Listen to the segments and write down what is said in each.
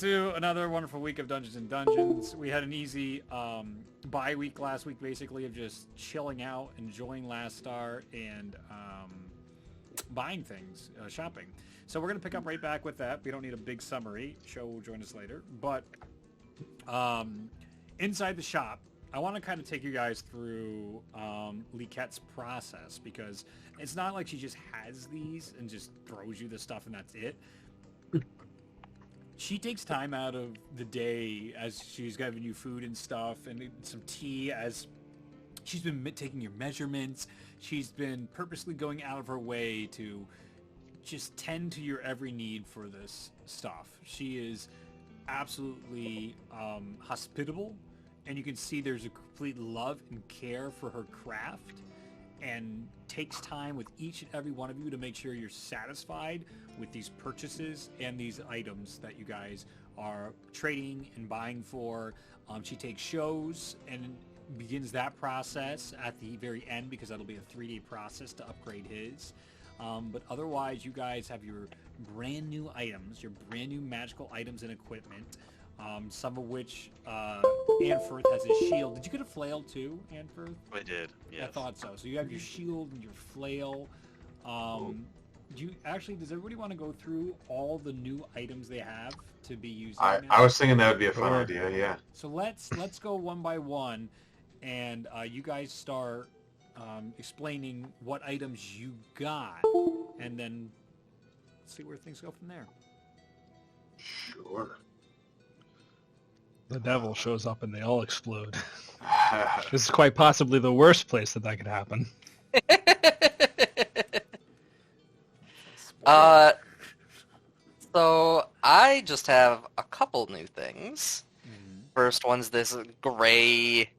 to another wonderful week of Dungeons and Dungeons. We had an easy bye week last week, basically, of just chilling out, enjoying Last Star, and buying things, shopping. So we're going to pick up right back with that. We don't need a big summary. Show will join us later. But inside the shop, I want to kind of take you guys through Liquette's process, because it's not like she just has these and just throws you the stuff and that's it. She takes time out of the day as she's giving you food and stuff and some tea, as she's been taking your measurements. She's been purposely going out of her way to just tend to your every need for this stuff. She is absolutely hospitable, and you can see there's a complete love and care for her craft, and takes time with each and every one of you to make sure you're satisfied with these purchases and these items that you guys are trading and buying for. She takes shows and begins that process at the very end, because that'll be a 3-day process to upgrade his. But otherwise, you guys have your brand new items, your brand new magical items and equipment. Some of which Anfirth has his shield. Did you get a flail too, Anfirth? I did, yes. I thought so. So you have your shield and your flail. Does everybody want to go through all the new items they have to be using? I was thinking that would be a fun idea, yeah. So let's go one by one, and you guys start explaining what items you got, and then see where things go from there. Sure. The devil shows up and they all explode. This is quite possibly the worst place that could happen. So I just have a couple new things. Mm-hmm. First one's this gray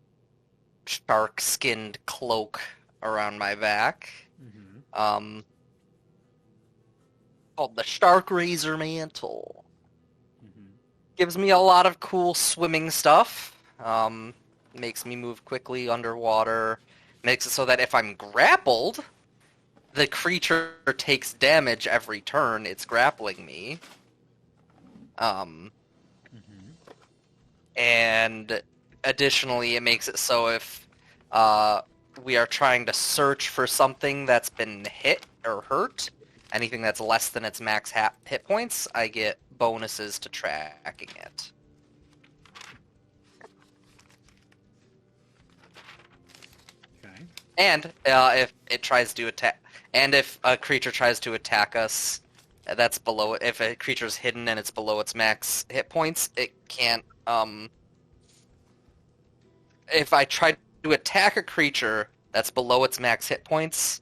shark-skinned cloak around my back. Mm-hmm. Called the Shark Razor Mantle. Gives me a lot of cool swimming stuff. Makes me move quickly underwater. Makes it so that if I'm grappled, the creature takes damage every turn it's grappling me. And additionally, it makes it so if we are trying to search for something that's been hit or hurt, anything that's less than its max hit points, I get bonuses to tracking it. Okay. And if it tries to attack, and if a creature tries to attack us, that's below. If a creature's hidden and it's below its max hit points, it can't. If I try to attack a creature that's below its max hit points,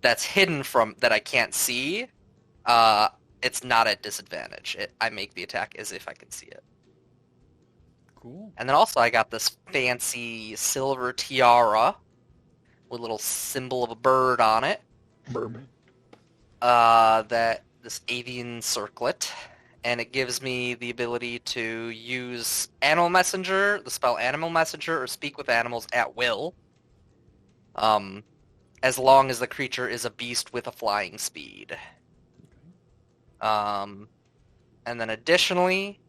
that's hidden from that I can't see, it's not at disadvantage. I make the attack as if I can see it. Cool. And then also I got this fancy silver tiara with a little symbol of a bird on it. This avian circlet, and it gives me the ability to use Animal Messenger, the spell Animal Messenger, or speak with animals at will. As long as the creature is a beast with a flying speed. And then additionally,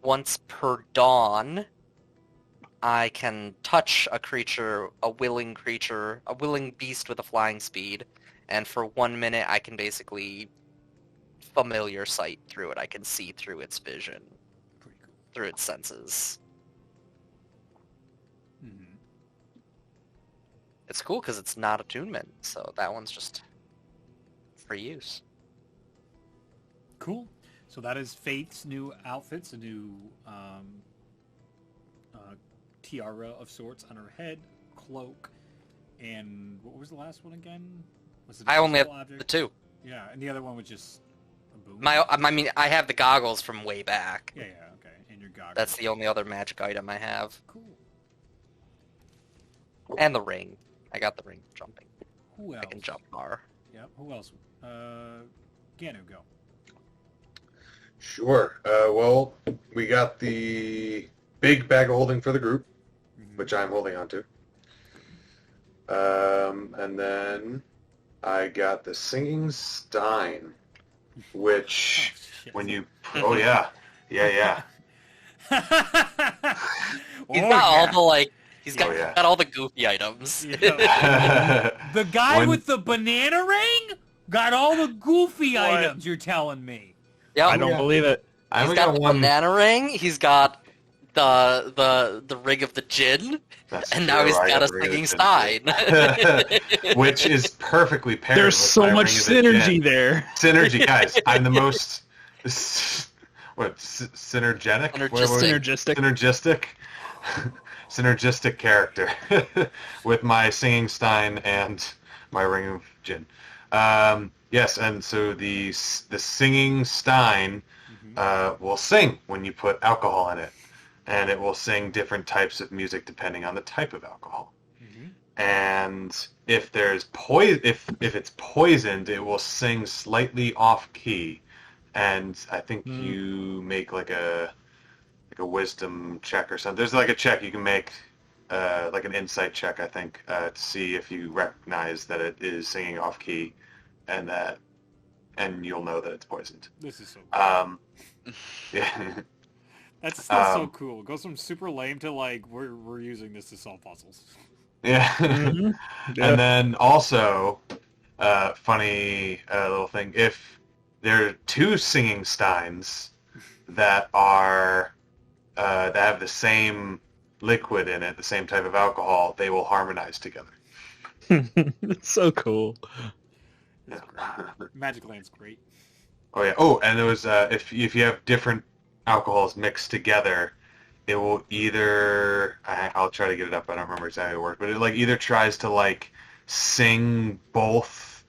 once per dawn, I can touch a creature, a willing beast with a flying speed, and for 1 minute I can basically familiar sight through it. I can see through its vision, through its senses. Mm-hmm. It's cool because it's not attunement, so that one's just for use. Cool. So that is Faith's new outfits, a new tiara of sorts on her head, cloak, and what was the last one again? Was it I only have object? the two. Yeah, and the other one was just a boom. I have the goggles from way back. Yeah, okay, and your goggles. That's the only other magic item I have. Cool. And the ring. I got the ring for jumping. Who else? I can jump bar. Yep. Who else? Ganu, go. Sure. Well, we got the big bag of holding for the group, which I'm holding on to. And then I got the Singing Stein, which when you... Oh, yeah. Yeah. He's got all the like. He's got, Oh, yeah. got all the goofy items. The guy When- with the banana ring got all the goofy What? items, you're telling me. Yep. I don't believe it. I He's only got the one. banana ring. He's got the rig of the djinn, That's and true, now he's I got a got rid of singing it. stein. Which is perfectly paired There's with so my much Ring of the synergy Jinn. there. Synergy, guys. I'm the most synergetic? Synergistic. Synergistic. Synergistic character with my singing stein and my ring of gin. Yes, and so the singing stein will sing when you put alcohol in it, and it will sing different types of music depending on the type of alcohol. And if there's if it's poisoned, it will sing slightly off key, and I think you make like a wisdom check or something. There's like a check you can make, like an insight check, I think, to see if you recognize that it is singing off key, and you'll know that it's poisoned. This is so cool. Yeah. That's still so cool. It goes from super lame to like, we're using this to solve puzzles. Yeah. Mhm. Yeah. And then also, funny little thing, if there are two singing steins that are that have the same liquid in it, the same type of alcohol, they will harmonize together. It's so cool. It's great. Magic Land's great. Oh yeah. Oh, and there was if you have different alcohols mixed together, it will either I'll try to get it up. I don't remember exactly how it works, but it like either tries to like sing both.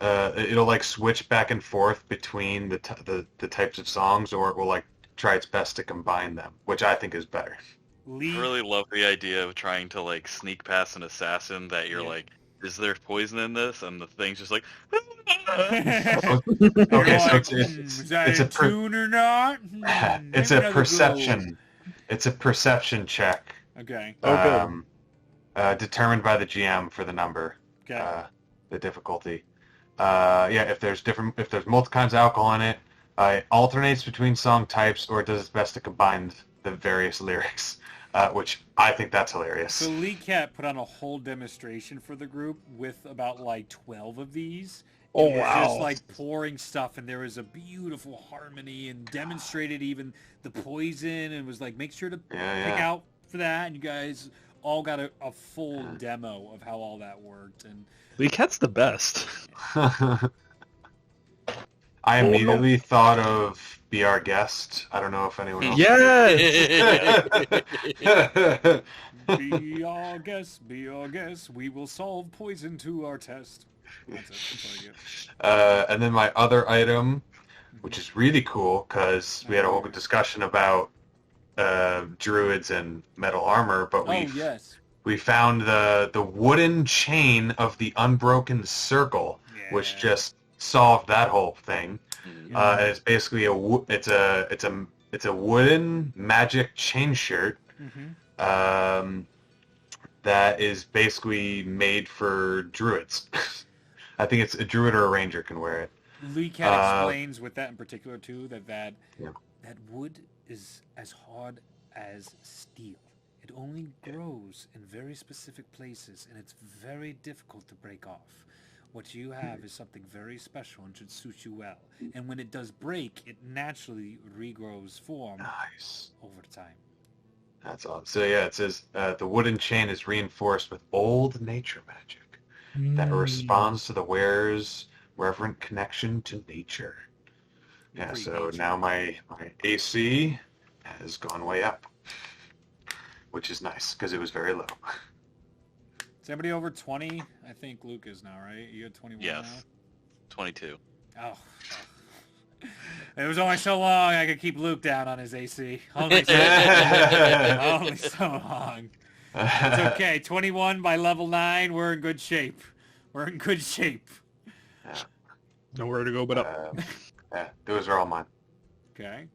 It'll like switch back and forth between the types of songs, or it will like try its best to combine them, which I think is better. Lee, I really love the idea of trying to like sneak past an assassin that you're like, is there poison in this? And the thing's just like, Okay, like, so is that it's a a tune or not? it's Maybe a another perception. It's a perception check. go. Okay. Determined by the GM for the number. Okay. The difficulty. If there's multiple kinds of alcohol in it, it alternates between song types, or it does its best to combine the various lyrics, which I think that's hilarious. So Lee Cat put on a whole demonstration for the group with about like 12 of these. Oh, It was wow. just like pouring stuff, and there was a beautiful harmony, and demonstrated even the poison, and was like, make sure to pick out for that. And you guys all got a full demo of how all that worked. And Lee Cat's the best. I immediately thought of Be Our Guest. I don't know if anyone else. Yes. be our guest, we will solve poison to our test. That's it. That's all I get. And then my other item, which is really cool, because we had a whole discussion about druids and metal armor, but we found the wooden chain of the Unbroken Circle, which just solved that whole thing. It's basically it's a wooden magic chain shirt that is basically made for druids. I think it's a druid or a ranger can wear it. Lee Cat explains with that in particular too that wood is as hard as steel. It only grows in very specific places, and it's very difficult to break off. What you have is something very special and should suit you well. And when it does break, it naturally regrows form over time. That's awesome. So yeah, it says the wooden chain is reinforced with old nature magic that responds to the wearer's reverent connection to nature. Yeah, so now my AC has gone way up, which is nice because it was very low. Is anybody over 20? I think Luke is now, right? You had 21 yes, now? 22. Oh. It was only so long I could keep Luke down on his AC. Only so long. It's okay. 21 by level 9. We're in good shape. Nowhere to go but up. Yeah, those are all mine. Okay.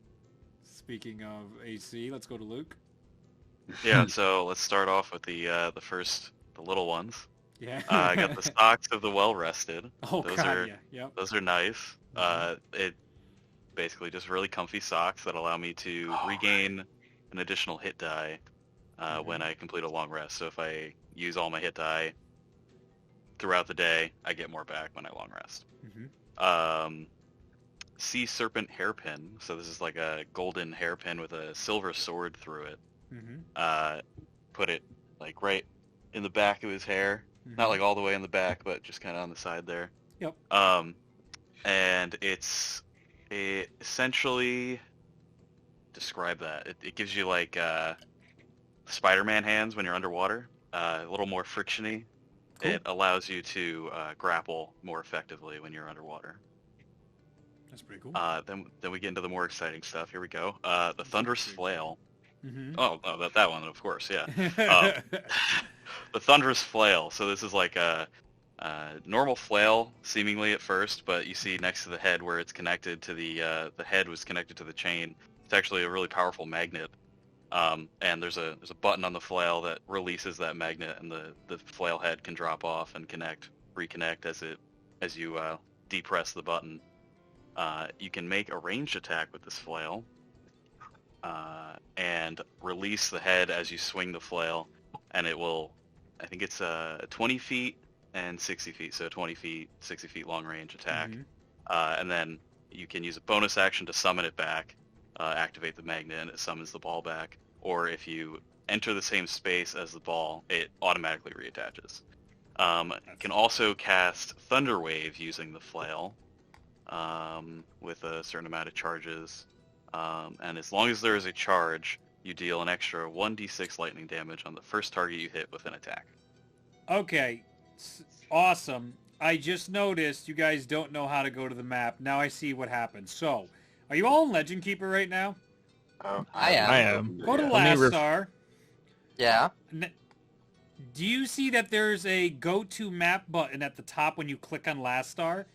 Speaking of AC, let's go to Luke. Yeah, so let's start off with the little ones. Yeah. I got the socks of the well rested. Oh, Those God, are yeah. Yep. those are nice. basically just really comfy socks that allow me to regain an additional hit die when I complete a long rest. So if I use all my hit die throughout the day, I get more back when I long rest. Sea Serpent Hairpin. So this is like a golden hairpin with a silver sword through it. Put it like right in the back of his hair. Not like all the way in the back, but just kind of on the side there. Yep. And it essentially, describe that. It gives you like Spider-Man hands when you're underwater. A little more frictiony. Cool. It allows you to grapple more effectively when you're underwater. That's pretty cool. Then we get into the more exciting stuff. Here we go. The Thunderous Flail. Mm-hmm. Oh, that one, of course, yeah. The Thunderous Flail. So this is like a normal flail, seemingly at first, but you see next to the head where it's connected to the head was connected to the chain. It's actually a really powerful magnet. And there's a button on the flail that releases that magnet, and the flail head can drop off and reconnect as you depress the button. You can make a ranged attack with this flail, and release the head as you swing the flail, and it will, I think it's 20 feet and 60 feet, so 20 feet, 60 feet long range attack. And then you can use a bonus action to summon it back, activate the magnet, and it summons the ball back. Or if you enter the same space as the ball, it automatically reattaches. You can also cast Thunder Wave using the flail with a certain amount of charges. And as long as there is a charge, you deal an extra 1d6 lightning damage on the first target you hit with an attack. Okay, awesome. I just noticed you guys don't know how to go to the map. Now I see what happened. So, are you all in Legend Keeper right now? I am. Go to Last Star. Yeah. Do you see that there's a Go to Map button at the top when you click on Last Star?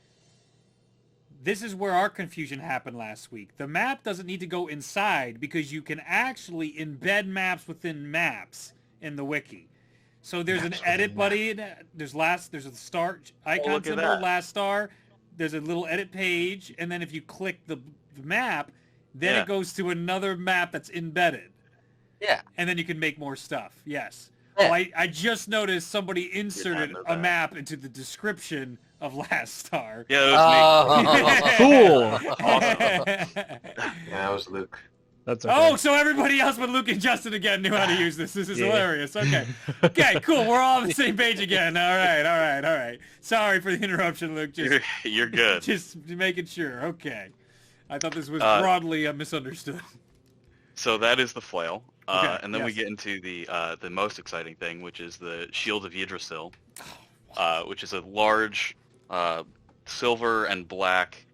This is where our confusion happened last week. The map doesn't need to go inside because you can actually embed maps within maps in the wiki. So there's an edit button. There's a start icon symbol, Last Star. There's a little edit page, and then if you click the map, then it goes to another map that's embedded. Yeah. And then you can make more stuff. Yes. Yeah. Oh, I just noticed somebody inserted a map into the description of Last Star. Yeah, that was me. Cool. Awesome. Yeah, that was Luke. That's okay. Oh, so everybody else but Luke and Justin again knew how to use this. This is hilarious. Okay. Okay, cool. We're all on the same page again. All right. Sorry for the interruption, Luke. You're good. Just making sure. Okay. I thought this was broadly misunderstood. So that is the flail. Okay, And then we get into the most exciting thing, which is the Shield of Yadrasil, which is a large silver and black,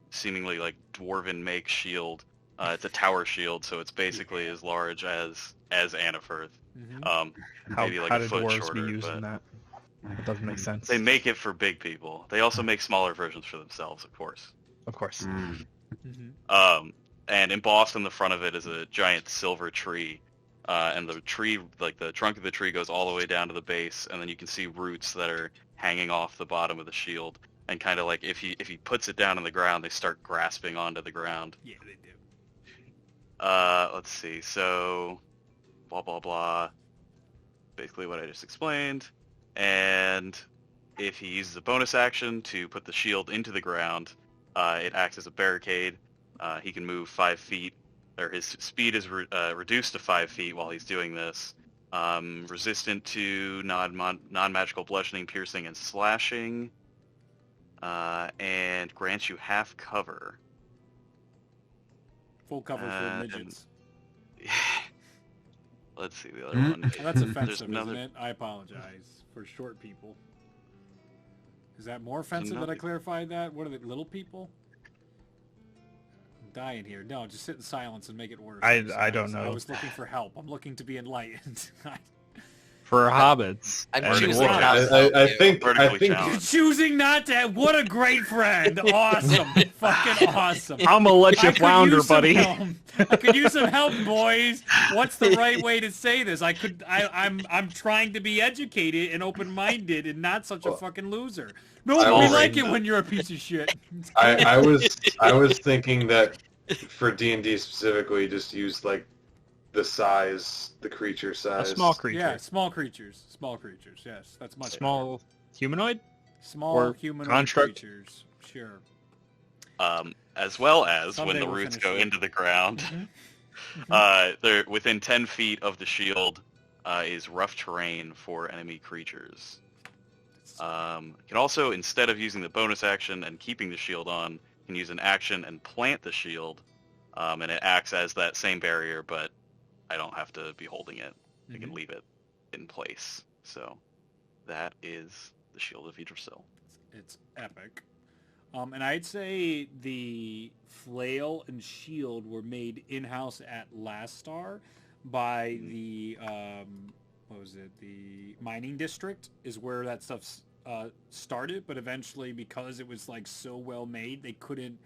seemingly like dwarven make shield. It's a tower shield, so it's basically as large as Annafirth. Maybe like how a did foot dwarves shorter. be using that? It doesn't make sense. They make it for big people. They also make smaller versions for themselves, of course. Of course. And embossed in the front of it is a giant silver tree. And the tree, like the trunk of the tree goes all the way down to the base, and then you can see roots that are hanging off the bottom of the shield. And kind of like if he puts it down on the ground, they start grasping onto the ground. Yeah, they do. Let's see. So, blah, blah, blah. Basically what I just explained. And if he uses a bonus action to put the shield into the ground, it acts as a barricade. He can move 5 feet, or his speed is reduced to 5 feet while he's doing this. Resistant to non-magical bludgeoning, piercing, and slashing. And grants you half cover. Full cover for midgets. Let's see the other one. Well, that's offensive, another- isn't it? I apologize for short people. Is that more offensive that I clarified that? What are they, little people? I'm dying here. No, just sit in silence and make it worse. I don't know. I was looking for help. I'm looking to be enlightened. for hobbits. I'm and choosing dwarves. not to. I think Vertically You're challenged. choosing not to. What a great friend! Awesome, fucking awesome. I'm gonna let you I could flounder, use some buddy. help. I could use some help, boys. What's the right way to say this? I'm trying to be educated and open-minded and not such a fucking loser. No, I we was- like it when you're a piece of shit. I was thinking that for D&D specifically, just use like the size, the creature A size. small creature. Yeah, small creatures. Small creatures. Yes, that's much Small humanoid? better. Small or humanoid construct. creatures. Sure. As well as Someday when the we'll roots finish go it. into the ground. They're within 10 feet of the shield is rough terrain for enemy creatures. You can also, instead of using the bonus action and keeping the shield on, you can use an action and plant the shield, and it acts as that same barrier, but I don't have to be holding it. I can leave it in place. So that is the Shield of Yadrasil. It's epic. And I'd say the flail and shield were made in-house at Last Star by the, what was it, the mining district is where that stuff started, but eventually because it was like so well made, they couldn't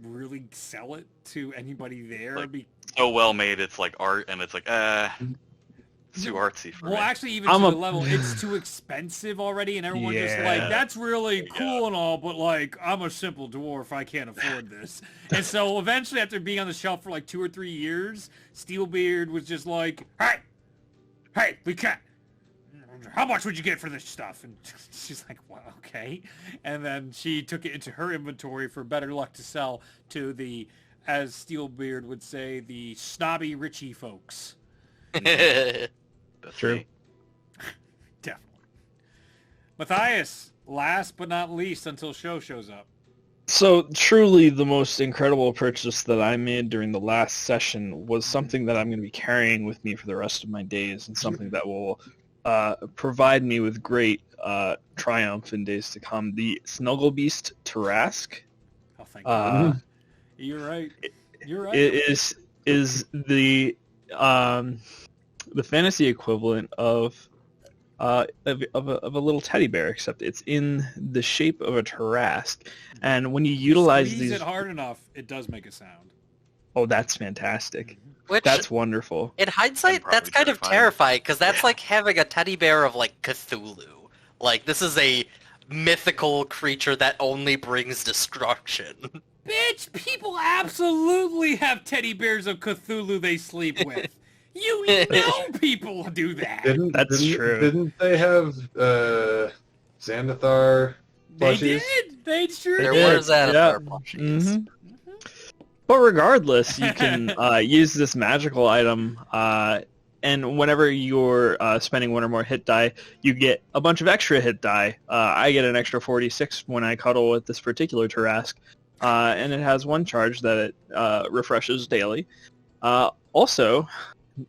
really sell it to anybody there. Like, So well made, it's like art, and it's like, it's too artsy for Well, me. actually, even I'm to a- the level, it's too expensive already, and everyone just Yeah. like, that's really Yeah. cool and all, but like, I'm a simple dwarf, I can't afford this. And so eventually, after being on the shelf for like 2 or 3 years, Steelbeard was just like, hey, we can't. How much would you get for this stuff? And she's like, well, okay. And then she took it into her inventory for better luck to sell to the, as Steelbeard would say, the snobby Richie folks. That's True. me. Definitely. Matthias, last but not least until Show shows up. So truly the most incredible purchase that I made during the last session was something that I'm going to be carrying with me for the rest of my days, and something that will provide me with great triumph in days to come. The Snuggle Beast Tarask. Oh, thank Uh, you. You're right. You're right. It is the fantasy equivalent of a little teddy bear, except it's in the shape of a Tarask. And when you utilize Squeeze these, it hard enough, it does make a sound. oh, that's fantastic. Which, That's wonderful. in hindsight, Probably that's kind of terrifying. terrifying, because that's like having a teddy bear of, like, Cthulhu. Like, this is a mythical creature that only brings destruction. Bitch, people absolutely have teddy bears of Cthulhu they sleep with. You know people do that. That's true. Didn't they have Xanathar They plushies? did. They sure There did. were Xanathar Yeah. plushies. Mhm. But regardless, you can use this magical item, and whenever you're spending one or more hit die, you get a bunch of extra hit die. I get an extra 46 when I cuddle with this particular Tarask, and it has one charge that it refreshes daily. Also,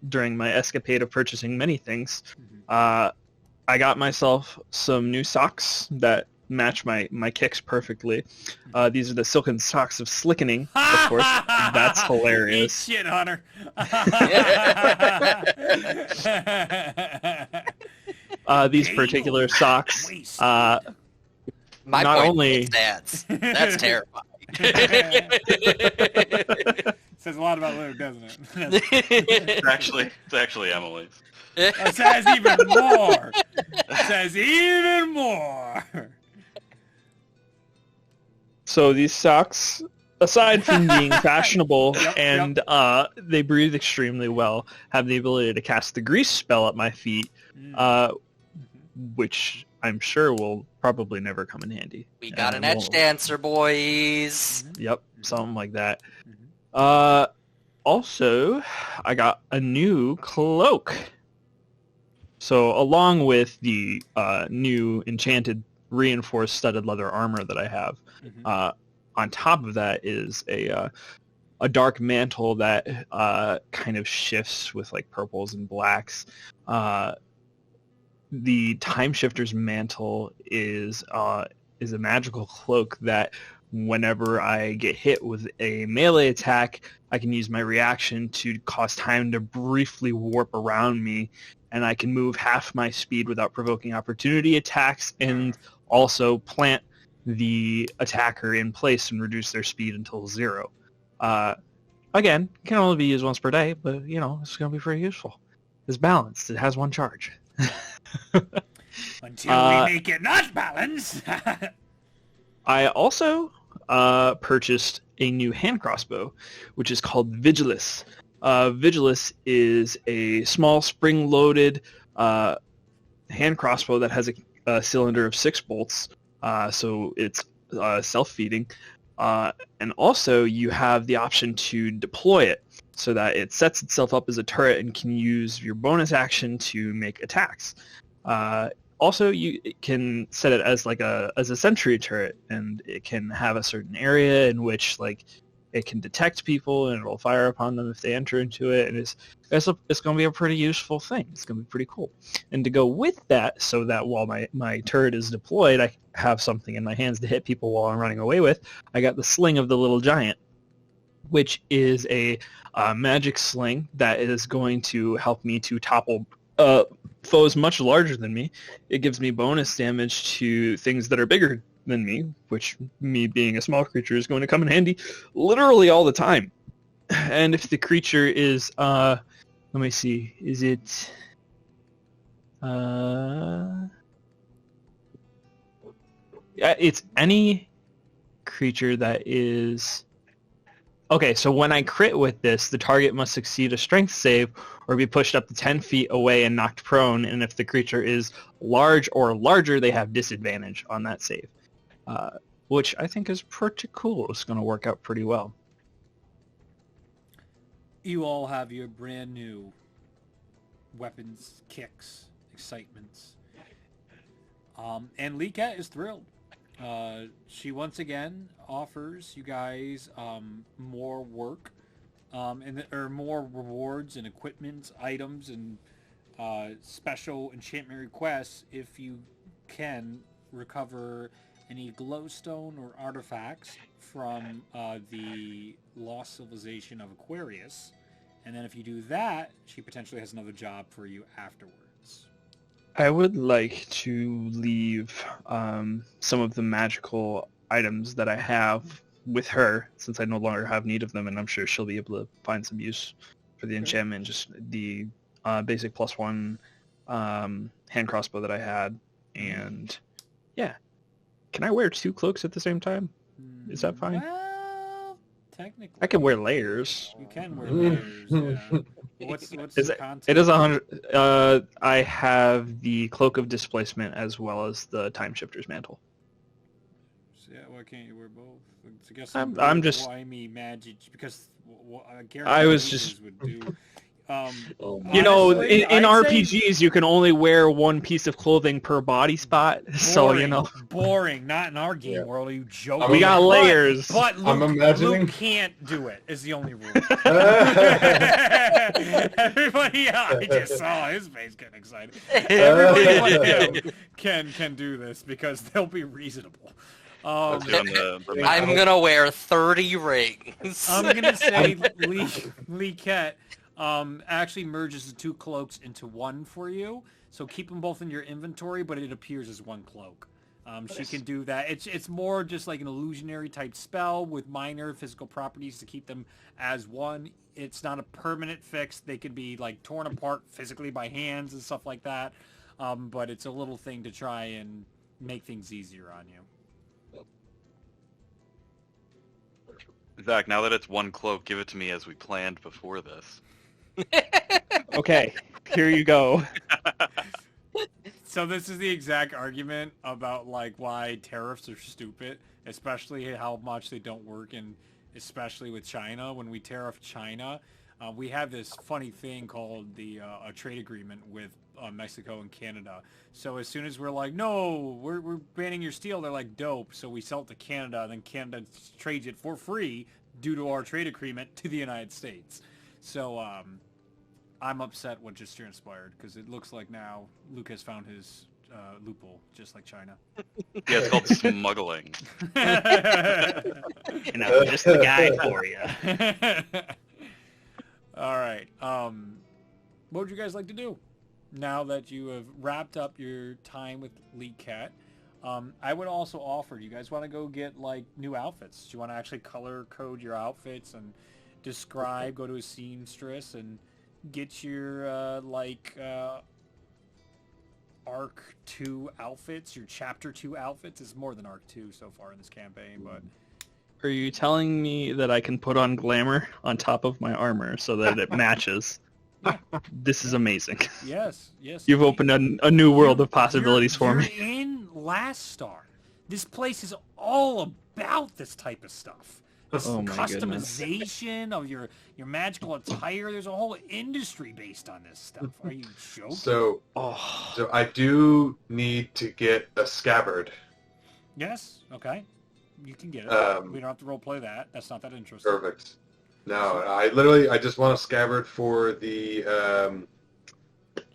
during my escapade of purchasing many things, I got myself some new socks that match my kicks perfectly. These are the silken socks of Slickening, of course. That's hilarious. Eat shit, Hunter. These particular socks, My not point only- is that's terrifying. Says a lot about Luke, doesn't it? It's actually Emily's. It says even more. It says even more. So these socks, aside from being fashionable Yep, and they breathe extremely well, have the ability to cast the grease spell at my feet, which I'm sure will probably never come in handy. We got And an edge won't- dancer, boys. Yep, something like that. Also, I got a new cloak. So along with the new enchanted reinforced studded leather armor that I have, on top of that is a dark mantle that kind of shifts with like purples and blacks. The Time Shifter's mantle is a magical cloak that whenever I get hit with a melee attack, I can use my reaction to cause time to briefly warp around me, and I can move half my speed without provoking opportunity attacks, and also plant the attacker in place and reduce their speed until 0. Again, can only be used once per day, but it's going to be pretty useful. It's balanced. It has 1 charge. Until we make it not balanced. I also purchased a new hand crossbow, which is called Vigilis. Vigilis is a small spring-loaded hand crossbow that has a cylinder of 6 bolts, so it's self-feeding. And also, you have the option to deploy it so that it sets itself up as a turret and can use your bonus action to make attacks. Also, you can set it as a sentry turret, and it can have a certain area in which it can detect people and it'll fire upon them if they enter into it. And it's going to be a pretty useful thing. It's going to be pretty cool. And to go with that, so that while my turret is deployed, I have something in my hands to hit people while I'm running away with, I got the Sling of the Little Giant, which is a magic sling that is going to help me to topple foes much larger than me. It gives me bonus damage to things that are bigger than me, which, me being a small creature, is going to come in handy literally all the time. And if the creature is, let me see, is it, it's any creature that is, okay, so when I crit with this, the target must succeed a strength save or be pushed up to 10 feet away and knocked prone, and if the creature is large or larger, they have disadvantage on that save. Which I think is pretty cool. It's going to work out pretty well. You all have your brand new weapons, kicks, excitements. And Lee Cat is thrilled. She once again offers you guys more work or more rewards and equipment, items, and special enchantment requests if you can recover any glowstone or artifacts from the lost civilization of Aquarius. And then if you do that, she potentially has another job for you afterwards. I would like to leave some of the magical items that I have with her, since I no longer have need of them, and I'm sure she'll be able to find some use for the enchantment. Just the basic +1 hand crossbow that I had, and yeah. Can I wear 2 cloaks at the same time? Is that fine? Well, technically. I can wear layers. You can wear layers, yeah. What's the content? It is 100. I have the Cloak of Displacement as well as the Time Shifter's Mantle. Yeah, why can't you wear both? I guess I'm just. slimy magic because I was just. would do. Honestly, in RPGs, you can only wear 1 piece of clothing per body spot. Boring, so boring. Not in our game world. Are you joking? We got layers. But Luke, I'm imagining... Luke can't do it. Is the only rule. Everybody, I just saw his face getting excited. Everybody but him can do this because they'll be reasonable. I'm gonna wear 30 rings. I'm gonna say Lee Ket actually merges the 2 cloaks into 1 for you. So keep them both in your inventory, but it appears as 1 cloak. She can do that. It's more just like an illusionary type spell with minor physical properties to keep them as 1. It's not a permanent fix. They can be torn apart physically by hands and stuff like that. But it's a little thing to try and make things easier on you. Zach, now that it's 1 cloak, give it to me as we planned before this. Okay, here you go. So this is the exact argument about why tariffs are stupid, especially how much they don't work, and especially with China. When we tariff China, we have this funny thing called the a trade agreement with Mexico and Canada. So as soon as we're like, no, we're banning your steel, they're like, dope. So we sell it to Canada, and then Canada trades it for free due to our trade agreement to the United States. So I'm upset what just transpired because it looks like now Luke has found his loophole, just like China. Yeah, it's called smuggling. And I'm just the guy for you. All right. What would you guys like to do now that you have wrapped up your time with League Cat? I would also offer, do you guys want to go get like new outfits? Do you want to actually color code your outfits and describe, go to a seamstress and get your Arc 2 outfits, your Chapter 2 outfits? It's more than Arc 2 so far in this campaign, but... Are you telling me that I can put on glamour on top of my armor so that it matches? This is amazing. Yes. You've opened a new world of possibilities for me. You're in Last Star. This place is all about this type of stuff. This Oh my customization of your magical attire. There's a whole industry based on this stuff. Are you joking? So I do need to get a scabbard. Yes. Okay. You can get it. We don't have to roleplay that. That's not that interesting. Perfect. No, I just want a scabbard for the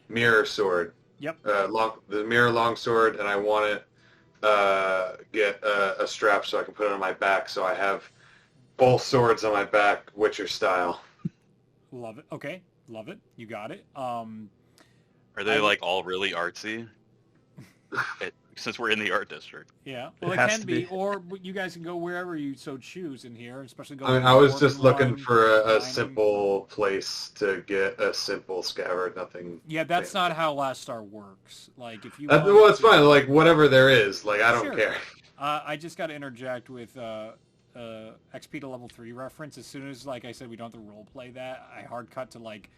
mirror sword. Yep. The mirror longsword, and I want to get a strap so I can put it on my back, so I have both swords on my back, Witcher style. Love it. Okay. Love it. You got it. Are they like all really artsy? Since we're in the art district. Yeah, well, it has can to be, be. or you guys can go wherever you so choose in here, especially go. I mean, I was just looking for a simple place to get a simple scabbard, nothing. Yeah, that's not how Last Star works. Like, if you well, it's fine. Like, whatever there is, like, I don't care. I just got to interject with XP to level 3 reference. As soon as, like I said, we don't have to role play that, I hard cut to like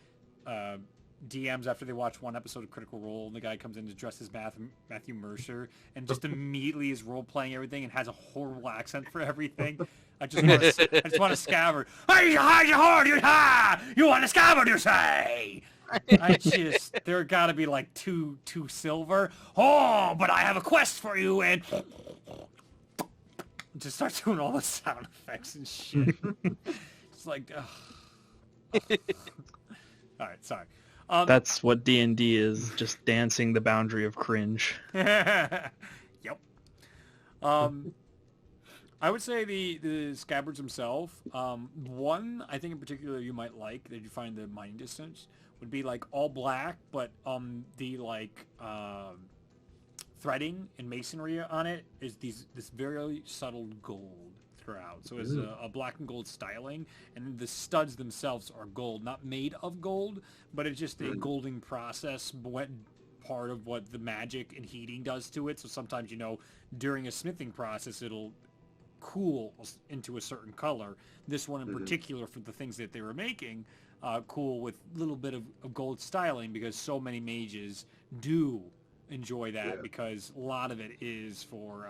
DMs after they watch one episode of Critical Role, and the guy comes in to dress as Matthew Mercer, and just immediately is role playing everything and has a horrible accent for everything. I just want to scabbard. Hey, you want to scabbard, you say? There gotta be like two silver. Oh, but I have a quest for you, and just start doing all the sound effects and shit. It's like, all right, sorry. That's what D&D is, just dancing the boundary of cringe. Yep. I would say the scabbards themselves, one I think in particular you might like that you find the mining distance would be like all black, but the like threading and masonry on it is this very subtle gold throughout. So it's a black and gold styling, and the studs themselves are gold, not made of gold, but it's just a golding process, part of what the magic and heating does to it. So sometimes, during a smithing process, it'll cool into a certain color. This one in particular, for the things that they were making, cool with a little bit of gold styling, because so many mages do enjoy that, because a lot of it is for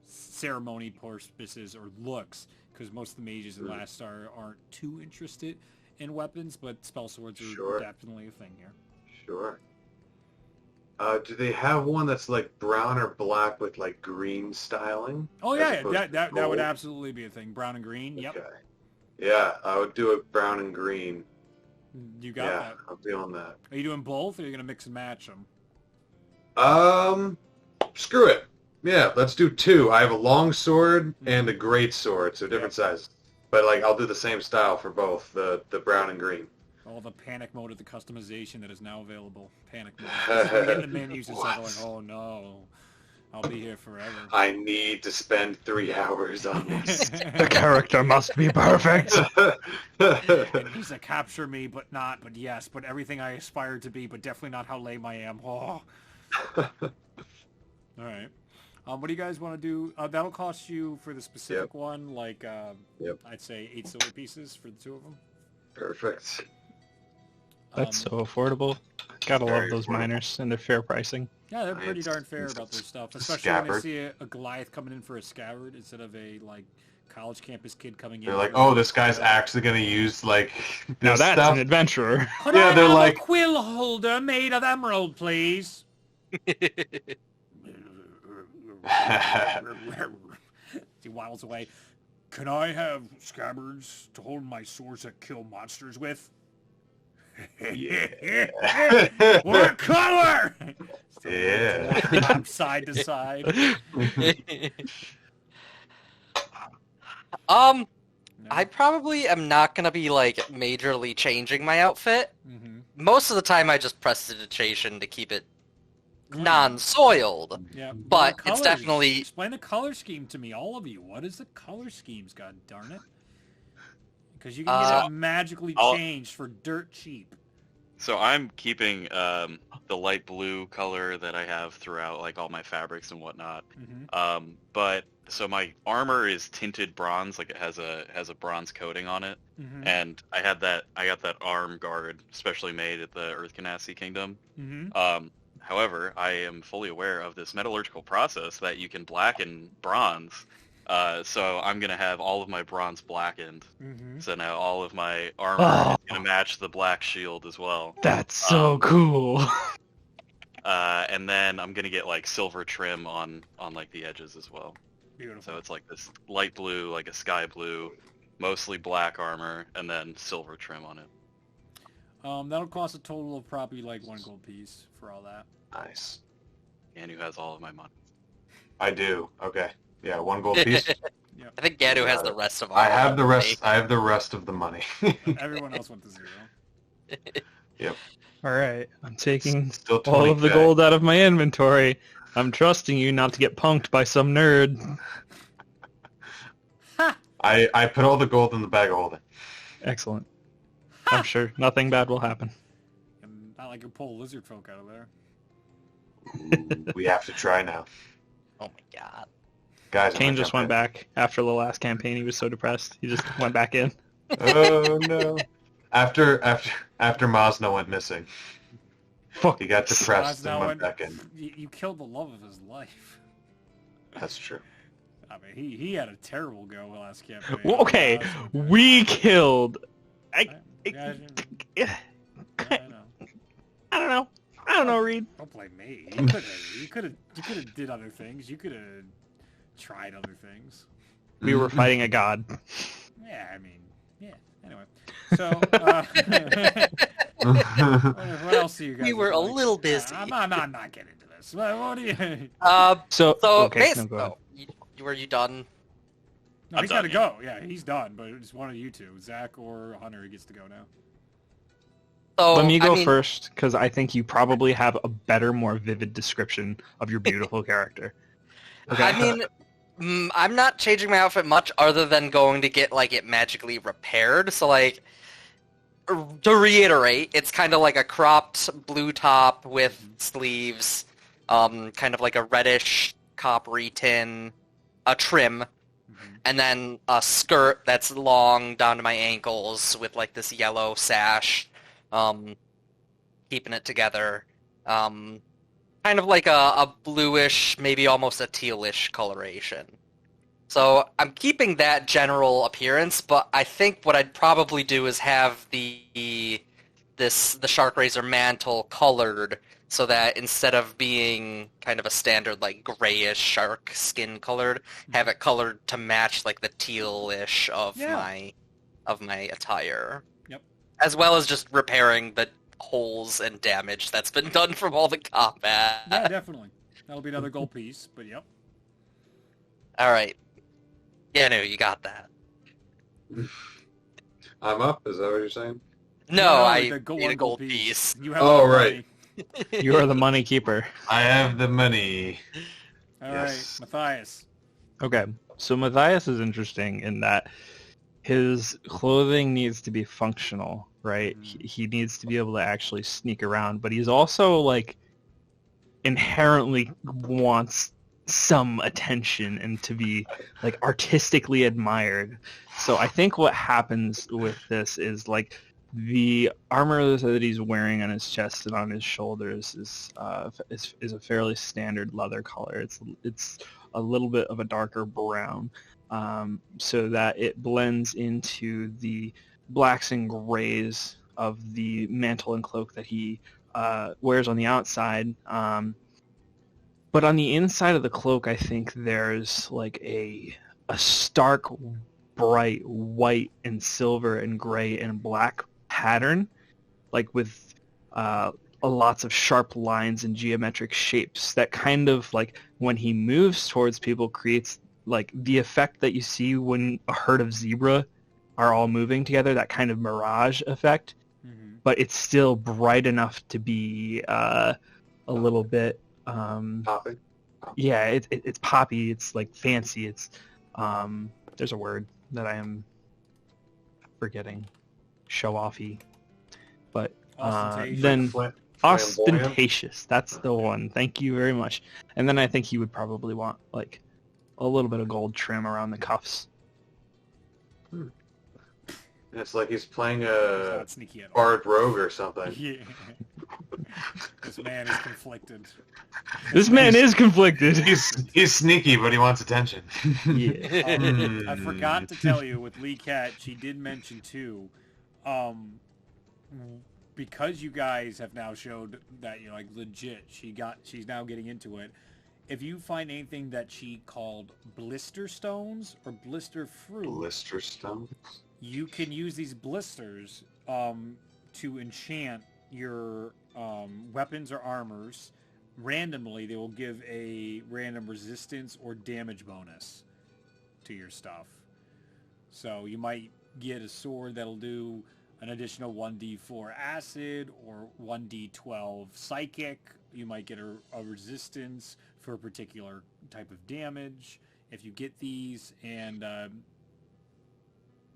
ceremony purposes or looks, because most of the mages in Last Star aren't too interested in weapons, but spell swords are definitely a thing here. Sure. Do they have one that's like brown or black with like green styling? Oh yeah, that would absolutely be a thing. Brown and green. Yep. Okay. Yeah, I would do it brown and green. You got that. I'm feeling that. Are you doing both, or are you gonna mix and match them? Screw it. Yeah, let's do two. I have a long sword and a great sword, so different sizes. But like, I'll do the same style for both, the brown and green. All the panic mode of the customization that is now available. Panic mode. We're getting the menus and stuff like, oh no, I'll be here forever. I need to spend 3 hours on this. The character must be perfect. It needs to capture me, but not, but yes, but everything I aspire to be, but definitely not how lame I am. Oh. All right. What do you guys want to do? That'll cost you for the specific one, like, I'd say 8 silver pieces for the two of them. Perfect. That's so affordable. Gotta love those miners and their fair pricing. Yeah, they're pretty darn fair about their stuff, especially when they see a Goliath coming in for a scabbard instead of a, like, college campus kid coming in. They're like, oh, this guy's actually going to use, like, this now that's stuff? an adventurer. Could I have a quill holder made of emerald, please? He waddles away. Can I have scabbards to hold my swords that kill monsters with? What color? Yeah. Walking side to side. No? I probably am not gonna be like majorly changing my outfit. Mhm. Most of the time, I just prestidigitation to keep it Clean. non-soiled. Yeah, But the it's colors. definitely- Explain the color scheme to me, all of you. What is the color schemes? God darn it! Because you can get it magically changed for dirt cheap. So I'm keeping the light blue color that I have throughout, like all my fabrics and whatnot. Mm-hmm. But so my armor is tinted bronze, like it has a bronze coating on it, Mm-hmm. and I got that arm guard specially made at the Earth Ganassi Kingdom. Mm-hmm. However, I am fully aware of this metallurgical process that you can blacken bronze. So I'm gonna have all of my bronze blackened. Mm-hmm. So now all of my armor is gonna match the black shield as well. That's so cool. And then I'm gonna get like silver trim on like the edges as well. Beautiful. So it's like this light blue, like a sky blue, mostly black armor, and then silver trim on it. That'll cost a total of probably like 1 gold piece for all that. Nice. And who has all of my money? I do. Okay. Yeah, 1 gold piece. I think Gadu has the rest of our I have the money. rest. I have the rest of the money. Everyone else went to 0. All right, I'm taking Still all of the 20K. gold out of my inventory. I'm trusting you not to get punked by some nerd. I put all the gold in the bag of holding. Excellent. I'm sure nothing bad will happen. And not like you pull lizard folk out of there. Ooh, we have to try now, Oh my god. guys. I'm Kane gonna just jump went in. back after the last campaign. He was so depressed. He just went back in. Oh no! After Masna went missing, Fuck. he got depressed Now and went back in. You killed the love of his life. That's true. I mean, he had a terrible go last campaign. Well, okay, we killed. Yeah, Yeah, I know. I don't know, Reed. Don't blame me. You could have did other things. You could have tried other things. We were fighting a god. Yeah, I mean, yeah. Anyway, so what else do you guys? We were look a like? little busy. I'm not getting into this. What do you? So okay, Mace, no, go ahead. were you done? No, I'm he's got to done, go. Yeah, he's done. But it's one of you two, Zach or Hunter. He gets to go now. So, Let me go I mean, first, because I think you probably have a better, more vivid description of your beautiful character. I mean, I'm not changing my outfit much other than going to get like it magically repaired. So like, to reiterate, it's kind of like a cropped blue top with sleeves, kind of like a reddish coppery tin, a trim, and then a skirt that's long down to my ankles with like this yellow sash, keeping it together. Kind of like a bluish, maybe almost a tealish coloration. So I'm keeping that general appearance, but I think what I'd probably do is have the Shark Razor mantle colored so that instead of being kind of a standard like grayish shark skin colored, have it colored to match like the tealish of my attire. Yep. As well as just repairing the holes and damage that's been done from all the combat. Yeah, definitely. That'll be another gold piece. But yep. All right. Yeah, no, you got that. I'm up. Is that what you're saying? No, I the need a gold piece. You have Oh, all the right. money. You are the money keeper. I have the money. All right, Yes. Matthias. Okay, so Matthias is interesting in that his clothing needs to be functional, right? He needs to be able to actually sneak around, but he's also like inherently wants some attention and to be like artistically admired. So I think what happens with this is like the armor that he's wearing on his chest and on his shoulders is a fairly standard leather color. It's a little bit of a darker brown, so that it blends into the blacks and grays of the mantle and cloak that he wears on the outside. But on the inside of the cloak, I think there's like a stark, bright white and silver and gray and black pattern, like with lots of sharp lines and geometric shapes that kind of like when he moves towards people creates like the effect that you see when a herd of zebra are all moving together, that kind of mirage effect. But it's still bright enough to be a little bit Popping. yeah, it's poppy, it's like fancy, it's there's a word that I am forgetting, show-offy, but Ostentatious. then Flamboyant. ostentatious, that's the one. Thank you very much. And then I think he would probably want like a little bit of gold trim around the cuffs. It's like he's playing He's a not sneaky at all. bard rogue or something. Yeah. This man is conflicted. This man is conflicted. He's sneaky, but he wants attention. Yeah. I forgot to tell you with Lee Cat, she did mention too, because you guys have now showed that you're like legit. She's now getting into it. If you find anything that she called blister stones or blister fruit, Blister Stone. you can use these blisters to enchant your weapons or armors. Randomly, they will give a random resistance or damage bonus to your stuff. So you might get a sword that'll do an additional 1d4 acid or 1d12 psychic. You might get a resistance for a particular type of damage if you get these. And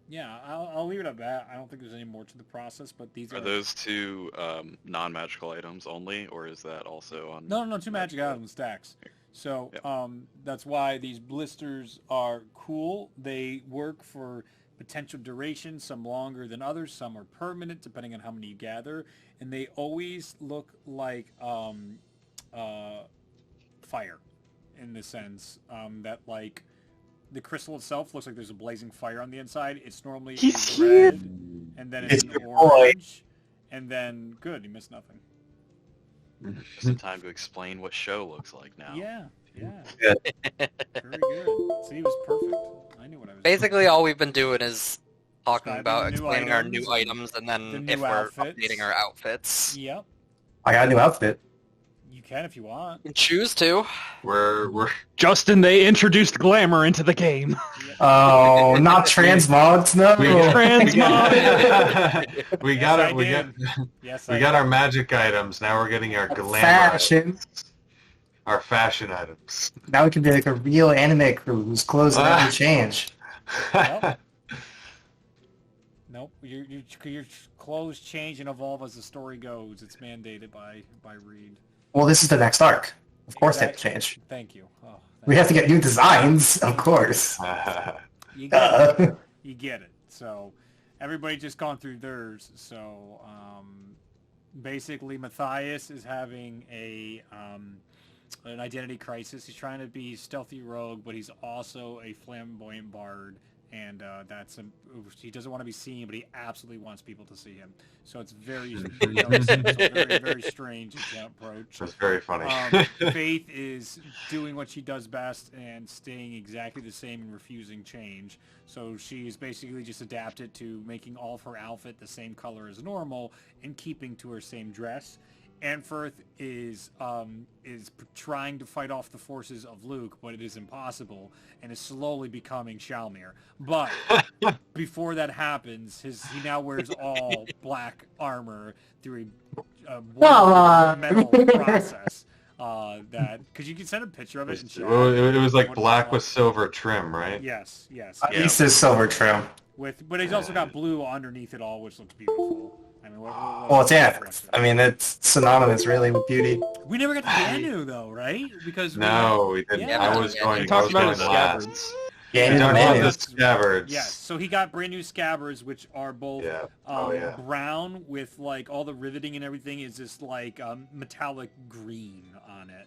yeah, I'll leave it at that. I don't think there's any more to the process, but these Are those two non-magical items only, or is that also on? No, two magic items stacks. So Yep. that's why these blisters are cool. They work for potential duration, some longer than others, some are permanent depending on how many you gather, and they always look like fire in the sense that like the crystal itself looks like there's a blazing fire on the inside. It's normally He's red, here. and then it's It's an your boy. orange, and then good, you missed nothing. Some time to explain what show looks like now. Yeah. Yeah. Very good. See, it was perfect. I knew what I was doing. Basically, all we've been doing is talking Describing about the new explaining our new items, items, and the then new if we're outfits. updating our outfits. Yep. I got a new outfit. You can if you want. You can choose to. We're Justin, they introduced glamour into the game. Yep. Oh, not transmods, no. we Yes, got I it. We did. got Yes, we I got did. our magic items. Now we're getting our glamour Fashion. items. Our fashion items. Now we can be like a real anime crew whose clothes never change. Nope. Nope. Your clothes change and evolve as the story goes. It's mandated by Reed. Well, this is the next arc. Of course they have to change. Thank you. Oh, We have to get new designs, of course. You get it. Uh, You get it. So everybody just gone through theirs. So basically Matthias is having an identity crisis. He's trying to be stealthy rogue, but he's also a flamboyant bard, and he doesn't want to be seen, but he absolutely wants people to see him. So it's very, very, very strange approach. That's very funny. Faith is doing what she does best and staying exactly the same and refusing change. So she's basically just adapted to making all of her outfit the same color as normal and keeping to her same dress. Anfirth is trying to fight off the forces of Luke, but it is impossible, and is slowly becoming Shalmir. But before that happens, he now wears all black armor through a metal process. Because you can send a picture of it. And It was like black with silver trim, right? Yes. At least there's silver trim. But he's also got blue underneath it all, which looks beautiful. I mean, Well, it's Anfirth. I mean, it's synonymous, really, with beauty. we never got to Danu though, right? Because No, we didn't. Yeah. I was going. We talked about I his was going last. scabbards. Yeah, We talked about man. the scabbards. Yes, so he got brand new scabbards, which are both Yeah. Oh, yeah. brown with like all the riveting and everything is just like metallic green on it.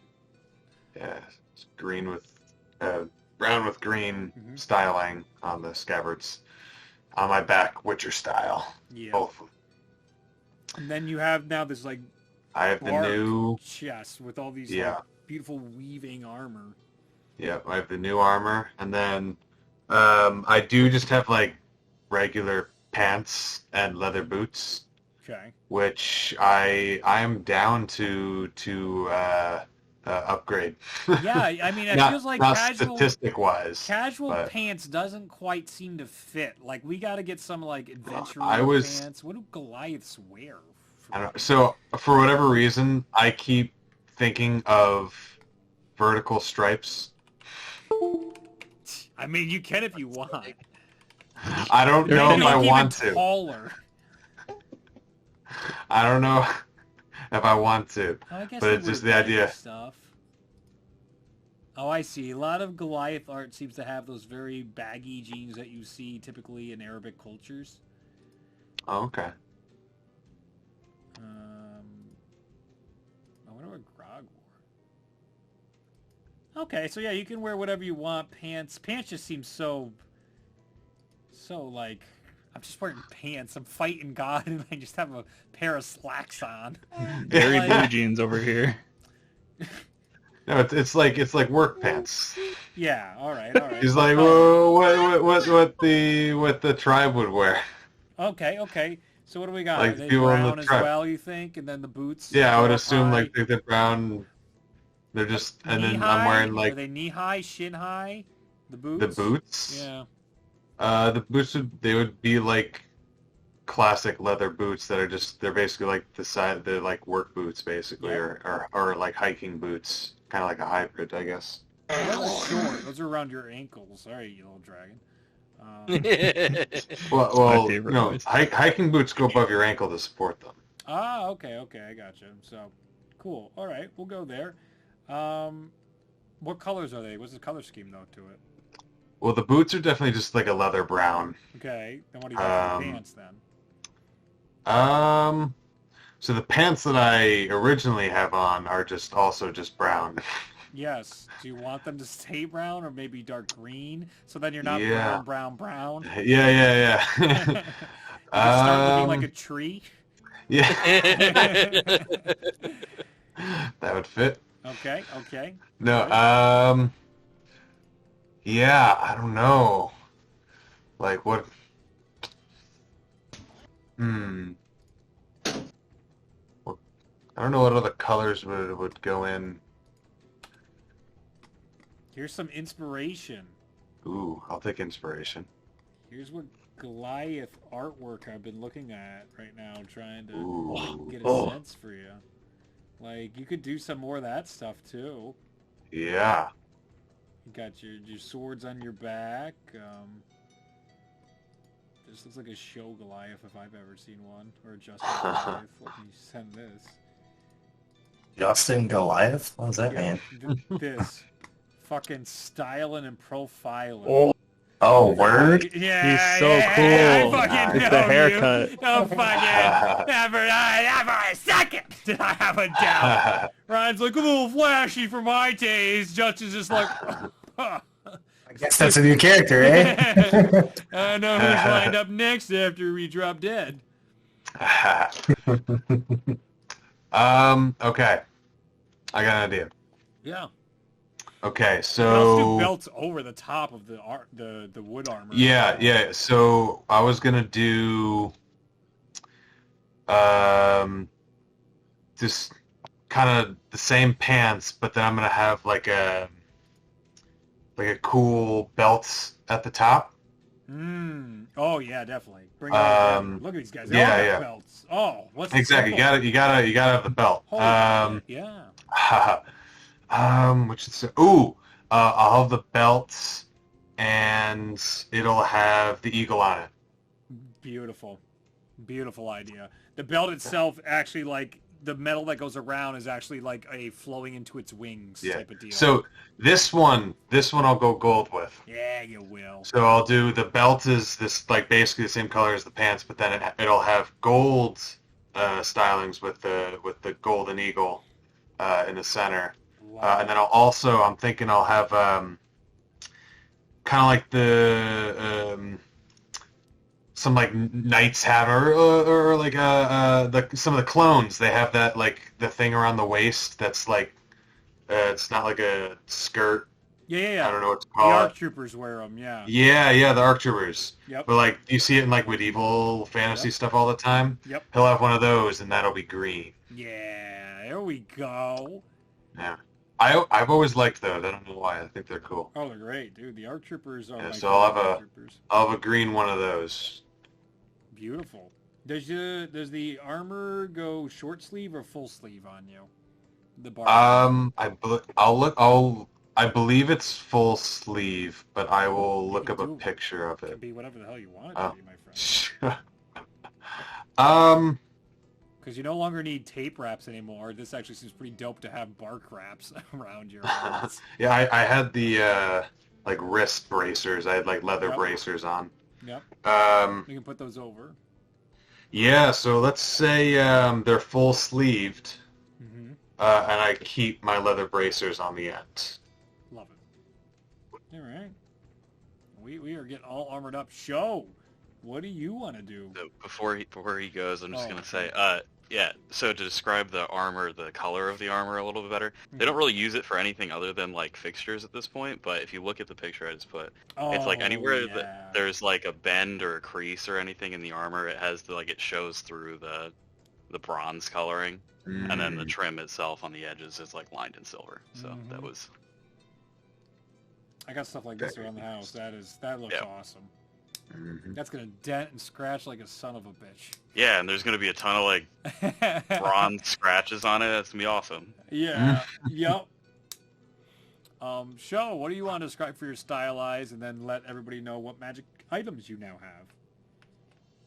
Yeah, it's green with brown with green Mhm. styling on the scabbards. On my back, Witcher style. Yeah. Both. And then you have now this like I have the bark new. chest with all these Yeah. like, beautiful weaving armor. Yeah, I have the new armor, and then I do just have like regular pants and leather boots. Okay. which I'm down to upgrade. Yeah, I mean, it not, feels like not casual statistic wise. casual pants doesn't quite seem to fit. Like, we got to get some like adventurer pants. What do Goliaths wear? I don't know. So for whatever reason, I keep thinking of vertical stripes. I mean, you can if you want. I don't know if I want to. Taller. I don't know if I want to, I guess but it's just the idea. Stuff. Oh, I see. A lot of Goliath art seems to have those very baggy jeans that you see typically in Arabic cultures. Oh, okay. I wonder what Grog wore. Okay, so yeah, you can wear whatever you want. Pants just seem so like, I'm just wearing pants. I'm fighting God, and I just have a pair of slacks on. Very blue jeans over here. No, it's like work pants. Yeah, all right. He's like, whoa, what the tribe would wear. Okay. So what do we got? Like Are they people brown in the as tribe. well, you think? And then the boots? Yeah, I would assume like they're brown. They're just, and then I'm wearing like. Are they knee high, shin high? The boots? The boots? Yeah. The boots they would be like classic leather boots that are just, they're basically like they're like work boots basically, or like hiking boots, kind of like a hybrid, I guess. Those are short. Those are around your ankles. Sorry, you little dragon. Well, no, hiking boots go above your ankle to support them. Ah, okay, I gotcha. So, cool. All right, we'll go there. What colors are they? What's the color scheme, though, to it? Well, the boots are definitely just like a leather brown. Okay, then what do you got for the pants, then? So the pants that I originally have on are also just brown. Yes. Do you want them to stay brown or maybe dark green? So then you're not brown. Yeah. You start looking like a tree? Yeah. That would fit. Okay. No, yeah, I don't know. Like what? Well, I don't know what other colors would go in. Here's some inspiration. Ooh, I'll take inspiration. Here's what Goliath artwork I've been looking at right now, trying to get a sense for you. Like, you could do some more of that stuff, too. Yeah. You got your swords on your back. This looks like a show Goliath if I've ever seen one. Or a Justin Goliath. Let me send this. Justin Goliath? What does that mean? This. Fucking styling and profiling. Oh, word? Yeah, he's so cool. I fucking it's know the haircut. You. Don't fucking never a second did I have a doubt. Ryan's like a little flashy for my taste. Justin's just like, I guess that's a new character, eh? I know who's lined up next after we drop dead. Okay. I got an idea. Yeah. Okay, Let's so do belts over the top of the wood armor. Yeah. So I was gonna do just kind of the same pants, but then I'm gonna have like a cool belt at the top. Oh yeah, definitely. Bring look at these guys. They all have belts. Oh, what's exactly? You gotta have the belt. Holy shit, yeah. Which is I'll have the belt, and it'll have the eagle on it. Beautiful idea. The belt itself actually, like, the metal that goes around is actually like a flowing into its wings type of deal. So this one I'll go gold with. Yeah, you will. So I'll do the belt is this like basically the same color as the pants, but then it'll have gold stylings with the golden eagle in the center. Wow. And then I'm thinking I'll have kind of like the some like knights have or like some of the clones, they have that like the thing around the waist that's like it's not like a skirt. Yeah. I don't know what to The call ARC it. troopers wear them. Yeah. Yeah, the ARC troopers. Yep. But like, you see it in like medieval fantasy stuff all the time. Yep. He'll have one of those, and that'll be green. Yeah. There we go. Yeah. I've always liked those. I don't know why. I think they're cool. Oh, they're great, dude. The ARC troopers are Yeah, my so I'll favorite have ARC troopers. I'll have a green one of those. Beautiful. Does the armor go short sleeve or full sleeve on you? The bar. I believe it's full sleeve, but I will look up a Dude, picture of It it. can be whatever the hell you want it Oh. to be, my friend. um, Because you no longer need tape wraps anymore. This actually seems pretty dope to have bark wraps around your arms. yeah, I had the like wrist bracers. I had like leather Yep. bracers on. Yep. We can put those over. Yeah, so let's say they're full sleeved, Mm-hmm. and I keep my leather bracers on the end. Love it. All right. We are getting all armored up. Show. What do you want to do? So before he goes, I'm just Oh, gonna okay. say, yeah. So to describe the armor, the color of the armor a little bit better, they don't really use it for anything other than like fixtures at this point. But if you look at the picture I just put, it's like anywhere yeah. that there's like a bend or a crease or anything in the armor, it has the, like it shows through the bronze coloring, and then the trim itself on the edges is like lined in silver. So that Mhm. was I got stuff like this around the house. That looks Yeah. awesome. Mhm. That's gonna dent and scratch like a son of a yeah, and there's gonna be a ton of like bitch. bronze scratches on it. That's gonna be awesome. Yeah. Yep. Show. What do you want to describe for your stylized, and then let everybody know what magic items you now have?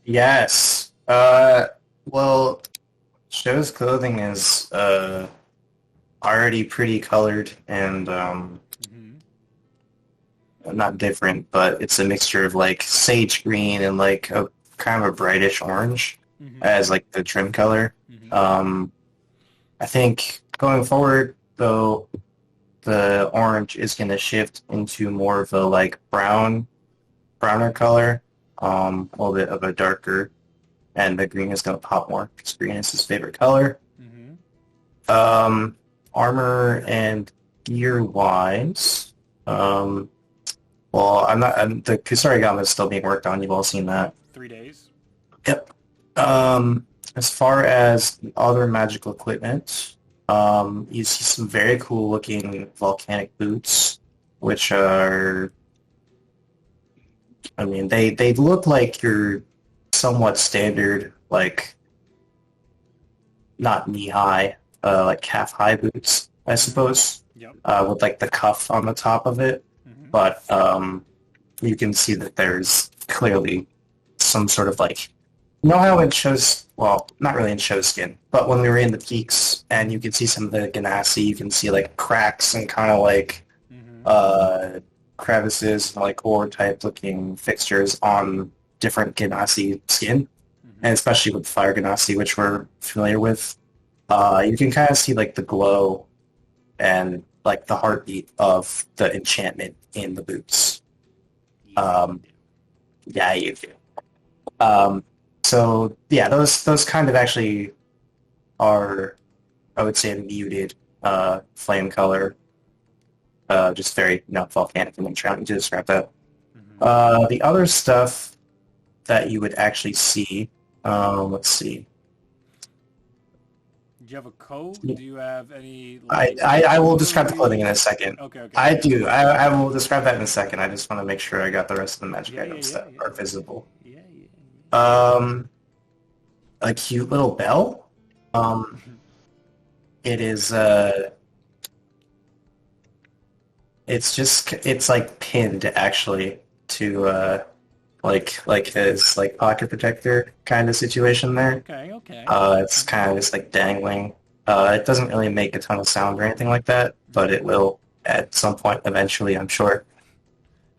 Yes. Well, Show's clothing is already pretty colored and Mm-hmm. not different, but it's a mixture of like sage green and like a kind of a brightish orange Mm-hmm. as like the trim color. Mm-hmm. I think going forward though, the orange is going to shift into more of a like browner color, a little bit of a darker, and the green is going to pop more because green is his favorite color. Mm-hmm. Armor and gear wise, well, the Kusarigama is still being worked on. You've all seen that. 3 days. Yep. As far as the other magical equipment, you see some very cool looking volcanic boots, which are, I mean, they look like your somewhat standard, like, not knee-high, like calf-high boots, I suppose, Yep. with like the cuff on the top of it. Mm-hmm. But you can see that there's clearly some sort of like, you know how it shows, well, not really in show skin, but when we were in the peaks and you can see some of the Ganassi, you can see like cracks and kind of like Mm-hmm. crevices, like ore type looking fixtures on different Ganassi skin, and especially with Fire Ganassi, which we're familiar with. You can kind of see like the glow and like the heartbeat of the enchantment in the boots. Yeah, you do. So yeah, those kind of actually are, I would say, a muted flame color, just very volcanic and trying to describe that. Mm-hmm. The other stuff that you would actually see, let's see. Do you have a code? Do you have any? I will describe the clothing in a second. Okay. I do. I will describe that in a second. I just want to make sure I got the rest of the magic Yeah, items yeah, that yeah. are visible. Yeah. A cute little bell. It is. It's like pinned actually to like his like pocket protector kind of situation there. Okay. It's kind of just like dangling. It doesn't really make a ton of sound or anything like that, but it will at some point eventually, I'm sure.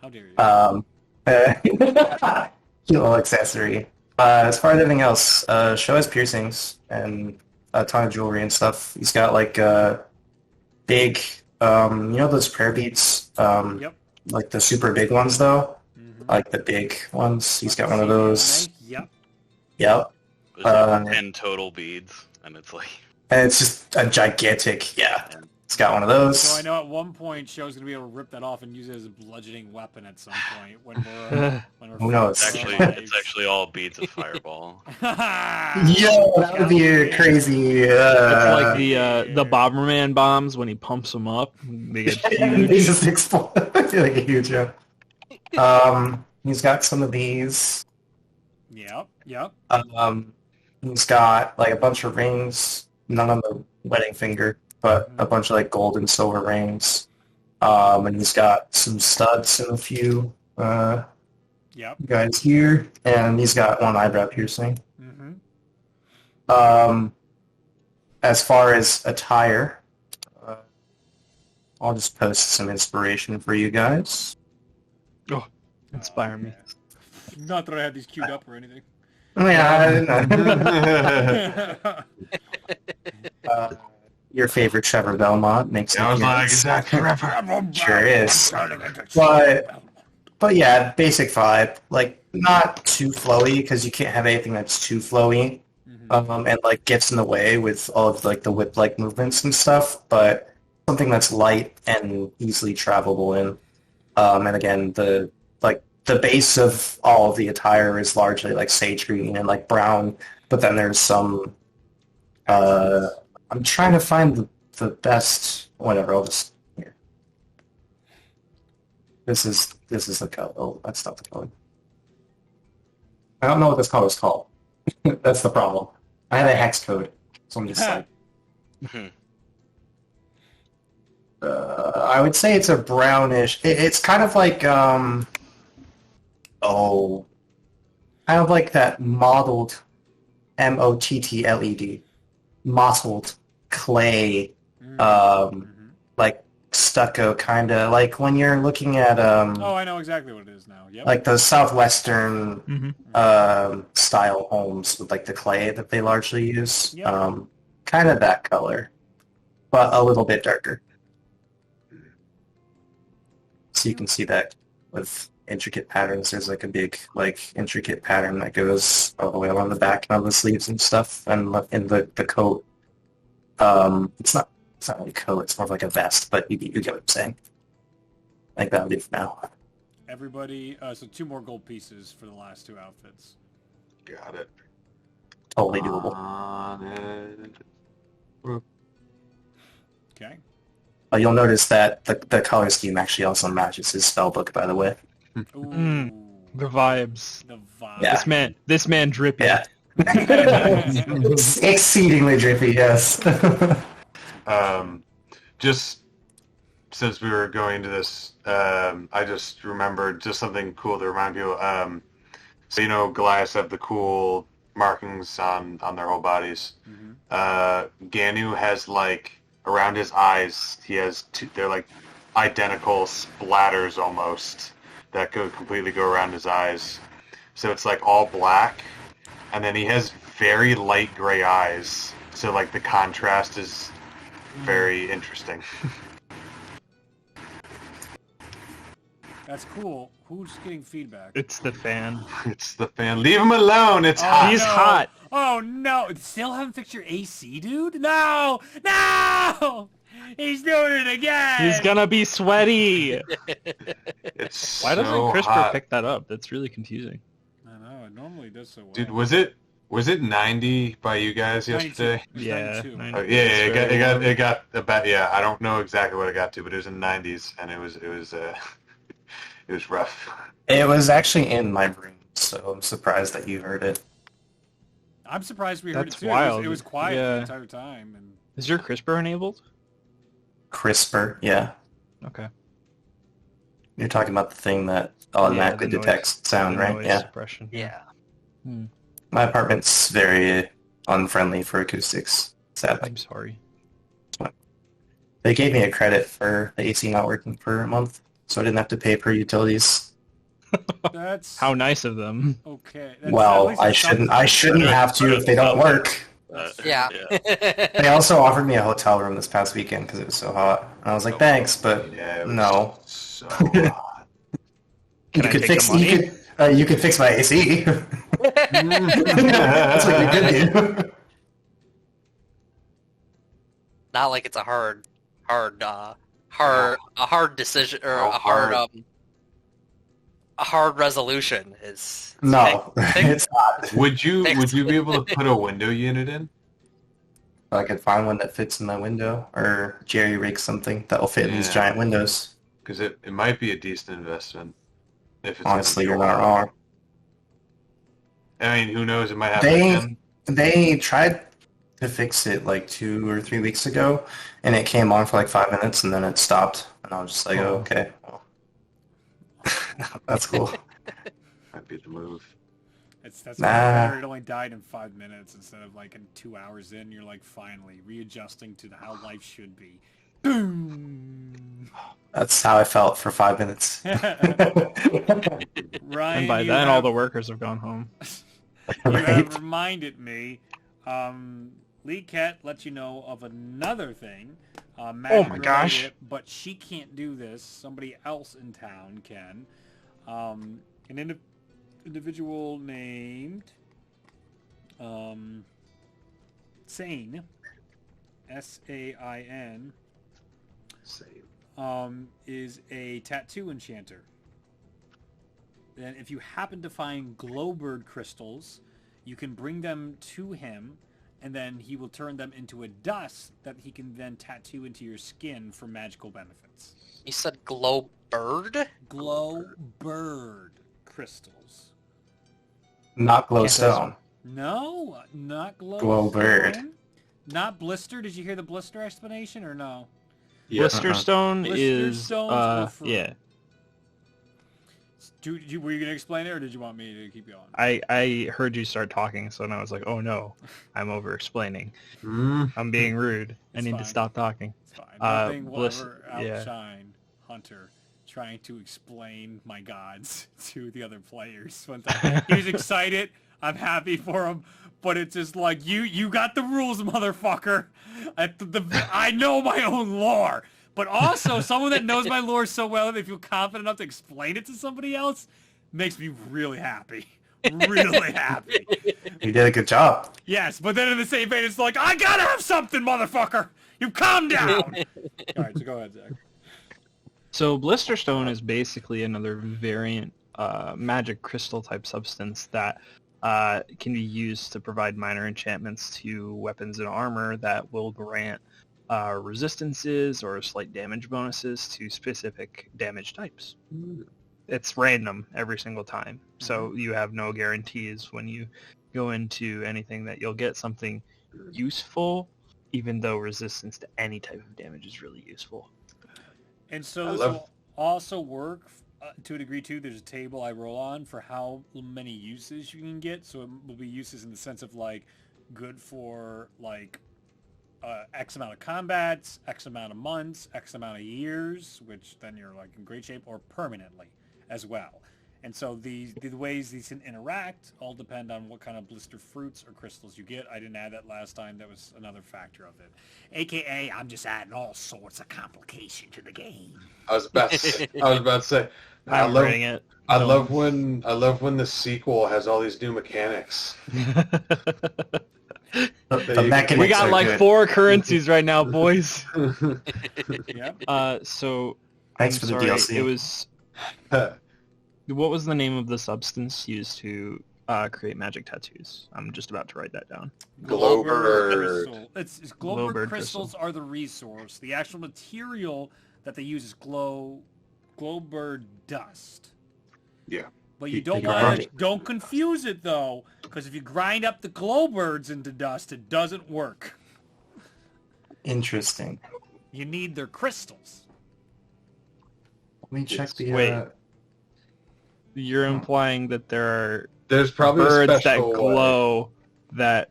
How dare you? Cute little accessory. As far as anything else, Sho has piercings and a ton of jewelry and stuff. He's got like big, those prayer beads? Yep. Like the super big ones though. Mm-hmm. Like the big ones. He's got one of those. Yep. Yep. There's like 10 total beads, and it's like And it's just a gigantic, yeah. It's got one of those. So I know at one point Show's gonna be able to rip that off and use it as a bludgeoning weapon at some point when we're Who knows? It's actually all beads of fireball. Yo, that would be a crazy. It's like the Bomberman bombs when he pumps them up. They get huge. They just explode. Like a huge jump. He's got some of these. Yep. He's got like a bunch of rings, none on the wedding finger, but a bunch of like gold and silver rings. And he's got some studs and a few guys here, and he's got one eyebrow piercing. As far as attire, I'll just post some inspiration for you guys. Oh, inspire me. Not that I had these queued up or anything. Yeah, your favorite Trevor Belmont makes it. Sounds like exactly Sure is. But yeah, basic vibe. Like, not too flowy, because you can't have anything that's too flowy. And like gets in the way with all of like the whip-like movements and stuff, but something that's light and easily travelable in. And again, the base of all of the attire is largely like sage green and like brown, but then there's some. I'm trying to find the best. Whatever. I'll just here. This is the color. Oh, that's not the color. I don't know what this color is called. That's the problem. I have a hex code, so I'm just like. I would say it's a brownish. It's kind of like kind of like that mottled, MOTTLED, mottled clay, like stucco kind of like when you're looking at Oh, I know exactly what it is now. Yep. like those southwestern style homes with like the clay that they largely use. Yep. Kind of that color, but a little bit darker. So you can see that with intricate patterns. There's like a big like intricate pattern that goes all the way along the back and on the sleeves and stuff, and in the coat. It's not really a coat. It's more of like a vest, but you get what I'm saying. I think that'll do for now. Everybody, so 2 more gold pieces for the last 2 outfits. Got it. Totally doable. Okay. You'll notice that the color scheme actually also matches his spell book, by the way. Ooh. The vibes. The vibe. Yeah. This man drippy. Yeah. Exceedingly drippy, yes. Just since we were going to this, I just remembered just something cool to remind people. So you know, Goliaths have the cool markings on their whole bodies. Ganu has like around his eyes. He has they're like identical splatters almost that could completely go around his eyes. So it's like all black, and then he has very light gray eyes. So like the contrast is very interesting. That's cool. Who's getting feedback? It's the fan. It's the fan. Leave him alone. It's hot. He's hot. Oh no! Still haven't fixed your AC, dude? No! No! He's doing it again! He's gonna be sweaty. It's Why doesn't so CRISPR hot. pick that up? That's really confusing. I know, it normally does so well. Dude, was it 90 by you guys 92. yesterday? It was Yeah. 92. Oh, yeah, it got about, yeah. I don't know exactly what it got to, but it was in 90s, and it was it was rough. It was actually in my room, so I'm surprised that you heard it. I'm surprised we heard That's it too. wild. It was quiet Yeah. the entire time. And Is your CRISPR enabled? CRISPR, yeah. Okay. You're talking about the thing that automatically the noise- detects sound, the right? noise Yeah. suppression. Yeah. My apartment's very unfriendly for acoustics, sadly. I'm sorry. They gave me a credit for the AC not working for a month, so I didn't have to pay per utilities. that's How nice of them. okay. That's, at Well, least I it's something. shouldn't have to if they don't work. Yeah. They also offered me a hotel room this past weekend because it was so hot. And I was like, thanks, but Yeah, it was no. so hot. You Can I could take fix the money? you could fix my AC. That's what you could do. Not like it's a hard hard decision or How a hard resolution is. No, pick- it's not. Would you be able to put a window unit in? I could find one that fits in my window, or jerry rig something that will fit in these Yeah. giant windows. Because it might be a decent investment. If it's Honestly, gonna you're be not wrong. I mean, who knows? It might happen They again. they tried to fix it like 2 or 3 weeks ago, and it came on for like 5 minutes, and then it stopped. And I was just like, oh, okay, well, that's cool. Might be the move. That's Nah. better. It only died in 5 minutes instead of like in 2 hours in. You're like finally readjusting to how life should be. Boom. That's how I felt for 5 minutes. Ryan, And by you then, have, all the workers have gone home. you Right? have reminded me. Lee Cat let you know of another thing. Magic my gosh. related, but she can't do this. Somebody else in town can. An individual named Sane, S-A-I-N, is a tattoo enchanter. And if you happen to find glowbird crystals, you can bring them to him, and then he will turn them into a dust that he can then tattoo into your skin for magical benefits. You said glow bird? Glowbird crystals. Not glowstone. No, not Glowbird. Stone. Not blister. Did you hear the blister explanation or no? Blister Stone Blister is stones were free. yeah. Were you gonna explain it, or did you want me to keep going? I heard you start talking, so now I was like, oh no, I'm over explaining. I'm being rude. I It's need fine. to stop talking. It's fine. Uh, Nothing will Bliss- ever yeah. outshine Hunter trying to explain my gods to the other players. One time. He was excited. I'm happy for him, but it's just like you got the rules, motherfucker. I know my own lore, but also someone that knows my lore so well that they feel confident enough to explain it to somebody else makes me really happy. Really happy. You did a good job. Yes, but then in the same vein, it's like, I gotta have something, motherfucker! You calm down! Alright, so go ahead, Zach. So Blister Stone is basically another variant magic crystal type substance that can be used to provide minor enchantments to weapons and armor that will grant resistances or slight damage bonuses to specific damage types. It's random every single time, so you have no guarantees when you go into anything that you'll get something useful, even though resistance to any type of damage is really useful. And so I this love- will also work to a degree too. There's a table I roll on for how many uses you can get. So it will be uses in the sense of like good for like X amount of combats, X amount of months, X amount of years, which then you're like in great shape, or permanently as well. And so the ways these can interact all depend on what kind of blister fruits or crystals you get. I didn't add that last time. That was another factor of it. AKA, I'm just adding all sorts of complication to the game. I was about to say. I I'm love reading it. I love when the sequel has all these new mechanics. The you- mechanics We got are like good. 4 currencies right now, boys. Yep. So Thanks I'm for the sorry, DLC. It was what was the name of the substance used to create magic tattoos? I'm just about to write that down. Glowbird. crystal. It's glowbird Glowbird crystals are the resource. The actual material that they use is glowbird dust. Yeah. But you You don't grind want to don't confuse it though, because if you grind up the glowbirds into dust, it doesn't work. Interesting. You need their crystals. Let me check the. Wait. You're implying that there are There's probably a birds that special way. glow that...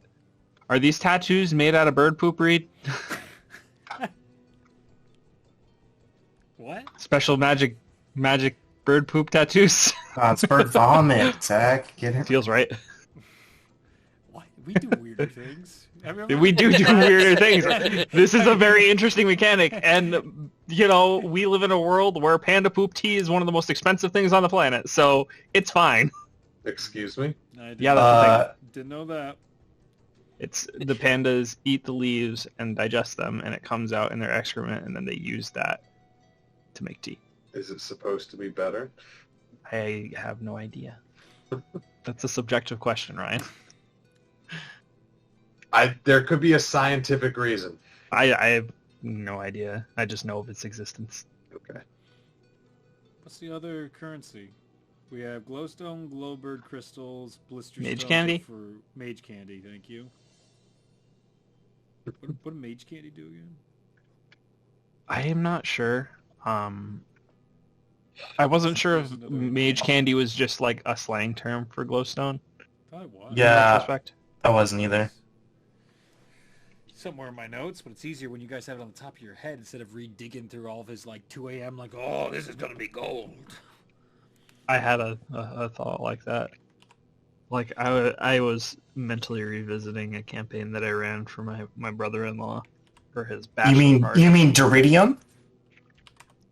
Are these tattoos made out of bird poop, Reed? What? Special magic bird poop tattoos? It's bird vomit, Zach. Get it? Feels right. What? We do weirder things. We do weirder things. This is a very interesting mechanic, and you know, we live in a world where panda poop tea is one of the most expensive things on the planet, so it's fine. Excuse me? I didn't, Yeah, that's the thing. didn't know that. The pandas eat the leaves and digest them, and it comes out in their excrement, and then they use that to make tea. Is it supposed to be better? I have no idea. That's a subjective question, Ryan. There could be a scientific reason. I have no idea. I just know of its existence. Okay. What's the other currency? We have glowstone, glowbird crystals, blister Mage stones candy? for mage candy. Thank you. What did mage candy do again? I am not sure. I wasn't sure if mage candy was just like a slang term for glowstone. I thought it was. In that Yeah, respect. I wasn't either. Somewhere in my notes, but it's easier when you guys have it on the top of your head instead of re-digging through all of his like 2 a.m. like, oh, this is gonna be gold. I had a thought like that. Like I was mentally revisiting a campaign that I ran for my brother-in-law for his bachelor party. You mean Duridium?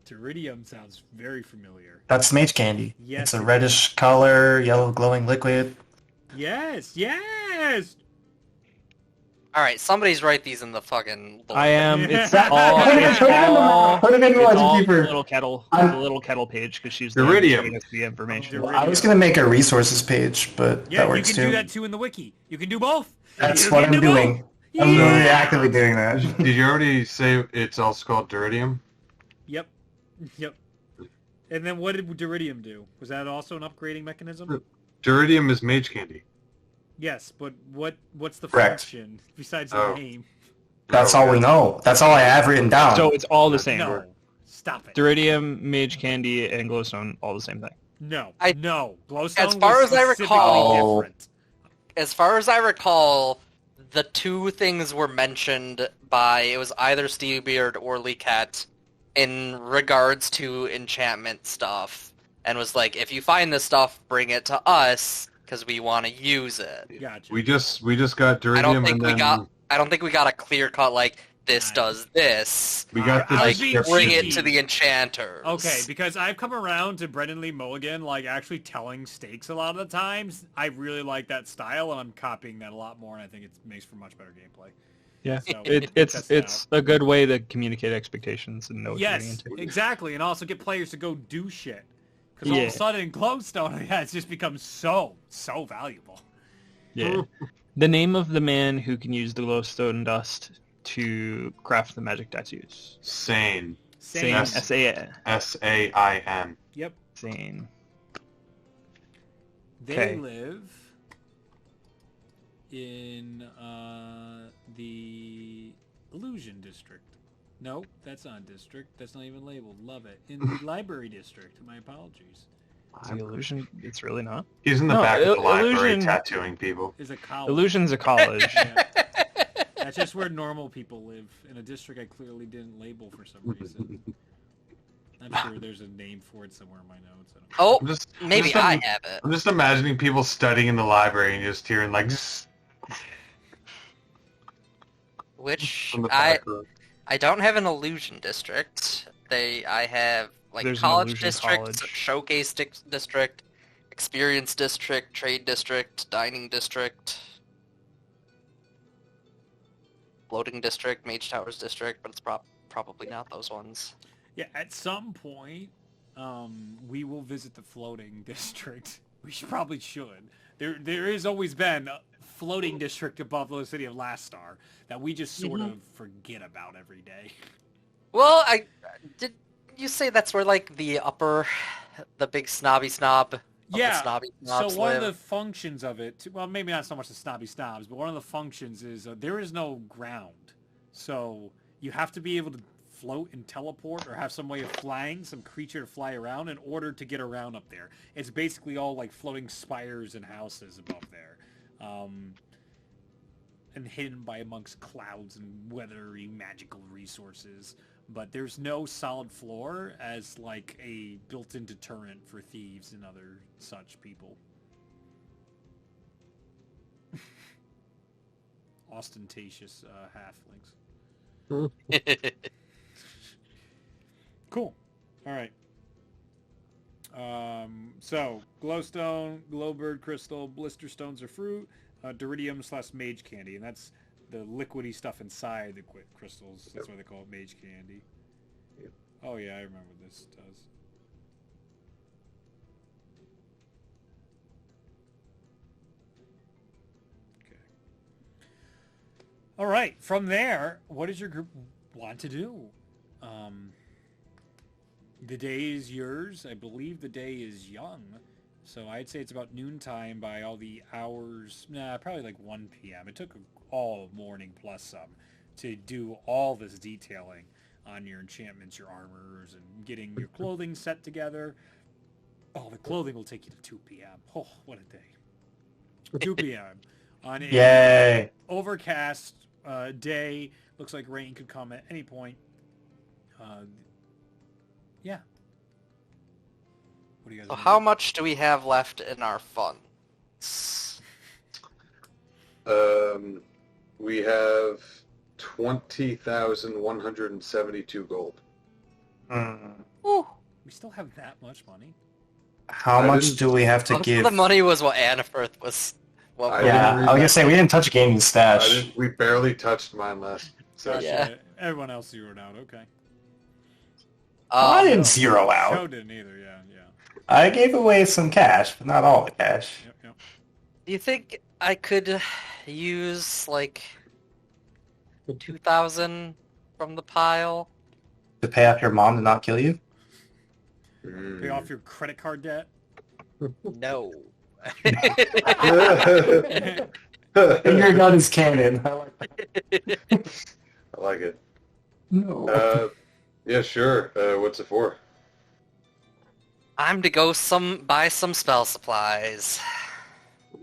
Pteridium sounds very familiar. That's mage candy. Yes, It's a it reddish color, yellow glowing liquid. Yes, yes. All right, somebody's write these in the fucking. I am. It's Put it all. in It's the- all. Put it in the It's Legend all Keeper. the little kettle. I'm- The little kettle page because she's Iridium. giving us the information. Iridium. I was gonna make a resources page, but Yeah, that works you can too. do that too in the wiki. You can do both. That's You what can I'm do both. doing. I'm Yeah. literally actively doing that. Did you already say it's also called Duridium? Yep. Yep. And then what did Duridium do? Was that also an upgrading mechanism? Duridium is mage candy. Yes, but what's the Correct. function besides the Oh. name? That's all we know. That's all I have written down. So it's all the same. No. Stop it. Duridium, mage candy, and glowstone all the same thing. No. I- No. Glowstone As far was as I specifically recall- different. As far as I recall, the two things were mentioned by it was either Steelbeard or Leacat in regards to enchantment stuff, and was like, if you find this stuff, bring it to us because we want to use it. Gotcha. We just got Duridium I don't think and we then got. I don't think we got a clear cut like this does this. we got the I was Like being description. bring it cheeky. to the enchanters. Okay, because I've come around to Brendan Lee Mulligan, like, actually telling stakes a lot of the times. I really like that style, and I'm copying that a lot more, and I think it makes for much better gameplay. Yeah, So, it's test it it's a good way to communicate expectations and know what you're getting Yes, into. exactly, and also get players to go do shit. Because all of Yeah. a sudden, glowstone has just become so valuable. Yeah. The name of the man who can use the glowstone dust to craft the magic tattoos. Sane. Same. Yes. S-A-N. S-A-I-N. Yep. Sane. They Okay. live in the Illusion District. No, that's not a district. That's not even labeled. Love it. In the Library District. My apologies. Is the illusion? It's really not. He's in the No, back of the library Illusion- tattooing people. Is a college. Illusion's a college. Yeah. That's just where normal people live. In a district I clearly didn't label for some reason. I'm sure there's a name for it somewhere in my notes. I don't know. Oh, I'm just, maybe just I have it. I'm just imagining people studying in the library and just hearing like Which from the I back room. I don't have an illusion district. I have like There's an college illusion district, college. showcase district, experience district, trade district, dining district, floating district, mage towers district, but it's probably not those ones. Yeah, at some point, we will visit the floating district. Probably should. There has always been a floating district above the city of Last Star that we just sort of forget about every day. Well, did you say that's where like the big snobby snob of the snobby snobs so one live? of the functions of it, well, maybe not so much the snobby snobs, but one of the functions is there is no ground. So you have to be able to float and teleport or have some way of flying, some creature to fly around in order to get around up there. It's basically all like floating spires and houses above there. And hidden by amongst clouds and weathery magical resources. But there's no solid floor as like a built-in deterrent for thieves and other such people. Ostentatious halflings. Cool. All right. So glowstone, glowbird crystal, blister stones are fruit. Duridium/mage candy, and that's the liquidy stuff inside the crystals. That's why they call it mage candy. Yep. Oh yeah, I remember this does. Okay. All right. From there, what does your group want to do? The day is yours. I believe the day is young. So I'd say it's about noontime by all the hours. Nah, probably like 1 p.m. It took all morning plus some to do all this detailing on your enchantments, your armors, and getting your clothing set together. Oh, the clothing will take you to 2 p.m. Oh, what a day. 2 p.m. on a Yay! overcast day. Looks like rain could come at any point. Yeah. What do you guys So wanna how do? much do we have left in our funds? We have 20,172 gold. Ooh. We still have that much money? How I much didn't- do we have to Most of give? the money was what Annifirth was. What I Yeah, didn't read I was gonna that. say we didn't touch Gaming's stash. We barely touched mine last session. Yeah. Everyone else zeroed out. Okay. I Um, didn't zero Joe out. didn't either. Yeah. I gave away some cash, but not all the cash. Yep. do you think I could use like 2,000 from the pile? To pay off your mom to not kill you? Pay off your credit card debt. No. Your gun is cannon. I like that. I like it. No. Yeah, sure. What's it for? I'm to go buy some spell supplies.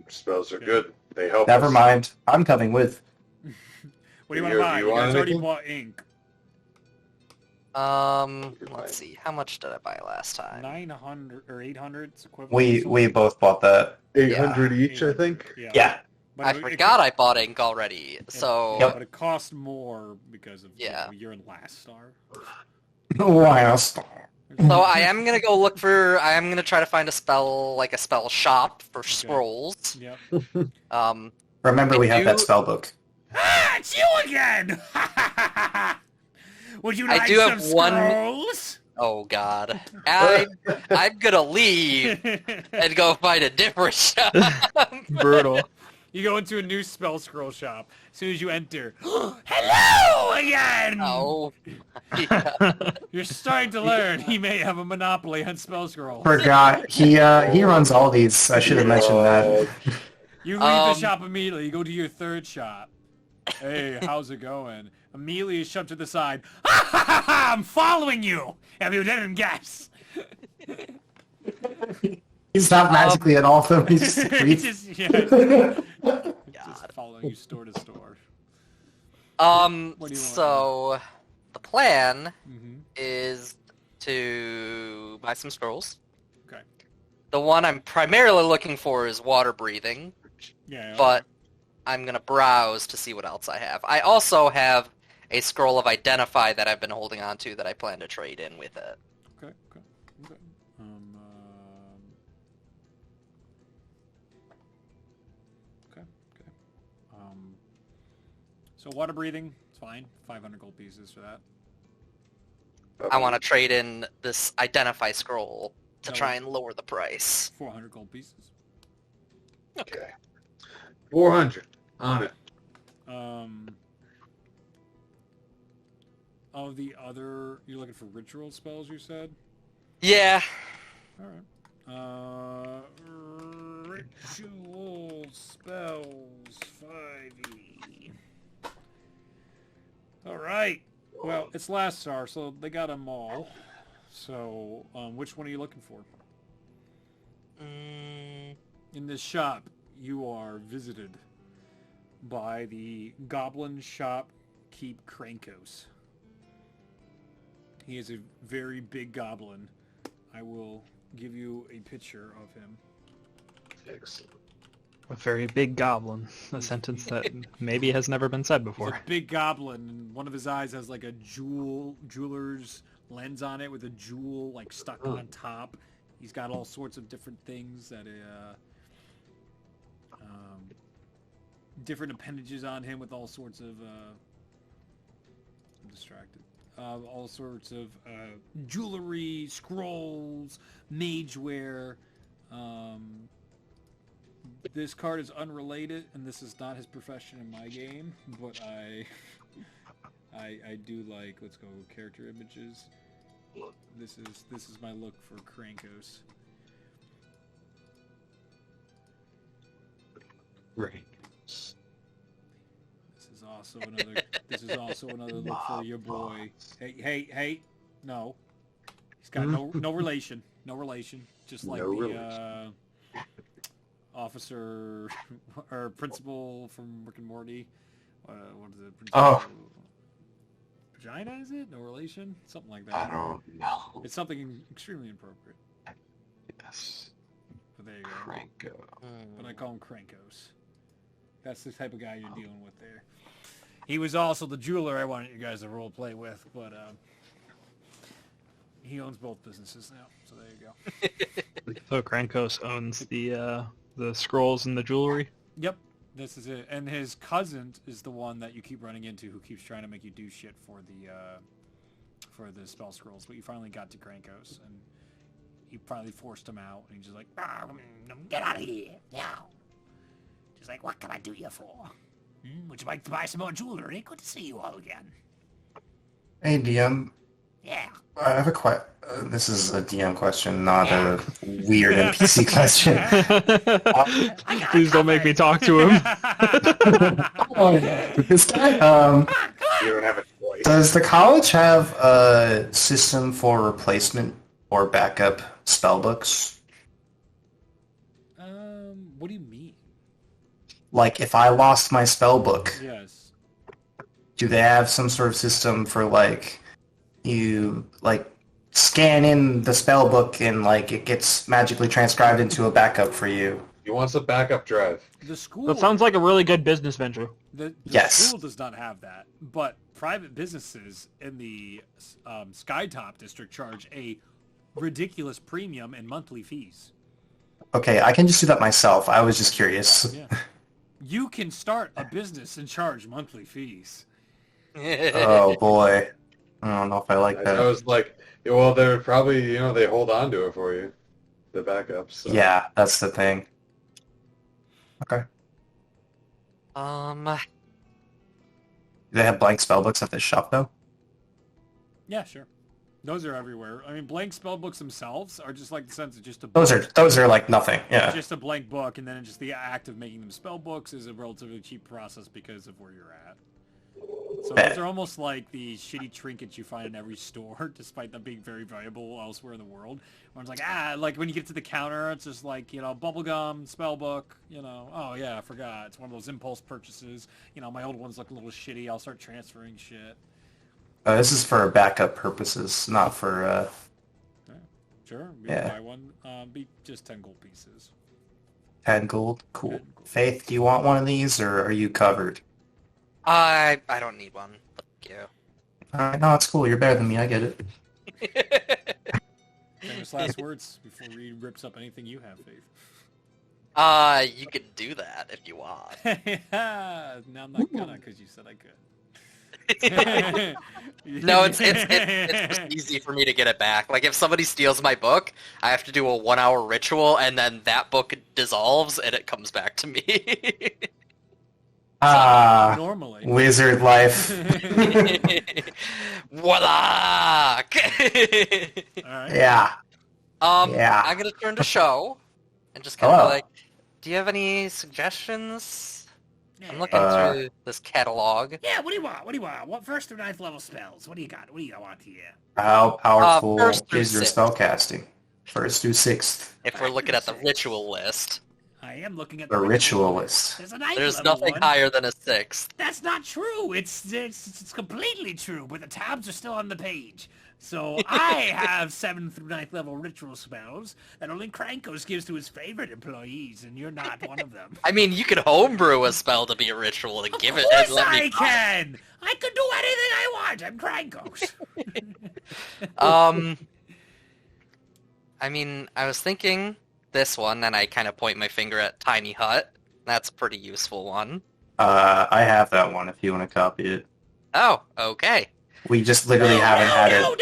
Spells are good. They help Never us. mind. I'm coming with. What do you want to buy? You You want guys already anything? bought ink. Let's see. How much did I buy last time? 900 or 800 is equivalent. We both bought that. 800 each, I think. Yeah. Yeah. But I it- forgot I bought ink already. So Yep. But it costs more because of Yeah. you're in last star. Last. So I am gonna go look for. I am gonna try to find a spell shop for scrolls. Yep. Remember, we have that do- spell book. Ah, it's you again! Would you I like do some have one- scrolls? Oh God, I'm gonna leave and go find a different shop. Brutal. You go into a new spell scroll shop. As soon as you enter, hello again! Oh, You're starting to learn he may have a monopoly on spell scrolls. Forgot. He runs all these. I should have mentioned that. You leave the Um, shop immediately. You go to your third shop. Hey, how's it going? Immediately you shove to the side. Ha ha ha ha! I'm following you! If you didn't guess. He's not magically at all, though. He's just a creep. Just following you store to store. What do you want? So the plan Mm-hmm. is to buy some scrolls. Okay. The one I'm primarily looking for is water breathing, Yeah. but I'm gonna browse to see what else I have. I also have a scroll of identify that I've been holding on to that I plan to trade in with it. Okay. Okay. So water breathing, it's fine. 500 gold pieces for that. I want to trade in this identify scroll to No. try and lower the price. 400 gold pieces. Okay. 400 on it. Of the other, you're looking for ritual spells, you said? Yeah. Alright. Ritual spells, 5e. Alright. Well, it's last star, so they got them all. So, which one are you looking for? In this shop, you are visited by the goblin shop keep Krankos. He is a very big goblin. I will give you a picture of him. Excellent. A very big goblin. A sentence that maybe has never been said He's before. a big goblin, and one of his eyes has like a jeweler's lens on it with a jewel like stuck on top. He's got all sorts of different things that different appendages on him with all sorts of I'm distracted. All sorts of jewelry, scrolls, mageware. This card is unrelated, and this is not his profession in my game, but I do like, let's go character images. This is my look for Krankos. Right. This is also another look for your boy. Hey, no. He's got no relation. No relation. Just like No the relation. officer or principal from Rick and Morty. What is it? Oh. Vagina, is it? No relation? Something like that. I don't know. It's something extremely inappropriate. Yes. But there you go. Cranko. But I call him Krankos. That's the type of guy you're dealing with there. He was also the jeweler I wanted you guys to role play with, but he owns both businesses now. So there you go. So Krankos owns the scrolls and the jewelry. Yep, this is it. And his cousin is the one that you keep running into, who keeps trying to make you do shit for the spell scrolls. But you finally got to Krankos, and he finally forced him out, and he's just like, "Get out of here now!" Just like, "What can I do you for? Would you like to buy some more jewelry? Good to see you all again." Hey, DM. Yeah. I have a this is a DM question, not a weird NPC question. Please don't make me talk to him. This guy, You don't have a choice. does the college have a system for replacement or backup spellbooks? What do you mean? Like, if I lost my spellbook, Yes. do they have some sort of system for, like, you, like, scan in the spellbook and, like, it gets magically transcribed into a backup for you? He wants a backup drive. The school. That sounds like a really good business venture. The Yes. school does not have that, but private businesses in the Skytop district charge a ridiculous premium and monthly fees. Okay, I can just do that myself. I was just curious. Yeah. You can start a business and charge monthly fees. Oh, boy. I don't know if I like I that. was like, well, they're probably, they hold on to it for you, the backups. So. Yeah, that's the thing. Okay. Do they have blank spellbooks at this shop, though? Yeah, sure. Those are everywhere. I mean, blank spell books themselves are just like the sense of just a Those are like nothing. Yeah. just a blank book, and then just the act of making them spell books is a relatively cheap process because of where you're at. So those are almost like the shitty trinkets you find in every store, despite them being very valuable elsewhere in the world. Where it's like, like when you get to the counter, it's just like, bubblegum, spell book, oh yeah, I forgot. It's one of those impulse purchases. My old ones look a little shitty. I'll start transferring shit. This is for backup purposes, not for... Sure, you Yeah. can buy one. Be just 10 gold pieces. 10 gold? Cool. 10 gold. Faith, do you want one of these, or are you covered? I don't need one. Thank Alright, no, it's cool. You're better than me. I get it. you. Famous last words before Reed rips up anything you have, Faith. You could do that if you want. No, I'm not gonna, because you said I could. No, it's just easy for me to get it back. Like, if somebody steals my book, I have to do a 1-hour ritual, and then that book dissolves, and it comes back to me. Normally. Wizard life. Voila! Alright. Yeah. Yeah. I'm gonna turn to Show, and just kind of like, do you have any suggestions? I'm looking through this catalog. Yeah, what do you want? What do you want? What first through 9th level spells? What do you got? What do you want here? How powerful first through is your sixth. spellcasting? First through 6th. If we're looking at the ritual list, I am looking at The ritualist. There's a 9th there's level nothing one. higher than a 6th. That's not true. It's completely true, but the tabs are still on the page. So I have 7th through 9th level ritual spells that only Krankos gives to his favorite employees, and you're not one of them. I mean, you could homebrew a spell to be a ritual and give it Of and course let I me can! I can do anything I want! I'm Krankos! I mean, I was thinking this one, and I kind of point my finger at Tiny Hut. That's a pretty useful one. I have that one if you want to copy it. Oh, okay. We just literally haven't had it. No,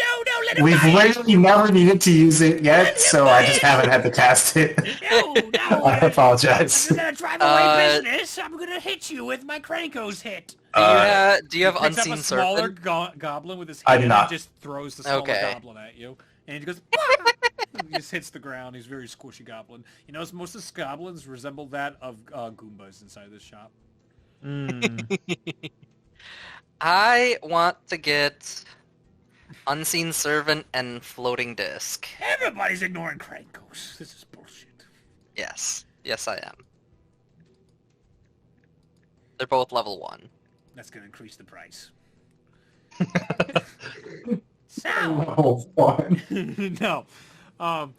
let him We've buy it. literally never needed to use it yet, Let him so buy I just it. haven't had to cast it. No, I apologize. If you're gonna drive away business, I'm gonna hit you with my Krankos hit. Do you have He picks Unseen up a smaller Serpent? goblin with his I hand do and not. just throws the smaller Okay. goblin at you. And he goes, "Ah!" He just hits the ground. He's a very squishy goblin. You notice most of the goblins resemble that of Goombas inside this shop. I want to get Unseen Servant and Floating Disc. Everybody's ignoring Krankos. This is bullshit. Yes. Yes, I am. They're both level 1. That's gonna increase the price. Oh, fun. No.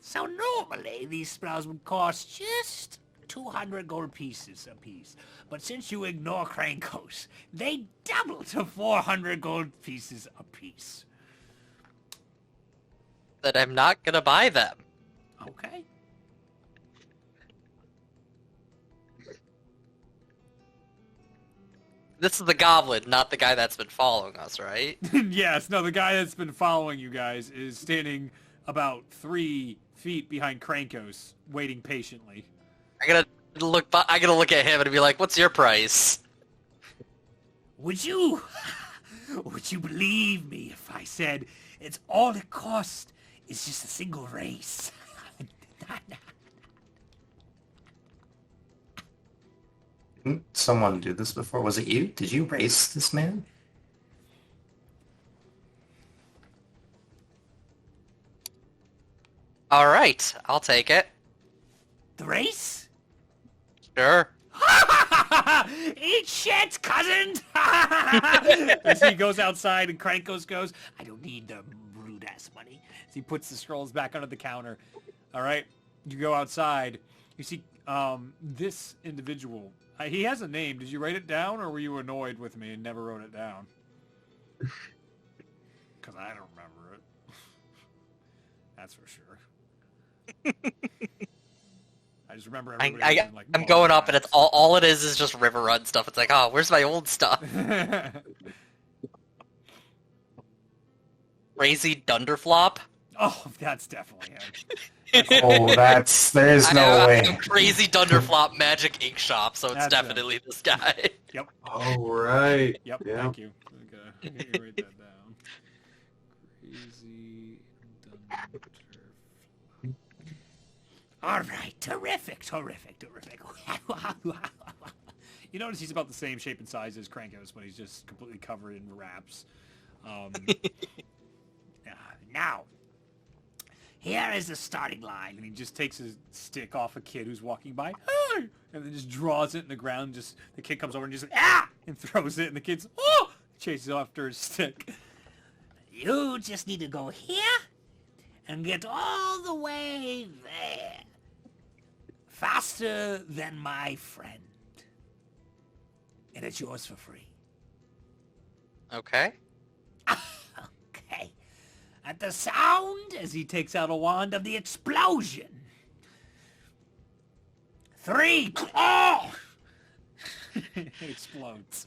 So normally these spells would cost just 200 gold pieces apiece. But since you ignore Krankos, they double to 400 gold pieces apiece. That I'm not gonna buy them. Okay. This is the goblin, not the guy that's been following us, right? Yes, no, the guy that's been following you guys is standing about 3 feet behind Krankos, waiting patiently. I gotta look at him and be like, "What's your price?" Would you believe me if I said it's all it costs is just a single race? Didn't someone do this before? Was it you? Did you race this man? All right, I'll take it. The race? Sure. Eat shit, cousin! As he goes outside and Krankos goes, I don't need the rude ass money. As he puts the scrolls back under the counter. All right, you go outside. You see this individual. He has a name. Did you write it down, or were you annoyed with me and never wrote it down? Because I don't remember it. That's for sure. I just remember everybody being like, I'm going up and it's all it is just River Run stuff. It's like, oh, where's my old stuff? Crazy Dunderflop? Oh, that's definitely him. Oh, there's no way. I have Crazy Dunderflop Magic Ink Shop, so it's That's definitely this guy. Yep. Oh, right. Yep. Yeah. Thank you. Okay. Let me write that down. Crazy Dunderflop. All right. Terrific. You notice he's about the same shape and size as Krankos, but he's just completely covered in wraps. Now, here is the starting line. And he just takes his stick off a kid who's walking by. Hey! And then just draws it in the ground. Just the kid comes over and just and throws it. And the kid's chases after his stick. You just need to go here and get all the way there. Faster than my friend. And it's yours for free. Okay. Okay. At the sound, as he takes out a wand of the explosion. 3. Oh! It explodes.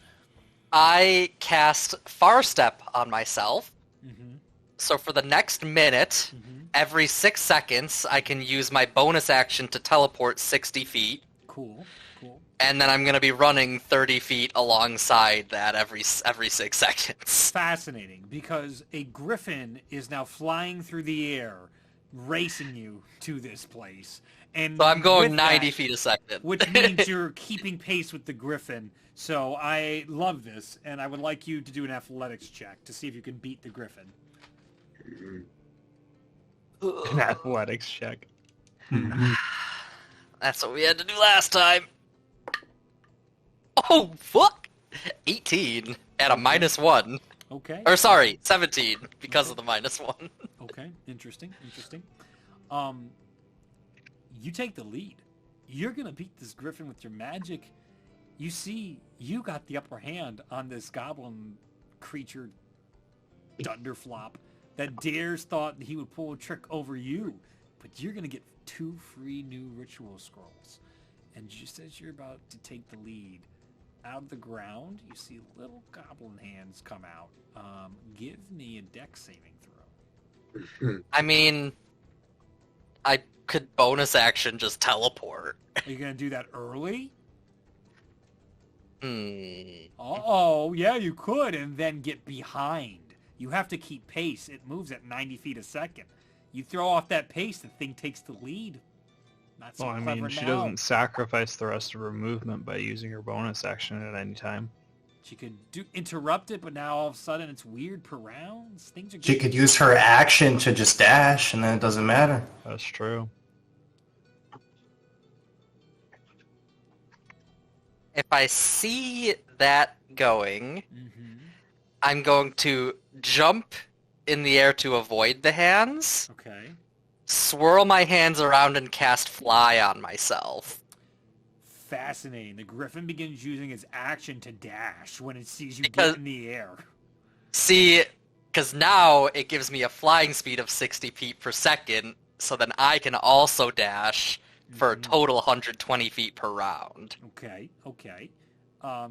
I cast Far Step on myself. Mm-hmm. So for the next minute, every 6 seconds, I can use my bonus action to teleport 60 feet. Cool. And then I'm going to be running 30 feet alongside that every 6 seconds. Fascinating, because a griffin is now flying through the air, racing you to this place. And So I'm going with 90 that, feet a second. which means you're keeping pace with the griffin. So I love this, and I would like you to do an athletics check to see if you can beat the griffin. An athletics check. That's what we had to do last time. Oh, fuck! 18 at a -1. Okay. Or sorry, 17 because of the -1. Okay, interesting. You take the lead. You're gonna beat this griffin with your magic. You see, you got the upper hand on this goblin creature, Dunderflop, that dares thought he would pull a trick over you. But you're gonna get 2 free new ritual scrolls. And just as you're about to take the lead, out of the ground, you see little goblin hands come out. Give me a dex saving throw. I mean, I could bonus action just teleport. Are you going to do that early? Hmm. Oh, yeah, you could, and then get behind. You have to keep pace. It moves at 90 feet a second. You throw off that pace, the thing takes the lead. Not so Well, I clever mean, she now. doesn't sacrifice the rest of her movement by using her bonus action at any time. She could interrupt it, but now all of a sudden it's weird per rounds. Things are She could use her action to just dash, and then it doesn't matter. That's true. If I see that going, Mm-hmm. I'm going to jump in the air to avoid the hands, Okay. swirl my hands around, and cast Fly on myself. Fascinating. The griffin begins using its action to dash when it sees you Because- get in the air. See, because now it gives me a flying speed of 60 feet per second, so then I can also dash for a Mhm. total 120 feet per round. Okay, okay.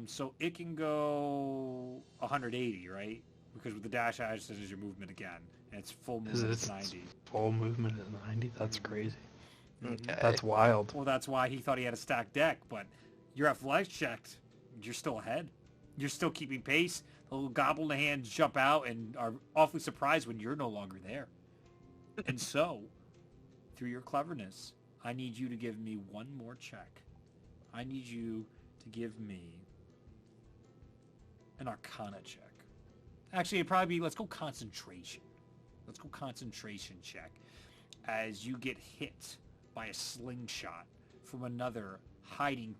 So it can go 180, right? Because with the dash action is your movement again, and it's full movement is 90. Full movement at 90? That's crazy. Mhm. Okay. That's wild. Well, that's why he thought he had a stacked deck, but your athletics checked, you're still ahead. You're still keeping pace. The little goblin hands jump out and are awfully surprised when you're no longer there. And so, through your cleverness, I need you to give me one more check. I need you to give me an Arcana check. Actually, it'd probably be, let's go concentration. Let's go concentration check. As you get hit by a slingshot from another hiding,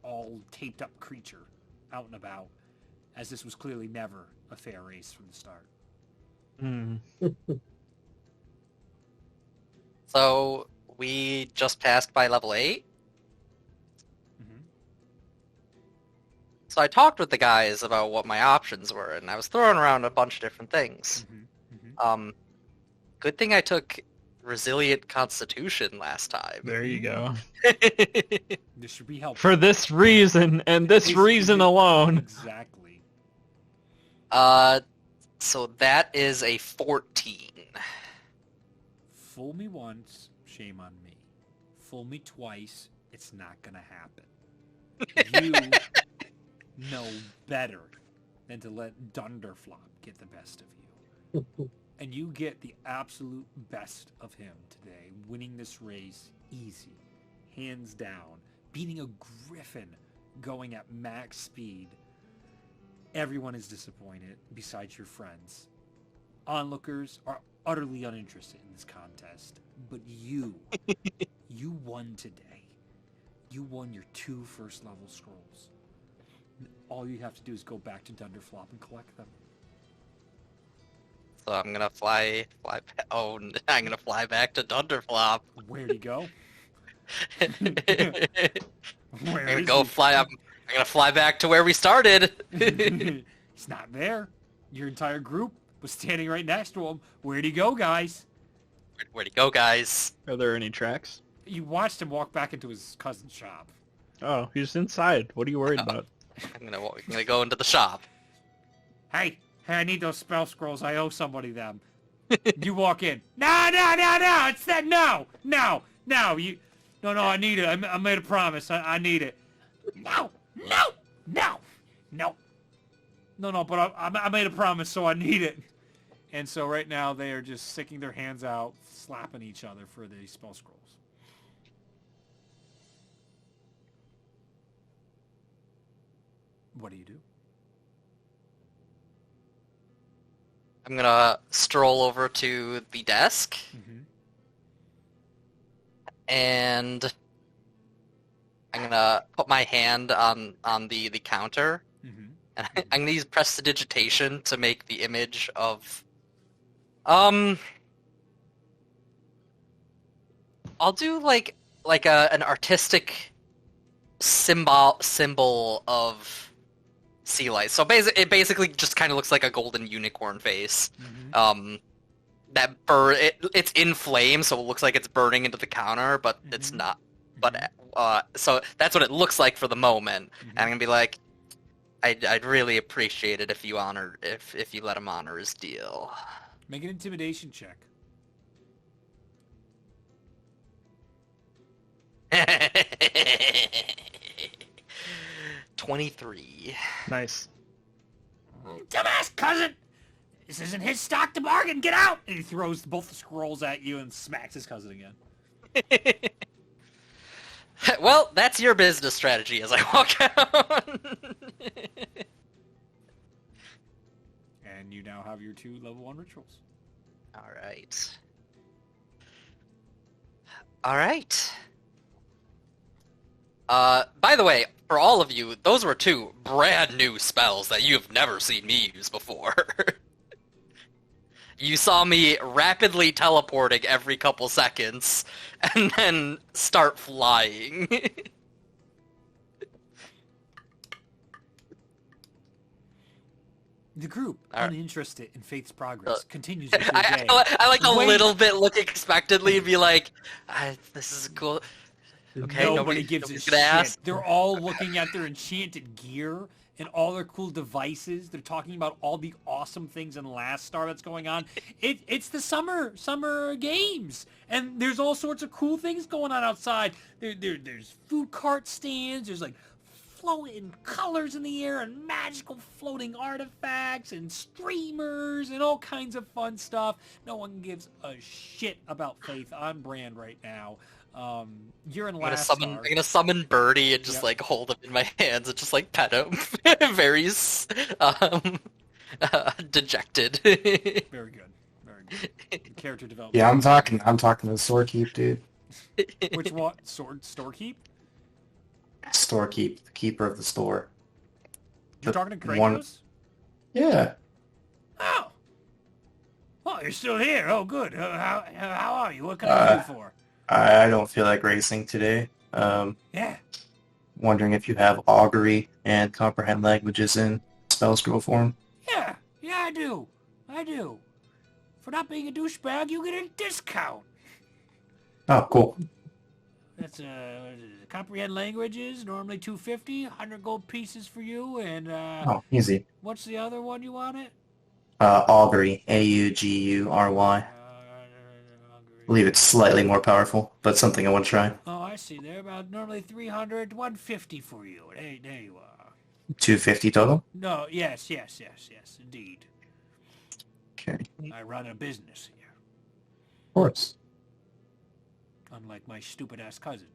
all taped up creature out and about, as this was clearly never a fair race from the start. Hmm. So we just passed by level 8. Mm-hmm. So I talked with the guys about what my options were, and I was throwing around a bunch of different things. Mm-hmm. Mm-hmm. Good thing I took Resilient Constitution last time. There you go. This should be helpful. For this reason, and this reason alone. Exactly. So that is a 14. Fool me once, shame on me. Fool me twice, it's not gonna happen. You know better than to let Dunderflop get the best of you. And you get the absolute best of him today, winning this race easy, hands down, beating a griffin going at max speed. Everyone is disappointed besides your friends. Onlookers are utterly uninterested in this contest, but you won today. You won your 2 first level scrolls. All you have to do is go back to Dunderflop and collect them. So I'm gonna fly. Oh, I'm gonna fly back to Dunderflop. Where'd he go? I'm Where gonna is go he? fly. I'm gonna fly back to where we started. He's not there. Your entire group was standing right next to him. Where'd he go, guys? Where'd he go, guys? Are there any tracks? You watched him walk back into his cousin's shop. Oh, he's inside. What are you worried about? I'm gonna go into the shop. Hey, I need those spell scrolls. I owe somebody them. You walk in. No, it's that. No, I need it. I made a promise. I need it. No, but I made a promise, so I need it. And so right now they are just sticking their hands out, slapping each other for the spell scrolls. What do you do? I'm gonna stroll over to the desk Mm-hmm. and I'm gonna put my hand on the counter, Mm-hmm. and I'm gonna use prestidigitation to make the image of I'll do like an artistic symbol of sea lice. So it basically just kind of looks like a golden unicorn face. Mm-hmm. It's in flames, so it looks like it's burning into the counter, but it's Mhm. not. But so that's what it looks like for the moment. And I'm gonna be like, I'd really appreciate it if you if you let him honor his deal. Make an intimidation check. 23. Nice. Dumbass cousin! This isn't his stock to bargain. Get out! And he throws both the scrolls at you and smacks his cousin again. Well, that's your business strategy as I walk out. And you now have your 2 level 1 rituals. Alright. Alright. By the way, for all of you, those were 2 brand new spells that you've never seen me use before. You saw me rapidly teleporting every couple seconds, and then start flying. The group, Alright. uninterested in Faith's progress, continues with your day. I like a Wait. little bit look expectantly and be like, this is cool. Okay, Nobody gives a nobody's shit. gonna ask. They're all looking at their enchanted gear and all their cool devices. They're talking about all the awesome things in Last Star that's going on. It's the summer games, and there's all sorts of cool things going on outside. There's food cart stands. There's like floating colors in the air and magical floating artifacts and streamers and all kinds of fun stuff. No one gives a shit about Faith on brand right now. You're in Last Star. I'm gonna summon Birdie and just Yep. like hold him in my hands and just like pet him. Very dejected. Very good. Very good. Character development. Yeah, I'm talking to the storekeep, dude. Which one? Storekeep? Storekeep, the keeper of the store. You're The talking to one- Kratos? Yeah. Oh. Oh, you're still here. Oh, good. How are you? What can I do you for? I don't feel like racing today. Yeah. Wondering if you have augury and comprehend languages in spell scroll form. Yeah, I do. For not being a douchebag, you get a discount. Oh, cool. That's comprehend languages, normally $250, 100 gold pieces for you, and Oh, easy. what's the other one you wanted? Augury, Augury. I believe it's slightly more powerful, but something I want to try. Oh, I see. They're about normally 300, 150 for you. Hey, there you are. 250 total? No, yes, indeed. Okay. I run a business here, Of course. unlike my stupid-ass cousin.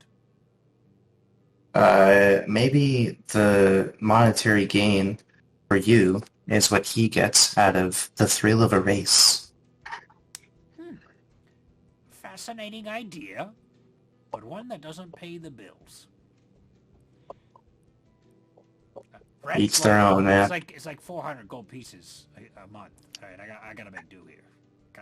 Maybe the monetary gain for you is what he gets out of the thrill of a race. Fascinating idea, but one that doesn't pay the bills. Rent's Each their own, man. It's like 400 gold pieces a month. All right, I gotta make do here.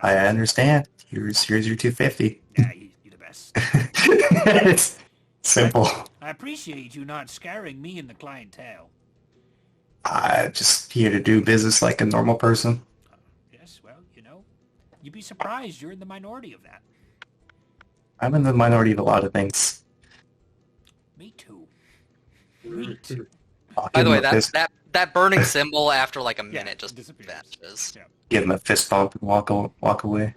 I understand. Here's your 250. Yeah, you're the best. It's simple. I appreciate you not scaring me and the clientele. I'm just here to do business like a normal person. Yes, well, you'd be surprised. You're in the minority of that. I'm in the minority of a lot of things. Me too. Me too. I'll By give the way, him a fist, that burning symbol after like a Yeah, minute just disappears. vanishes. Yeah. give him a fist bump and walk away.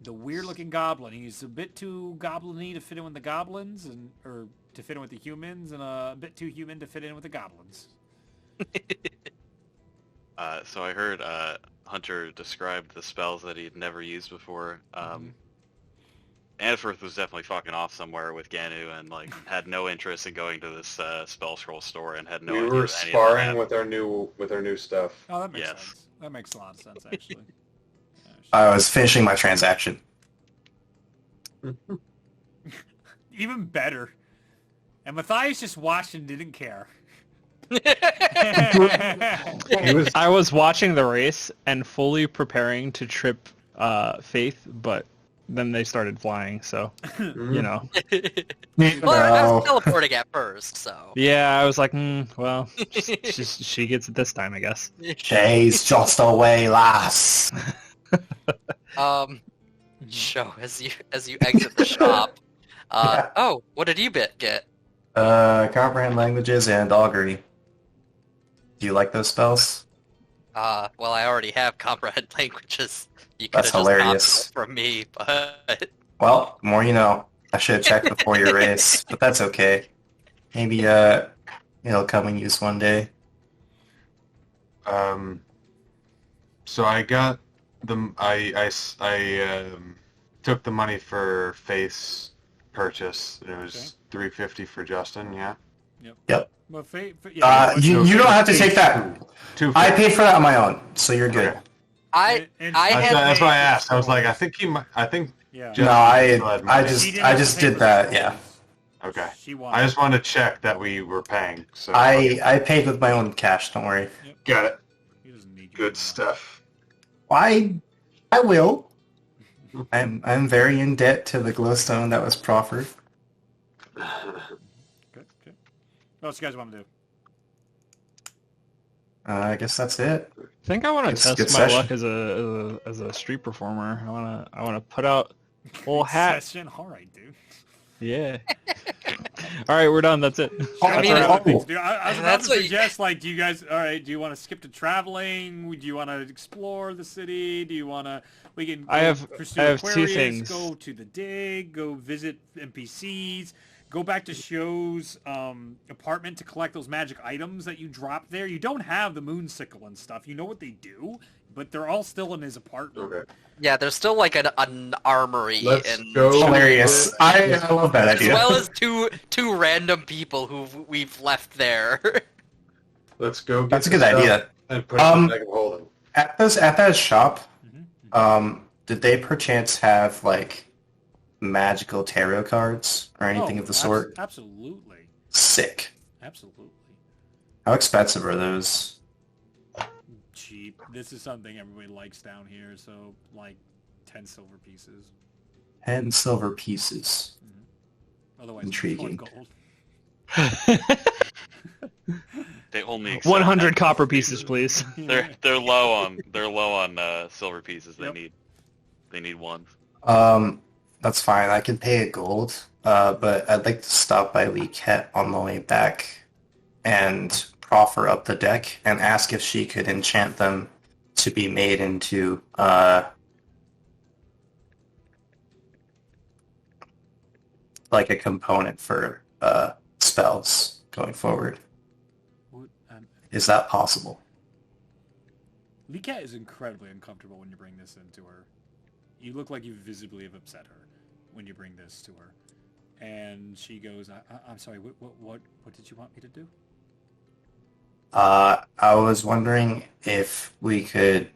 The weird-looking goblin. He's a bit too goblin-y to fit in with the goblins, or to fit in with the humans, and a bit too human to fit in with the goblins. So I heard Hunter describe the spells that he'd never used before. Annifirth was definitely fucking off somewhere with Ganu and like had no interest in going to this spell scroll store and had no We idea were what any of that sparring happened. with our new stuff. Oh, that makes Yes. sense. That makes a lot of sense, actually. I was finishing my transaction. Even better. And Matthias just watched and didn't care. He was I was watching the race and fully preparing to trip Faith, but then they started flying, so, you know. Well, I was No. teleporting at first, so. Yeah, I was like, well, she gets it this time, I guess. Days just away, lass. Show as you exit the shop. Oh, what did you get? Comprehend languages and augury. Do you like those spells? Well, I already have comprehend languages. You could That's have just copied hilarious. it from me, but Well, the more you know. I should have checked before your race, but that's okay. Maybe it'll come in use one day. So I got took the money for Faith's purchase. It was $350 for Justin. Yeah. Yep. Well, You don't have to take that. $250. I paid for that on my own, so you're good. Okay. I had That's why I asked. I was like, I think he might. I think. Yeah. Justin No, still had money. I just did that. Yeah. Okay. She wanted. I just wanted to check that we were paying. So I paid with my own cash. Don't worry. got it. He doesn't need you Good anymore. stuff. I will. I'm very in debt to the glowstone that was proffered. Good. Good. What else you guys want to do? I guess that's it. I think I want to It's a test good my session. luck as a street performer. I want to put out full hat. Session? All right, dude. Yeah. All right, we're done. That's it. I mean, That's oh. what things to do. I was about That's to what you- suggest, like, do you guys, all right, do you want to skip to traveling? Do you want to explore the city? Do you want to, we can I have pursue two Aquarius, things. go to the dig, go visit NPCs, go back to Show's apartment to collect those magic items that you dropped there. You don't have the moon sickle and stuff. You know what they do, but they're all still in his apartment. Okay. yeah, there's still like an armory Let's in go. Hilarious. I love that as idea. well as two random people who we've left there. Let's go. Get That's a the good stuff idea. And put it in the bag of holding. At that shop, Mhm. did they perchance have like magical tarot cards or anything Oh, of the sort? Absolutely. Sick. Absolutely. How expensive are those? Cheap. This is something everybody likes down here, so like 10 silver pieces. 10 silver pieces. Otherwise, Intriguing. It's gold. They only accept 100 copper pieces, please. They're low on silver pieces. Yep. They need one. That's fine. I can pay a gold. But I'd like to stop by Liket on the way back and proffer up the deck and ask if she could enchant them to be made into like a component for spells going forward. What, Is that possible? Likat is incredibly uncomfortable when you bring this into her. You look like you visibly have upset her when you bring this to her. And she goes, I'm sorry, what did you want me to do? I was wondering if we could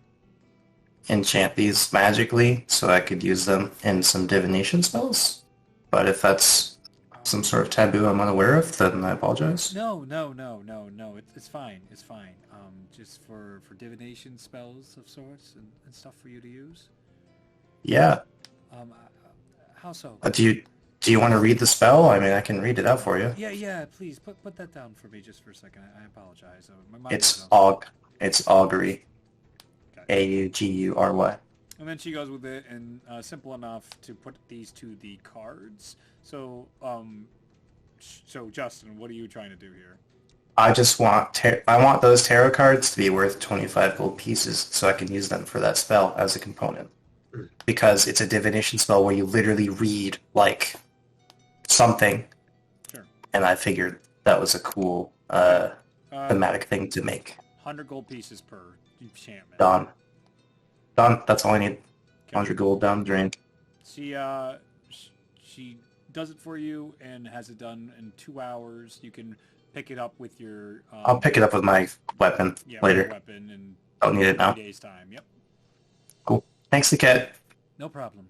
enchant these magically so I could use them in some divination spells. But if that's some sort of taboo I'm unaware of, then I apologize. No. It's fine. It's fine. Just for divination spells of sorts and stuff for you to use. Yeah. How so? Do you want to read the spell? I mean, I can read it out for you. Yeah. Please put that down for me just for a second. I apologize. My mind It's was on- It's augury. Okay. Augury. And then she goes with it, and simple enough to put these to the cards. So, so Justin, what are you trying to do here? I just want I want those tarot cards to be worth 25 gold pieces so I can use them for that spell as a component. Because it's a divination spell where you literally read like something. Sure. And I figured that was a cool thematic thing to make. 100 gold pieces per enchantment. Done. That's all I need. 100 gold down the drain. She does it for you and has it done in 2 hours. You can pick it up with your. I'll pick it up with my weapon with your later. weapon in Don't need it now. 3 days' time. Yep. Cool. Thanks, Liket. No problem.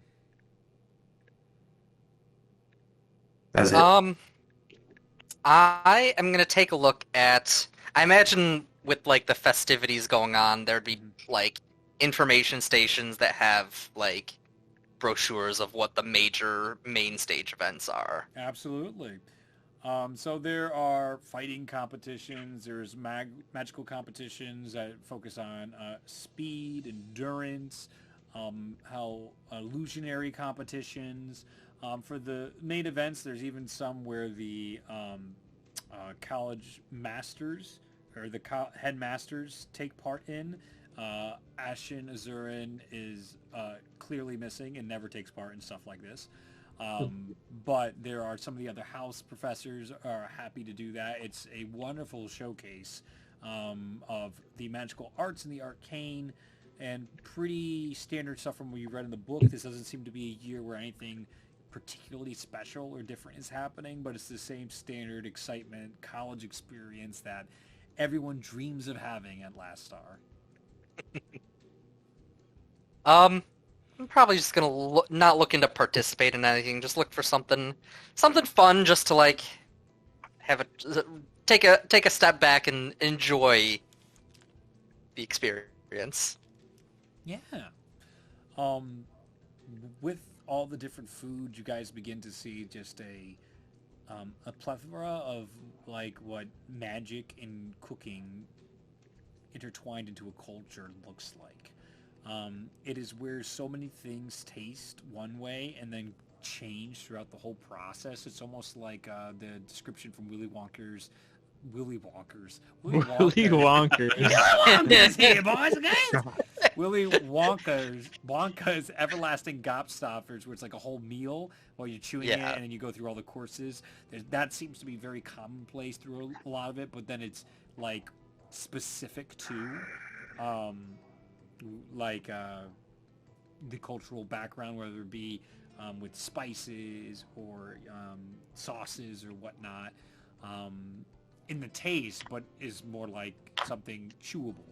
That's it. I am gonna take a look at. I imagine with like the festivities going on, there'd be like information stations that have like brochures of what the major main stage events are. Absolutely. So there are fighting competitions. There's magical competitions that focus on speed, endurance, illusionary competitions. For the main events, there's even some where the college masters or the headmasters take part in. Ashen Azurin is clearly missing and never takes part in stuff like this. But there are some of the other house professors are happy to do that. It's a wonderful showcase of the magical arts and the arcane, and pretty standard stuff from what you read in the book. This doesn't seem to be a year where anything particularly special or different is happening, but it's the same standard excitement, college experience that everyone dreams of having at Last Star. I'm probably just gonna not looking to participate in anything. Just look for something fun, just to like take a step back and enjoy the experience. Yeah. With all the different foods, you guys begin to see just a plethora of like what magic and cooking intertwined into a culture looks like. It is where so many things taste one way and then change throughout the whole process. It's almost like the description from Willy Wonka's Willy Wonka's. Wonka's here, boys, okay? Willy Wonka's everlasting gobstoppers, where it's like a whole meal while you're chewing it, and then you go through all the courses. That seems to be very commonplace through a lot of it, but then it's like specific to the cultural background, whether it be with spices or sauces or whatnot, in the taste, but is more like something chewable,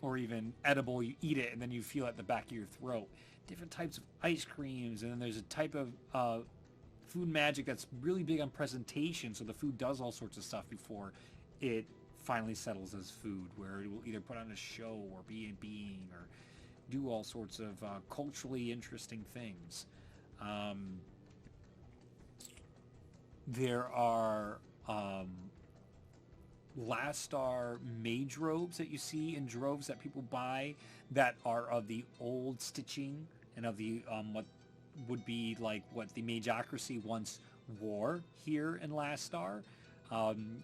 or even edible. You eat it and then you feel it at the back of your throat. Different types of ice creams, and then there's a type of food magic that's really big on presentation, so the food does all sorts of stuff before it finally settles as food, where it will either put on a show or be a being or do all sorts of culturally interesting things. There are Last Star mage robes that you see in droves that people buy that are of the old stitching and of the what would be like what the Mageocracy once wore here in Last Star.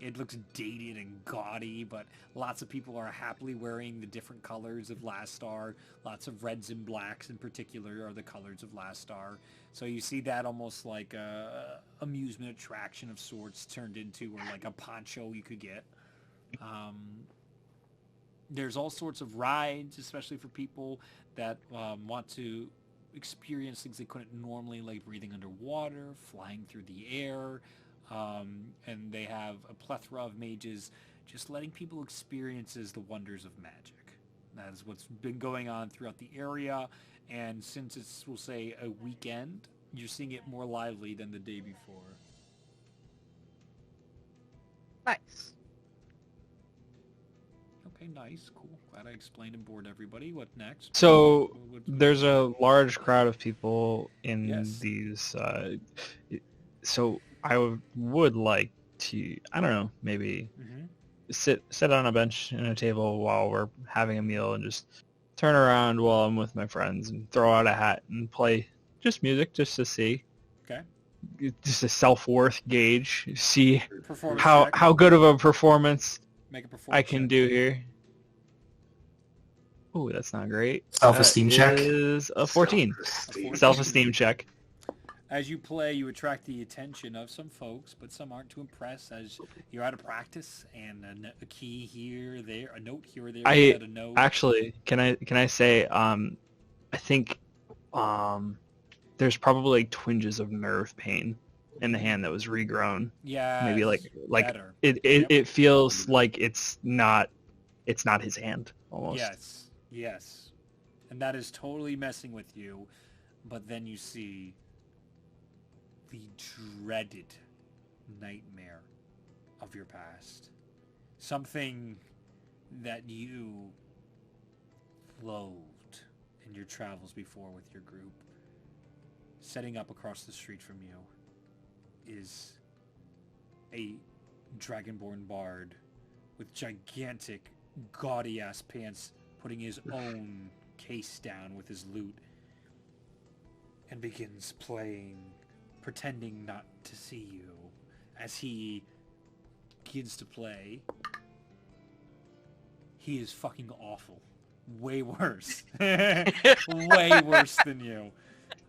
It looks dated and gaudy, but lots of people are happily wearing the different colors of Last Star. Lots of reds and blacks in particular are the colors of Last Star. So you see that almost like a amusement attraction of sorts turned into, or like a poncho you could get. There's all sorts of rides, especially for people that want to experience things they couldn't normally, like breathing underwater, flying through the air. And they have a plethora of mages just letting people experience the wonders of magic. That is what's been going on throughout the area, and since it's, we'll say, a weekend, you're seeing it more lively than the day before. Nice. Okay, nice, cool. Glad I explained and bored everybody. What next? So there's a large crowd of people in these. So I would like to, I don't know, maybe sit on a bench and a table while we're having a meal and just turn around while I'm with my friends and throw out a hat and play just music just to see. Okay. Just a self-worth gauge. See Performance how good of a performance Make a performance I can check. do here. Oh, that's not great. Self-esteem check is a 14. Self-esteem check. As you play, you attract the attention of some folks, but some aren't too impressed as you're out of practice, and a key here, there, a note here or there. A note. Actually, can I say, I think there's probably like twinges of nerve pain in the hand that was regrown. Yeah. Maybe like better. it feels like it's not his hand almost. Yes. And that is totally messing with you, but then you see the dreaded nightmare of your past. Something that you loathed in your travels before with your group. Setting up across the street from you is a dragonborn bard with gigantic, gaudy-ass pants, putting his own case down with his lute, and begins playing, pretending not to see you, as he begins to play. He is fucking awful. Way worse. Way worse than you.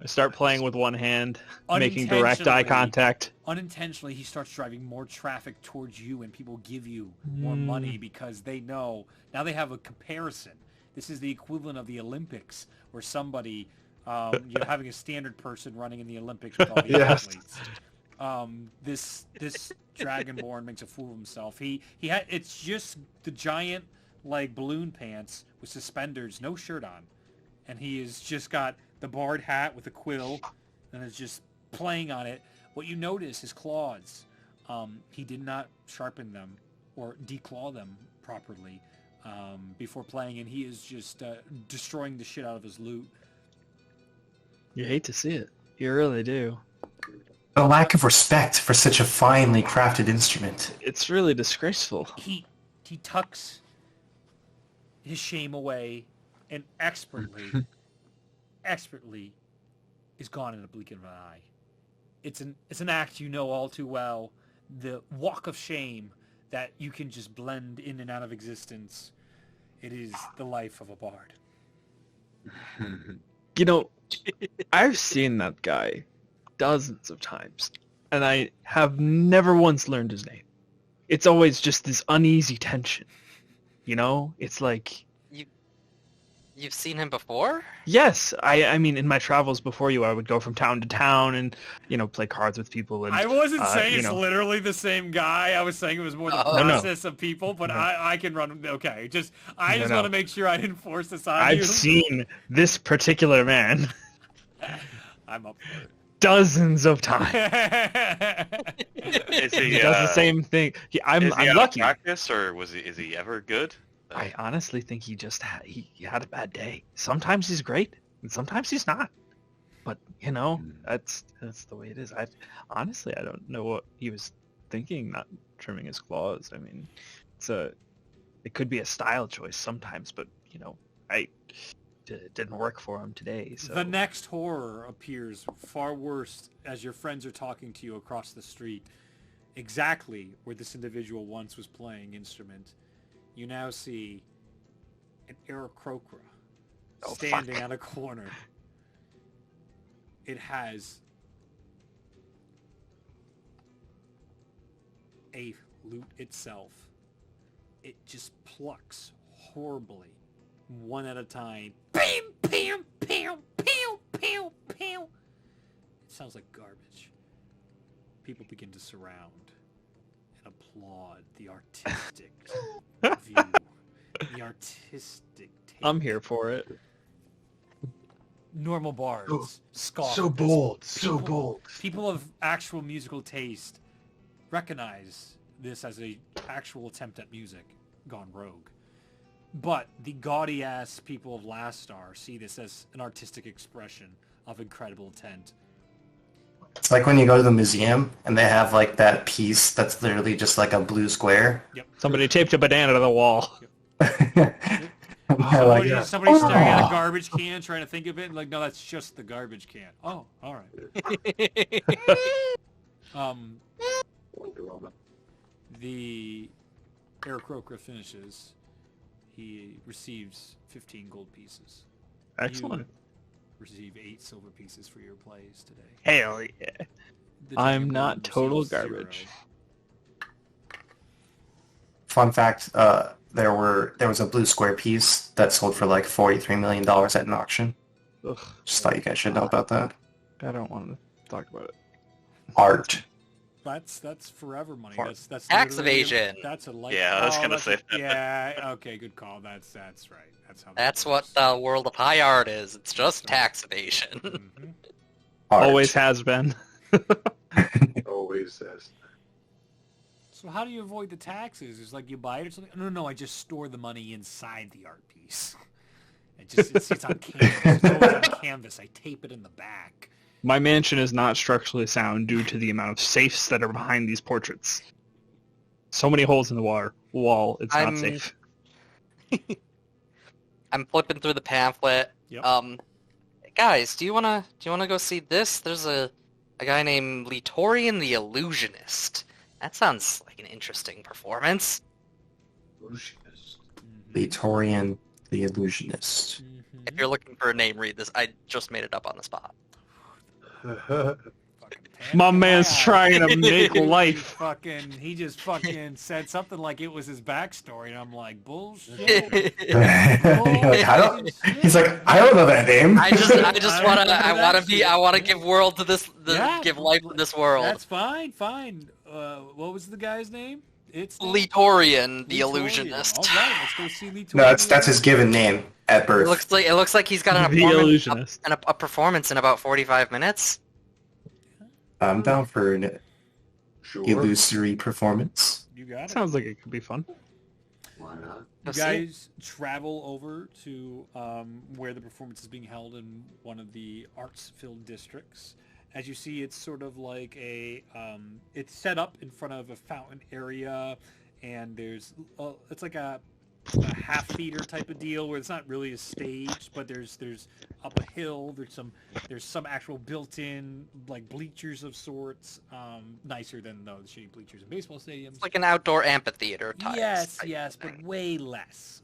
I start playing with one hand, making direct eye contact. Unintentionally, he starts driving more traffic towards you, and people give you more money because they know. Now they have a comparison. This is the equivalent of the Olympics, where somebody, having a standard person running in the Olympics with all the athletes. This Dragonborn makes a fool of himself. It's just the giant balloon pants with suspenders, no shirt on, and he has just got the barred hat with a quill, and is just playing on it. What you notice is claws. He did not sharpen them or declaw them properly before playing, and he is just destroying the shit out of his loot. You hate to see it. You really do. A lack of respect for such a finely crafted instrument. It's really disgraceful. He tucks his shame away and expertly is gone in a blink of an eye. It's an act you know all too well. The walk of shame that you can just blend in and out of existence. It is the life of a bard. You know, I've seen that guy dozens of times, and I have never once learned his name. It's always just this uneasy tension. You know? It's like... You've seen him before? Yes. I mean, in my travels before you, I would go from town to town and, play cards with people. And I wasn't saying it's literally the same guy. I was saying it was more the process of people, but I can run... Okay, I just want to make sure I didn't force this on you. I've seen this particular man I'm up for it. Dozens of times. Is He does the same thing. I'm lucky. Practice, or is he ever good? I honestly think he just he had a bad day. Sometimes he's great, and sometimes he's not. But that's the way it is. I don't know what he was thinking, not trimming his claws. I mean, it could be a style choice sometimes, but it didn't work for him today. So the next horror appears far worse as your friends are talking to you across the street, exactly where this individual once was playing instrument. You now see an Aarakocra standing on a corner. It has a lute itself. It just plucks horribly, one at a time. Bam, bam, bam, bam, bam, bam. It sounds like garbage. People begin to surround and applaud the artistic view, the artistic take. I'm here for it. Normal bards scoff. So at this. bold, so bold. People of actual musical taste recognize this as a actual attempt at music gone rogue. But the gaudy-ass people of Last Star see this as an artistic expression of incredible intent. It's like when you go to the museum and they have that piece that's literally just like a blue square. Yep. Somebody taped a banana to the wall. Somebody staring at a garbage can trying to think of it, no, that's just the garbage can. Oh, all right. The Aarakocra finishes. He receives 15 gold pieces. Excellent. You receive 8 silver pieces for your plays today. Hell yeah. The I'm Dragonborn not total receives 0. garbage. Fun fact, there was a blue square piece that sold for $43 million at an auction. Ugh, Just thought you guys should know about that. I don't want to talk about it. Art. That's forever money. That's Tax literally- evasion. That's a life. Yeah, I was gonna say that. Yeah. Okay. Good call. That's right. That's how. That's that what works. the world of high art is. It's just tax evasion. Mhm. Art. Always has been. Always says. So how do you avoid the taxes? Is you buy it or something? No. I just store the money inside the art piece. It sits on canvas. It's always on canvas. I tape it in the back. My mansion is not structurally sound due to the amount of safes that are behind these portraits. So many holes in the wall, it's not safe. I'm flipping through the pamphlet. Yep. Guys, do you wanna go see this? There's a guy named Litorian the Illusionist, That sounds like an interesting performance. Illusionist. Leitorian the Illusionist. If you're looking for a name, read this. I just made it up on the spot. My man's trying to make life. He just fucking said something like it was his backstory, and I'm like, bullshit. He's like, I don't know that name. I want to give world to this. Give life to this world. That's fine. What was the guy's name? It's Leitorian, the Illusionist. All right, let's go see Leitorian. No, that's his given name at birth. It looks like he's got The Illusionist. a performance in about 45 minutes. I'm down for an Sure. illusory performance. You got it. Sounds like it could be fun. Why not? You guys travel over to where the performance is being held in one of the arts-filled districts. As you see, it's sort of like it's set up in front of a fountain area, and there's it's like a half theater type of deal where it's not really a stage, but there's up a hill. There's some actual built-in like bleachers of sorts, nicer than the shitty bleachers in baseball stadiums. It's like an outdoor amphitheater type. Yes, but way less.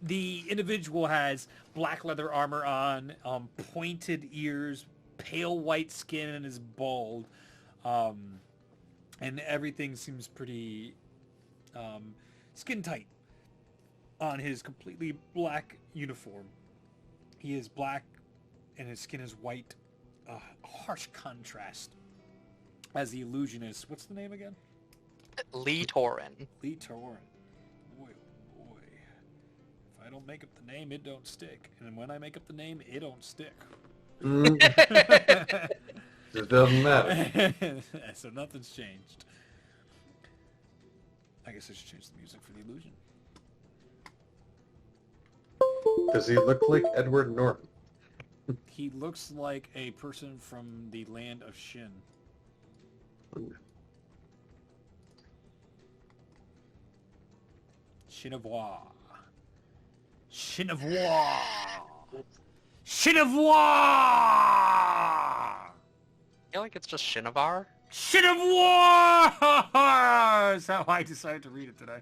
The individual has black leather armor on, pointed ears, pale white skin, and is bald, and everything seems pretty skin tight on his completely black uniform. He is black and his skin is white, harsh contrast. As the illusionist, what's the name again? Leitorian. Leitorian. Boy, oh boy. If I don't make up the name, it don't stick. And when I make up the name, it don't stick. It doesn't matter. So nothing's changed. I guess I should change the music for the illusion. Does he look like Edward Norton? He looks like a person from the land of Shin. Chinovois. Chinovois. Chinovois. I feel like it's just Shinovar. Chinovois! Is how I decided to read it today.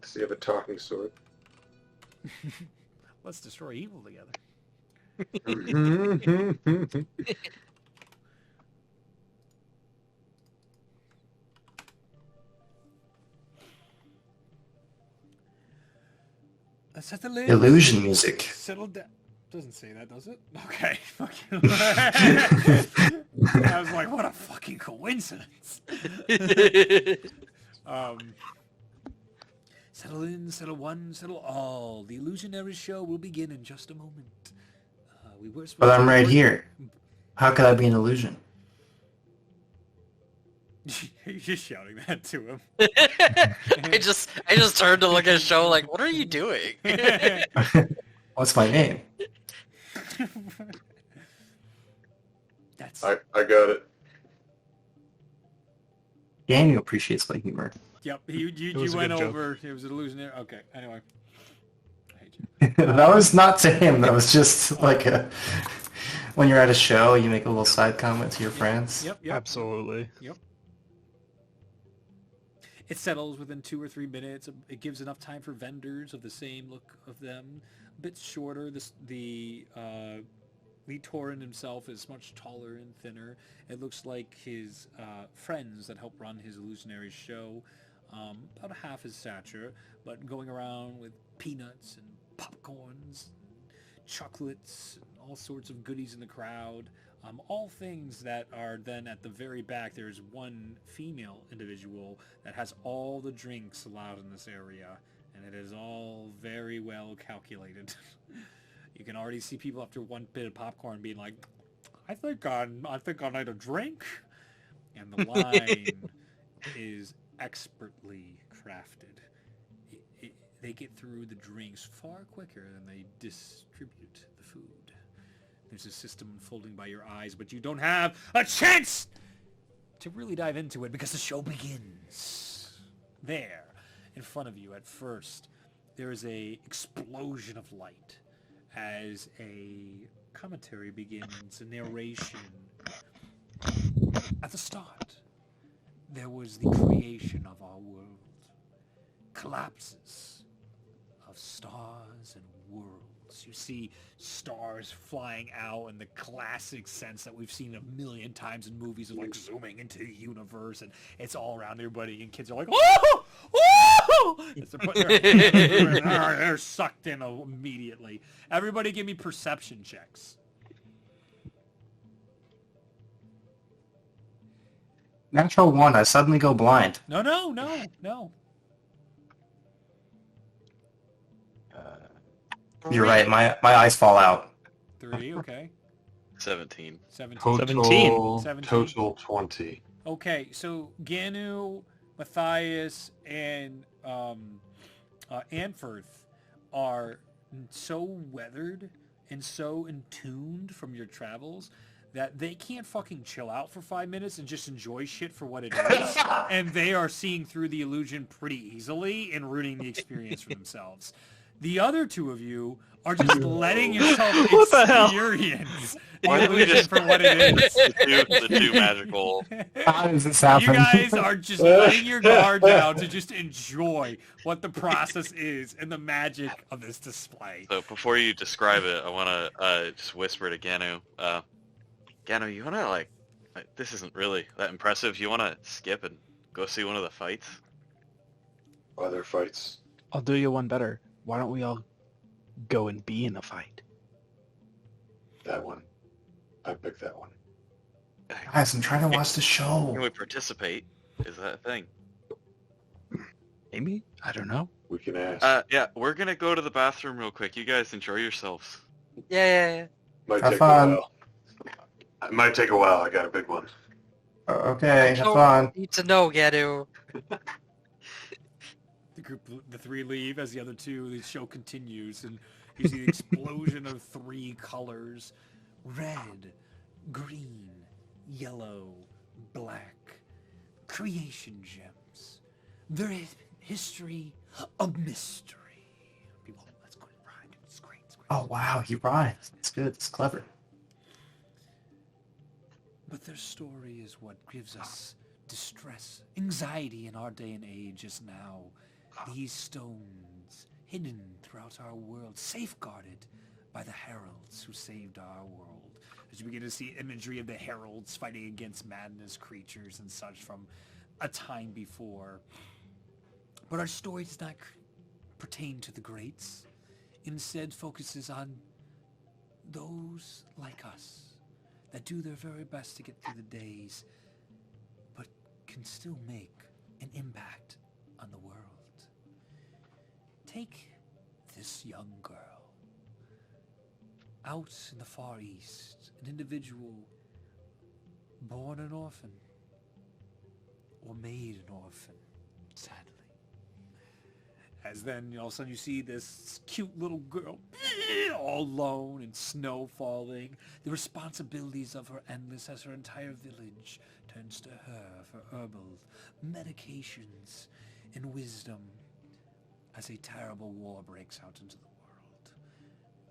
Does he have a talking sword? Let's destroy evil together. Settle in. Illusion music. Settle down. Doesn't say that, does it? Okay. I was like, what a fucking coincidence. Settle in, settle one, settle all. The illusionary show will begin in just a moment. We were supposed But I'm to right record- here. How could I be an illusion? You're just shouting that to him. I just turned to look at the show like, what are you doing? What's my name? That's I got it. Daniel appreciates my humor. yep. You was a went good joke. over. It was an illusionary. Okay. Anyway, I hate you. That was not to him. That was just like when you're at a show, you make a little side comment to your friends. Yep. Absolutely. It settles within 2 or 3 minutes. It gives enough time for vendors of the same look of them. A bit shorter. The Lee Torin himself is much taller and thinner. It looks like his friends that help run his illusionary show, about half his stature, but going around with peanuts and popcorns, and chocolates, and all sorts of goodies in the crowd. All things that are then at the very back. There's one female individual that has all the drinks allowed in this area, and it is all very well calculated. You can already see people after one bit of popcorn being like, I think I'll need a drink. And the line is expertly crafted. They get through the drinks far quicker than they distribute the food. There's a system unfolding by your eyes, but you don't have a chance to really dive into it because the show begins. There, in front of you at first, there is a explosion of light as a commentary begins, a narration. At the start, there was the creation of our world. Collapses of stars and worlds. You see stars flying out in the classic sense that we've seen a million times in movies of like zooming into the universe and it's all around everybody and kids are like, oh! Oh! As they're putting their hands through it, they're sucked in immediately. Everybody give me perception checks. Natural 1, I suddenly go blind. No. You're right, my eyes fall out. 3, okay. 17. 17. 17. Total 20. Okay, so Ganu, Matthias, and Anferth are so weathered and so tuned from your travels that they can't fucking chill out for 5 minutes and just enjoy shit for what it is. And they are seeing through the illusion pretty easily and rooting the experience for themselves. The other two of you are just letting yourself What the hell? experience Why the don't we illusion just- for what it is. The two magical. How does this You happen? guys are just letting your guard down to just enjoy what the process is and the magic of this display. So before you describe it, I want to just whisper to Ganu. Ganu, you want to like, this isn't really that impressive. You want to skip and go see one of the fights? Other fights. I'll do you one better. Why don't we all go and be in a fight? That one. I picked that one. Guys, I'm trying to watch the show. Can we participate? Is that a thing? Maybe? I don't know. We can ask. Yeah, we're gonna go to the bathroom real quick. You guys enjoy yourselves. Yeah. Might Have take fun. a while. It might take a while. I got a big one. Okay, have fun. Need to know, Gadu. The three leave as the other two, the show continues, and you see the explosion of 3 colors: red, green, yellow, black. Creation gems. There is history of mystery. People, let's go and ride. It's great. Oh wow, he rhymes. It's good. It's clever. But their story is what gives us distress, anxiety in our day and age is now. These stones, hidden throughout our world, safeguarded by the heralds who saved our world. As you begin to see imagery of the heralds fighting against madness creatures and such from a time before. But our story does not pertain to the greats. It instead focuses on those like us that do their very best to get through the days, but can still make an impact on the world. Take this young girl. Out in the Far East, an individual born an orphan, or made an orphan, sadly. As then all of a sudden you see this cute little girl all alone and snow falling. The responsibilities of her endless as her entire village turns to her for herbal medications and wisdom as a terrible war breaks out into the world.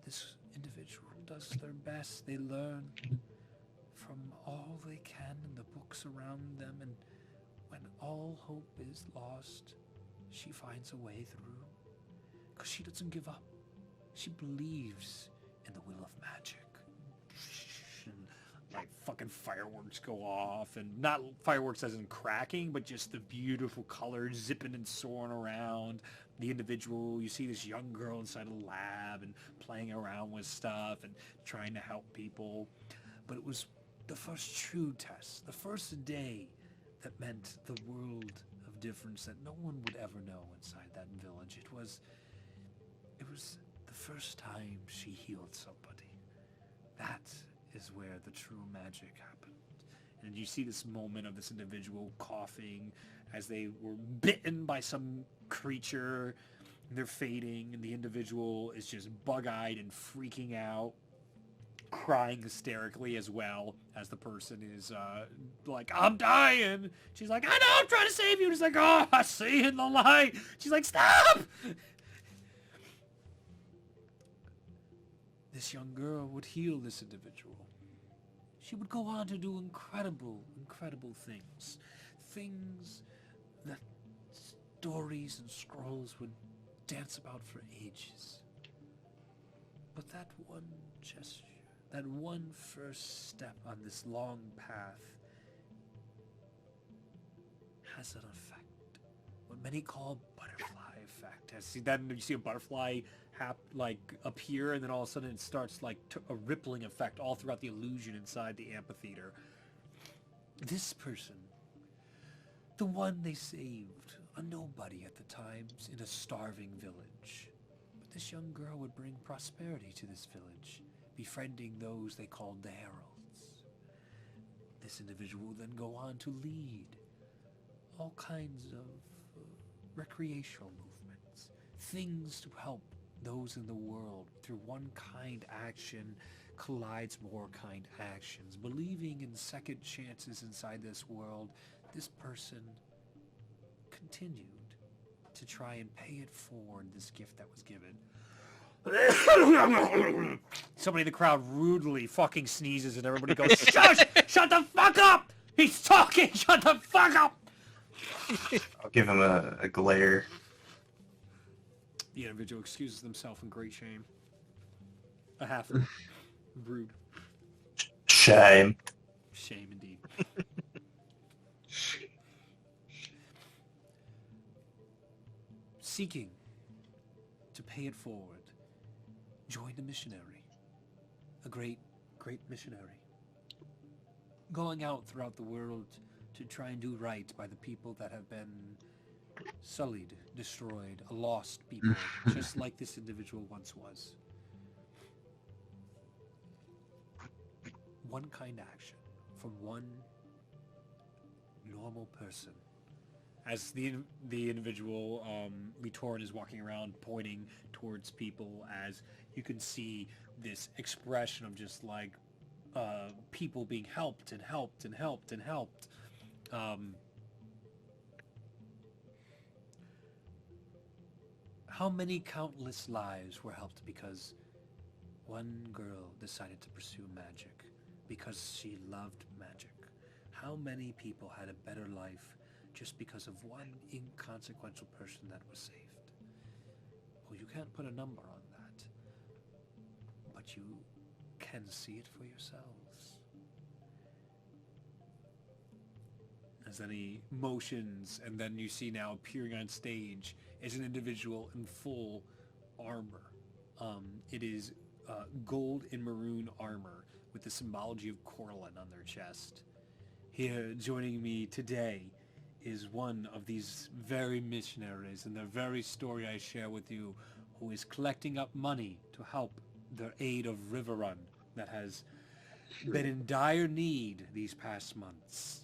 This individual does their best. They learn from all they can in the books around them, and when all hope is lost, she finds a way through, because she doesn't give up. She believes in the will of magic. And like fucking fireworks go off, and not fireworks as in cracking, but just the beautiful colors zipping and soaring around. The individual, you see this young girl inside a lab and playing around with stuff and trying to help people. But it was the first true test, the first day that meant the world of difference that no one would ever know inside that village. It was the first time she healed somebody. That is where the true magic happened. And you see this moment of this individual coughing as they were bitten by some creature. And they're fading, and the individual is just bug-eyed and freaking out, crying hysterically as well as the person is like, I'm dying. She's like, I know, I'm trying to save you. And he's like, oh, I see you in the light. She's like, stop. this young girl would heal this individual. She would go on to do incredible, incredible things. Things that stories and scrolls would dance about for ages. But that one gesture, that one first step on this long path has an effect. What many call butterfly effect. You see a butterfly appear, and then all of a sudden it starts like a rippling effect all throughout the illusion inside the amphitheater. This person, the one they saved, a nobody at the times in a starving village. But this young girl would bring prosperity to this village, befriending those they called the heralds. This individual will then go on to lead all kinds of recreational movements, things to help those in the world through one kind action collides more kind actions. Believing in second chances inside this world, this person continued to try and pay it forward, this gift that was given. Somebody in the crowd rudely fucking sneezes and everybody goes, shush! Shut the fuck up! He's talking! Shut the fuck up! I'll give him a glare. The individual excuses themselves in great shame. A half rude. Shame. Shame indeed. Seeking to pay it forward, joined a missionary. A great, great missionary. Going out throughout the world to try and do right by the people that have been sullied, destroyed, a lost people, just like this individual once was. One kind action from one normal person. As the individual, Litorin, is walking around pointing towards people, as you can see this expression of just like people being helped and helped and helped and helped. How many countless lives were helped because one girl decided to pursue magic because she loved magic? How many people had a better life just because of one inconsequential person that was saved? Well, you can't put a number on that, but you can see it for yourselves. As any motions, and then you see now appearing on stage is an individual in full armor. It is gold and maroon armor with the symbology of Corlin on their chest. Here, joining me today, is one of these very missionaries and the very story I share with you, who is collecting up money to help the aid of Riverrun that has been in dire need these past months.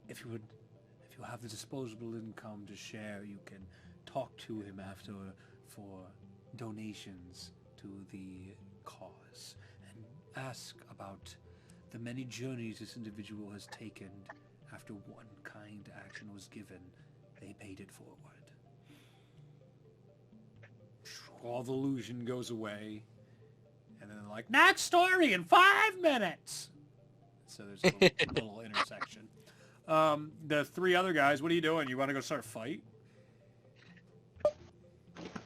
If you have the disposable income to share, you can talk to him after for donations to the cause and ask about the many journeys this individual has taken. After one kind action was given, they paid it forward. All the illusion goes away, and then they're like, next story in 5 minutes! So there's a little intersection. The three other guys, what are you doing? You want to go start a fight?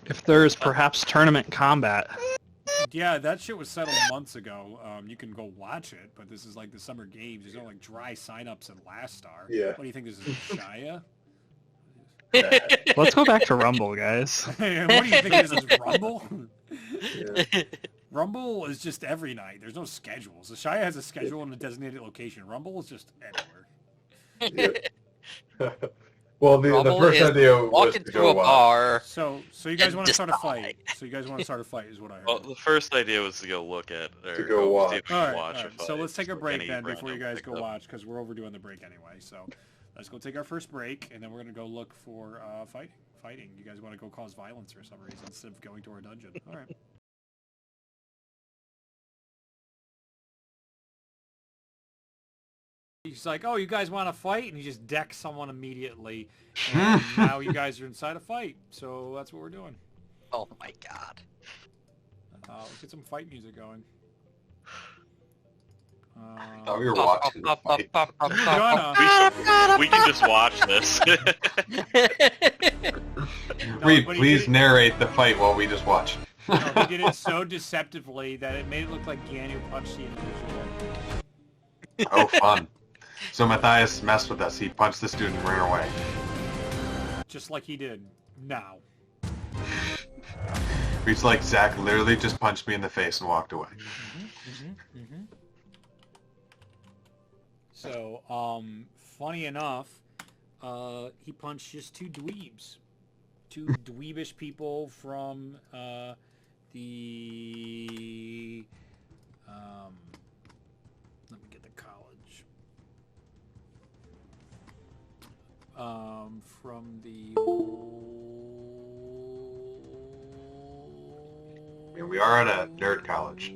If there's perhaps tournament combat. Yeah, that shit was settled months ago. You can go watch it, but this is like the Summer Games. There's no like dry sign-ups at Last Star. Yeah. What do you think this is, Shia? Let's go back to Rumble, guys. What do you think this is, Rumble? Yeah. Rumble is just every night. There's no schedules. So Shia has a schedule in a designated location. Rumble is just anywhere. Yeah. Well, the Rumble first is idea was walk to into go a watch. bar. So you guys want to start a decide. fight? So you guys want to start a fight is what I heard. Well, the first idea was to go look at or To go watch. see if we All can right, watch all a right. fight. So let's take a Just break any then before you random guys go pickup. watch, because we're overdoing the break anyway. So let's go take our first break, and then we're going to go look for fighting. You guys want to go cause violence for some reason instead of going to our dungeon. All right. He's like, oh, you guys want to fight? And he just decks someone immediately. And now you guys are inside a fight. So that's what we're doing. Oh my god. Let's get some fight music going. I thought we were watching the fight. Gonna. We can just watch this. Reed, but he please did it- narrate the fight while we just watch. No, he did it so deceptively that it made it look like Ganu punched the individual. Oh, fun. So Matthias messed with us. He punched the student and ran away. Just like he did now. Reed's like, Zach literally just punched me in the face and walked away. So, funny enough, he punched just two dweebs. Two dweebish people from, the, let me get the college. From the... I mean, we are at a nerd college.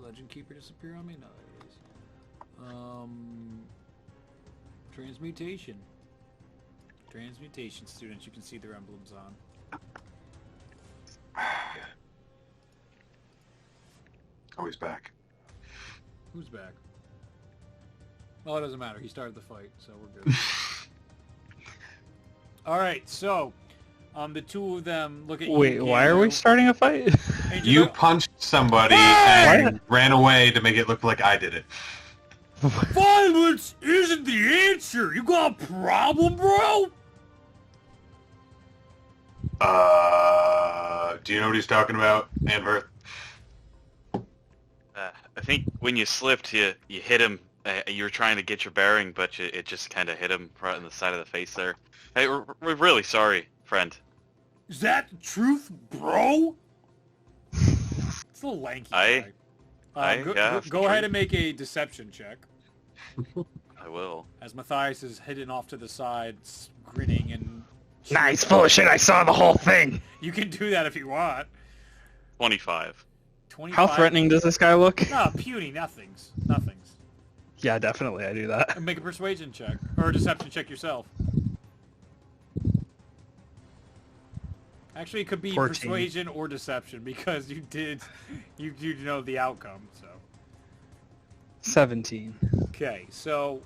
Legend Keeper disappear on me? No, there it is. Transmutation. Transmutation students, you can see their emblems on. Oh, he's back. Who's back? Well, it doesn't matter. He started the fight, so we're good. Alright, so, the two of them look at you. Wait, why are we starting a fight? And You like, punched somebody and ran away to make it look like I did it. violence isn't the answer! You got a problem, bro? Do you know what he's talking about, Amber? I think when you slipped, you hit him. You were trying to get your bearing, but it just kind of hit him right on the side of the face there. Hey, we're really sorry, friend. Is that the truth, bro? It's a little lanky guy. Go ahead and make a deception check. I will. As Matthias is hidden off to the side, grinning and... Nice, full of shit. I saw the whole thing. You can do that if you want. 25. 25? How threatening does this guy look? No, puny, nothings. Nothings. Yeah, definitely, I do that. Make a persuasion check. Or a deception check yourself. Actually, it could be 14. persuasion or deception, because you know the outcome, so... 17. Okay, so...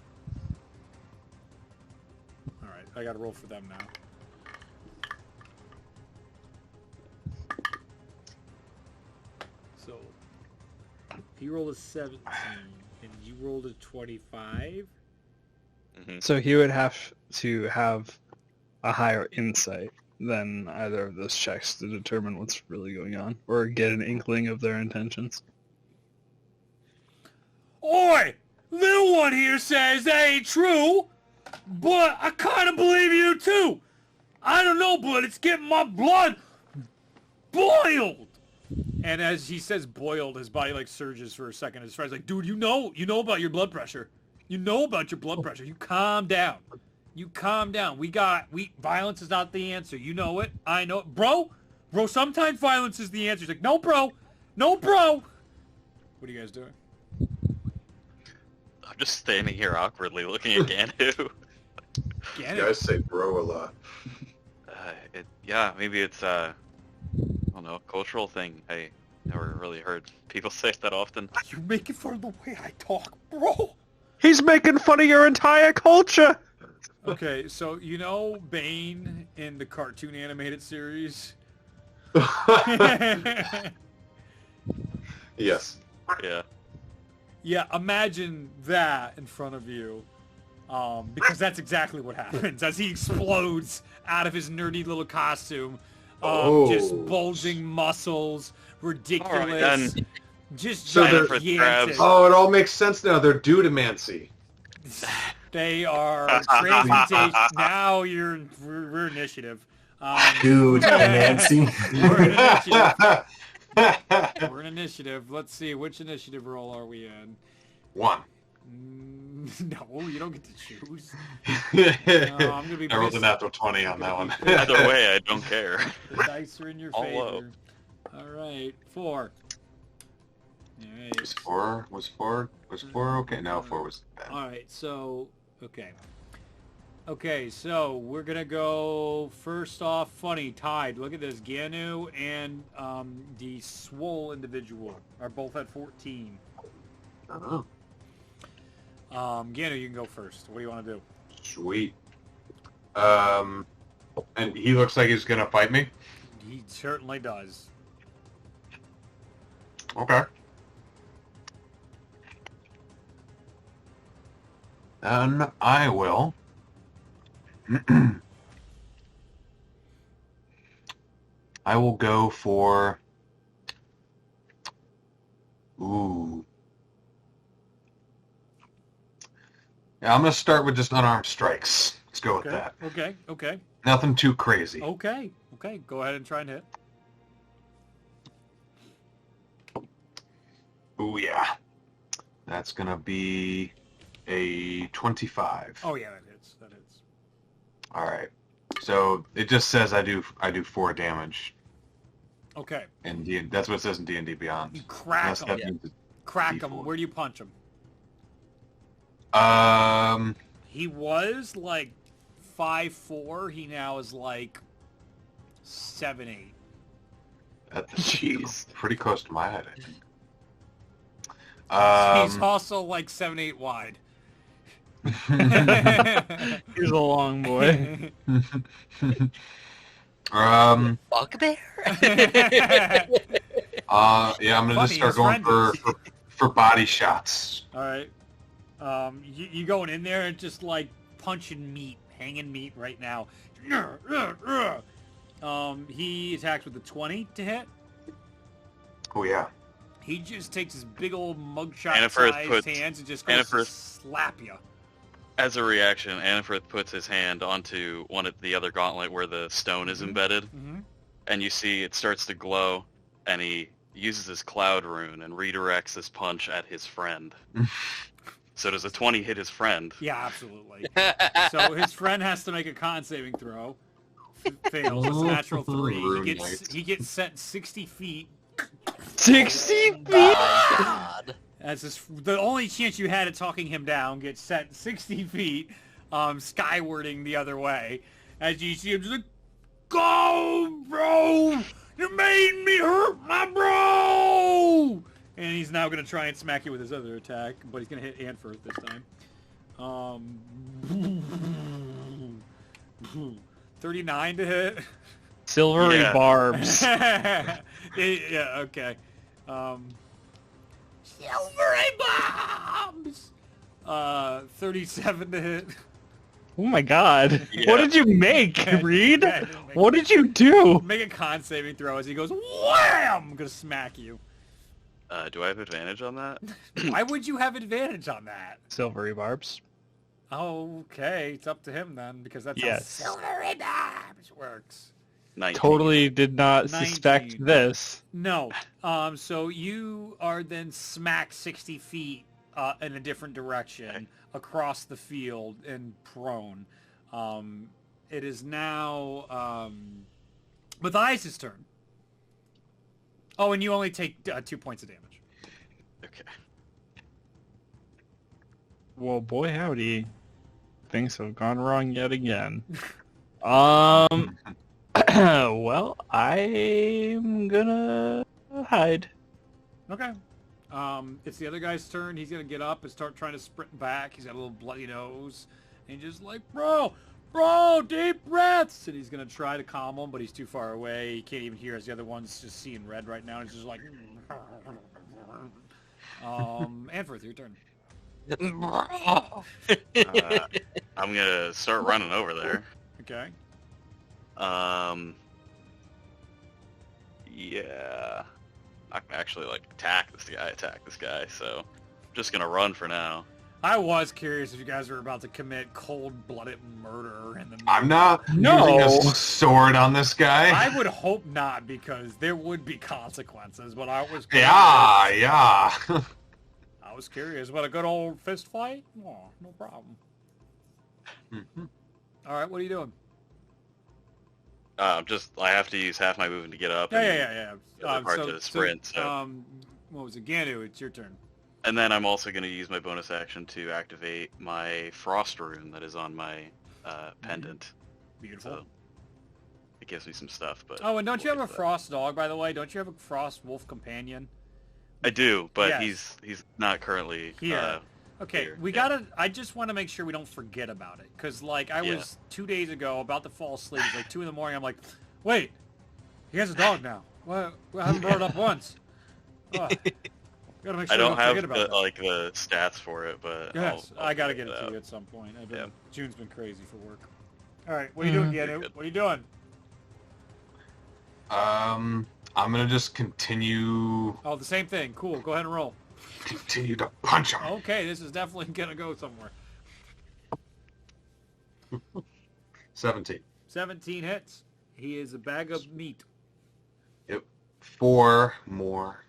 Alright, I gotta roll for them now. So, he rolled a 17, and you rolled a 25? Mm-hmm. So he would have to have a higher insight than either of those checks to determine what's really going on, or get an inkling of their intentions. Oi! Little one here says that ain't true, but I kind of believe you too. I don't know, but it's getting my blood boiled. And as he says boiled, his body like surges for a second. His friend's like, dude, you know about your blood pressure. You know about your blood pressure. You calm down. You calm down. Violence is not the answer. You know it. I know it. Bro, sometimes violence is the answer. He's like, no, bro. No, bro. What are you guys doing? I'm just standing here awkwardly looking at Ganu. You guys say bro a lot. Yeah, maybe it's I don't know, a cultural thing. I never really heard people say it that often. You making fun of the way I talk, bro. He's making fun of your entire culture. Okay, so you know Bane in the cartoon animated series? Yes. Yeah. Yeah, imagine that in front of you. Because that's exactly what happens as he explodes out of his nerdy little costume. Just bulging muscles, ridiculous. All right, then. Just So they're- gigantic. Oh, it all makes sense now. They're dudemancy. They are transmutation. Now we're initiative. Dude, Nancy. We're in initiative. We're in initiative. Let's see, which initiative roll are we in? 1. No, you don't get to choose. I I'm gonna be rolled a pissed. natural 20 on that one. Either way, I don't care. The dice are in your All favor. low. All right, 4. All right. Was 4 okay? No, 4 was bad. All right, so okay. Okay, so we're gonna go first off. Funny tied. Look at this. Ganu and the Swole individual are both at 14. Oh, Ganu, you can go first. What do you want to do? sweet. And he looks like he's gonna fight me. He certainly does. Okay. Then I will. I will go for. Ooh. Yeah, I'm gonna start with just unarmed strikes. Let's go with Okay. that. Okay. Okay. Nothing too crazy. Okay. Okay. Go ahead and try and hit. Ooh, yeah. That's gonna be a 25. Oh yeah, that hits. That hits. All right. So it just says I do 4 damage, Okay. and that's what it says in D&D Beyond. You crack Unless him. that means it's Crack him. D4. Where do you punch him? He was like 5'4". He now is like 7'8". Jeez, pretty close to my height, He's I think. also like 7'8" wide. He's a long boy. Bugbear? Yeah, I'm gonna Funny, just start his going friend for body shots. All right. You going in there and just like punching meat, hanging meat right now. He attacks with a 20 to hit. Oh yeah. He just takes his big old mugshot Annifirth sized puts- hands and just goes to Annifirth- slap you. As a reaction, Annifirth puts his hand onto one of the other gauntlet where the stone is embedded, Mm-hmm. and you see it starts to glow, and he uses his cloud rune and redirects his punch at his friend. So does a 20 hit his friend? Yeah, absolutely. So his friend has to make a con saving throw. Fails. It's a natural 3. He gets set 60 feet. 60 feet? God. As the only chance you had at talking him down gets set 60 feet, skywarding the other way. As you see him just like, go, bro! You made me hurt my bro! And he's now going to try and smack you with his other attack, but he's going to hit Annifirth this time. 39 to hit. Silvery Yeah. barbs. Yeah, okay. Silvery bombs! 37 to hit. Oh my god. Yeah. What did you make, Reed? Yeah, I didn't make What did you do? Make a con saving throw as he goes, wham! I'm gonna smack you. Do I have advantage on that? Why would you have advantage on that? Silvery barbs. Okay, it's up to him then, because that's Yes. how silvery bombs works. 19. Totally did not 19. suspect this. No. So you are then smacked 60 feet in a different direction across the field and prone. It is now Matthias' turn. Oh, and you only take 2 points of damage. Okay. Well, boy howdy. Things have gone wrong yet again. Well, I'm gonna hide. Okay. It's the other guy's turn. He's gonna get up and start trying to sprint back. He's got a little bloody nose. And he's just like, bro, deep breaths! And he's gonna try to calm him, but he's too far away. He can't even hear as the other one's just seeing red right now. He's just like... Annifirth, your turn. I'm gonna start running over there. Okay. Yeah. I can actually like attack this guy, so I'm just gonna run for now. I was curious if you guys were about to commit cold-blooded murder in the I'm not No. using a sword on this guy. I would hope not, because there would be consequences, but I was curious. Yeah. I was curious. What, a good old fist fight? Oh, no problem. All right, what are you doing? I have to use half my movement to get up. and Yeah. the other part to sprint. So. What was it? Ganu, it's your turn. And then I'm also going to use my bonus action to activate my frost rune that is on my pendant. Beautiful. So it gives me some stuff. But Oh, and don't you we'll have a get to that. frost dog, by the way? Don't you have a frost wolf companion? I do, but Yes. he's not currently Here. Okay, here, we yeah. gotta. I just want to make sure we don't forget about it, because like I Yeah. was 2 days ago about to fall asleep. It's like 2 in the morning. I'm like, wait, he has a dog now. Well, I haven't brought it up once. Oh, gotta make sure I we don't don't have forget about the, that. like the stats for it, but Yes, I'll I gotta figure get it to out. you at some point. Yeah. June's been crazy for work. All right, what are you doing, You're Ganu? good. What are you doing? I'm gonna just continue Oh, the same thing. Cool. Go ahead and roll. to punch him. Okay, this is definitely gonna go somewhere. 17. 17 hits. He is a bag of meat. Yep. 4 more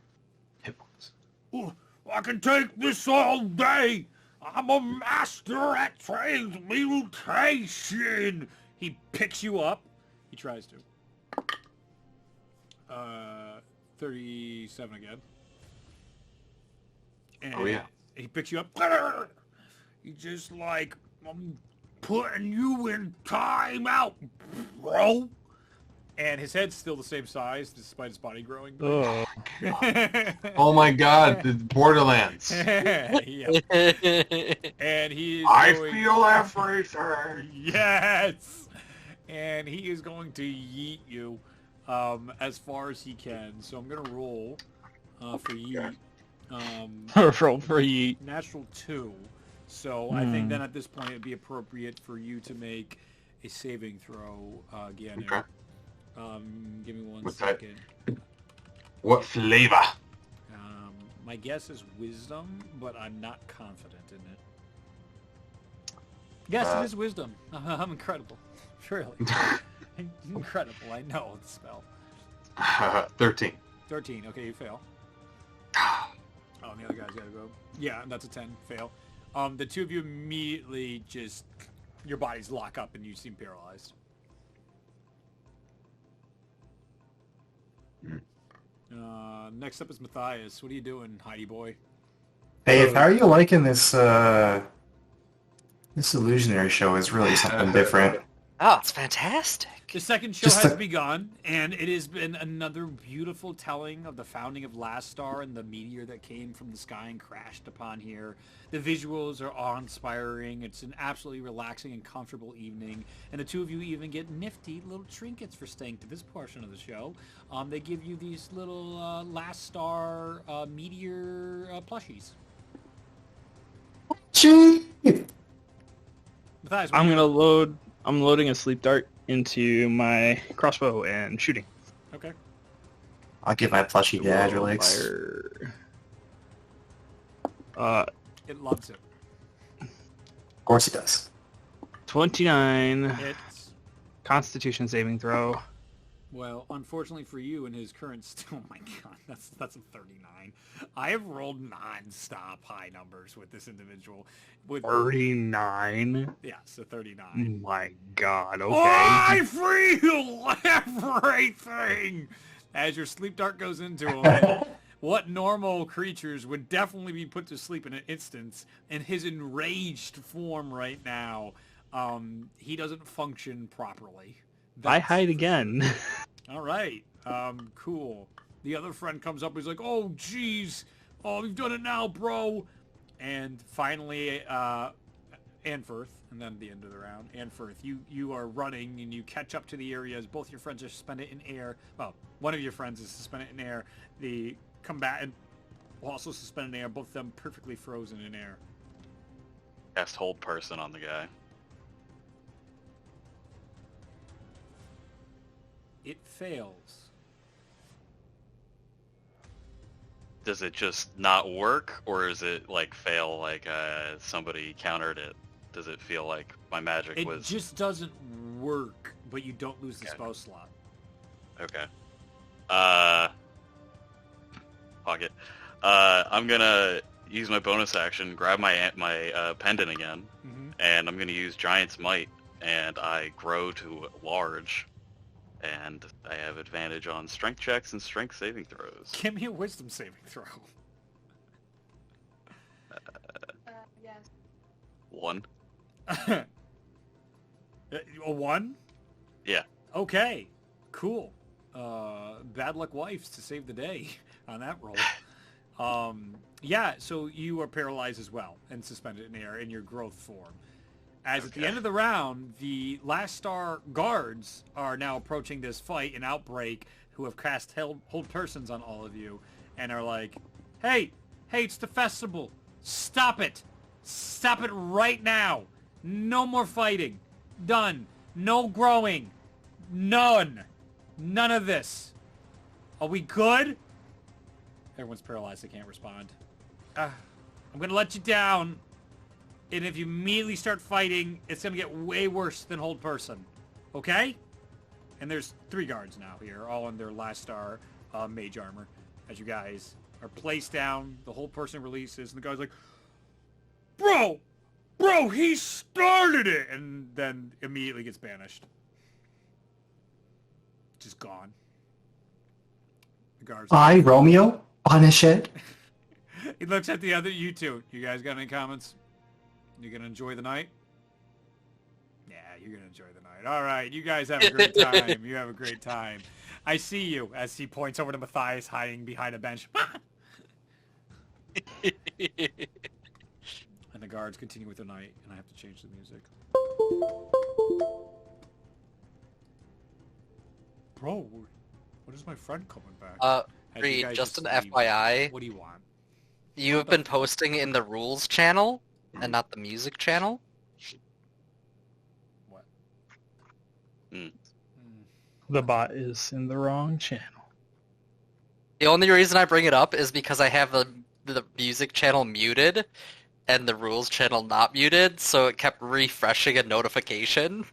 hit points. Ooh, I can take this all day. I'm a master at transmutation. He picks you up. He tries to. 37 again. And Oh, yeah. he picks you up. He just like, I'm putting you in timeout, bro. And his head's still the same size despite his body growing. Oh. Oh my god, the Borderlands. Yeah. And he is I going... feel everything. Yes! And he is going to yeet you as far as he can. So I'm going to roll for yeet. Roll for yeet. Natural 2. So I think then at this point it would be appropriate for you to make a saving throw again. Okay. Give me one What type? second. What flavor? My guess is wisdom, but I'm not confident in it. Yes, it is wisdom. I'm incredible. Really. Incredible. I know the spell. 13. 13. Okay, you fail. Oh, and the other guy's gotta go. Yeah, that's a 10. Fail. The two of you immediately just... Your bodies lock up and you seem paralyzed. Next up is Matthias. What are you doing, Heidi boy? Dave, how are you liking this? This illusionary show is really something different. Oh, it's fantastic. The second show Just has a- begun, and it has been another beautiful telling of the founding of Last Star and the meteor that came from the sky and crashed upon here. The visuals are awe-inspiring. It's an absolutely relaxing and comfortable evening, and the two of you even get nifty little trinkets for staying to this portion of the show. They give you these little Last Star meteor plushies. Gee! Matthias, I'm loading a sleep dart into my crossbow and shooting. Okay. I'll give my plushie to Adrelix. Fire. It loves it. Of course he does. 29 It's... Constitution saving throw. Well, unfortunately for you, in his current... Oh my god, that's a 39. I have rolled non-stop high numbers with this individual. With 39? Yeah, so 39. Oh my god, okay. I feel everything! As your sleep dart goes into him, what normal creatures would definitely be put to sleep in an instant, in his enraged form right now, he doesn't function properly. I hide again. All right. Cool. The other friend comes up. He's like, "Oh, jeez. Oh, you've done it now, bro." And finally, Anfirth, and then the end of the round. Anfirth, you are running and you catch up to the area as both your friends are suspended in air. Well, one of your friends is suspended in air. The combatant will also suspended in air. Both of them perfectly frozen in air. Cast hold person on the guy. It fails. Does it just not work, or is it like fail like somebody countered it? Does it feel like my magic It was... just doesn't work, but you don't lose the Okay. spell slot. Okay. Fuck it. I'm gonna use my bonus action, grab my pendant again, Mm-hmm. and I'm gonna use Giant's Might, and I grow to large, and I have advantage on strength checks and strength saving throws. Give me a wisdom saving throw. Yes. 1. A 1? Yeah. Okay. Cool. Bad luck wives to save the day on that roll. Yeah, so you are paralyzed as well and suspended in the air in your growth form. As at the end of the round, the last star guards are now approaching this fight and outbreak who have cast hold persons on all of you and are like, hey, it's the festival. Stop it. Stop it right now. No more fighting. Done. No growing. None of this. Are we good? Everyone's paralyzed. They can't respond. I'm going to let you down. And if you immediately start fighting, it's going to get way worse than hold person. Okay? And there's 3 guards now here, all in their last star mage armor. As you guys are placed down, the hold person releases, and the guy's like, Bro, he started it! And then immediately gets banished. Just gone. The guards. I, Romeo, punish it. He looks at the other, you two. You guys got any comments? You gonna enjoy the night? Yeah, you're gonna enjoy the night. All right, you guys have a great time. You have a great time. I see you, as he points over to Matthias hiding behind a bench. And the guards continue with the night, and I have to change the music. Bro, what is my friend coming back? As you Reed, guys just an leave, FYI, What do you want? you have been posting in the rules channel and not the music channel. What? The bot is in the wrong channel. The only reason I bring it up is because I have the music channel muted and the rules channel not muted, so it kept refreshing a notification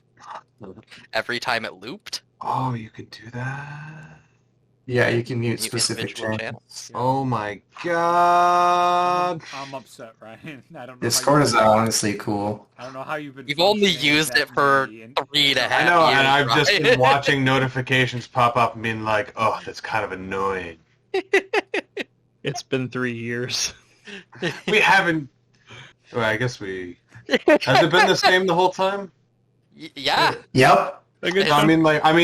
every time it looped. Oh, you could do that? Yeah, you can mute Mute specific individual channels. Oh my god. I'm upset, Ryan. I don't know. Discord is honestly cool. I don't know how you've been. You've only functioning used that it for day and- 3.5 I know, years, and I've just right? been watching notifications pop up and being like, oh, that's kind of annoying. It's been 3 years. We haven't... Well, I guess we... Has it been the same the whole time? Yeah. Yep. No,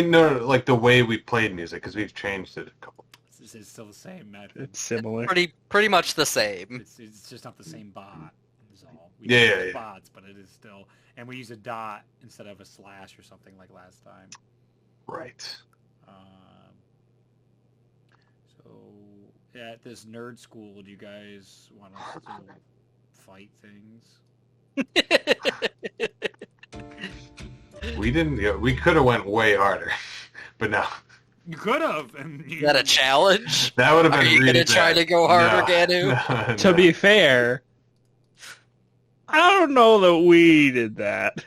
no, like the way we played music, because we've changed it a couple. This is still the same method. It's similar. Pretty much the same. It's just not the same bot. Is all. We Yeah, use yeah, yeah. bots, but it is still, and we use a dot instead of a slash or something like last time. Right. So at this nerd school, do you guys want us to fight things? We didn't... Yeah, we could have went way harder, but no. You could have, and you... Is that a challenge? That would have been Are you really gonna try bad. to go harder, No, Ganu? no, To no. be fair, I don't know that we did that.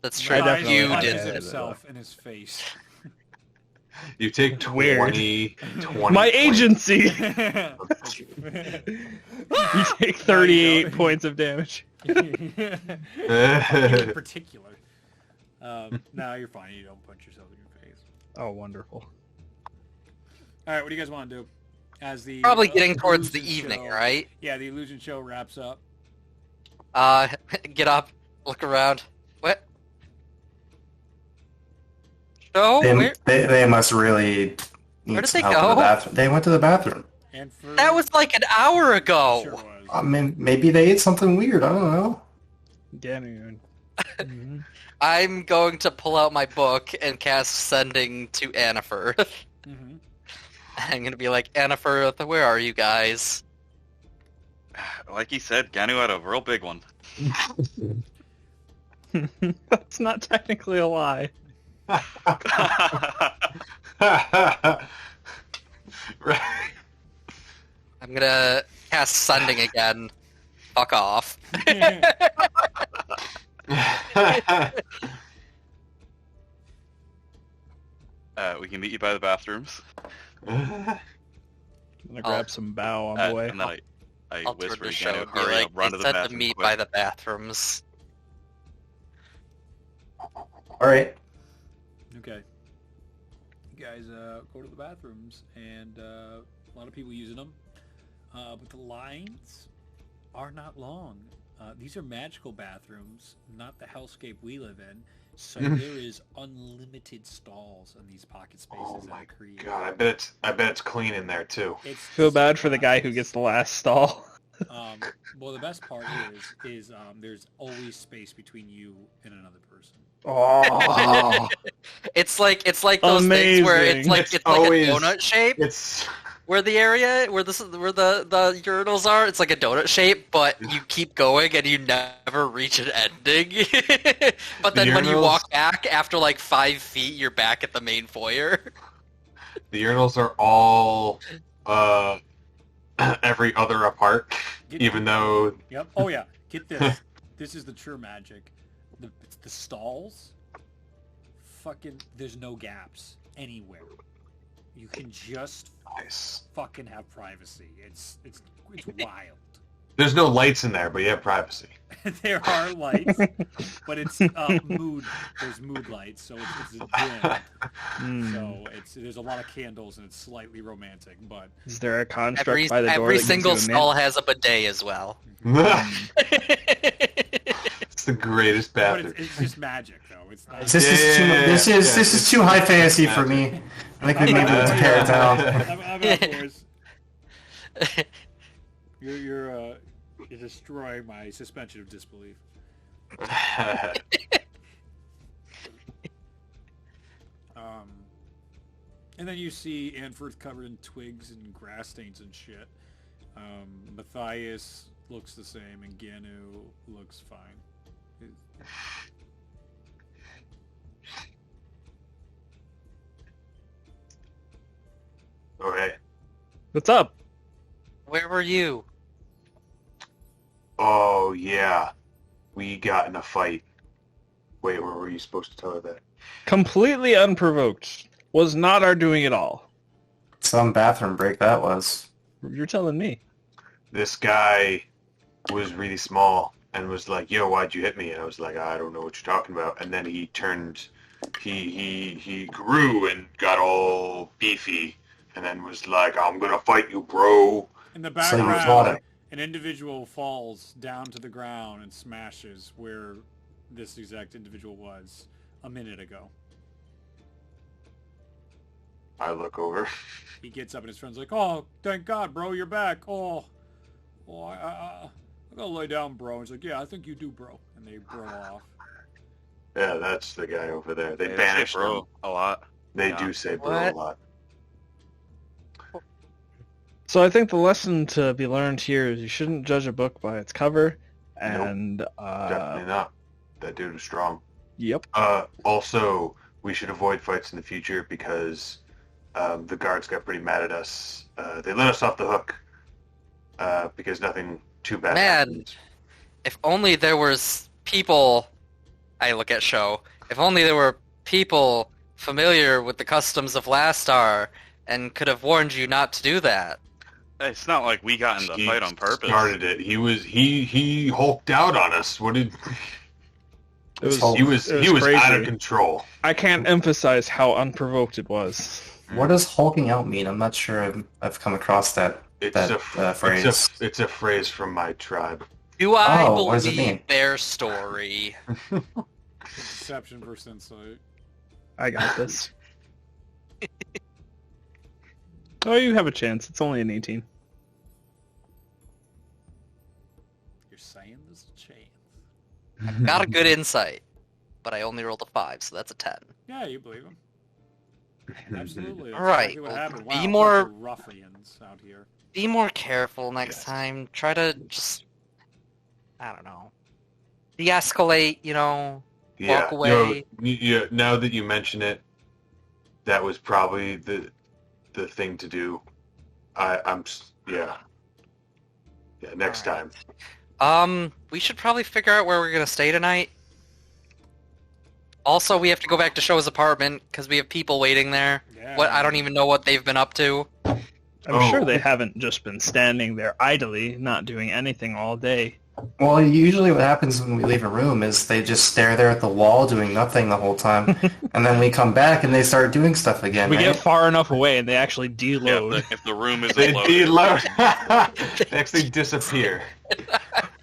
That's true. I Ryan definitely You punches did. did. himself in his face. You take 20... Weird. 20 My points. agency! You You take 38 points of damage. in particular. No, you're fine. You don't punch yourself in your face. Oh, wonderful. All right, what do you guys want to do? As the Probably getting towards the illusion evening, show- right? Yeah, the illusion show wraps up. Get up, look around. What? Show? Where? They must really need Where did some they help in the go? bathroom. They went to the bathroom. And for That was like an hour ago. Sure was. I mean, maybe they ate something weird. I don't know. Ganon. Mhm. I'm going to pull out my book and cast Sending to Annafirth. Mhm. I'm gonna be like, Annafirth, where are you guys? Like he said, Ganu had a real big one. That's not technically a lie. Right. I'm gonna cast Sending again. Fuck off. We can meet you by the bathrooms. I'm gonna grab some bow on the way. And then I I'll turn whisper to to show Ganu, and be hurry like, up, run they to the said to bathroom meet quick. by the bathrooms. All right. Okay. You guys go to the bathrooms, and a lot of people using them. But the lines are not long. These are magical bathrooms, not the hellscape we live in. So there is unlimited stalls in these pocket spaces. Oh that my are created. god! I bet it's clean in there too. Feel bad for the guy who gets the last stall. Well, the best part is there's always space between you and another person. Oh, It's like those things where it's like always- a donut shape. It's Where the area where the urinals are, it's like a donut shape, but you keep going and you never reach an ending. But then when you urinals- walk back after like 5 feet, you're back at the main foyer. the urinals are all every other apart, even though Yep. Oh yeah. Get this. This is the true magic. The stalls. Fucking. There's no gaps anywhere. You can just nice. fucking have privacy. It's wild. There's no lights in there, but you have privacy. There are lights, but it's mood. There's mood lights, so it's dim. So there's a lot of candles and it's slightly romantic. But is there a construct by the door? Every that gives single you a stall has a bidet as well. It's the greatest but bathroom. it's just magic, though. It's not. This is too high fantasy for me. I think we need to pare it down. I'm outdoors. You're destroying my suspension of disbelief. And then you see Anford covered in twigs and grass stains and shit. Matthias looks the same, and Ganu looks fine. Okay. What's up? Where were you? Oh yeah, we got in a fight. Wait, where were you supposed to tell her that? Completely unprovoked. Was not our doing at all. Some bathroom break that was. You're telling me. This guy was really small and was like, "Yo, why'd you hit me?" And I was like, "I don't know what you're talking about." And then he turned, he grew and got all beefy, and then was like, "I'm gonna fight you, bro." In the So you fought background, him. an individual falls down to the ground and smashes where this exact individual was a minute ago. I look over. He gets up and his friend's like, "Oh, thank God, bro, you're back. I gotta lay down, bro." He's like, "Yeah, I think you do, bro." And they bro off. Yeah, that's the guy over there. They They say banished bro him. a lot. They Yeah. do say bro What? a lot. So I think the lesson to be learned here is you shouldn't judge a book by its cover. And Definitely not. That dude is strong. Yep. Also, we should avoid fights in the future because the guards got pretty mad at us. They let us off the hook because nothing too bad Man. happened. If only there was people... I look at Sho. If only there were people familiar with the customs of Lastar and could have warned you not to do that. It's not like we got in the He fight on purpose. Started it. He hulked out on us. What did It was, Oh, he was it he was out crazy. of control. I can't emphasize how unprovoked it was. What does hulking out mean? I'm not sure I've come across that. It's That, a phrase. It's a phrase from my tribe. Do I Oh, what does it believe mean? their story? Deception versus insight. I got this. Oh, you have a chance. It's only an 18. You're saying there's a chance. Got a good insight, but I only rolled a 5, so that's a 10. Yeah, you believe him. Absolutely. That's Alright, exactly what well, happened. be Wow, more- bunch of ruffians out here. Be more careful next Yes. time. Try to just... I don't know. De-escalate, Yeah, Walk away. Yeah. Now that you mention it, that was probably the thing to do. Yeah. Next Alright. time. We should probably figure out where we're gonna stay tonight. Also, we have to go back to Sho's apartment, because we have people waiting there. Yeah. I don't even know what they've been up to. I'm Oh. sure they haven't just been standing there idly, not doing anything all day. Well, usually what happens when we leave a room is they just stare there at the wall doing nothing the whole time, and then we come back and they start doing stuff again, We right? get far enough away and they actually Yeah, deload. if the room is They loaded. deload. They actually disappear.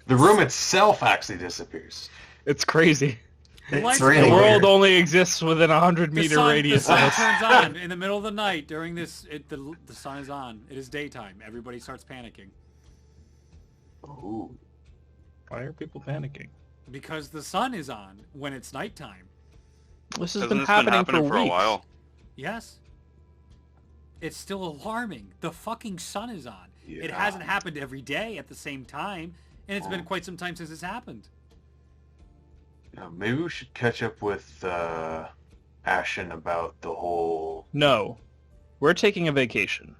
The room itself actually disappears. It's crazy. It's The really world weird. only exists within a 100-meter radius The of sun us. turns on in the middle of the night during this. The sun is on. It is daytime. Everybody starts panicking Ooh. Why are people panicking? because the sun is on when it's nighttime. This has Hasn't been this happening, for a weeks. while? Yes. It's still alarming. The fucking sun is on. It Yeah. hasn't happened every day at the same time, and it's been quite some time since it's happened. Maybe we should catch up with Ashen about the whole... No. We're taking a vacation.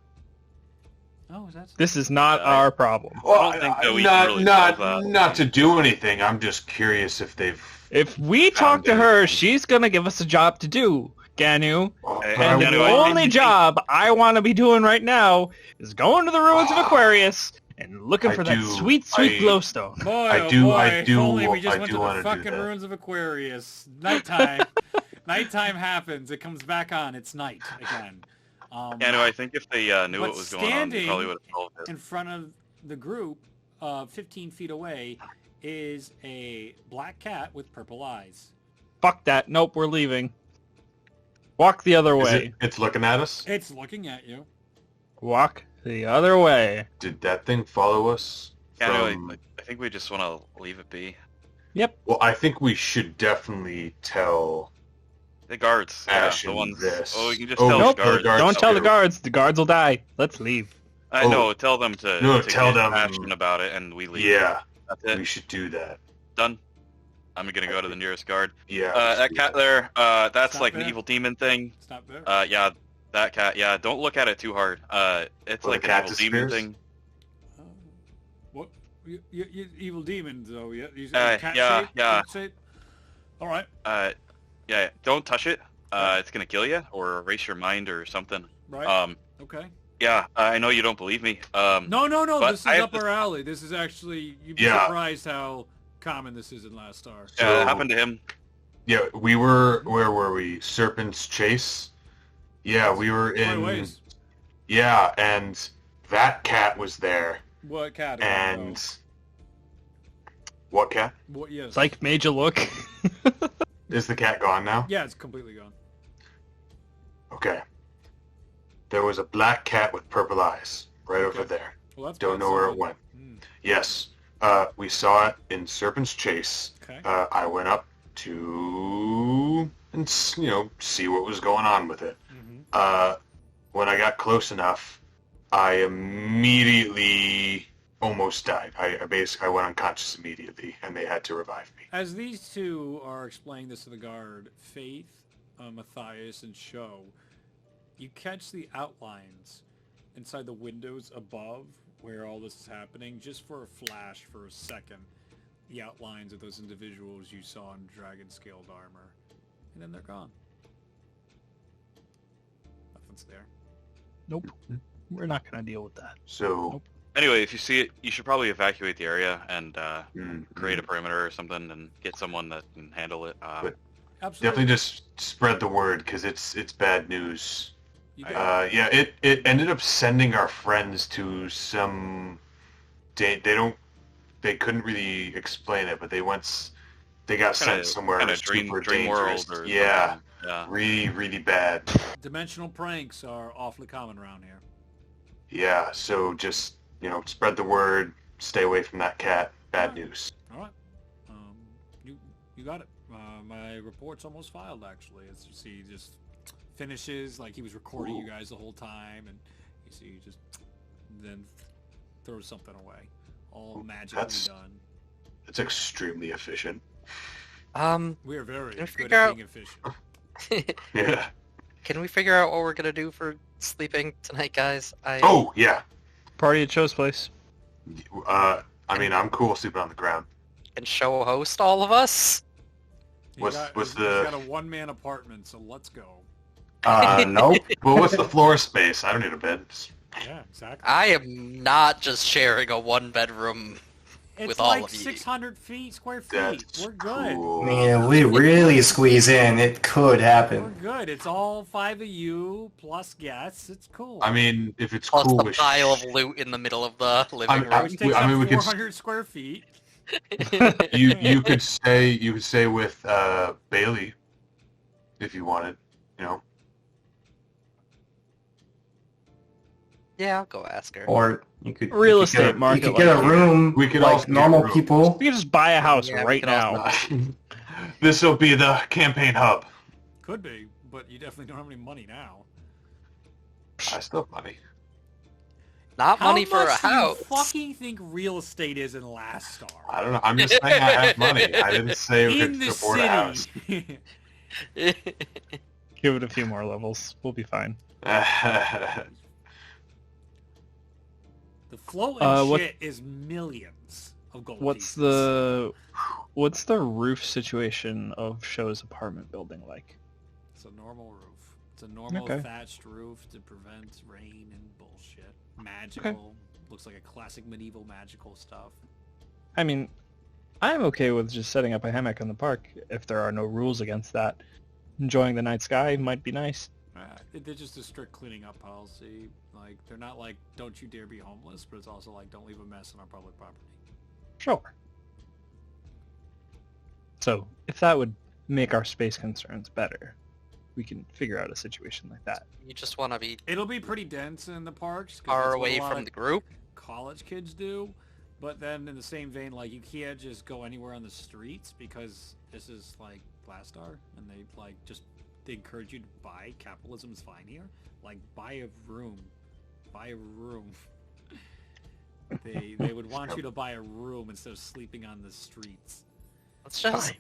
Oh, that's This is not Yeah, our problem. I don't think that we can really solve that. not to do anything. I'm just curious if they've... If we talk to her, she's gonna give us a job to do, Ganu. Hey, And Ganu, the I only think- job I want to be doing right now is going to the ruins of Aquarius and looking for that sweet glowstone. boy. I Oh do- boy, I if do- only we just I went do to wanna the do fucking that. ruins of Aquarius. Nighttime. Nighttime happens. It comes back on. It's night again. Yeah, no, I think if they knew But what was going on, they probably would have solved it. in front of the group, 15 feet away, is a black cat with purple eyes. Fuck that. Nope, we're leaving. Walk the other way. It's looking at us? It's looking at you. Walk the other way. Did that thing follow us? Yeah, no, from- I think we just want to leave it be. Well, I think we should definitely tell... The guards, yeah, Ashen the ones. this. Oh, you can just Oh, tell Nope. the guards. Don't tell the too. guards. The guards will die. Let's leave. I Oh. know. Tell them to. No, to tell get them- Ashen about it, and we leave. Yeah, That's we it. should do that. Done. I'm gonna go to the nearest guard. Yeah. That cat there. That's Stop like an there. evil demon thing. Stop there. Yeah, that cat. Yeah, don't look at it too hard. It's Well, like the an cat evil demon disappears? thing. What? You evil demons, though. Yeah. Yeah, yeah. All right. Yeah. Don't touch it. It's gonna kill you or erase your mind or something. Right. Okay. Yeah, I know you don't believe me. No. but This is I have up this- our alley. This is actually. You'd be Yeah. surprised how common this is in Last Star. Yeah, it So- happened to him. Yeah, we were... Where were we? Serpent's Chase? Yeah, we were Quite a in... ways. Yeah, and that cat was there. What cat? And... What cat? What? Yes. Psych made you look. Is the cat gone now? Yeah, it's completely gone. Okay. There was a black cat with purple eyes right over there. Well, that's Don't quite know where it solid. went. Hmm, Yes. We saw it in Serpent's Chase. okay. I went up to and see what was going on with it. Mhm. When I got close enough, I immediately almost died. I went unconscious immediately, and they had to revive me. As these two are explaining this to the guard, Faith, Matthias, and Sho, you catch the outlines inside the windows above where all this is happening, just for a flash for a second. The outlines of those individuals you saw in dragon-scaled armor. And then they're gone. Nothing's there. Nope. We're not going to deal with that. So, Nope. Anyway, if you see it, you should probably evacuate the area and mm, create a perimeter or something and get someone that can handle it. But- Absolutely. definitely just spread the word because it's bad news. You got it. Yeah, it ended up sending our friends to some. They couldn't really explain it, but they got sent somewhere Kinda super dream dangerous. world or Yeah, something. Yeah. really, really bad. Dimensional pranks are awfully common around here. Yeah, so just spread the word. Stay away from that cat. Bad news. All right. You got it. My report's almost filed, actually. As you see, just finishes like he was recording you guys the whole time, and you see he just then throws something away, all magically That's- done. It's extremely efficient. We are very Can I good figure at out- being efficient. Yeah. Can we figure out what we're gonna do for sleeping tonight, guys? Oh yeah. Party at Cho's place. I mean, I'm cool sleeping on the ground. Can show host all of us? What's He's the- got a one-man apartment, so let's go. Nope. Well, what's the floor space? I don't need a bed. Yeah, exactly. I am not just sharing a one-bedroom. It's with all like of you. 600 square feet. That's We're good. cool. I mean, if we really squeeze in, it could We're happen. good. It's all 5 of you plus guests. It's cool. I mean, if it's Plus cool the with pile of loot in the middle of the living I'm- room. I'm- Which takes I mean, up we could- 400 square feet. You could stay with Bailey if you wanted. You know. Yeah, I'll go ask her. Or you could Real you could get estate a- market You could get a like room. We could like also get normal rooms. people. You can just buy a house Yeah, we right can also- now. This will be the campaign hub. Could be, but you definitely don't have any money now. I still have money. Not How money for a much do you house. fucking think real estate is in Last Star? I don't know. I'm just saying I have money. I didn't say we In could the afford a house. city. Give it a few more levels. We'll be fine. The floating what- shit is millions of gold What's pieces. the roof situation of Show's apartment building like? It's a normal roof. It's a normal Okay. thatched roof to prevent rain and bullshit. Magical. Looks like a classic medieval magical stuff. I mean, I'm okay with just setting up a hammock in the park if there are no rules against that. Enjoying the night sky might be nice. They're just a strict cleaning up policy. Like, they're not like, don't you dare be homeless, but it's also like, don't leave a mess on our public property. Sure. So, if that would make our space concerns better, we can figure out a situation like that. You just want to be It'll be pretty dense in the parks. 'cause far that's what away a lot from of the group. college kids do. But then in the same vein, like, you can't just go anywhere on the streets because this is, like, Last Star. And they, like, they encourage you to buy. Capitalism is fine here. Like, buy a room. Buy a room. They would want you to buy a room instead of sleeping on the streets.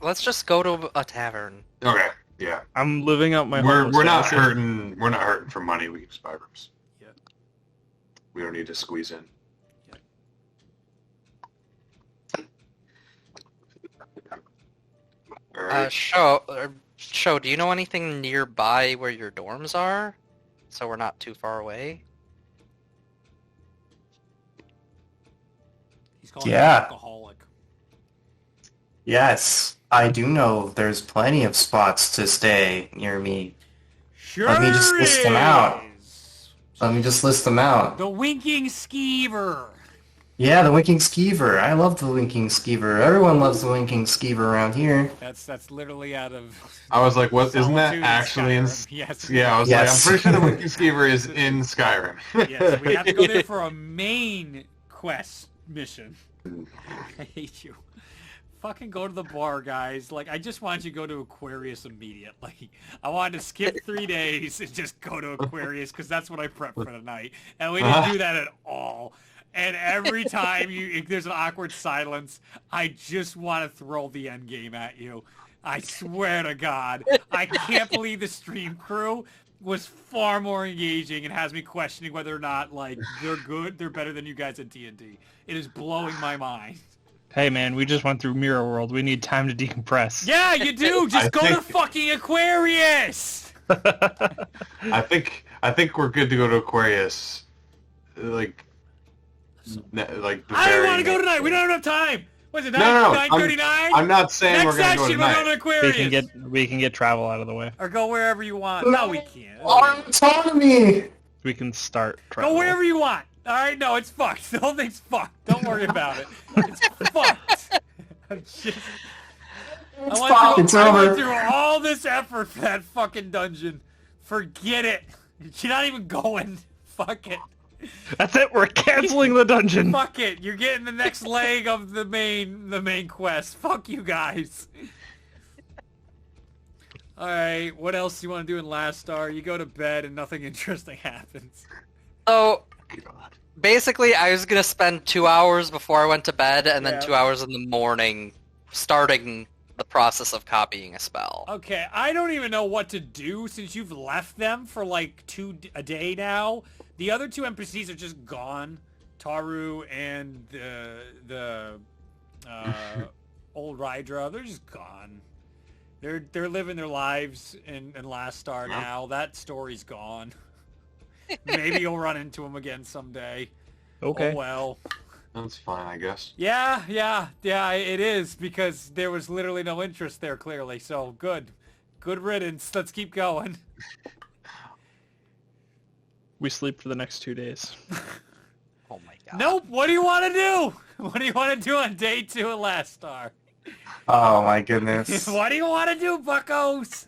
Let's just go to a tavern. Okay. Yeah. I'm living out my We're homeless not fantasy. hurting. We're not hurting for money. We can just buy rooms. Yeah. We don't need to squeeze in. All right. Show, do you know anything nearby where your dorms are? So we're not too far away? He's called an Yeah. alcoholic. Yes, I do know there's plenty of spots to stay near me. Sure Let me just list them out. is. Let me just list them out. The Winking Skeever. Yeah, the Winking Skeever. I love the Winking Skeever. Everyone loves the Winking Skeever around here. That's literally out of. I was like, what? Isn't that Solitude actually in? Skyrim. Yes. Yeah, I was Yes. like, I'm pretty sure the Winking Skeever is in Skyrim. Yes, we have to go there for a main quest mission. I hate you. Fucking go to the bar, guys. Like, I just want you to go to Aquarius immediately. I wanted to skip 3 days and just go to Aquarius because that's what I prepped for tonight. And we didn't do that at all. And every time if there's an awkward silence, I just want to throw the end game at you. I swear to God. I can't believe the stream crew was far more engaging and has me questioning whether or not, like, they're better than you guys at D&D. It is blowing my mind. Hey man, we just went through Mirror World. We need time to decompress. Yeah, you do. Just go to fucking Aquarius. I think we're good to go to Aquarius. Like the I don't want to very go tonight. next We day. don't have enough time. Was it No. 9:39? I'm not saying Next we're gonna go session, we're going to tonight. Aquarius. We can get travel out of the way. Or go wherever you want. No, we can't. Our autonomy! We can start travel. Go wherever you want. All right, no, it's fucked. The whole thing's fucked. Don't worry about it. It's fucked. I went over. through all this effort for that fucking dungeon. Forget it. You're not even going. Fuck it. That's it. We're canceling the dungeon. Fuck it. You're getting the next leg of the main quest. Fuck you guys. Alright, what else do you want to do in Last Star? You go to bed and nothing interesting happens. So, basically, I was going to spend 2 hours before I went to bed, and Yeah. then 2 hours in the morning starting the process of copying a spell. Okay, I don't even know what to do since you've left them for like a day now. The other two NPCs are just gone. Taru and the old Rydra, they're just gone. They're living their lives in Last Star now. That story's gone. Maybe you'll run into them again someday. Okay. Oh well. That's fine, I guess. Yeah, it is, because there was literally no interest there, clearly. So, good. Good riddance. Let's keep going. We sleep for the next 2 days. Oh my god. Nope, what do you want to do? What do you want to do on day 2 of Last Star? Oh my goodness. What do you want to do, buckos?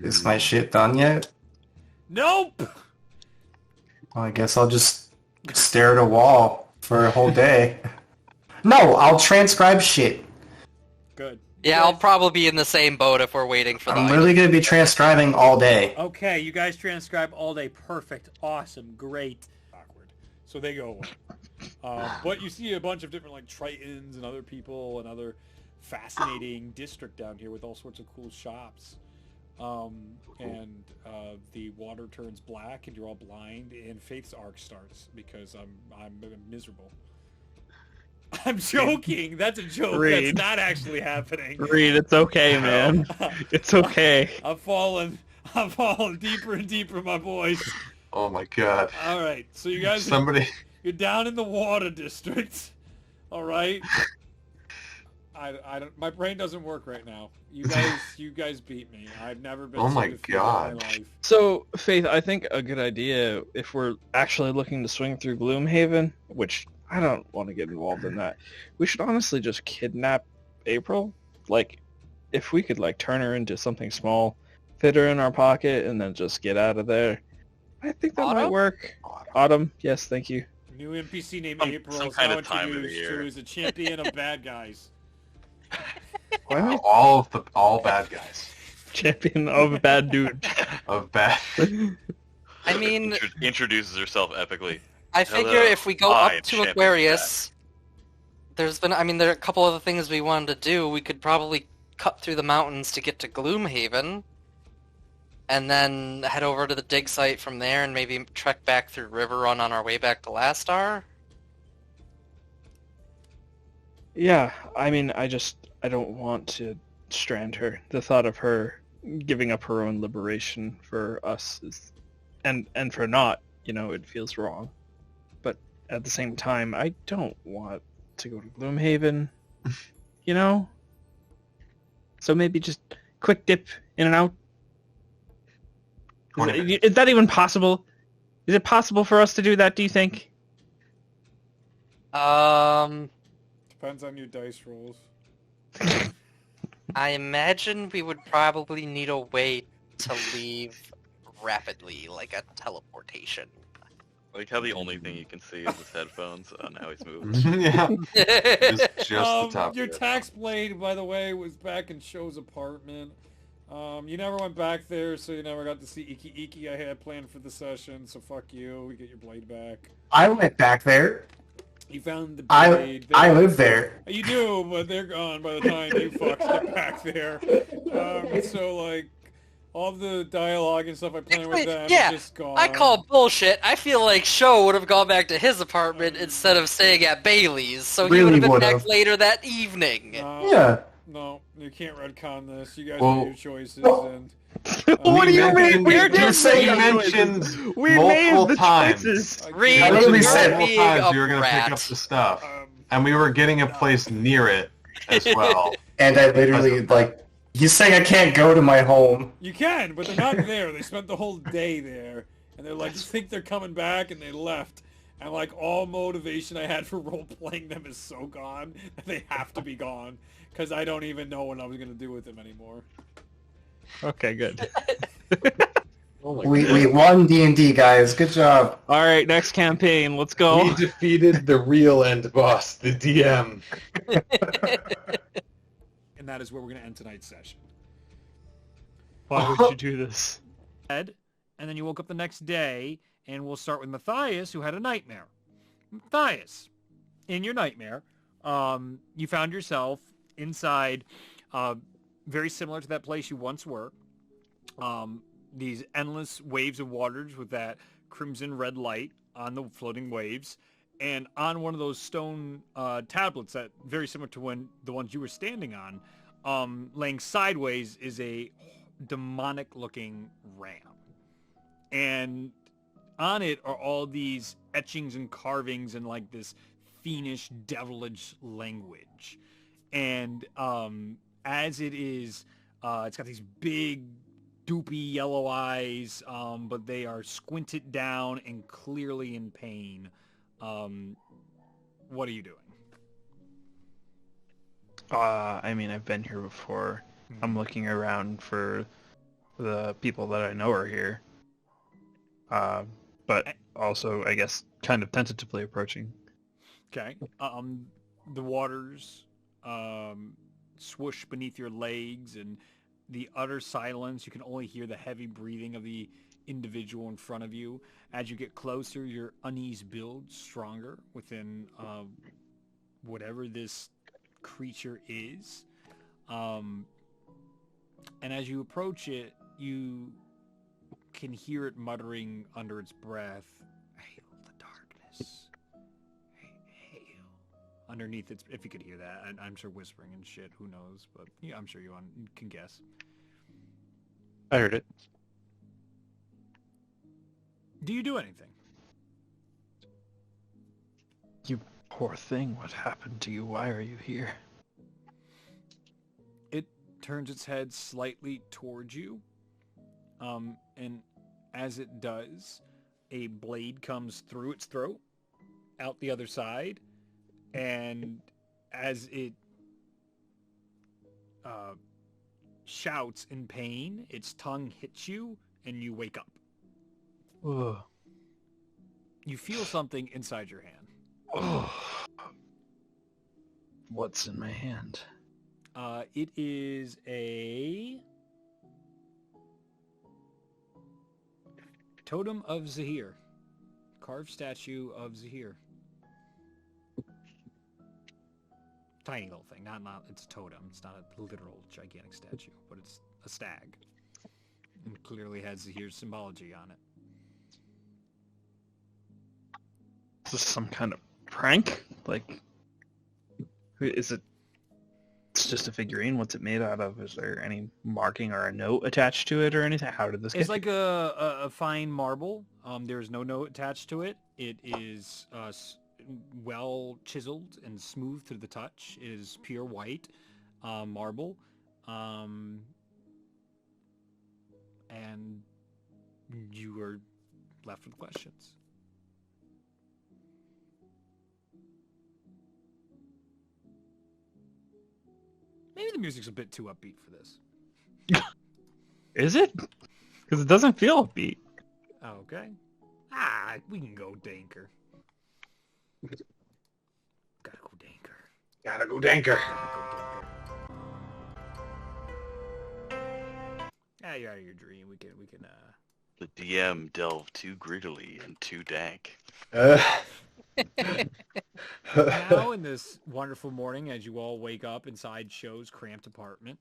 Is my shit done yet? Nope. Well, I guess I'll just stare at a wall for a whole day. No, I'll transcribe shit. Good. Yeah, I'll probably be in the same boat if we're waiting for the I'm literally going to be transcribing all day. Okay, you guys transcribe all day. Perfect. Awesome. Great. Awkward. So they go away. But you see a bunch of different like Tritons and other people and other fascinating district down here with all sorts of cool shops. And the water turns black and you're all blind and Faith's arc starts because I'm miserable. I'm joking. That's a joke. Reed. That's not actually happening. Reed, it's okay, man. It's okay. I'm falling deeper and deeper, my boys. Oh my god. All right, so you guys, you're down in the water district. All right. I don't. My brain doesn't work right now. You guys beat me. I've never been. Oh so my defeated in god. my life. So, Faith, I think a good idea, if we're actually looking to swing through Gloomhaven, which I don't want to get involved in that, we should honestly just kidnap April. Like, if we could, like, turn her into something small, fit her in our pocket, and then just get out of there, I think that might Autumn? work. Autumn, yes, thank you. New NPC named Some April is kind now of time of the introduced, year. who is a champion of bad guys. Why am I All bad guys. champion of a bad dude? Of bad. I mean, Introduces herself epically. I figure Hello, if we go I up am to champion Aquarius, there are a couple other things we wanted to do. We could probably cut through the mountains to get to Gloomhaven, and then head over to the dig site from there, and maybe trek back through River Run on our way back to Last Star. Yeah, I mean, I don't want to strand her. The thought of her giving up her own liberation for us is, and for not, it feels wrong. But at the same time, I don't want to go to Gloomhaven, So maybe just quick dip in and out. Is that even possible? Is it possible for us to do that, do you think? Depends on your dice rolls. I imagine we would probably need a way to leave rapidly, like a teleportation. Like how the only thing you can see is his headphones on how he's moving. Yeah. Just the top. Your of it. tax blade, by the way, was back in Sho's apartment. You never went back there, so you never got to see Iki Iki I had planned for the session, so fuck you. We get your blade back. I went back there. You found the I blade. live there. You do, but they're gone by the time you fucks get back there. So, like, all the dialogue and stuff I planned with them Yeah, is just gone. I call bullshit. I feel like Sho would have gone back to his apartment instead of staying at Bailey's, so he Really would have been would've. back later that evening. Yeah. No, you can't retcon this. You guys Well- made your choices, and... What do you mean? You're just saying making mentioned We multiple made the times. choices. Reed, I literally you're said being multiple times a you were going to pick up brat. the stuff. Um, And we were getting a place near it as well. And I literally, he's saying I can't go to my home. You can, but they're not there. They spent the whole day there, and they're like, you think they're coming back, and they left. And like all motivation I had for role-playing them is so gone. They have to be gone, because I don't even know what I was going to do with them anymore. Okay, good. Oh my We won D&D, guys. Good job. All right, next campaign. Let's go. We defeated the real end boss, the DM. And that is where we're going to end tonight's session. Why would you do this? And then you woke up the next day, and we'll start with Matthias, who had a nightmare. Matthias, in your nightmare, you found yourself inside, very similar to that place you once were. These endless waves of waters with that crimson red light on the floating waves. And on one of those stone tablets that very similar to the ones you were standing on, laying sideways is a demonic-looking ram. And on it are all these etchings and carvings and like this fiendish, devilish language. And as it is, it's got these big, doopy yellow eyes, but they are squinted down and clearly in pain. What are you doing? I mean, I've been here before. I'm looking around for the people that I know are here. But also, I guess, kind of tentatively approaching. Okay. The waters swoosh beneath your legs, and the utter silence. You can only hear the heavy breathing of the individual in front of you. As you get closer, your unease builds stronger within whatever this creature is. And as you approach it, you can hear it muttering under its breath, "Hail the darkness. Hail." Underneath its, if you could hear that, I'm sure whispering and shit, who knows, but yeah, I'm sure you can guess. I heard it. Do you do anything? You poor thing, what happened to you? Why are you here? It turns its head slightly towards you, and as it does, a blade comes through its throat, out the other side, and as it shouts in pain, its tongue hits you, and you wake up. Ugh. You feel something inside your hand. Oh. What's in my hand? It is a totem of Zahir. Carved statue of Zahir. Tiny little thing. Not it's a totem. It's not a literal gigantic statue, but it's a stag. And clearly has Zahir's symbology on it. Is this some kind of prank? Like, is it... It's just a figurine. What's it made out of? Is there any marking or a note attached to it or anything? How did this get It's like a fine marble. There's no note attached to it. It is well chiseled and smooth to the touch. It is pure white marble. And you are left with questions. Maybe the music's a bit too upbeat for this. Is it? Because it doesn't feel upbeat. Okay. We can go Danker. Gotta go Danker. Gotta go Danker. You're out of your dream. We can The DM delved too greedily and too dank. Now in this wonderful morning, as you all wake up inside Show's cramped apartment,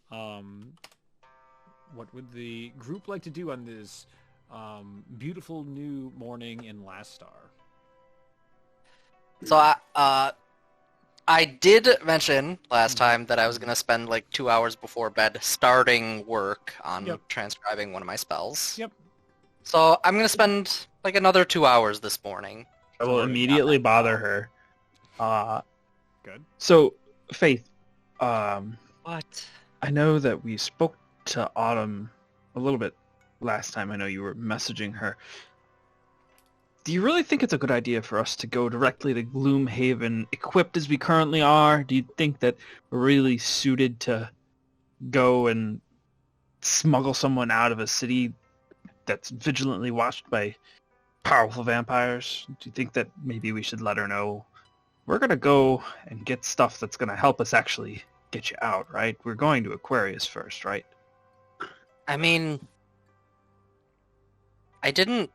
what would the group like to do on this beautiful new morning in Last Star? So I did mention last time that I was going to spend like 2 hours before bed starting work on transcribing one of my spells. Yep. So I'm going to spend like another 2 hours this morning. I will immediately bother her. Good. So, Faith, What? I know that we spoke to Autumn a little bit last time. I know you were messaging her. Do you really think it's a good idea for us to go directly to Gloomhaven, equipped as we currently are? Do you think that we're really suited to go and smuggle someone out of a city that's vigilantly watched by powerful vampires? Do you think that maybe we should let her know we're going to go and get stuff that's going to help us actually get you out, right? We're going to Aquarius first, right? I mean, I didn't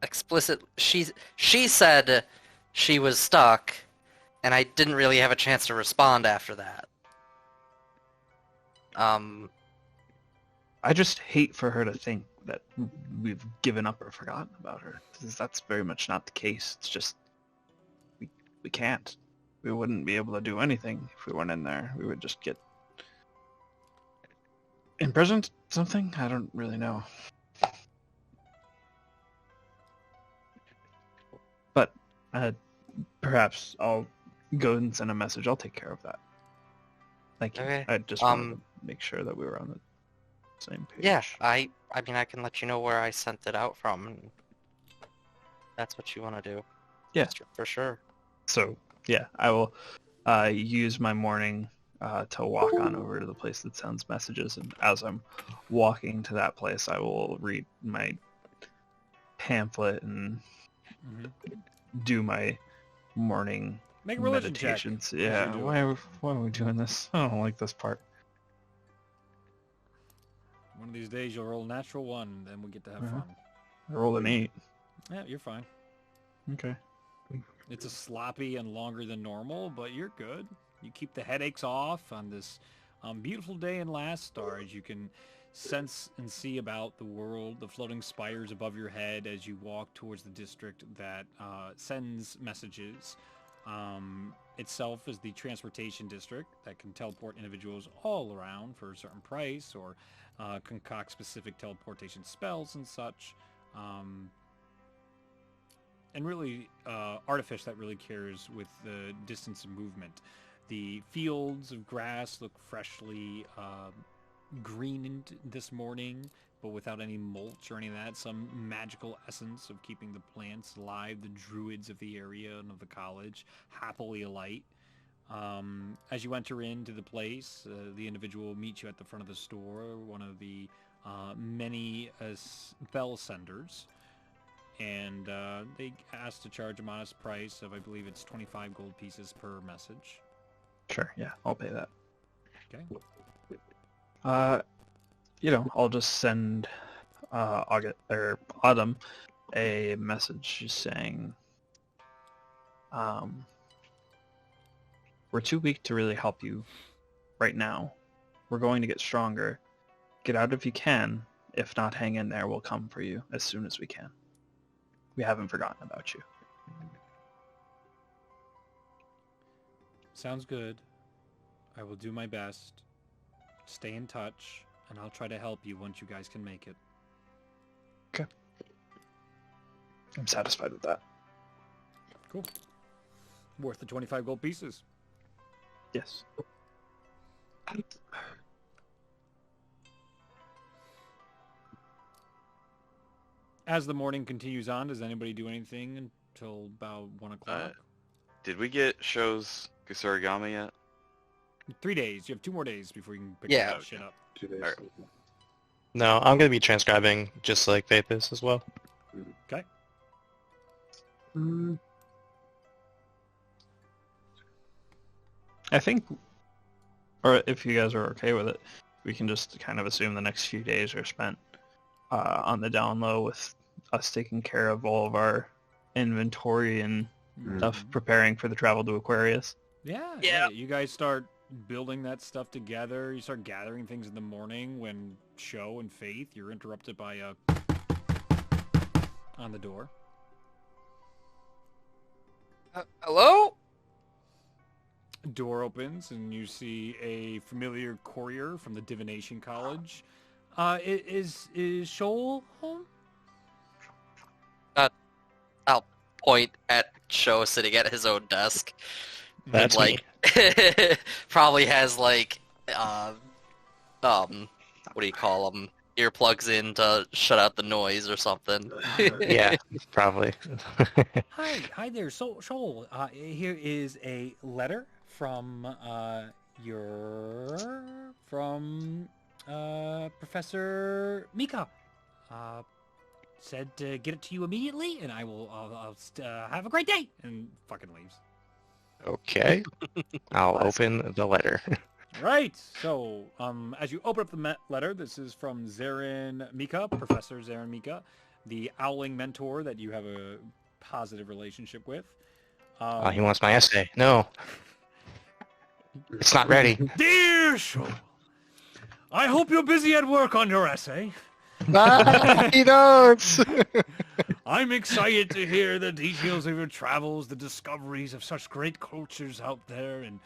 explicit. She said she was stuck, and I didn't really have a chance to respond after that. I just hate for her to think that we've given up or forgotten about her. That's very much not the case. It's just we can't. We wouldn't be able to do anything if we went in there. We would just get imprisoned, something? I don't really know. But perhaps I'll go and send a message. I'll take care of that. Thank you. Okay. I just wanted to make sure that we were on the same page. Yeah, I mean, I can let you know where I sent it out from. And that's what you want to do. Yeah. For sure. So, yeah, I will use my morning to walk on over to the place that sends messages, and as I'm walking to that place, I will read my pamphlet and do my morning Make a religion meditations. check. Yeah, why are we doing this? I don't like this part. One of these days you'll roll a natural one, and then we get to have fun. I rolled an 8. Yeah, you're fine. Okay. It's a sloppy and longer than normal, but you're good. You keep the headaches off on this beautiful day in Last Star as you can sense and see about the world, the floating spires above your head as you walk towards the district that sends messages. Itself is the transportation district that can teleport individuals all around for a certain price or concoct specific teleportation spells and such. And really artifice that really cares with the distance of movement. The fields of grass look freshly greened this morning, but without any mulch or any of that. Some magical essence of keeping the plants alive. The druids of the area and of the college happily alight. As you enter into the place, the individual will meet you at the front of the store, one of the many spell senders. And they ask to charge a modest price of, I believe it's 25 gold pieces per message. Sure, yeah, I'll pay that. Okay. I'll just send Autumn a message saying, we're too weak to really help you right now. We're going to get stronger. Get out if you can. If not, hang in there. We'll come for you as soon as we can. We haven't forgotten about you. Sounds good. I will do my best. Stay in touch, and I'll try to help you once you guys can make it. Okay. I'm satisfied with that. Cool. Worth the 25 gold pieces. Yes. As the morning continues on, does anybody do anything until about 1 o'clock? Did we get Sho's Kusarigama yet? 3 days. You have 2 more days before you can pick that shit up. 2 days. Alright. No, I'm going to be transcribing just like Faith is as well. Okay. I think, or if you guys are okay with it, we can just kind of assume the next few days are spent on the down low with us taking care of all of our inventory and stuff, preparing for the travel to Aquarius. Yeah. You guys start building that stuff together. You start gathering things in the morning when Sho and Faith, you're interrupted by a on the door. Hello? Door opens and you see a familiar courier from the Divination College. Is Shoal home? I'll point at Sho sitting at his own desk. That's like probably has like what do you call them? Earplugs in to shut out the noise or something. Yeah, probably. Hi there, Shoal. Here is a letter from Professor Mika. Said to get it to you immediately, and I'll have a great day. And fucking leaves. Okay. I'll open the letter. Right. So, as you open up the letter, this is from Zarin Mika, Professor Zarin Mika, the Owling mentor that you have a positive relationship with. He wants my essay. No. It's not ready. Dear Shoal, I hope you're busy at work on your essay. He knows. I'm excited to hear the details of your travels, the discoveries of such great cultures out there, and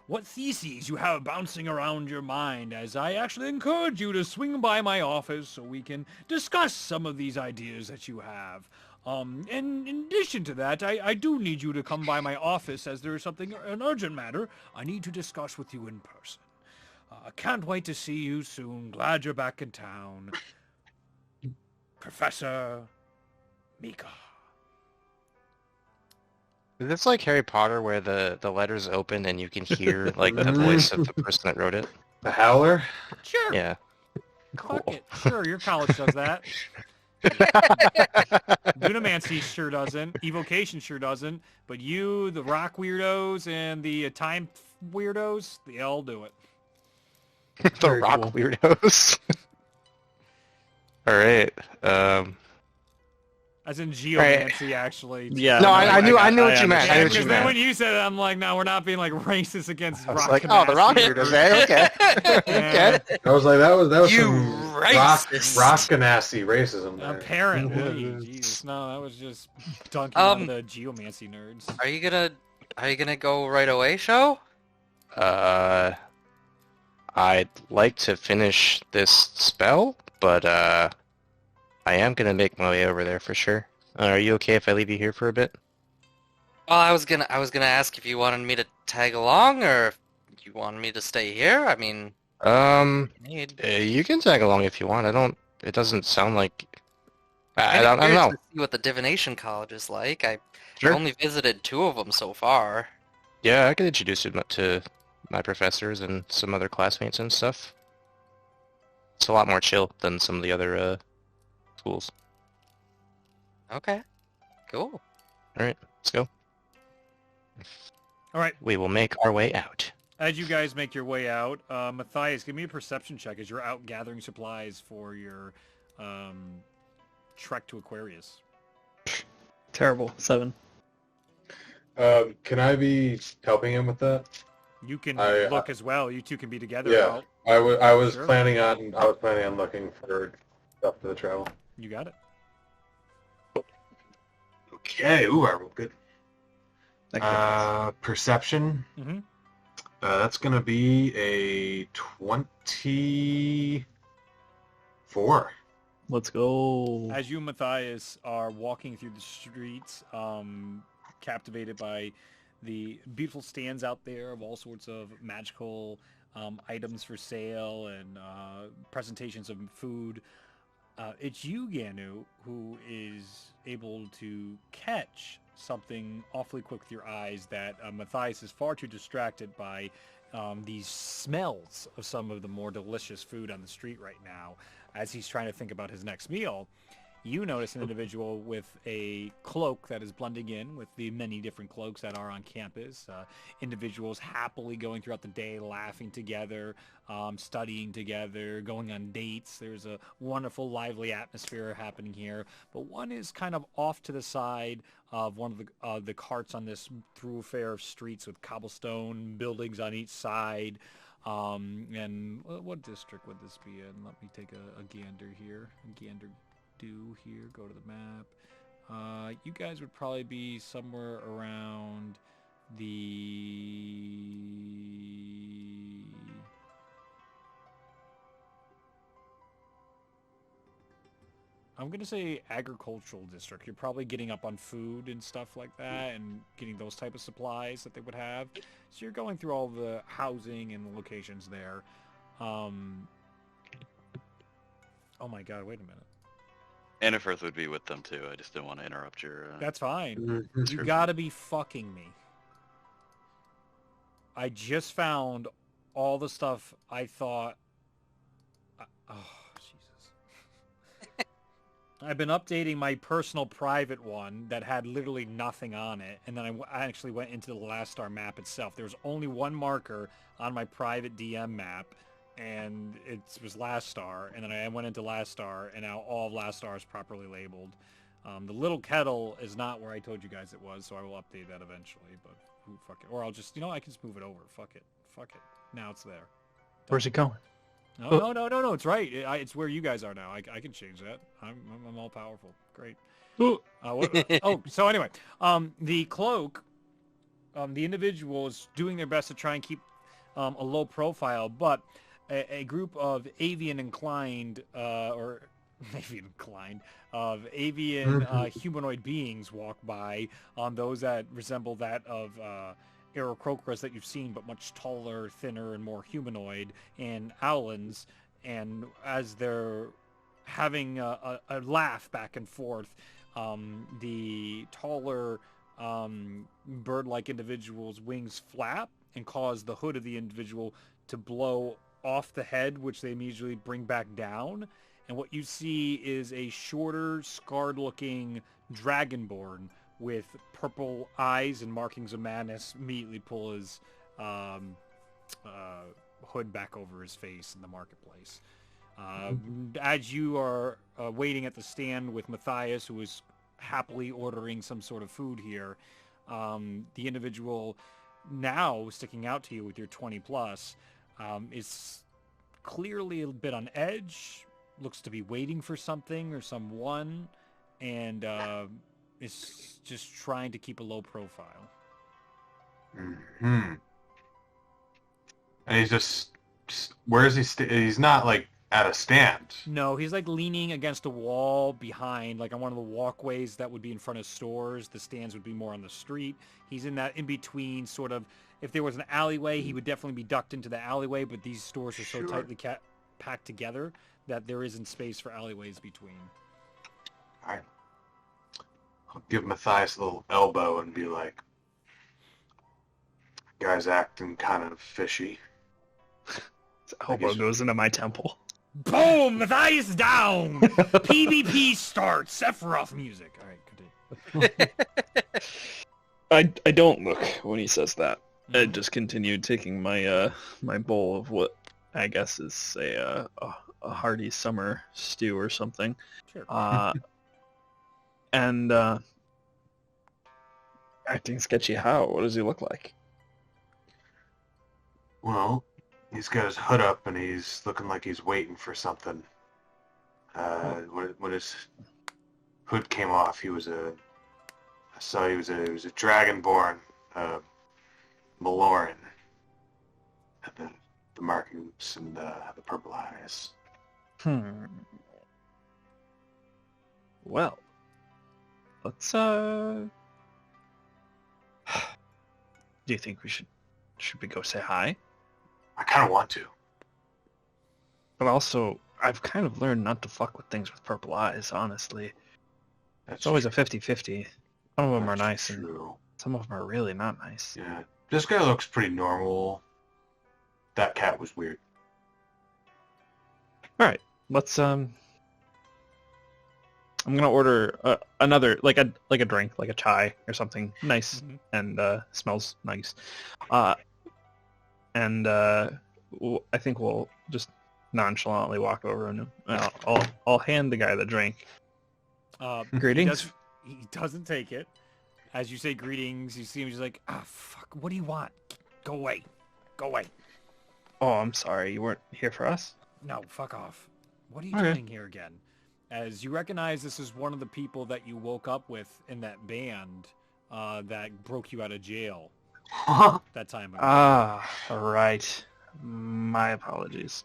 what theses you have bouncing around your mind, as I actually encourage you to swing by my office so we can discuss some of these ideas that you have. And in addition to that, I do need you to come by my office, as there is an urgent matter I need to discuss with you in person. Can't wait to see you soon. Glad you're back in town. Professor Mika. Is this like Harry Potter where the letters open and you can hear like the voice of the person that wrote it? The Howler? Sure. Yeah. Fuck it. Sure, your college does that. Dunamancy sure doesn't. Evocation sure doesn't. But you, the rock weirdos, and the time weirdos, they all do it. The Very rock cool. weirdos. All right. As in geomancy, actually. Yeah. No, I knew what you understand. meant. I Yeah, knew what because you then when meant. you said it, I'm like, no, we're not being like racist against I was rock like, oh, the rock Canassi weirdos, eh? Okay. Yeah. Okay. I was like, that was You some racist. rock ganassi racism there. Apparently, Jesus, no, that was just dunking on the geomancy nerds. Are you gonna go right away, Show? I'd like to finish this spell, but I am gonna make my way over there for sure. Are you okay if I leave you here for a bit? Well, I was gonna ask if you wanted me to tag along or if you wanted me to stay here. I mean, You can tag along if you want. It doesn't sound like. I I'm don't curious know. to see what the divination college is like. I Sure. only visited 2 of them so far. Yeah, I could introduce you to my professors and some other classmates and stuff. It's a lot more chill than some of the other schools. Okay, cool. All right, let's go. All right, We will make our way out. as you guys make your way out, Matthias, give me a perception check as you're out gathering supplies for your trek to Aquarius. Terrible. 7. Can I be helping him with that? You can I- look as well. You two can be together. Yeah. out. I was Sure. planning on looking for stuff for the travel. You got it. Okay. Ooh, I rolled good. That Perception. Mm-hmm. That's gonna be a 24. Let's go. As you and Matthias are walking through the streets, captivated by the beautiful stands out there of all sorts of magical items for sale and presentations of food, it's you, Ganu, who is able to catch something awfully quick with your eyes that Matthias is far too distracted by these smells of some of the more delicious food on the street right now. As he's trying to think about his next meal, you notice an individual with a cloak that is blending in with the many different cloaks that are on campus. Individuals happily going throughout the day, laughing together, studying together, going on dates. There's a wonderful, lively atmosphere happening here. But one is kind of off to the side of one of the carts on this thoroughfare of streets with cobblestone buildings on each side. And what district would this be in? Let me take a gander here. Gander do here. Go to the map. You guys would probably be somewhere around the... I'm going to say agricultural district. You're probably getting up on food and stuff like that and getting those type of supplies that they would have. So you're going through all the housing and the locations there. Oh my god, wait a minute. Annifirth would be with them too. I just didn't want to interrupt your... That's fine. Mhm. You gotta be fucking me. I just found all the stuff I thought... Oh, Jesus. I've been updating my personal private one that had literally nothing on it, and then I actually went into the Last Star map itself. There was only one marker on my private DM map, and it was Last Star, and then I went into Last Star, and now all of Last Star is properly labeled. The little kettle is not where I told you guys it was, so I will update that eventually, but fuck it. Or I'll just, I can just move it over. Fuck it. Now it's there. Where's it going? No, it's right. It's where you guys are now. I can change that. I'm all powerful. Great. So anyway, the cloak, the individual is doing their best to try and keep a low profile, but a group of avian humanoid beings walk by, those that resemble that of Aerocrocus that you've seen, but much taller, thinner, and more humanoid, and Owlins, and as they're having a laugh back and forth, the taller bird-like individual's wings flap and cause the hood of the individual to blow off the head, which they immediately bring back down. And what you see is a shorter, scarred-looking dragonborn with purple eyes and markings of madness immediately pull his hood back over his face in the marketplace. As you are waiting at the stand with Matthias, who is happily ordering some sort of food here, the individual now sticking out to you with your 20 plus is clearly a bit on edge, looks to be waiting for something or someone, and is just trying to keep a low profile. And he's just, where is he? He's not like at a stand. No, he's like leaning against a wall behind, like on one of the walkways that would be in front of stores. The stands would be more on the street. He's in that in between sort of, if there was an alleyway, he would definitely be ducked into the alleyway, but these stores are so tightly packed together that there isn't space for alleyways between. All right. I'll give Matthias a little elbow and be like, guy's acting kind of fishy. His elbow goes into my temple. Boom! Matthias down! PvP starts! Sephiroth music. All right, continue. I don't look when he says that. I just continued taking my my bowl of what I guess is a hearty summer stew or something. Sure. And acting sketchy how? What does he look like? Well, he's got his hood up and he's looking like he's waiting for something. When his hood came off, he was a dragonborn, Maloran. Had the markings and the purple eyes. Well, let's do you think we should we go say hi? I kind of want to. But also, I've kind of learned not to fuck with things with purple eyes, honestly. It's always a 50-50. Some of them are nice, and some of them are really not nice. Yeah, this guy looks pretty normal. That cat was weird. All right, let's. I'm gonna order another like a drink, like a chai or something nice and smells nice. And I think we'll just nonchalantly walk over and I'll hand the guy the drink. Greetings. He doesn't take it. As you say greetings, you see him just like, fuck, what do you want? Go away. Go away. Oh, I'm sorry. You weren't here for us? No, fuck off. What are you doing here again? As you recognize this is one of the people that you woke up with in that band that broke you out of jail that time ago. Ah, right. My apologies.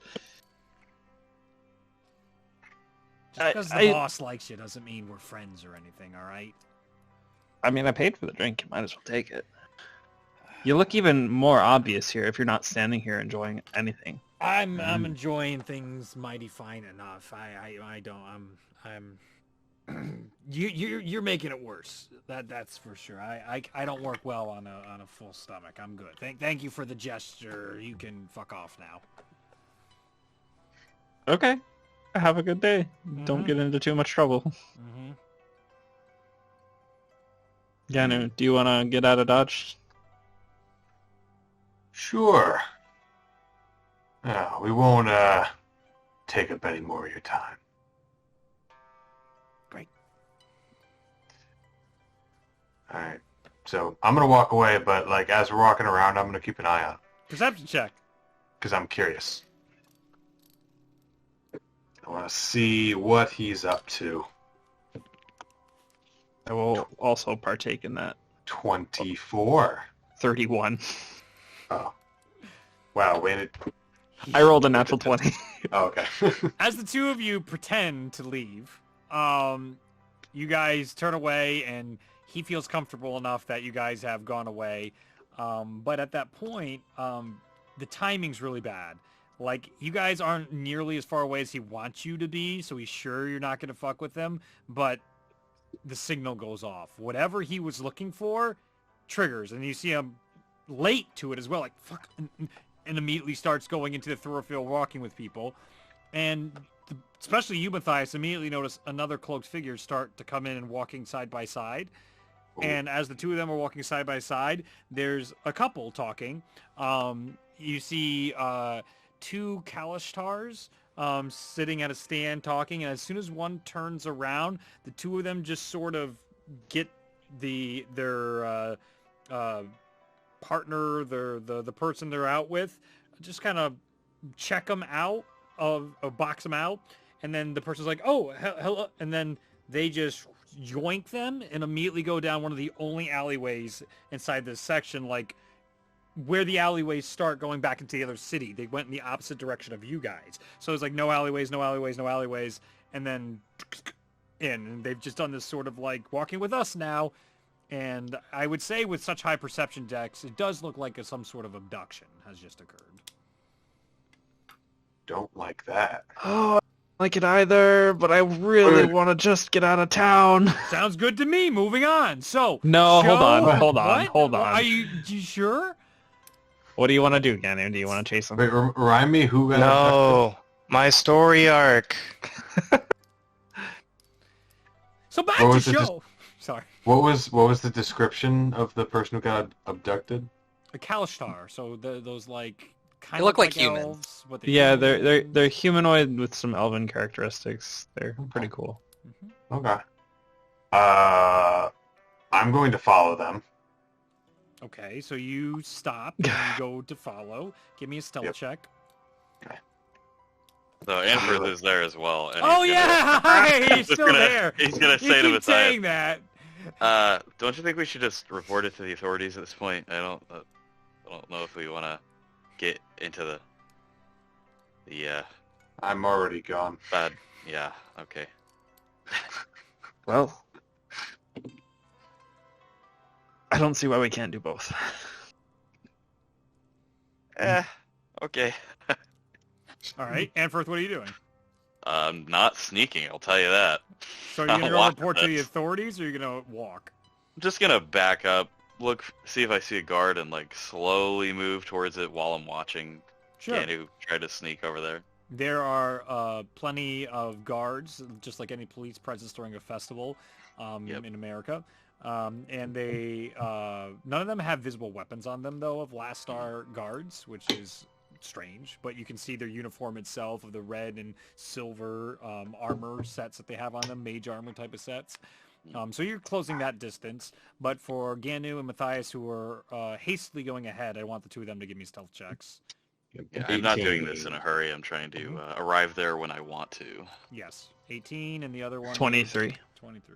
Just because the boss likes you doesn't mean we're friends or anything, all right? I mean, I paid for the drink. You might as well take it. You look even more obvious here if you're not standing here enjoying anything. I'm enjoying things mighty fine enough. I don't. You're making it worse. That's for sure. I don't work well on a full stomach. I'm good. Thank you for the gesture. You can fuck off now. Okay. Have a good day. Don't get into too much trouble. Ganu, do you want to get out of Dodge? Sure. No, we won't take up any more of your time. Great. All right. So I'm gonna walk away, but like as we're walking around, I'm gonna keep an eye on him Perception check. because I'm curious. I want to see what he's up to. I will also partake in that. 24. 31. Oh. Wow, waited. I rolled a natural 20. Oh, okay. As the two of you pretend to leave, you guys turn away, and he feels comfortable enough that you guys have gone away. But at that point, the timing's really bad. Like, you guys aren't nearly as far away as he wants you to be, so he's sure you're not going to fuck with him. But the signal goes off. Whatever he was looking for triggers, and you see him late to it as well, like fuck, and immediately starts going into the thoroughfare walking with people. And especially you, Matthias, immediately notice another cloaked figure start to come in and walking side by side. Ooh. And as the two of them are walking side by side, there's a couple talking. You see two Kalishtars sitting at a stand talking, and as soon as one turns around, the two of them just sort of get their partner, the person they're out with, just kind of check them out, box them out, and then the person's like, oh, hello, and then they just yoink them and immediately go down one of the only alleyways inside this section, like where the alleyways start going back into the other city. They went in the opposite direction of you guys. So it's like no alleyways, no alleyways, no alleyways, and then in. And they've just done this sort of like walking with us now. And I would say with such high perception decks, it does look like some sort of abduction has just occurred. Don't like that. Oh, I don't like it either, but I really want to just get out of town. Sounds good to me. Moving on. So No, Joe, hold on. what? Are you sure? What do you want to do, Ganu? Do you want to chase him? Wait, remind me who got No, my story arc. So back What to was it show. Sorry. What was the description of the person who got abducted? A Kalishtar. So those like kind They look of like humans. elves, but Yeah, they're humanoid with some elven characteristics. They're pretty cool. Mhm. Okay. I'm going to follow them. Okay, so you stop and you go to follow. Give me a stealth Yep. check. So Anford is there as well. And Oh he's yeah, hi, he's still gonna- there. he's gonna You say to keep Matthias, saying that. don't you think we should just report it to the authorities at this point? I don't know if we want to get into the I'm already gone. bad. Yeah. Okay. Well, I don't see why we can't do both. Okay. All right, Anfirth, what are you doing? I'm not sneaking. I'll tell you that. So are you gonna I'll go walk report to the this. authorities, or are you gonna walk? I'm just gonna back up, see if I see a guard, and like slowly move towards it while I'm watching Ganu try to sneak over there. There are plenty of guards, just like any police presence during a festival Yep. in America. And they none of them have visible weapons on them, though, of Last Star guards, which is strange. But you can see their uniform itself of the red and silver armor sets that they have on them, mage armor type of sets. So you're closing that distance. But for Ganu and Matthias, who are hastily going ahead, I want the two of them to give me stealth checks. Yeah, I'm not doing this in a hurry. I'm trying to arrive there when I want to. Yes, 18, and the other one 23. 23.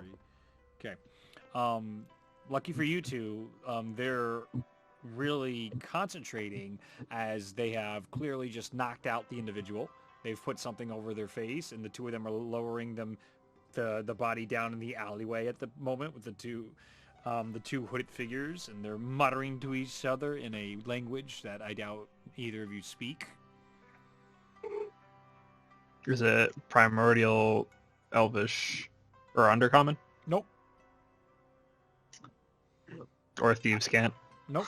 Okay. Lucky for you two, they're really concentrating as they have clearly just knocked out the individual. They've put something over their face, and the two of them are lowering the body down in the alleyway at the moment with the two hooded figures, and they're muttering to each other in a language that I doubt either of you speak. Is it primordial, elvish, or undercommon? Nope. Or thieves' cant? Nope.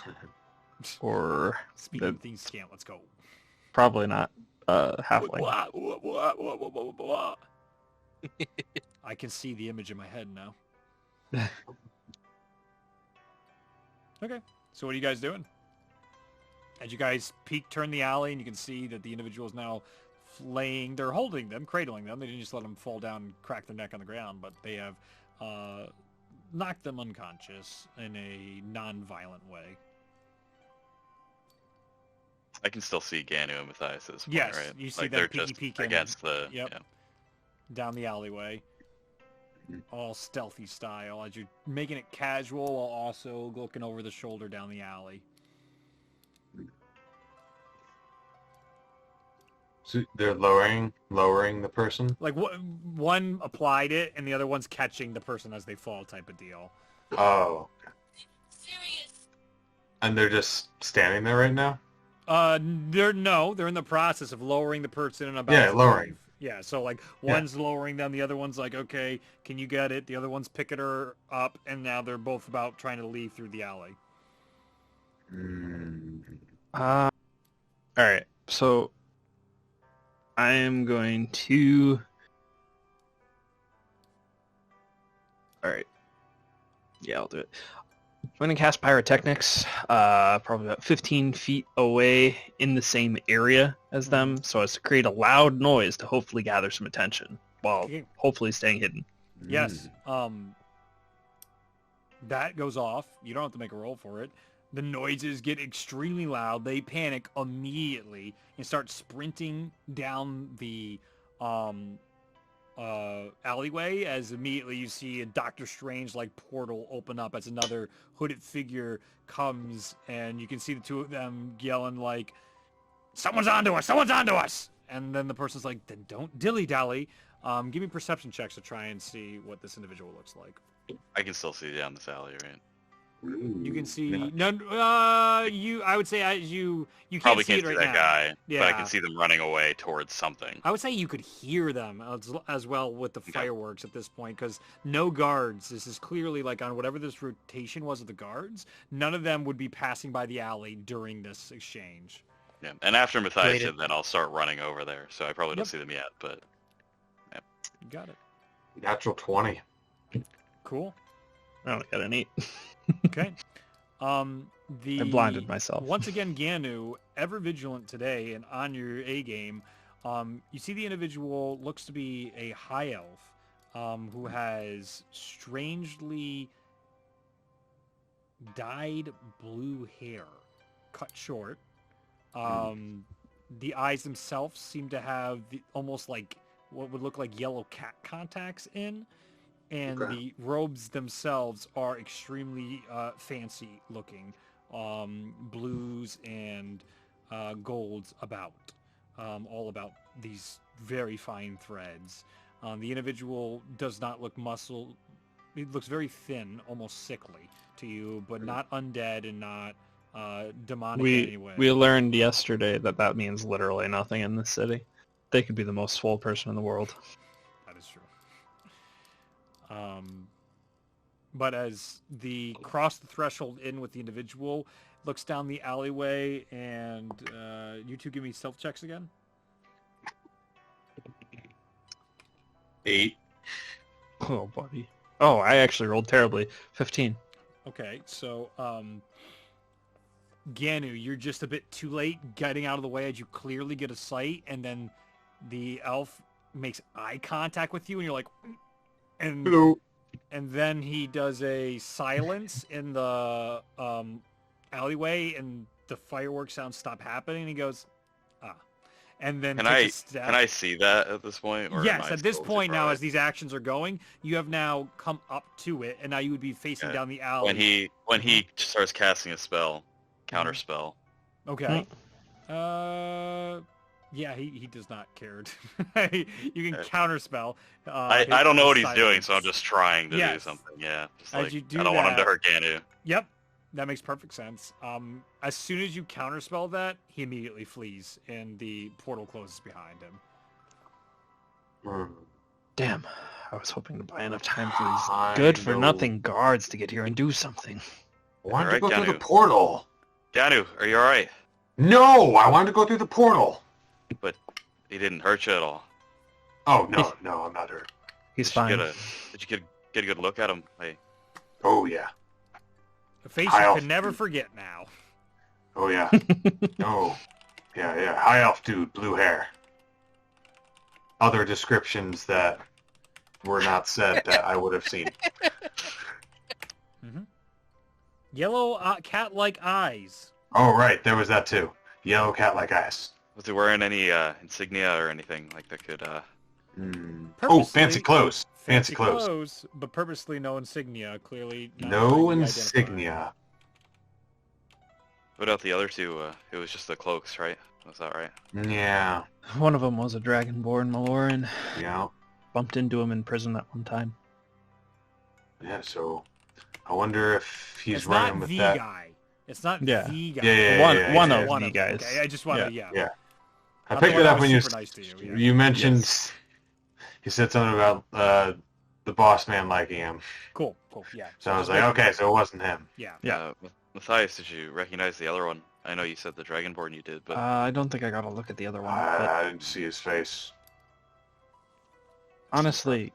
Or Speaking of things scant, let's go. probably not halfling. I can see the image in my head now. Okay, so what are you guys doing? As you guys turn the alley, and you can see that the individual is now flaying. They're holding them, cradling them. They didn't just let them fall down and crack their neck on the ground, but they have knocked them unconscious in a non-violent way. I can still see Ganu and Matthias at this point, Yes, right? you see like them they're peeky just peeking. against the. Yep. Yeah. Down the alleyway. All stealthy style, as you're making it casual while also looking over the shoulder down the alley. So they're lowering the person. Like one applied it, and the other one's catching the person as they fall, type of deal. Oh. And they're just standing there right now. They're in the process of lowering the person and about Yeah, to lowering. leave. Yeah, so like one's lowering them, the other one's like, okay, can you get it? The other one's picking her up, and now they're both about trying to leave through the alley. All right, so I am going to. All right, yeah, I'll do it. I'm going to cast Pyrotechnics, probably about 15 feet away in the same area as them, so as to create a loud noise to hopefully gather some attention while hopefully staying hidden. Yes. That goes off. You don't have to make a roll for it. The noises get extremely loud. They panic immediately and start sprinting down the alleyway as immediately you see a Doctor Strange-like portal open up as another hooded figure comes, and you can see the two of them yelling like, "Someone's onto us! Someone's onto us!" And then the person's like, "Then don't dilly-dally." Give me perception checks to try and see what this individual looks like. I can still see down this alley, right? You can see none. I would say you Probably can't see can't it see right that now. guy, Yeah. but I can see them running away towards something. I would say you could hear them as well with the fireworks at this point, because no guards. This is clearly like on whatever this rotation was of the guards. None of them would be passing by the alley during this exchange. Yeah, and after Matthias Rated. hit, then I'll start running over there. So I probably don't see them yet, but You got it. Natural 20. Cool. I only got an 8. Okay. I blinded myself. Once again, Ganu, ever vigilant today and on your A game. You see the individual looks to be a high elf who has strangely dyed blue hair, cut short. The eyes themselves seem to have almost like what would look like yellow cat contacts in. And the robes themselves are extremely fancy looking, blues and golds about, all about these very fine threads. The individual does not look muscle. It looks very thin, almost sickly to you, but not undead and not demonic in any way. We learned yesterday that means literally nothing in this city. They could be the most swole person in the world. That is true. But as the cross the threshold in with the individual, looks down the alleyway, and you two give me stealth checks again. 8. Oh, buddy. Oh, I actually rolled terribly. 15. Okay, so Ganu, you're just a bit too late getting out of the way as you clearly get a sight, and then the elf makes eye contact with you, and you're like, and Hello. And then he does a silence in the alleyway, and the fireworks sounds stop happening. And he goes, and then can takes a step. I see that at this point? Or am Yes, I at this still point now, as surprised? these actions are going, you have now come up to it, and now you would be facing down the alley. When he starts casting a spell, counter spell. Okay. Yeah, he does not care. You can counterspell. I don't know what he's doing, silence. so I'm just trying to do Yes. something. Yeah, just As like, you do I don't want him to that- hurt Ganu. Yep, that makes perfect sense. As soon as you counterspell that, he immediately flees, and the portal closes behind him. Damn. I was hoping to buy enough time for these I good-for-nothing guards to get here and do something. I wanted to Alright, go through Ganu. the portal. Ganu, are you all right? No, I wanted to go through the portal. But he didn't hurt you at all. Oh, no, I'm not hurt. He's Did you fine. get a good look at him? Hey, Oh, yeah. A face High you elf. can never forget now. Oh, yeah. Oh, yeah. High elf dude, blue hair. Other descriptions that were not said that I would have seen. Yellow cat-like eyes. Oh, right, there was that too. Yellow cat-like eyes. was he wearing any insignia or anything like that could? Oh, Purposely- fancy clothes. Fancy clothes. But purposely no insignia. Clearly not No trying to be insignia. What about the other two? It was just the cloaks, right? Was that right? Yeah. One of them was a dragonborn, Maloran. Yeah. Bumped into him in prison that one time. Yeah, so I wonder if he's It's running not with the that. guy. It's not Yeah. the guy. Yeah, yeah, One of One the of them, guys. Okay? I just wanted to, Yeah. I Not picked the one it that up was when super nice to you. Yeah. you mentioned. You said something about the boss man liking him. Cool. Yeah. So I was just like, making okay, sure. so it wasn't him. Yeah. Yeah. Matthias, did you recognize the other one? I know you said the Dragonborn you did, but I don't think I got a look at the other one. But I didn't see his face. honestly,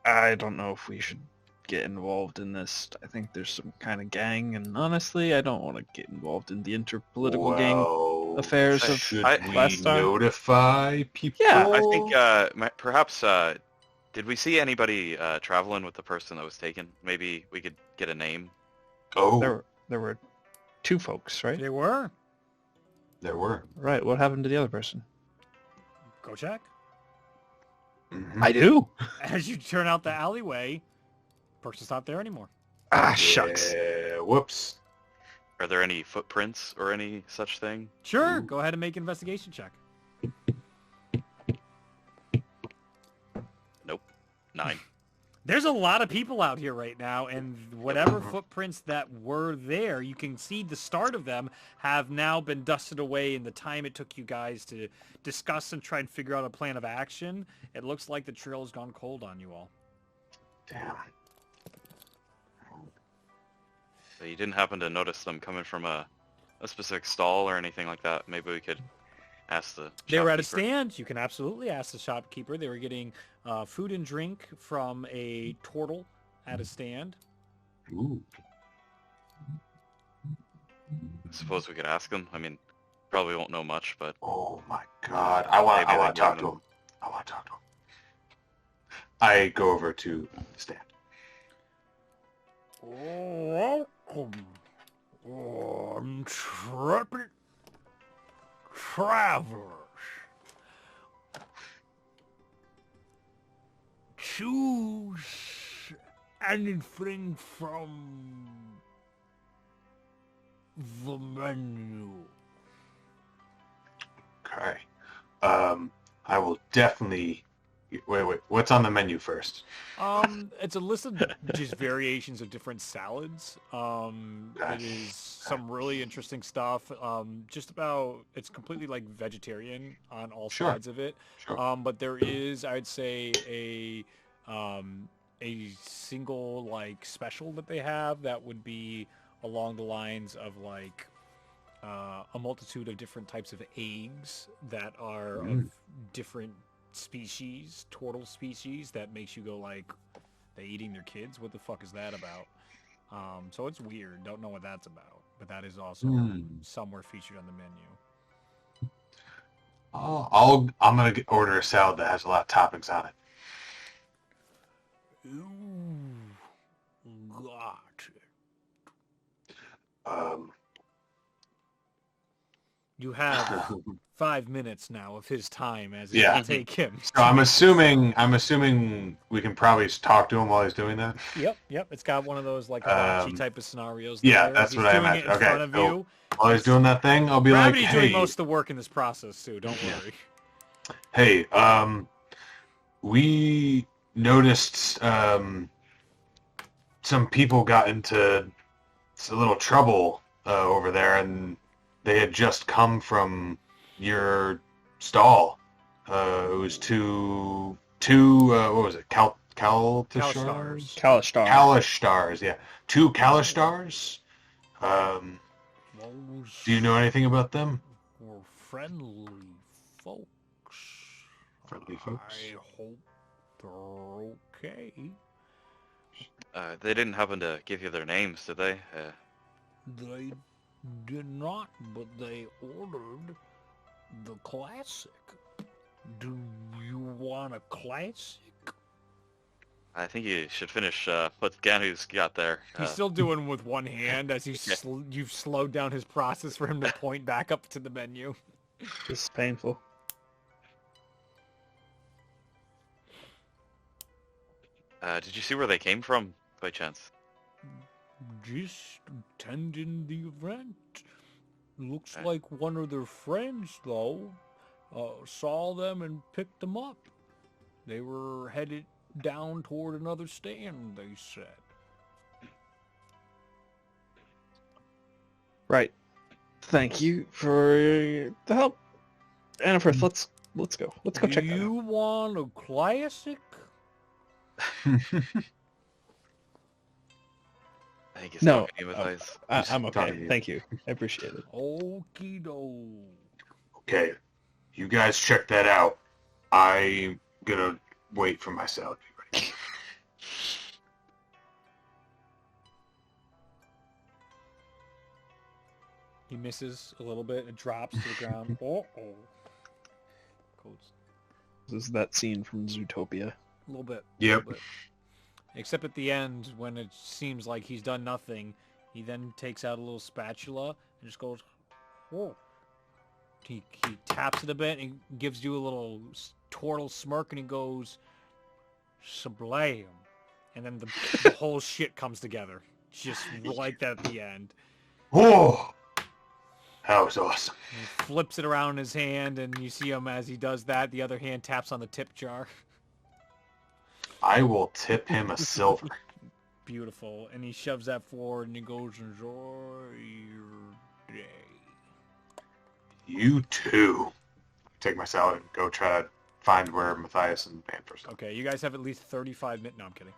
I don't know if we should get involved in this. I think there's some kind of gang, and honestly, I don't want to get involved in the interpolitical gang affairs of should we last time. notify people? Yeah, I think perhaps did we see anybody traveling with the person that was taken? Maybe we could get a name. Oh, There were two folks, right? They were. there were. Right. What happened to the other person? Go check. Mhm. I do. As you turn out the alleyway, person's not there anymore. Ah, shucks. Yeah, whoops. Are there any footprints or any such thing? Sure. Go ahead and make an investigation check. 9. There's a lot of people out here right now, and whatever footprints that were there, you can see the start of them have now been dusted away in the time it took you guys to discuss and try and figure out a plan of action. It looks like the trail has gone cold on you all. Damn. So you didn't happen to notice them coming from a specific stall or anything like that? Maybe we could ask the They were at a shopkeeper. stand. You can absolutely ask the shopkeeper. They were getting food and drink from a turtle at a stand. Ooh. Suppose we could ask them. I mean, probably won't know much, but Oh my God! I want Maybe to they talk give to him. I want to talk to him. I go over to the stand. Welcome, intrepid travelers. Choose anything from the menu. Okay. I will definitely. Wait. What's on the menu first? It's a list of just variations of different salads. It is some really interesting stuff. Just about, it's completely like vegetarian on all Sure. sides of it. Sure. But there is, I'd say, a single like special that they have that would be along the lines of like a multitude of different types of eggs that are of different species, turtle species, that makes you go like, they eating their kids? What the fuck is that about? So it's weird. Don't know what that's about. But that is also somewhere featured on the menu. I'm gonna order a salad that has a lot of toppings on it. Ooh, got it. You have 5 minutes now of his time as it Yeah. will take him. So I'm assuming we can probably talk to him while he's doing that. Yep. It's got one of those like hibachi type of scenarios. yeah, there. that's He's what I doing imagine. It in Okay, front of cool. you. While he's doing that thing, I'll be like, Gravity's hey, doing most of the work in this process too. Don't worry. hey, we noticed some people got into a little trouble over there, and they had just come from your stall. It was two what was it? Kalistars. Kalishtar. Kalistars, yeah. 2 Kalistars. Do you know anything about them? We're friendly folks. Friendly folks. I hope they're okay. they didn't happen to give you their names, did they? They did not, but they ordered the classic. Do you want a classic? I think you should finish what Ganu's got there. He's still doing with one hand as you've slowed down his process for him to point back up to the menu. This is painful. Did you see where they came from, by chance? Just attending the event. Looks like one of their friends, though, saw them and picked them up. They were headed down toward another stand, they said. Right. Thank you for the help. Annifirth, let's go. Let's go check that You out. want a classic? I think he's No, talking to you, Matthias. I'm Talking to okay. you. Thank you. I appreciate it. Okie doke. Okay, you guys check that out. I'm gonna wait for my salad to be ready. He misses a little bit. It drops to the ground. Uh-oh. Codes. This is that scene from Zootopia. A little bit. Yep. Little bit. Except at the end, when it seems like he's done nothing, he then takes out a little spatula and just goes, whoa. He taps it a bit and gives you a little turtle smirk, and he goes, sublime. And then the whole shit comes together. Just like that at the end. Oh, that was awesome. And he flips it around in his hand, and you see him as he does that. The other hand taps on the tip jar. I will tip him a silver. Beautiful. And he shoves that forward, and he goes, enjoy your day. You too. Take my salad and go try to find where Matthias and Manfred are. Okay, you guys have at least 35 minutes. No, I'm kidding.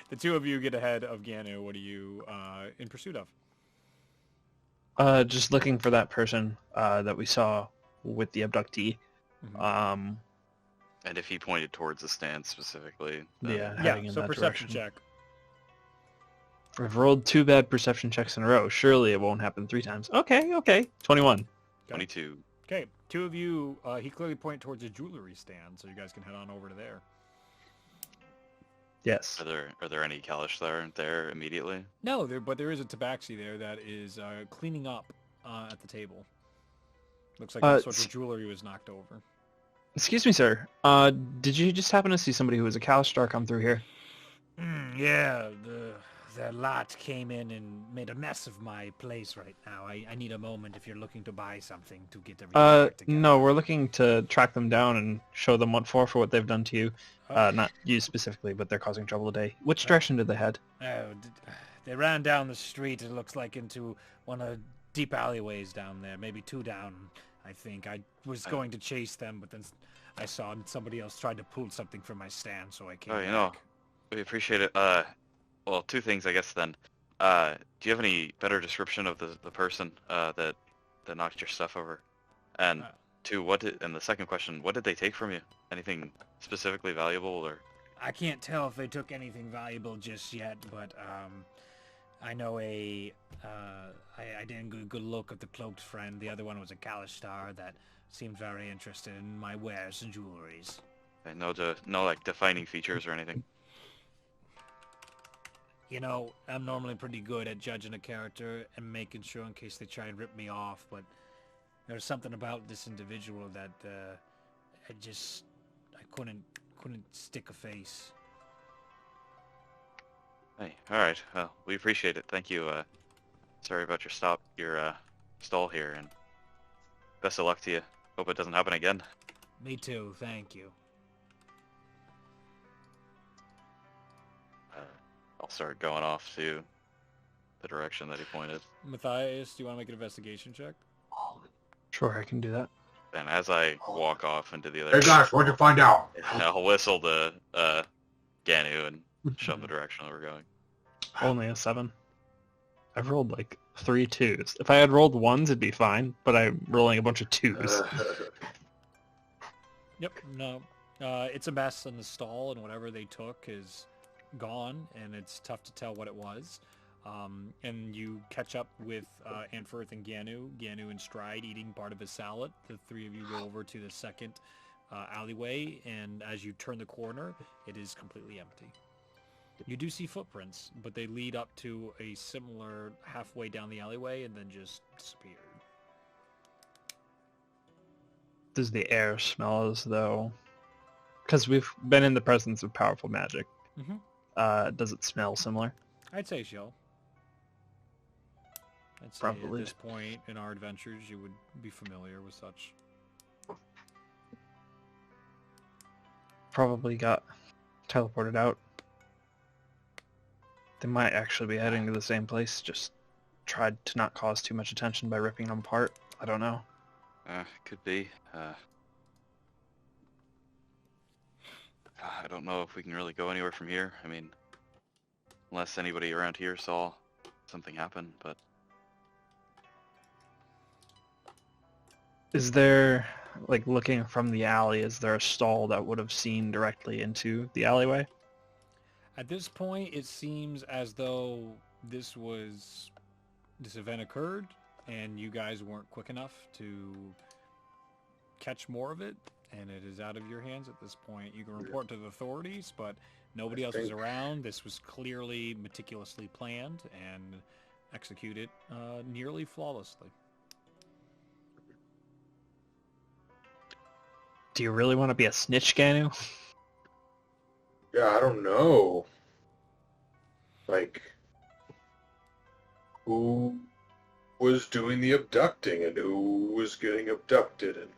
The two of you get ahead of Ganu. What are you in pursuit of? Just looking for that person that we saw with the abductee. Mhm. And if he pointed towards the stand specifically, then Yeah, Yeah, heading in so that perception direction. check. I've rolled 2 bad perception checks in a row. Surely it won't happen 3 times. Okay. 21. 22. Okay, two of you, he clearly pointed towards a jewelry stand, so you guys can head on over to there. Yes. Are there any Kalish that aren't there immediately? No, but there is a tabaxi there that is cleaning up at the table. Looks like all sorts of jewelry was knocked over. Excuse me, sir. Did you just happen to see somebody who was a Kalistar come through here? Yeah, the lot came in and made a mess of my place right now. I need a moment if you're looking to buy something to get everything back together. No, we're looking to track them down and show them what for what they've done to you. Not you specifically, but they're causing trouble today. Which direction did they head? Oh, they ran down the street, it looks like, into one of the deep alleyways down there. Maybe 2 down, I think. I was going to chase them, but then I saw somebody else tried to pull something from my stand, so I came back. You know, we appreciate it. Well, 2 things, I guess, then. Do you have any better description of the person that knocked your stuff over? And 2, and the second question, what did they take from you? Anything specifically valuable, or? I can't tell if they took anything valuable just yet, but I know I didn't get a good look at the cloaked friend. The other one was a Kalistar that seemed very interested in my wares and jewelries. And no like defining features or anything. You know, I'm normally pretty good at judging a character and making sure in case they try and rip me off, but there's something about this individual that I couldn't stick a face. Hey, all right. Well, we appreciate it. Thank you. Sorry about your stall here, and best of luck to you. Hope it doesn't happen again. Me too, thank you. I'll start going off to the direction that he pointed. Matthias, do you want to make an investigation check? Sure, I can do that. And as I walk off into the other, Hey guys, what'd you find out? I'll whistle to Ganu and show him the direction that we're going. Only a 7. I've rolled like 3 2s. If I had rolled 1s, it'd be fine, but I'm rolling a bunch of 2s. Yep, no. It's a mess in the stall, and whatever they took is gone, and it's tough to tell what it was. And you catch up with Antferth and Ganu in stride eating part of his salad. The 3 of you go over to the second alleyway, and as you turn the corner, it is completely empty. You do see footprints, but they lead up to a similar halfway down the alleyway and then just disappeared. Does the air smell as though... Because we've been in the presence of powerful magic. Mm-hmm. Does it smell similar? I'd say so. I'd say Probably. at this point in our adventures, you would be familiar with such. Probably got teleported out. They might actually be heading to the same place, just tried to not cause too much attention by ripping them apart. I don't know. Could be. I don't know if we can really go anywhere from here. I mean, unless anybody around here saw something happen, but... Is there, like, looking from the alley, is there a stall that would have seen directly into the alleyway? At this point, it seems as though this event occurred, and you guys weren't quick enough to catch more of it, and it is out of your hands at this point. You can report to the authorities, but nobody else was around. This was clearly meticulously planned and executed nearly flawlessly. Do you really want to be a snitch, Ganu? Yeah, I don't know. Like, who was doing the abducting and who was getting abducted and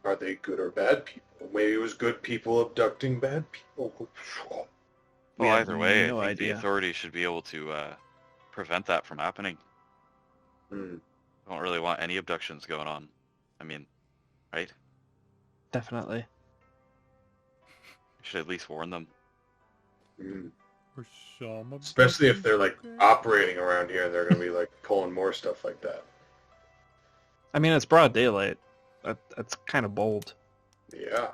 are they good or bad people? Maybe it was good people abducting bad people. Well, either way, no I think the idea. authorities should be able to prevent that from happening. Hmm. I don't really want any abductions going on. I mean, right? Definitely. Should at least warn them. Hmm. For some Especially if they're like operating around here and they're gonna be like pulling more stuff like that. I mean, it's broad daylight. That's kind of bold. Yeah.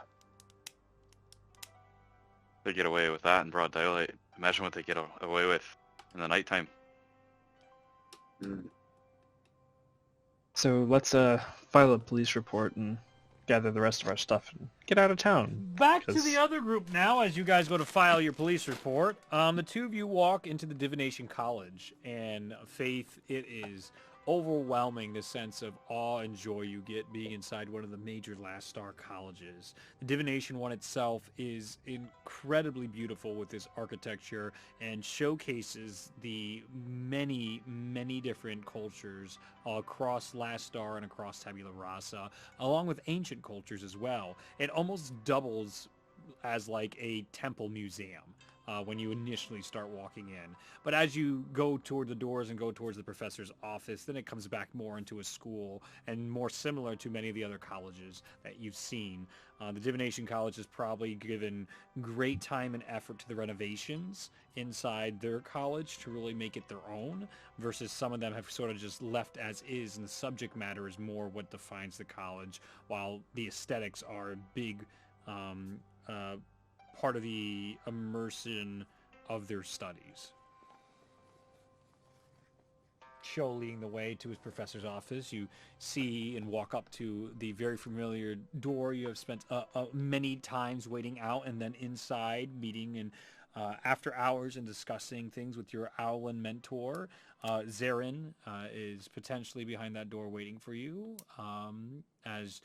They get away with that in broad daylight. Imagine what they get away with in the nighttime. Hmm. So let's file a police report and gather the rest of our stuff and get out of town. Back to 'cause- the other group now, as you guys go to file your police report. The two of you walk into the Divination College, and Faith, it is overwhelming the sense of awe and joy you get being inside one of the major last star colleges. The Divination one itself is incredibly beautiful with this architecture and showcases the many, many different cultures across Last Star and across Tabula Rasa, along with ancient cultures as well. It almost doubles as like a temple museum when you initially start walking in. But as you go toward the doors and go towards the professor's office, then it comes back more into a school and more similar to many of the other colleges that you've seen. The Divination College has probably given great time and effort to the renovations inside their college to really make it their own, versus some of them have sort of just left as is, and the subject matter is more what defines the college, while the aesthetics are a big part of the immersion of their studies. Cho leading the way to his professor's office. You see and walk up to the very familiar door you have spent many times waiting out, and then inside meeting and after hours and discussing things with your Owlin mentor. Zarin is potentially behind that door waiting for you as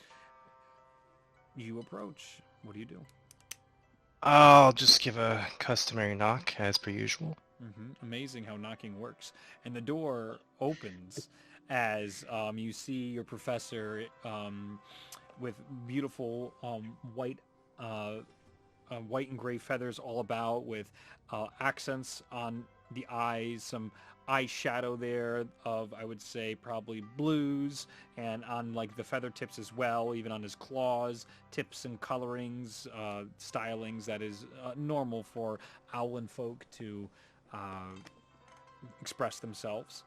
you approach. What do you do? I'll just give a customary knock, as per usual. Amazing how knocking works. And the door opens as you see your professor with beautiful white and gray feathers all about, with accents on the eyes, some eyeshadow there of, I would say, probably blues, and on like the feather tips as well, even on his claws, tips and colorings, stylings that is normal for Owlin folk to express themselves.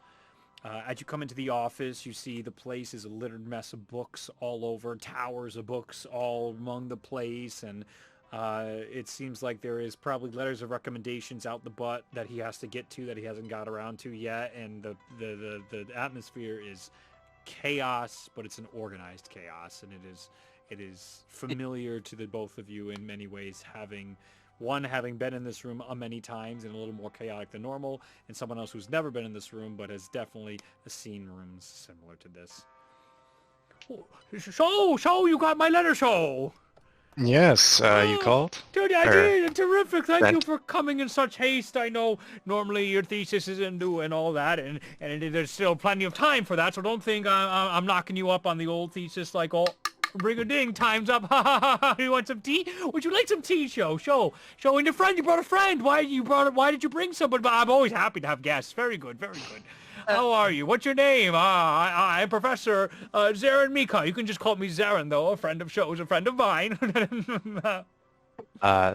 As you come into the office, you see the place is a littered mess of books all over, towers of books all among the place, and it seems like there is probably letters of recommendations out the butt that he has to get to that he hasn't got around to yet, and the atmosphere is chaos, but it's an organized chaos, and it is familiar to the both of you in many ways, having been in this room many times and a little more chaotic than normal, and someone else who's never been in this room but has definitely seen rooms similar to this. So you got my letter, so. Yes, you called? Dude, I Or- did. Terrific. Thank you Brent? for coming in such haste. I know normally your thesis isn't due and all that, and there's still plenty of time for that, so don't think I'm knocking you up on the old thesis like, oh, bring a ding, time's up. Ha ha ha ha. You want some tea? Would you like some tea, Show? And your friend, you brought a friend. Why did you bring someone? But I'm always happy to have guests. Very good, very good. How are you? What's your name? I'm Professor Zarin Mika. You can just call me Zarin, though. A friend of shows, a friend of mine.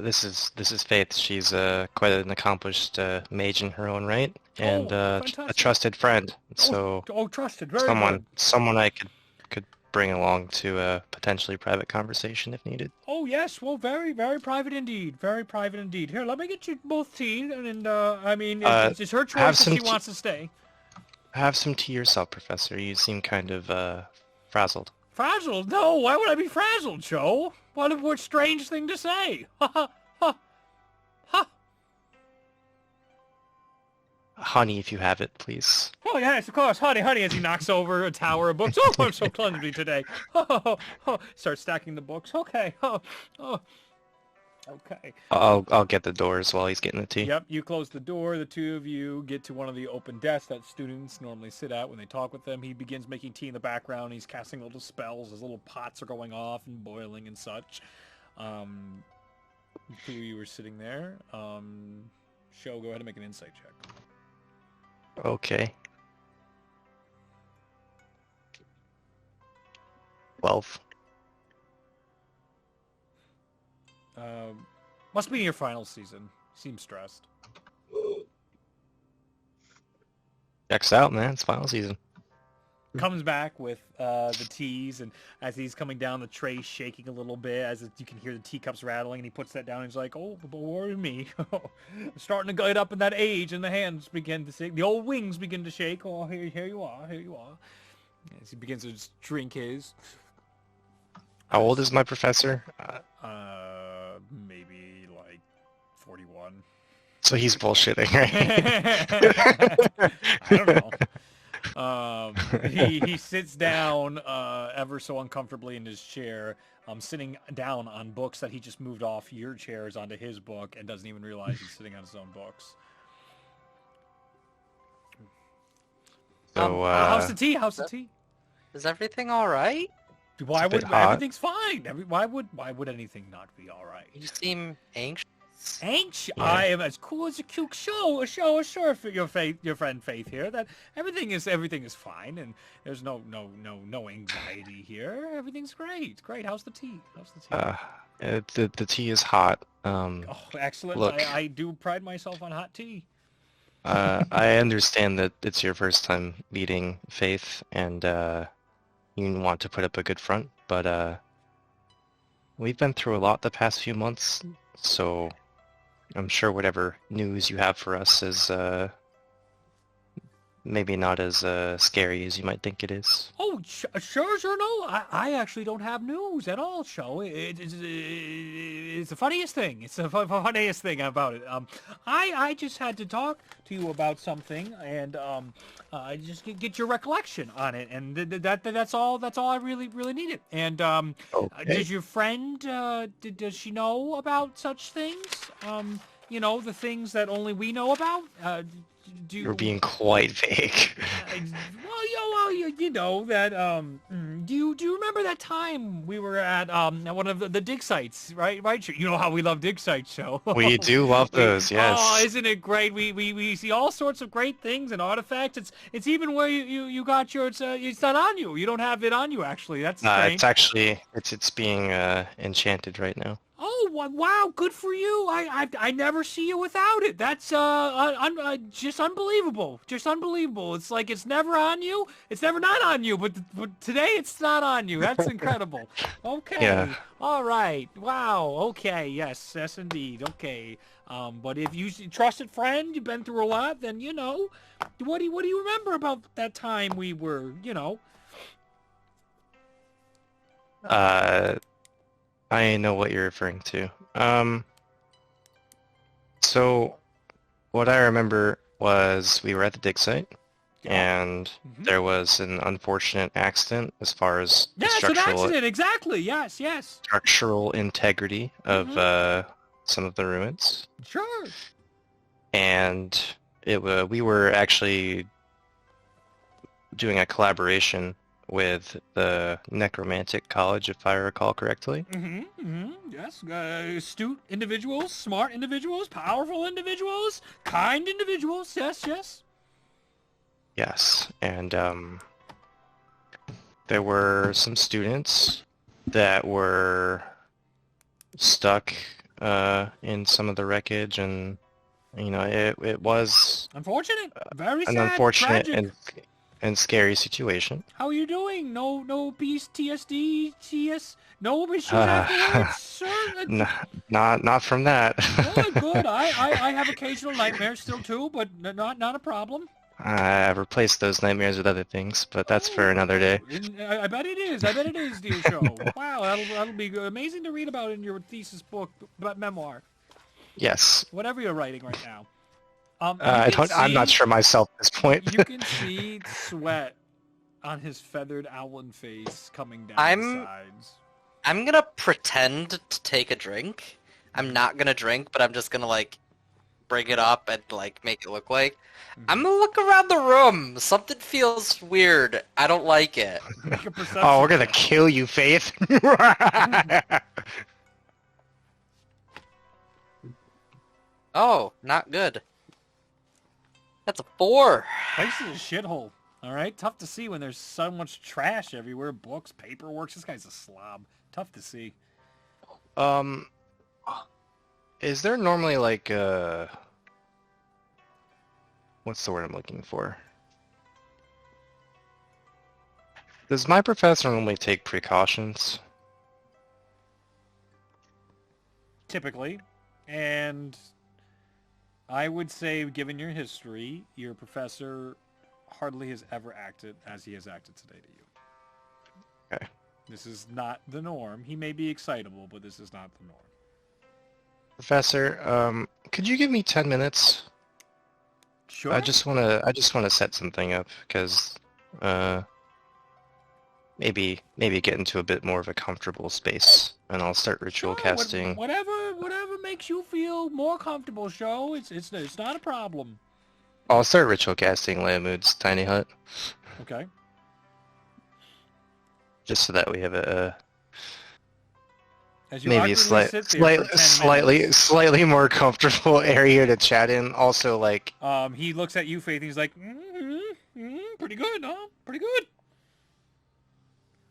This is Faith. She's quite an accomplished mage in her own right, and a fantastic. trusted friend. So Trusted. Very good. someone I could bring along to a potentially private conversation if needed. Oh, yes. Well, very, very private indeed. Very private indeed. Here, let me get you both tea. And, I mean, it's her choice if she wants to stay. Have some tea yourself, Professor. You seem kind of frazzled. Frazzled? No, why would I be frazzled, Joe? What a strange thing to say. Ha ha ha. Ha. Honey, if you have it, please. Oh, yes, of course. Honey, as he knocks over a tower of books. Oh, I'm so clumsy today. Start stacking the books. Okay. Okay. I'll get the doors while he's getting the tea. Yep, you close the door. The two of you get to one of the open desks that students normally sit at when they talk with them. He begins making tea in the background. He's casting little spells. His little pots are going off and boiling and such. The two of you are sitting there. Show, go ahead and make an insight check. Okay. 12. Must be in your final season. Seems stressed. Checks out, man. It's final season. Comes back with the teas, and as he's coming down, the tray shaking a little bit, as you can hear the teacups rattling, and he puts that down, and he's like, oh, don't worry me. I'm starting to get up in that age, and the hands begin to shake. The old wings begin to shake. Oh, here you are. As he begins to just drink his. How old is my professor? Maybe like 41. So he's bullshitting, right? I don't know. He sits down ever so uncomfortably in his chair, sitting down on books that he just moved off your chairs onto his book and doesn't even realize he's sitting on his own books. So, how's the tea? Is everything all right? Why would hot. everything's fine? Why would anything not be all right? You seem anxious. Anxious? Yeah. I am as cool as a cute show. Assure your friend Faith here that everything is fine and there's no anxiety here. Everything's great. Great. How's the tea? The tea is hot. Oh, excellent. Look, I do pride myself on hot tea. I understand that it's your first time meeting Faith, and you want to put up a good front, but we've been through a lot the past few months, so I'm sure whatever news you have for us is maybe not as scary as you might think it is. Oh, sure, no. I actually don't have news at all, Show. It's the funniest thing. It's the funniest thing about it. I just had to talk to you about something, and just get your recollection on it, and that's all I really needed. And Okay. does your friend does she know about such things? The things that only we know about. You're being quite vague. Well, you know that. Do you remember that time we were at one of the dig sites, right? You know how we love dig sites, so. We do love those, yes. Oh, isn't it great? We see all sorts of great things and artifacts. It's even where you got your. It's not on you. You don't have it on you actually. That's strange. It's actually it's being enchanted right now. Oh, wow, good for you. I never see you without it. That's just unbelievable. Just unbelievable. It's like it's never on you. It's never not on you, but today it's not on you. That's incredible. Okay. Yeah. All right. Wow. Okay. Yes, indeed. Okay. But if you trusted friend, you've been through a lot, then what do you remember about that time we were, I know what you're referring to. So what I remember was we were at the dig site, and there was an unfortunate accident as far as the Yes, an accident. Exactly. Yes. structural integrity of some of the ruins. Sure. And we were actually doing a collaboration with the Necromantic College, if I recall correctly. Yes. Astute individuals, smart individuals, powerful individuals, kind individuals. Yes. Yes, and there were some students that were stuck in some of the wreckage, and it was Unfortunate. Very an sad. unfortunate Tragic. and scary situation. How are you doing? No PTSD, TS, no issues afterwards, sir? Not from that. Good. I have occasional nightmares still too, but not a problem. I've replaced those nightmares with other things, but that's for another day. I bet it is. I bet it is, dear show. Wow, that'll be amazing to read about in your thesis book, memoir, Yes. whatever you're writing right now. I'm not sure myself at this point. You can see sweat on his feathered owlin face coming down the sides. I'm gonna pretend to take a drink. I'm not gonna drink, but I'm just gonna like bring it up and like make it look like. I'm gonna look around the room. Something feels weird. I don't like it. Make a perception Oh, we're gonna check. kill you, Faith. Oh, not good. That's a 4. Place is a shithole. All right, tough to see when there's so much trash everywhere. Books, paperwork. This guy's a slob. Tough to see. Is there normally like what's the word I'm looking for? Does my professor normally take precautions? Typically, and I would say, given your history, your professor hardly has ever acted as he has acted today to you. Okay. This is not the norm. He may be excitable, but this is not the norm. Professor, could you give me 10 minutes? Sure. I just wanna set something up because maybe get into a bit more of a comfortable space, and I'll start ritual Sure, casting. Whatever makes you feel more comfortable, Show. It's not a problem. I'll start ritual casting Leomud's tiny hut, Okay. just so that we have a As you maybe awkwardly sit there for 10 minutes, slightly more comfortable area to chat in. Also, like, he looks at you, Faith, and he's like, pretty good, huh? Pretty good.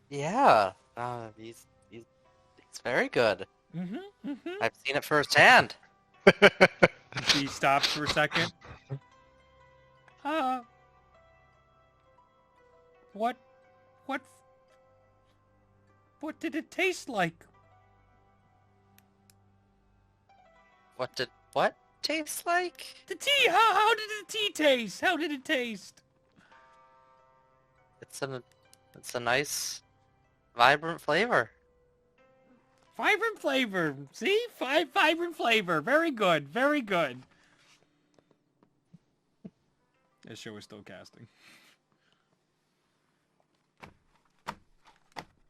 Yeah. He's very good. Mm-hmm. I've seen it firsthand. He stops for a second. What did it taste like? What taste like? The tea. How did the tea taste? How did it taste? It's a nice, vibrant flavor. Vibrant flavor. See? Vibrant flavor. Very good. Very good. This show is still casting.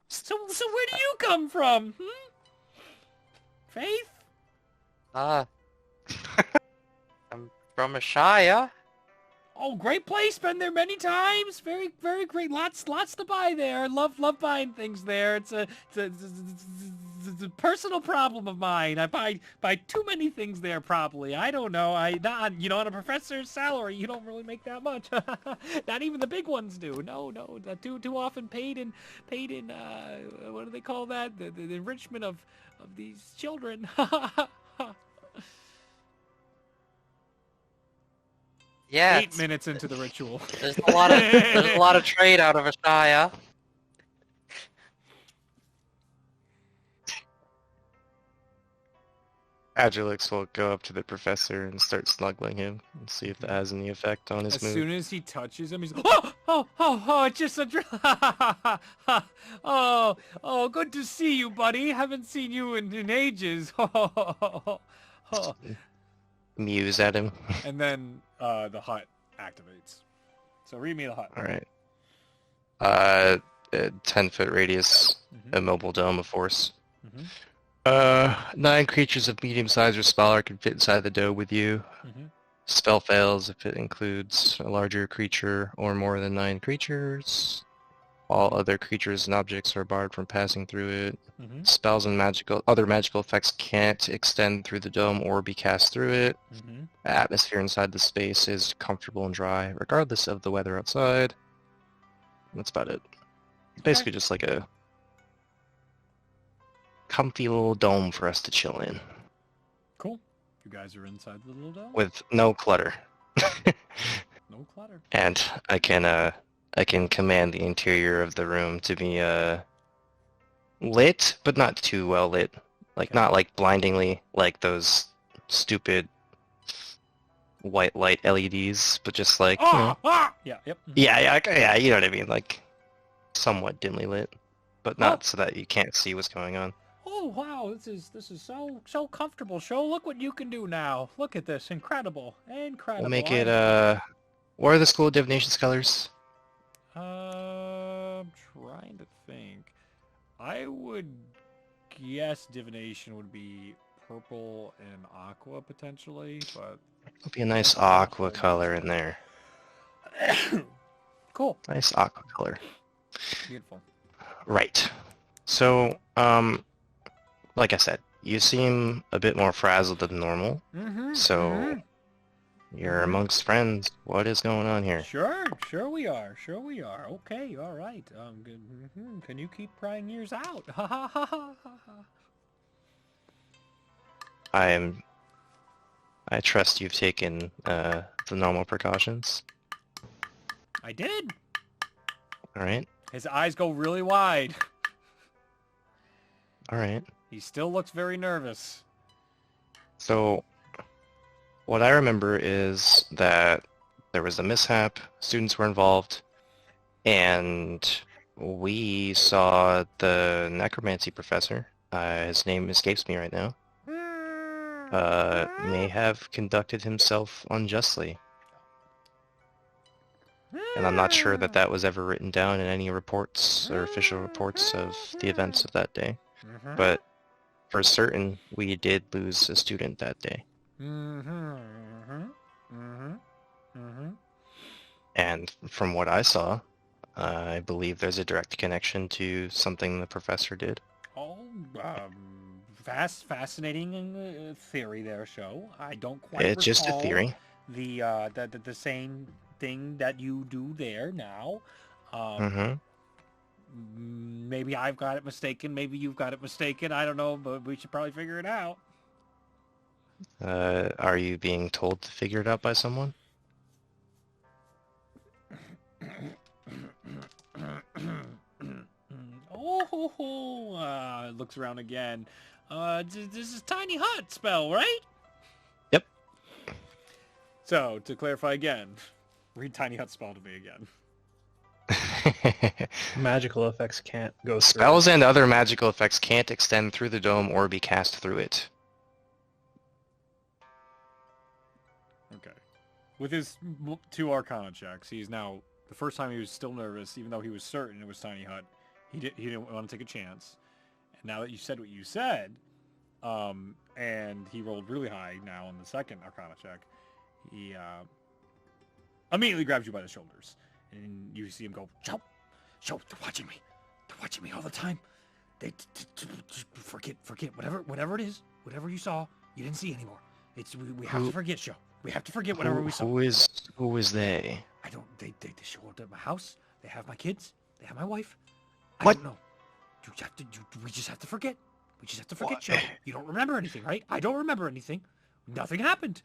So where do you come from? Faith? I'm from Ashaya. Oh, great place. Been there many times. Very, very great. Lots to buy there. Love buying things there. It's a personal problem of mine. I buy too many things there. Probably. I don't know. On a professor's salary, you don't really make that much. Not even the big ones do. No. Too often paid in. What do they call that? The enrichment of these children. Yeah. 8 minutes into the ritual. There's a lot of trade out of Ashaya. Agilix will go up to the professor and start snuggling him and see if that has any effect on his As mood. soon as he touches him, he's it's just a oh, good to see you, buddy. Haven't seen you in ages. Muse at him. And then the hut activates. So read me the hut. All right. A 10-foot radius, immobile dome of force. 9 creatures of medium size or smaller can fit inside the dome with you. Spell fails if it includes a larger creature or more than 9 creatures. All other creatures and objects are barred from passing through it. Mm-hmm. Spells and other magical effects can't extend through the dome or be cast through it. Mm-hmm. The atmosphere inside the space is comfortable and dry, regardless of the weather outside. That's about it. Basically just like a comfy little dome for us to chill in. Cool. You guys are inside the little dome? With no clutter. No clutter. And I can command the interior of the room to be lit, but not too well lit. Like not like blindingly like those stupid white light LEDs, but just like Yeah, yep. yeah, you know what I mean, like somewhat dimly lit, but not so that you can't see what's going on. Oh wow, this is so comfortable. Show, look what you can do now. Look at this, incredible. We'll make it what are the school of divination's colors? I'm trying to think. I would guess divination would be purple and aqua potentially, but There'll be a nice aqua color in there. cool. Nice aqua color. Beautiful. Right. So, like I said, you seem a bit more frazzled than normal. Mm-hmm. So, you're amongst friends. What is going on here? Sure we are. Okay, all right. Good. Can you keep prying yours out? Ha ha ha ha ha. I trust you've taken the normal precautions. I did. All right. His eyes go really wide. All right. He still looks very nervous. So, what I remember is that there was a mishap, students were involved, and we saw the necromancy professor, his name escapes me right now, may have conducted himself unjustly. And I'm not sure that that was ever written down in any reports or official reports of the events of that day. But for certain, we did lose a student that day. And from what I saw, I believe there's a direct connection to something the professor did. Oh, fascinating theory there, Show. I don't quite It's just a theory. The same thing that you do there now. Maybe I've got it mistaken. Maybe you've got it mistaken. I don't know, but we should probably figure it out. Are you being told to figure it out by someone? Looks around again. This is tiny hut spell, right? Yep. So, to clarify again, read tiny hut spell to me again. Magical effects can't go through. Spells and other magical effects can't extend through the dome or be cast through it. Okay. With his 2 Arcana checks, he's now... The first time he was still nervous, even though he was certain it was Tiny Hut. He didn't want to take a chance. And now that you said what you said, and he rolled really high now on the second Arcana check, he immediately grabs you by the shoulders. And you see him go, Show, they're watching me. They're watching me all the time. They forget whatever it is, whatever you saw, you didn't see anymore. We have to forget, Show. We have to forget whatever we saw. Who is they? I don't. They show up at my house. They have my kids. They have my wife. I What? don't know. We just have to forget. We just have to forget, Joe. You don't remember anything, right? I don't remember anything. Nothing happened.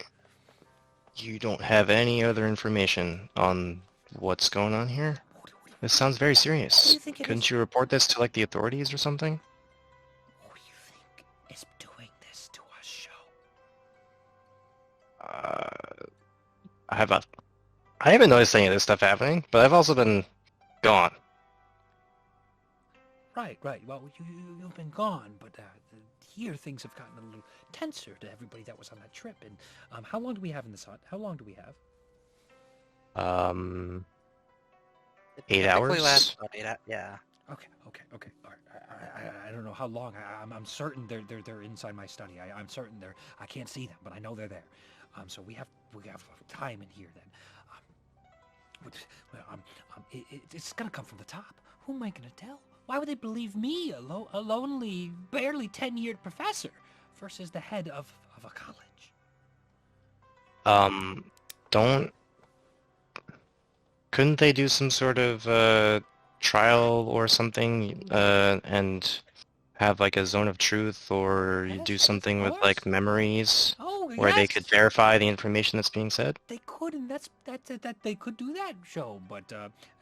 You don't have any other information on what's going on here? This sounds very serious. What do you think it Couldn't is? you report this to, like, the authorities or something? Who do you think is doing this to us, Joe? I haven't noticed any of this stuff happening, but I've also been gone. Right. Well, you've been gone, but here things have gotten a little tenser to everybody that was on that trip. And how long do we have in this hut? How long do we have? 8 Typically hours? lasts about 8 hours. Yeah. Okay. All right. I don't know how long. I'm certain they're inside my study. I'm certain they're. I can't see them, but I know they're there. So we have time in here then. It's gonna come from the top. who am I going to tell? Why would they believe me, a lonely, barely tenured professor, versus the head of a college? Couldn't they do some sort of trial or something, and have like a zone of truth, or you do Yes, something of with like course. memories Oh, where they yes. could verify the information that's being said? They could, and that they could do that, show. But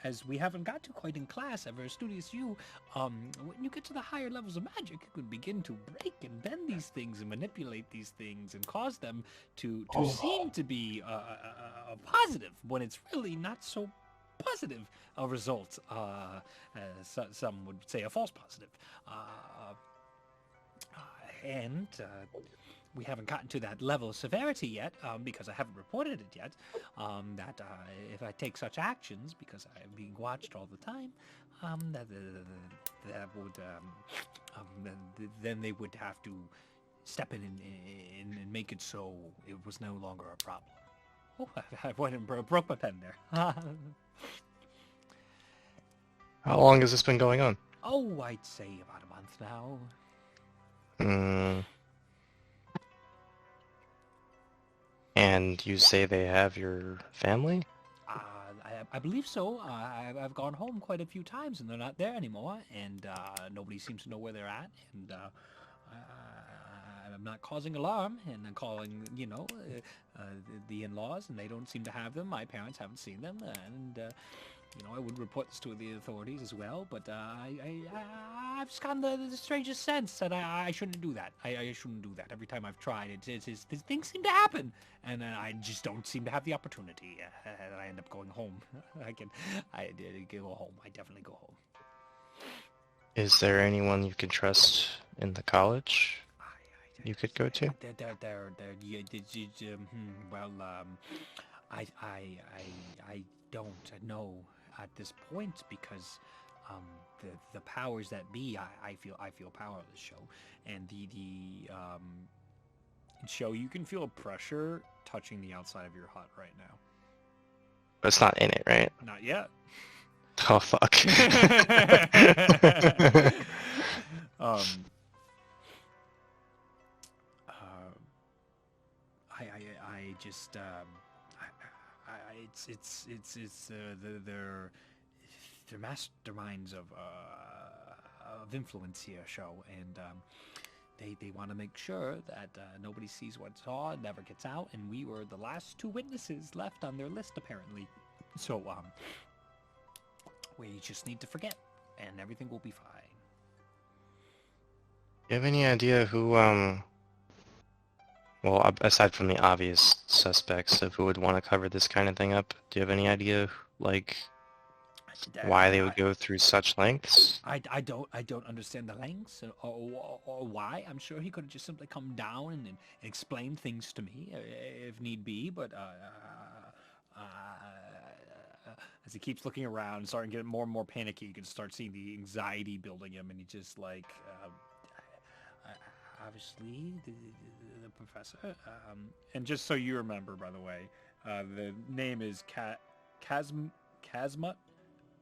as we haven't got to quite in class, ever studious you, when you get to the higher levels of magic, you could begin to break and bend these things and manipulate these things and cause them to seem to be a positive when it's really not so positive a result. Some would say a false positive. And we haven't gotten to that level of severity yet, because I haven't reported it yet, that if I take such actions, because I'm being watched all the time, that would, then they would have to step in and make it so it was no longer a problem. Oh, I went and broke my pen there. How long has this been going on? Oh, I'd say about a month now. And you say they have your family? I believe so. I've gone home quite a few times, and they're not there anymore, and nobody seems to know where they're at, and I'm not causing alarm, and I'm calling, the in-laws, and they don't seem to have them. My parents haven't seen them, and I would report this to the authorities as well, but I've just gotten the strangest sense that I shouldn't do that. I shouldn't do that. Every time I've tried, these things seem to happen, and I just don't seem to have the opportunity. And I end up going home. I go home. I definitely go home. Is there anyone you can trust in the college you could go to? I don't know at this point, because the powers that be, I feel powerless, show, and the show, you can feel a pressure touching the outside of your hut right now. But it's not in it, right? Not yet. Oh, fuck. I just they're masterminds of influence here, show, and they want to make sure that nobody sees what's saw, never gets out, and we were the last two witnesses left on their list, apparently. So we just need to forget, and everything will be fine. Do you have any idea who, well, aside from the obvious suspects of who would want to cover this kind of thing up, do you have any idea, like, why they would go through such lengths? I don't understand the lengths or why. I'm sure he could have just simply come down and explained things to me if need be, but as he keeps looking around and starting to get more and more panicky, you can start seeing the anxiety building him, and he just like, obviously, the professor, and just so you remember, by the way, the name is Kazma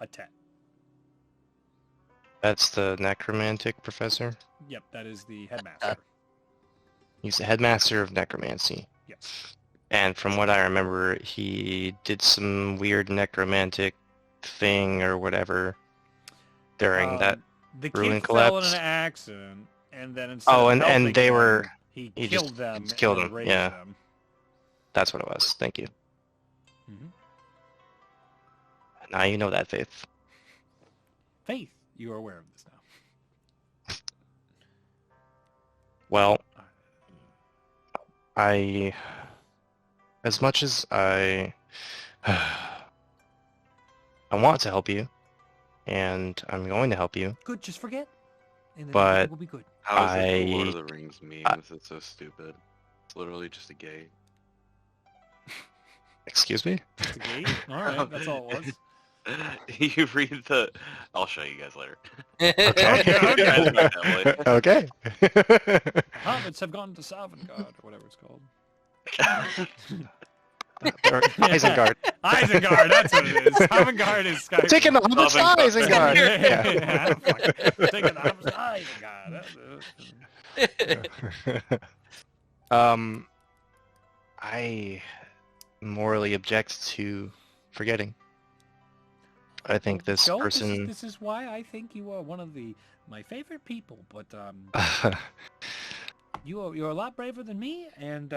Attire. That's the necromantic professor? Yep, that is the headmaster. He's the headmaster of necromancy. Yes. And from what I remember, he did some weird necromantic thing or whatever during that the ruin kid fell in collapse. an accident, and then instead of and helping they them, were... he he killed just them. killed and them, raised yeah. them. That's what it was. Thank you. Mm-hmm. Now you know that, Faith. Faith, you are aware of this now. Well, as much as I want to help you, and I'm going to help you. Good, just forget. And then But everything will be good. How is it the Lord of the Rings meme? It's so stupid. It's literally just a gate. Excuse me? Just a gate? Alright, that's all it was. You read the... I'll show you guys later. Okay. Hobbits have gone to Sovngarde, or whatever it's called. Or Isengard. Isengard, that's what it is. Isengard is Skyrim. Taking the hobbits to Isengard. Yeah. Taking the hobbits to Isengard. I morally object to forgetting. I think this Joe, person. This is why I think you are one of my favorite people. But you're a lot braver than me, and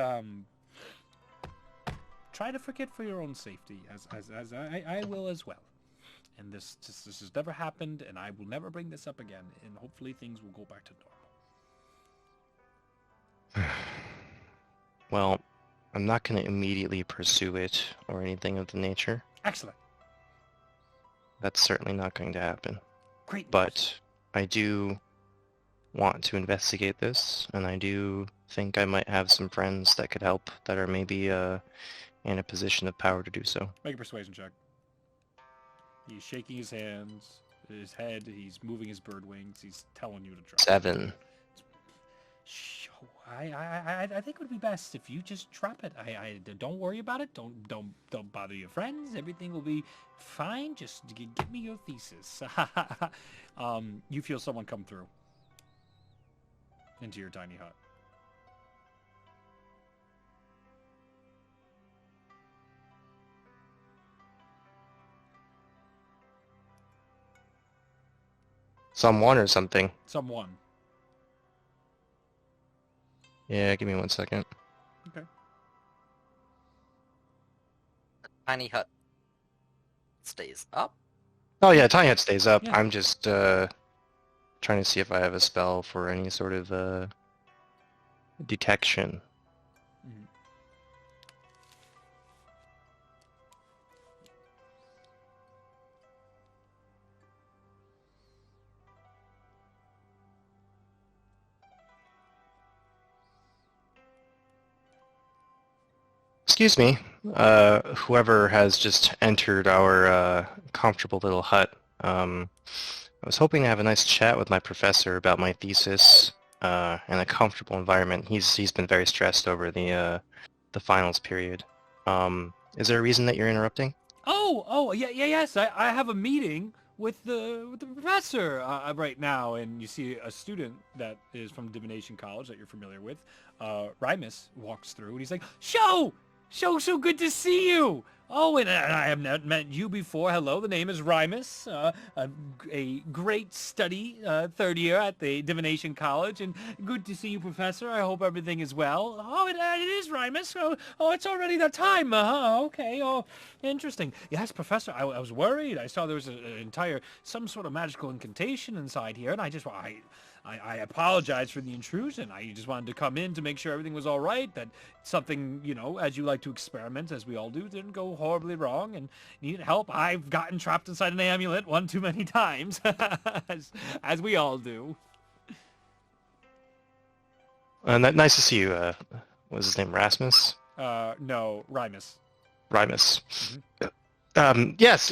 try to forget for your own safety, as I will as well. And this has never happened, and I will never bring this up again. And hopefully things will go back to normal. Well, I'm not going to immediately pursue it or anything of the nature. Excellent. That's certainly not going to happen. Great. But I do want to investigate this, and I do think I might have some friends that could help that are maybe in a position of power to do so. Make a persuasion check. He's shaking his hands, his head, he's moving his bird wings, he's telling you to drop. 7. I think it would be best if you just drop it. I don't worry about it. Don't bother your friends. Everything will be fine. Just give me your thesis. You feel someone come through into your tiny hut. Someone or something. Someone. Yeah, give me 1 second. Okay. Tiny hut stays up. Oh yeah, tiny hut stays up. Yeah. I'm just trying to see if I have a spell for any sort of detection. Mhm. Excuse me, whoever has just entered our comfortable little hut. I was hoping to have a nice chat with my professor about my thesis in a comfortable environment. He's been very stressed over the finals period. Is there a reason that you're interrupting? Yes. I have a meeting with the professor right now, and you see a student that is from Divination College that you're familiar with. Rymus walks through, and he's like, "Show, so good to see you. Oh, and I have not met you before. Hello, the name is Rymus, a great study, third year at the Divination College, and good to see you, Professor. I hope everything is well. Oh, it is Rymus. Oh, it's already that time. Okay. Oh, interesting. Yes, Professor, I was worried. I saw there was some sort of magical incantation inside here, and I apologize for the intrusion. I just wanted to come in to make sure everything was all right, that something, as you like to experiment, as we all do, didn't go horribly wrong, and needed help. I've gotten trapped inside an amulet one too many times, as we all do. Nice to see you. What was his name, Rasmus? No, Rymus. Rymus. Mm-hmm. Yes.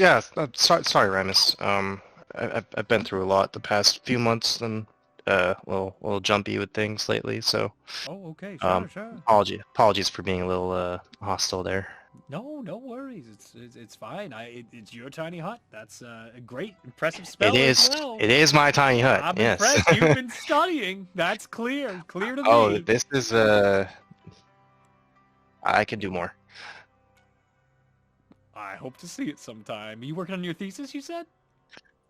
Sorry, Rymus. I've been through a lot the past few months, and a little jumpy with things lately, so Oh, okay, sure. apologies for being a little hostile there. No worries. It's fine. It's your tiny hut. That's a great, impressive spell. It is. As well. It is my tiny hut. I'm yes. impressed. You've been studying. That's clear to me. Oh, this is I can do more. I hope to see it sometime. Are you working on your thesis, you said?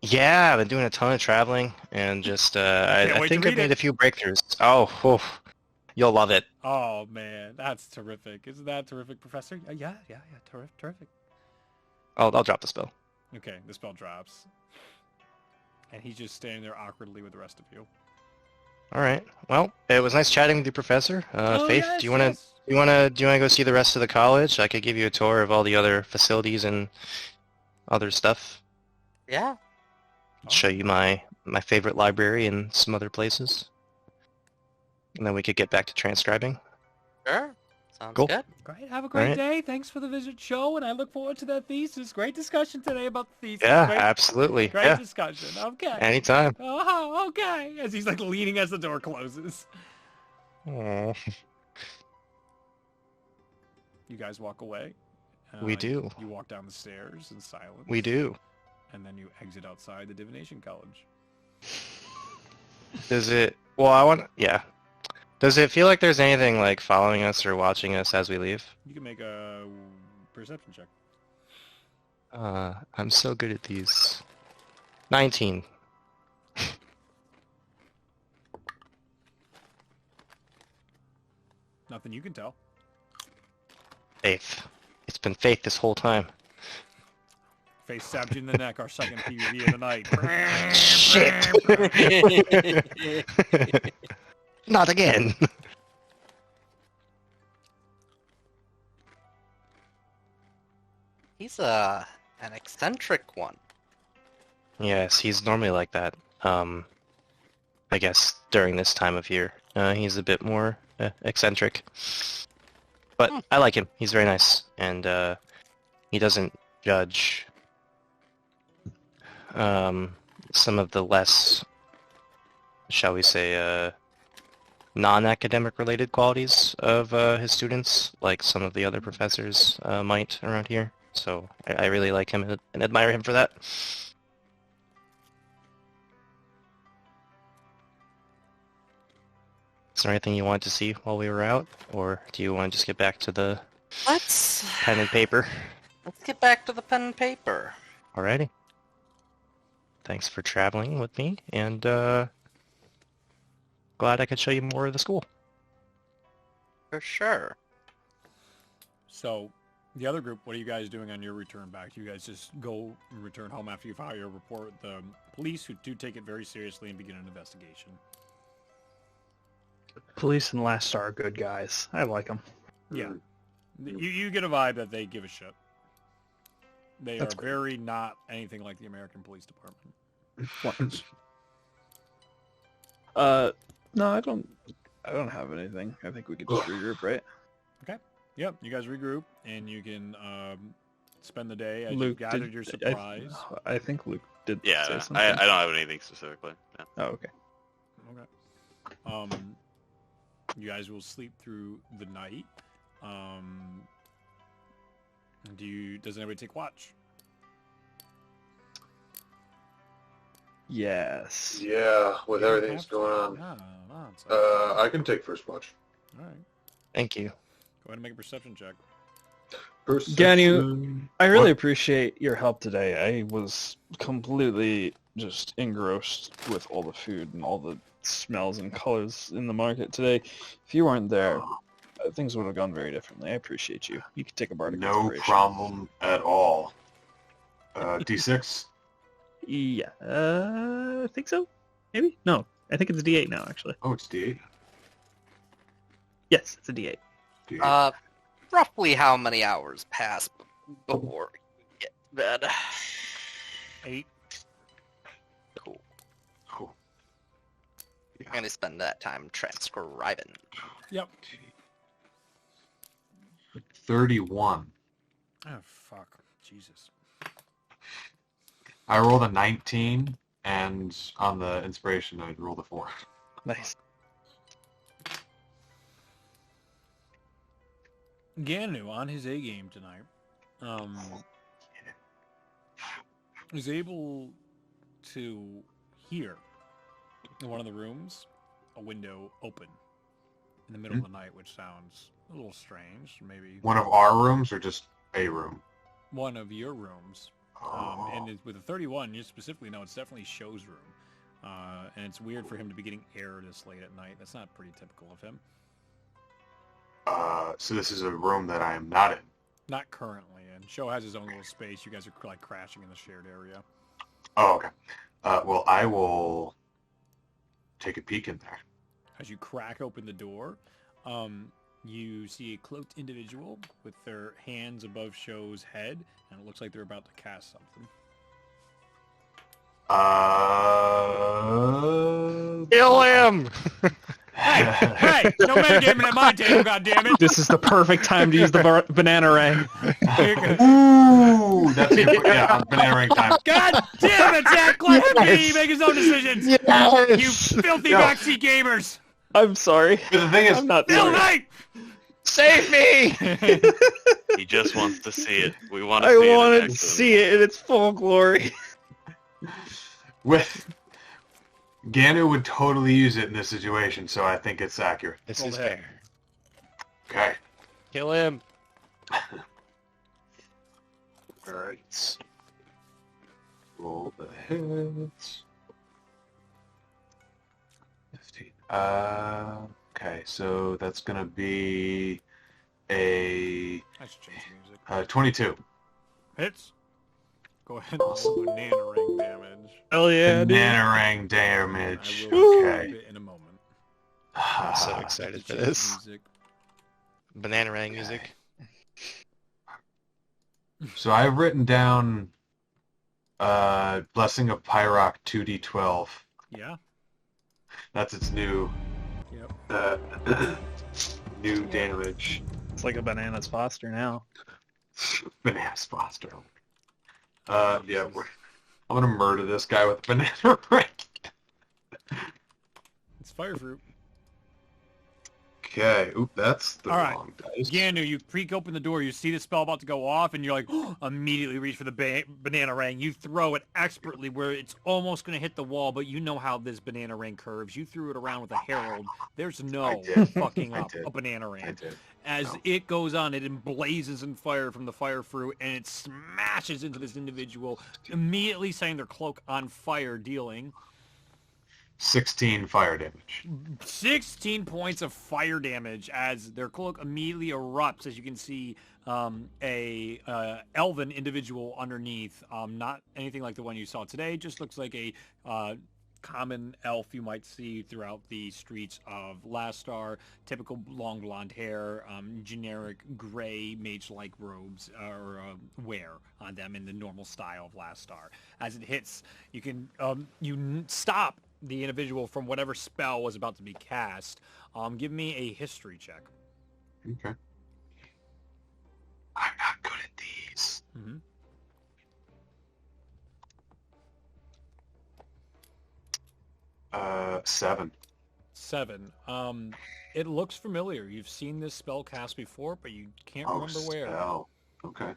Yeah, I've been doing a ton of traveling, and just I think I've made a few breakthroughs. Oh, you'll love it. Oh man, that's terrific. Isn't that terrific, Professor? Yeah, terrific. I'll drop the spell. Okay, the spell drops. And he's just standing there awkwardly with the rest of you. All right. Well, it was nice chatting with you, Professor. Faith, yes, do you wanna go see the rest of the college? I could give you a tour of all the other facilities and other stuff. Yeah. Show you my favorite library and some other places. And then we could get back to transcribing. Sure. Sounds Cool. good. Great. Have a great Right. day. Thanks for the visit, show, and I look forward to that thesis. Great discussion today about the thesis. Yeah, great, absolutely. Great Yeah, discussion. Okay. anytime. Oh, okay. As he's like leaning as the door closes. Aw. You guys walk away. We do. You walk down the stairs in silence. We do. And then you exit outside the Divination College. Does it... Well, yeah. Does it feel like there's anything, like, following us or watching us as we leave? You can make a perception check. I'm so good at these. 19. Nothing you can tell. Faith. It's been Faith this whole time. Face stabbed you in the neck, our second PvP of the night. Shit! Not again! He's an eccentric one. Yes, he's normally like that. I guess during this time of year. He's a bit more eccentric. But I like him. He's very nice. And he doesn't judge some of the less, shall we say, non-academic related qualities of his students, like some of the other professors might around here. So I really like him and admire him for that. Is there anything you wanted to see while we were out, or do you want to just get back to the pen and paper? Let's get back to the pen and paper. Alrighty. Thanks for traveling with me, and glad I could show you more of the school. For sure. So, the other group, what are you guys doing on your return back? Do you guys just go and return home after you file your report? The police, who do take it very seriously and begin an investigation. Police and Last Star are good guys. I like them. Yeah. You get a vibe that they give a shit. They That's are great. very not anything like the American Police Department. No, I don't have anything. I think we could just regroup, right? Yep, you guys regroup, and you can spend the day as you Luke, gathered your I supplies. think Luke did say Yeah, something. I don't have anything specifically. No. Oh, okay. Okay. You guys will sleep through the night. Does anybody take watch? Yes. Yeah, with You don't everything that's have to. going on. No, it's all I can take first watch. right. Thank you. Go ahead and make a perception check. Perception. I really What? appreciate your help today. I was completely just engrossed with all the food and all the smells and colors in the market today. If you weren't there, things would have gone very differently. I appreciate you. You can take a bardic No inspiration. problem at all. D6? Yeah, I think so. Maybe? No, I think it's a D8 now, actually. Oh, it's D8. Yes, it's a D8. D8. Roughly how many hours pass before you get to bed? 8. Cool. Cool. I'm gonna spend that time transcribing. Yep. 31. Oh, fuck. Jesus. I rolled a 19, and on the inspiration, I rolled a 4. Nice. Ganu, on his A game tonight, is able to hear in one of the rooms a window open in the middle of the night, which sounds a little strange. Maybe One of our rooms, or just a room? one of your rooms. And with a 31, you specifically know it's definitely Show's room. And it's weird for him to be getting air this late at night. That's not pretty typical of him. So this is a room that I am not in. Not currently. And Show has his own little space. You guys are like crashing in the shared area. Oh, okay. Well, I will take a peek in there. As you crack open the door, you see a cloaked individual with their hands above Show's head, and it looks like they're about to cast something. Kill him! Hey! No metagaming at my table, goddammit! This is the perfect time to use the banana ring. Ooh, that's yeah, on banana ring time. God damn it, Zach! Let him be! Make his own decisions! Yes! You filthy No. backseat gamers! I'm sorry. But the thing is, I'm not Bill sorry. Knight! Save me! He just wants to see it. We want to I see it. wanted in to action. see it in its full glory. With Ganu would totally use it in this situation, so I think it's accurate. This Roll is the hit. fair. Okay. Kill him. Alright. Roll the hits. 15. Okay, so that's gonna be a I should change the music. 22. Hits. Go ahead and roll banana ring damage. Hell yeah, dude. Banana ring damage. I will Okay. do it in a moment. I'm so I have excited to for change this. music. Banana rang music. So I've written down Blessing of Pyrock 2d12. Yeah. That's its new Yep. new damage. It's like a Bananas Foster now. Bananas Foster. Yeah, I'm gonna murder this guy with a banana ring. It's fire fruit. Okay, oop, that's the All right. wrong dice. Ganu, you creak open the door, you see the spell about to go off, and you're like, immediately reach for the banana ring. You throw it expertly where it's almost going to hit the wall, but you know how this banana ring curves. You threw it around with a herald. There's I no did. fucking I up did. a banana ring. I did. As No. it goes on, it emblazes in fire from the fire fruit, and it smashes into this individual, immediately setting their cloak on fire, dealing 16 fire damage. 16 points of fire damage as their cloak immediately erupts. As you can see, a elven individual underneath, not anything like the one you saw today, just looks like a common elf you might see throughout the streets of Lastar. Typical long blonde hair, generic gray mage-like robes or wear on them in the normal style of Lastar. As it hits, you can stop the individual from whatever spell was about to be cast. Give me a history check. Okay. I'm not good at these. Mm-hmm. Seven. 7. It looks familiar. You've seen this spell cast before, but you can't remember where. Spell. Okay.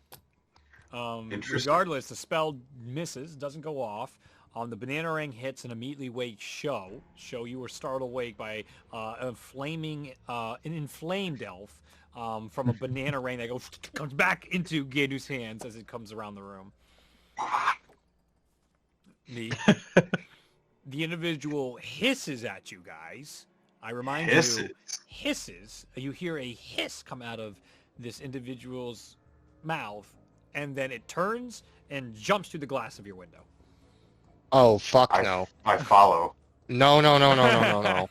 Interesting. Regardless, the spell misses, doesn't go off. The banana ring hits and immediately wakes Show. You were startled awake by an inflamed elf from a banana ring that comes back into Ganu's hands as it comes around the room. The individual hisses at you guys. I remind you, hisses. You hear a hiss come out of this individual's mouth, and then it turns and jumps through the glass of your window. Oh, fuck no. I follow. No.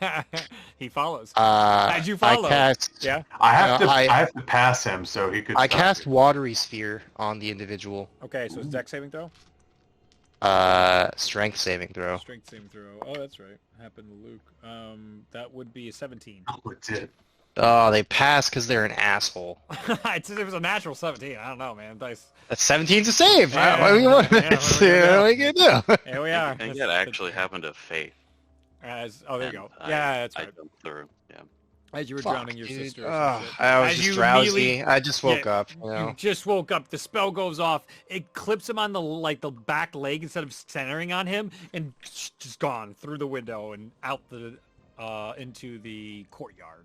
He follows. How'd you follow? I cast... Yeah. I have No, to. I- I have to pass him so he could. I stop cast me. Watery Sphere on the individual. Okay, so it's Dex saving throw? Strength saving throw. Strength saving throw. Oh, that's right. Happened to Luke. That would be a 17. Oh, it did. Oh, they pass because they're an asshole. It was a natural 17. I don't know, man. Dice. That's 17's a save. Yeah, What do you want? yeah, What are you gonna do? Here we are. I think that actually happened to Faith. Oh, there you go. and Yeah, that's I right. jumped through. Yeah. As you were Fuck, drowning your dude. sister. or Ugh, some shit. I was As just you drowsy. immediately- I just woke Yeah, up. You know? You just woke up. The spell goes off. It clips him on the back leg instead of centering on him, and just gone through the window and out the into the courtyard.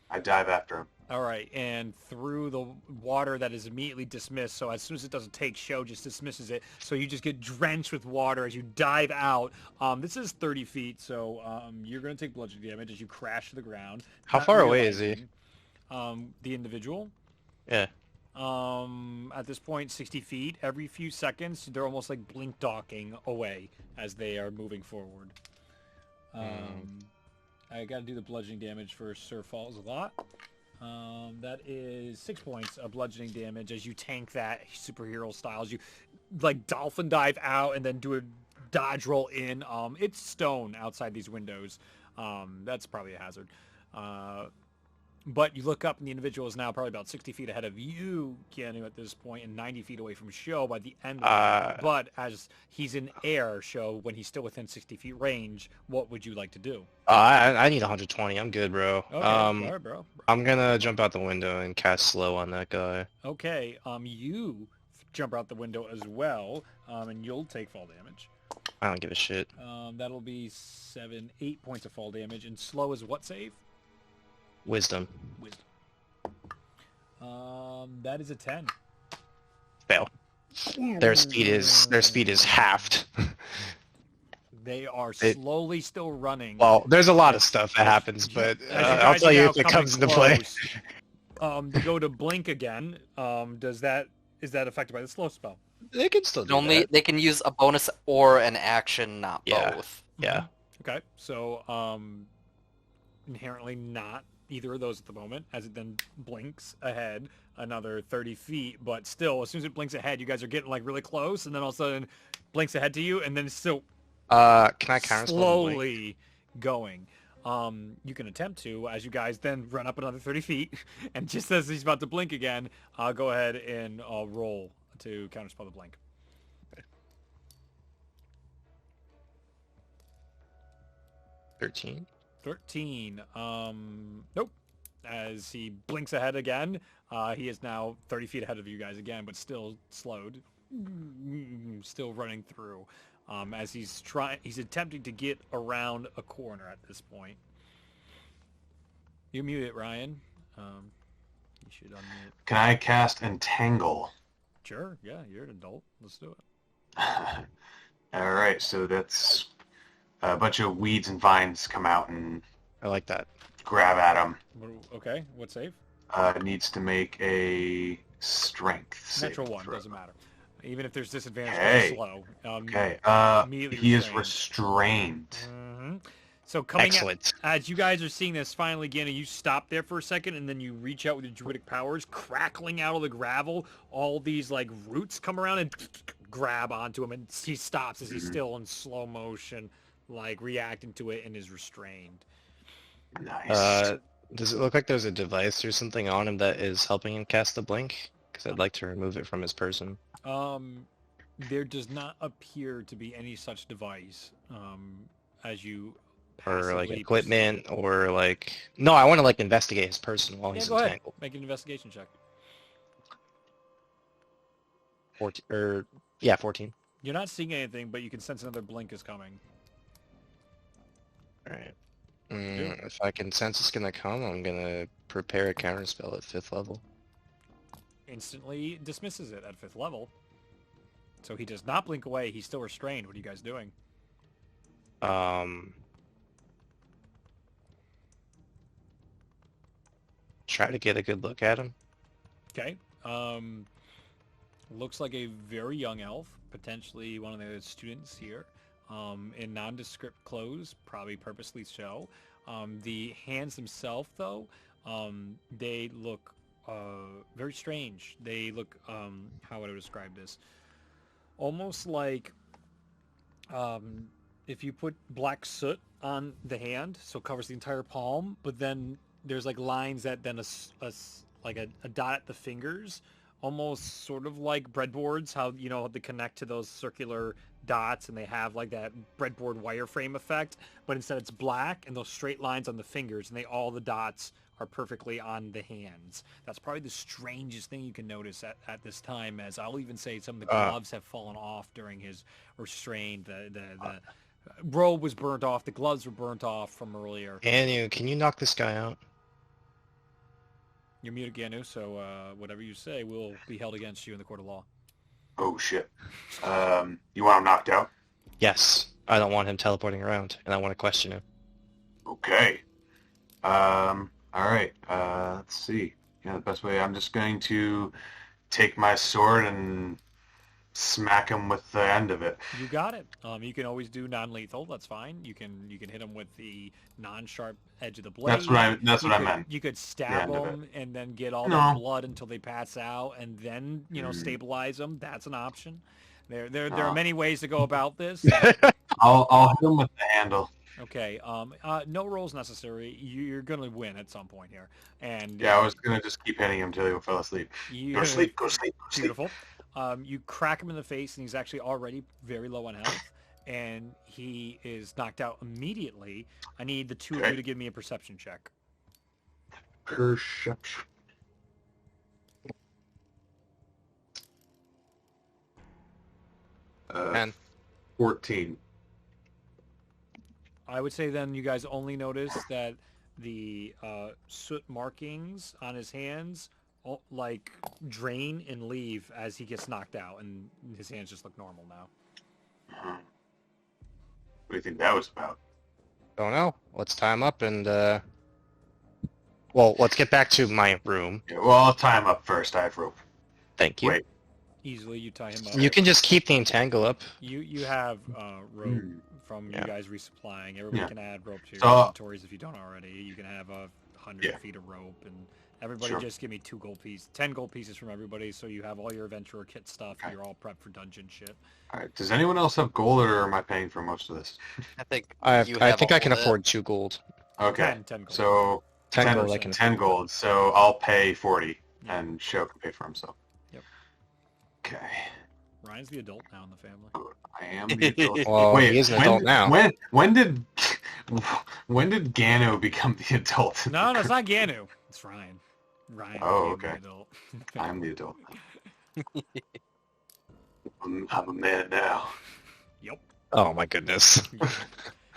I dive after him. All right, and through the water that is immediately dismissed. So as soon as it doesn't take, Show just dismisses it. So you just get drenched with water as you dive out. This is 30 feet, so you're going to take bludgeoning damage as you crash to the ground. How Not far away is he? realizing, the individual? Yeah. At this point, 60 feet. Every few seconds, they're almost like blink docking away as they are moving forward. I got to do the bludgeoning damage for Sir Falls a lot. That is 6 points of bludgeoning damage as you tank that superhero styles. You like dolphin dive out and then do a dodge roll in. It's stone outside these windows. That's probably a hazard. But you look up and the individual is now probably about 60 feet ahead of you, Keanu, at this point, and 90 feet away from Sho by the end of that. But as he's in air, Sho, when he's still within 60 feet range, what would you like to do? I need 120. I'm good, bro. Okay, all right, bro. I'm gonna jump out the window and cast slow on that guy. Okay, you jump out the window as well, and you'll take fall damage. I don't give a shit. That'll be 8 points of fall damage, and slow is what save? Wisdom. Wisdom. That is a 10. Fail. Their speed is halved. They are slowly still running. Well, there's a lot of stuff that happens, but I'll tell you if it comes into play. They go to blink again. Is that affected by the slow spell? They can still do that. They can use a bonus or an action, not Yeah. both. Yeah. Okay, so inherently not either of those at the moment, as it then blinks ahead another 30 feet, but still, as soon as it blinks ahead, you guys are getting like really close, and then all of a sudden blinks ahead to you, and then it's still Can I counterspell slowly going. You can attempt to, as you guys then run up another 30 feet, and just as he's about to blink again, go ahead and roll to counterspell the blink. 13. 13. Nope. As he blinks ahead again, he is now 30 feet ahead of you guys again, but still slowed. Still running through. As he's attempting to get around a corner at this point. You mute it, Ryan. You should unmute. Can I cast Entangle? Sure, yeah, you're an adult. Let's do it. All right, so that's a bunch of weeds and vines come out and I like that. grab at him. Okay, what save? Needs to make a strength Natural saving 1, throw. doesn't matter. Even if there's disadvantage, Hey. it's slow. Okay, Immediately he is restrained. restrained. So coming Excellent. as you guys are seeing this finally again, and you stop there for a second, and then you reach out with your druidic powers, crackling out of the gravel, all these like roots come around and grab onto him, and he stops as he's still in slow motion, like reacting to it and is restrained. Nice. Does it look like there's a device or something on him that is helping him cast the blink? Because I'd like to remove it from his person. There does not appear to be any such device as you Or like passively equipment, or like... No, I want to like investigate his person while proceed. he's Yeah, go ahead. entangled. Make an investigation check. 14. You're not seeing anything, but you can sense another blink is coming. Alright. If I can sense it's gonna come, I'm gonna prepare a counterspell at 5th level. Instantly dismisses it at 5th level. So he does not blink away. He's still restrained. What are you guys doing? Try to get a good look at him. Okay. Looks like a very young elf, potentially one of the students here, in nondescript clothes, probably purposely so. The hands themselves, though, they look very strange. They look, how would I describe this? Almost like if you put black soot on the hand, so it covers the entire palm, but then there's like lines that then like a dot at the fingers, almost sort of like breadboards, how they connect to those circular dots and they have like that breadboard wireframe effect, but instead it's black and those straight lines on the fingers, and all the dots are perfectly on the hands. That's probably the strangest thing you can notice at this time, as I'll even say some of the gloves have fallen off during his restraint. The robe was burnt off, the gloves were burnt off from earlier. Anu, can you knock this guy out? You're muted, Ganu, so whatever you say will be held against you in the court of law. Oh shit. You want him knocked out? Yes. I don't want him teleporting around, and I want to question him. Okay. Alright. Let's see. The best way, I'm just going to take my sword and smack him with the end of it. You got it. You can always do non-lethal. That's fine. You can hit him with the non-sharp edge of the blade. That's what I meant. You could stab The end of them and then get all No. the blood until they pass out, and then stabilize them. That's an option. There are No. many ways to go about this. I'll hit him with the handle. Okay. No rolls necessary. You're gonna win at some point here, and Yeah, I was gonna just keep hitting him until he fell asleep. you Go to sleep. Go to sleep. Go to sleep. beautiful. You crack him in the face, and he's actually already very low on health, and he is knocked out immediately. I need the two of Okay. you to give me a perception check. Perception. And 14. I would say then you guys only notice that the soot markings on his hands like drain and leave as he gets knocked out, and his hands just look normal now. What do you think that was about? don't know. Let's tie him up and well, let's get back to my room. Yeah, well, I'll tie him up first. I have rope. Thank you. Wait. Easily you tie him up. You can just keep the entangle up. You have rope from Yeah. you guys resupplying. Everybody Yeah. can add rope to your So- inventories if you don't already. You can have 100 Yeah. feet of rope, and everybody Sure. just give me 10 gold pieces from everybody, so you have all your adventurer kit stuff. Okay. You're all prepped for dungeon shit. All right. Does anyone else have gold, or am I paying for most of this? I think I you think have I can all of it. afford 2 gold. Okay. 10 gold. So 10 gold I 10%. can 10 gold. So I'll pay 40, Yeah. and Sho can pay for himself. Yep. Okay. Ryan's the adult now in the family. I am the adult. Well, Wait, he is an adult now. When did Gano become the adult? No, it's not Ganu. It's Ryan. Ryan. Oh, became the okay. adult. I'm the adult. I'm a man now. Yep. Oh my goodness.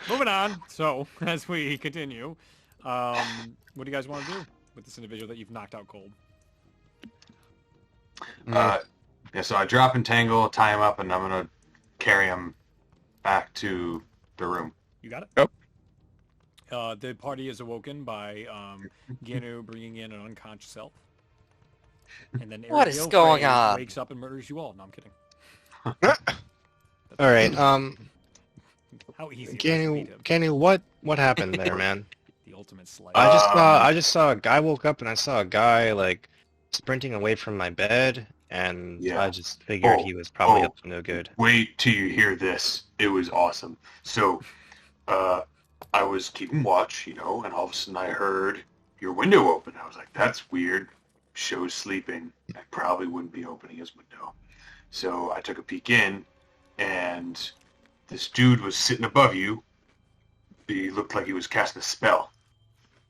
Moving on. So, as we continue, what do you guys want to do with this individual that you've knocked out cold? Yeah, so I drop Entangle, tie him up, and I'm gonna carry him back to the room. You got it? Yep. The party is awoken by Ganu bringing in an unconscious elf. And then What is Ariel going Frey on? wakes up and murders you all. No, I'm kidding. All right. How easy it was to beat him. Kenny, what happened there, man? The ultimate slice. I just saw a guy woke up and I saw a guy like sprinting away from my bed, and Yeah. I just figured he was probably up to no good. Wait till you hear this. It was awesome. So, I was keeping watch, and all of a sudden I heard your window open. I was like, that's weird. Show's sleeping. I probably wouldn't be opening his window. So I took a peek in, and this dude was sitting above you. He looked like he was casting a spell.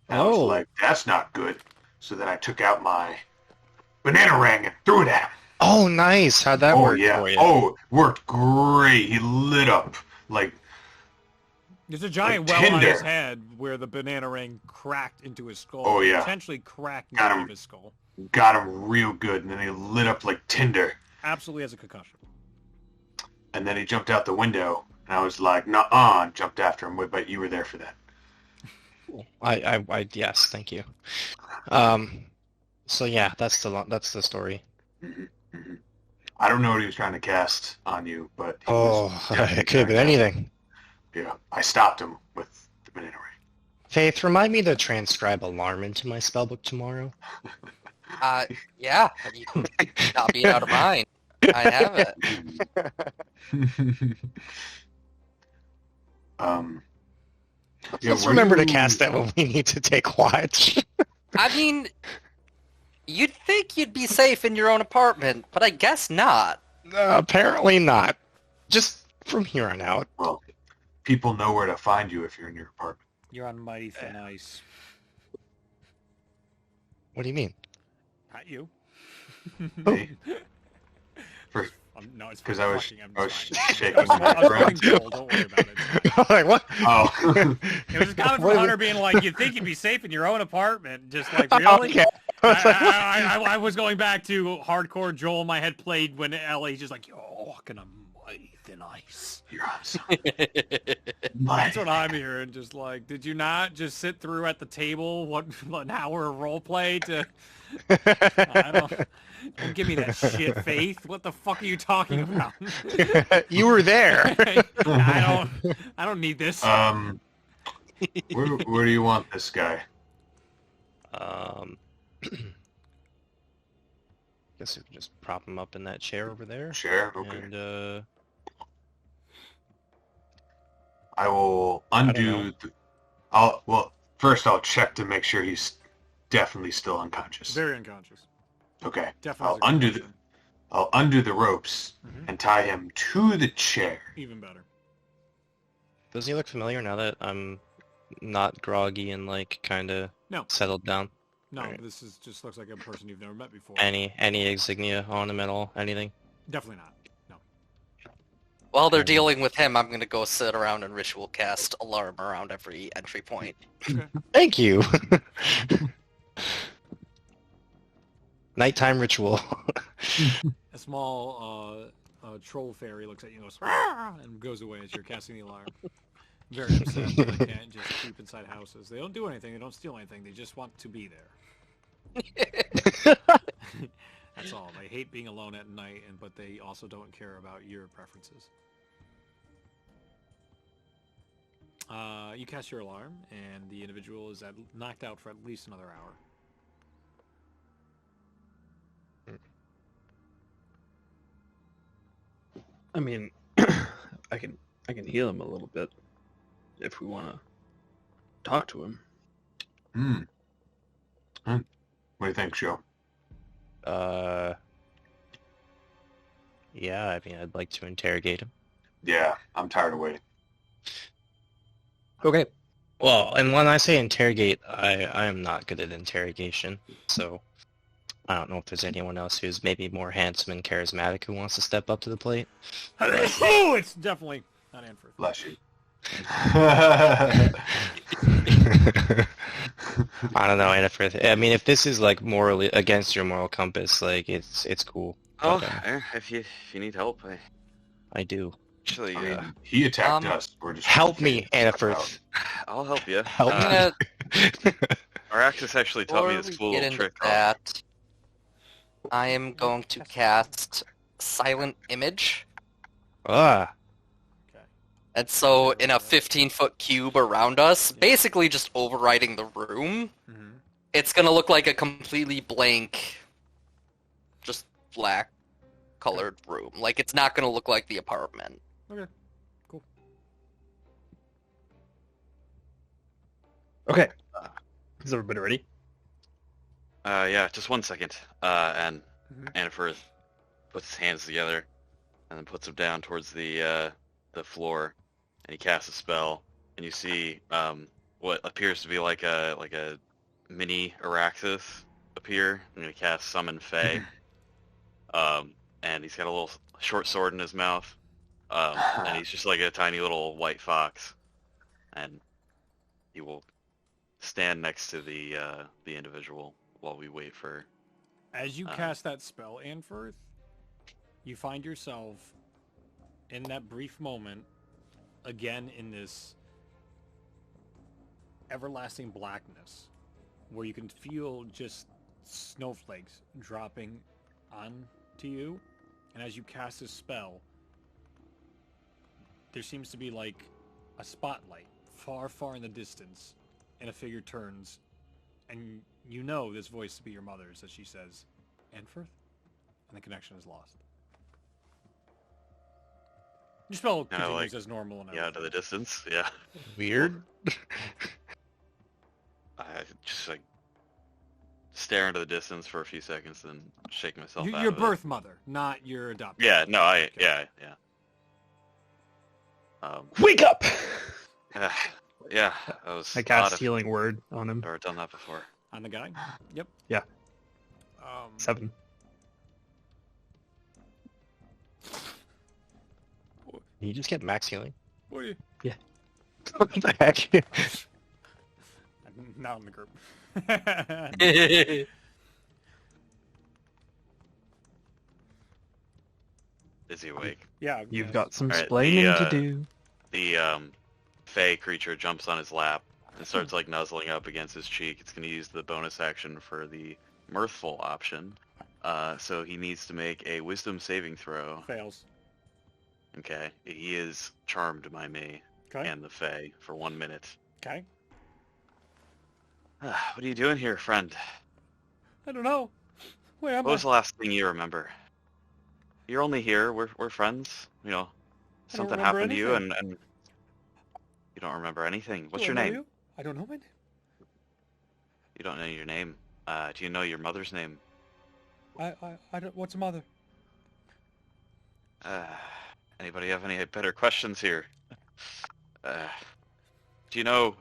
And I was Oh. like, that's not good. So then I took out my banana ring and threw it at him. Oh, nice. How'd that work yeah. for you? Oh, worked great. He lit up like There's a giant like well on his tinder. head where the banana ring cracked into his skull. Oh, yeah. Potentially cracked Got into him. his skull. got him real good, and then he lit up like tinder. Absolutely has a concussion. And then he jumped out the window, and I was like, "Nuh-uh," and jumped after him. But you were there for that. I yes, thank you. So yeah, that's the story. I don't know what he was trying to cast on you, but he Oh, was definitely it could have been trying to- anything. Yeah, I stopped him with the banana ring. Faith, remind me to transcribe alarm into my spellbook tomorrow. Yeah, you not being out of mind. I have it. Yeah, Let's were remember to you- cast that when we need to take watch. I mean, you'd think you'd be safe in your own apartment, but I guess not. Apparently not. Just from here on out. Well, people know where to find you if you're in your apartment. You're on mighty thin ice. What do you mean? Not you. Me? For- No, it's 'Cause fine. I was- Fucking, I'm I was fine. shaking I was my holding breath. cold, don't worry about it. Like what? Oh, It was just coming from Hunter being like, "You think you'd be safe in your own apartment?" Just like, really? Okay. I was going back to hardcore Joel in my head played when Ellie's just like, "You're walking on mighty thin ice." you're on some. That's what I'm hearing. Just like, did you not just sit through at the table an hour of role play to? Don't give me that shit, Faith. What the fuck are you talking about? You were there. I don't need this. Where do you want this guy? Guess we can just prop him up in that chair over there. Chair? Okay. And I will I don't undo. First I'll check to make sure he's definitely still unconscious. Very unconscious. Okay. Definitely. I'll undo the ropes Mhm. and tie him to the chair. Even better. Does he look familiar now that I'm not groggy and like kind of No. settled down? No, Alright. this is just looks like a person you've never met before. Any insignia on him at all? Anything? Definitely not. No. While they're dealing with him, I'm going to go sit around and ritual cast alarm around every entry point. Okay. Thank you. Nighttime ritual. A small troll fairy looks at you and goes, "Rah!" and goes away as you're casting the alarm. Very upset that they can't just creep inside houses. They don't do anything. They don't steal anything. They just want to be there. That's all. They hate being alone at night, but they also don't care about your preferences. You cast your alarm, and the individual is knocked out for at least another hour. I mean, I can heal him a little bit if we want to talk to him. What do you think, Joe? Yeah, I mean, I'd like to interrogate him. Yeah, I'm tired of waiting. Okay. Well, and when I say interrogate, I am not good at interrogation, so I don't know if there's anyone else who's maybe more handsome and charismatic who wants to step up to the plate. Oh, it's definitely not Anford. Bless you. I don't know, Annifrith. I mean, if this is like morally against your moral compass, like it's cool. Oh, Okay. if you need help, I do. actually, I mean, he attacked us. We're just Help me, Annifrith. I'll help you. Help I'm me. gonna, Araxis actually taught me before this we cool get little into trick. that, I am going to cast Silent Image. Ah, Okay. And so in a 15-foot cube around us, basically just overriding the room, Mm-hmm. it's going to look like a completely blank, just black colored room. Like, it's not going to look like the apartment. Okay. Cool. Okay. Is everybody ready? Yeah, just 1 second. And Mhm. Annifrith puts his hands together and then puts them down towards the floor, and he casts a spell, and you see what appears to be like a mini Araxis appear. I'm gonna cast Summon Fey. And he's got a little short sword in his mouth, and he's just like a tiny little white fox, and he will stand next to the individual while we wait for. As you cast that spell, Anford, you find yourself in that brief moment again in this everlasting blackness where you can feel just snowflakes dropping onto you. And as you cast this spell, there seems to be like a spotlight far, far in the distance, and a figure turns, and you know this voice to be your mother's as she says, Anford? And the connection is lost. Your spell continues as normal and Yeah, to the distance. Yeah. weird. I just like stare into the distance for a few seconds, then shake myself out. Your of birth mother, not your adopted. Yeah. No. Okay. Yeah. Wake up! Yeah. I was. I cast Healing Word on him. Never done that before. On the guy? Yep. Yeah. 7. Did you just get max healing? What are you? What the heck? I'm not in the group. Is he awake? Yeah. You've yes. got some Alright, explaining the, to do. The Fey creature jumps on his lap and starts like nuzzling up against his cheek. It's going to use the bonus action for the mirthful option. So he needs to make a wisdom saving throw. Fails. Okay. He is charmed by me Okay. and the Fey for 1 minute. Okay. What are you doing here, friend? I don't know. Where am What was I? the last thing you remember? You're only here. We're friends. You know, I don't something remember happened to you, anything. and You don't remember anything. What's Do your I know name? you? I don't know my name. You don't know your name. Do you know your mother's name? I don't. What's a mother? Uh, Anybody have any better questions here? Do you know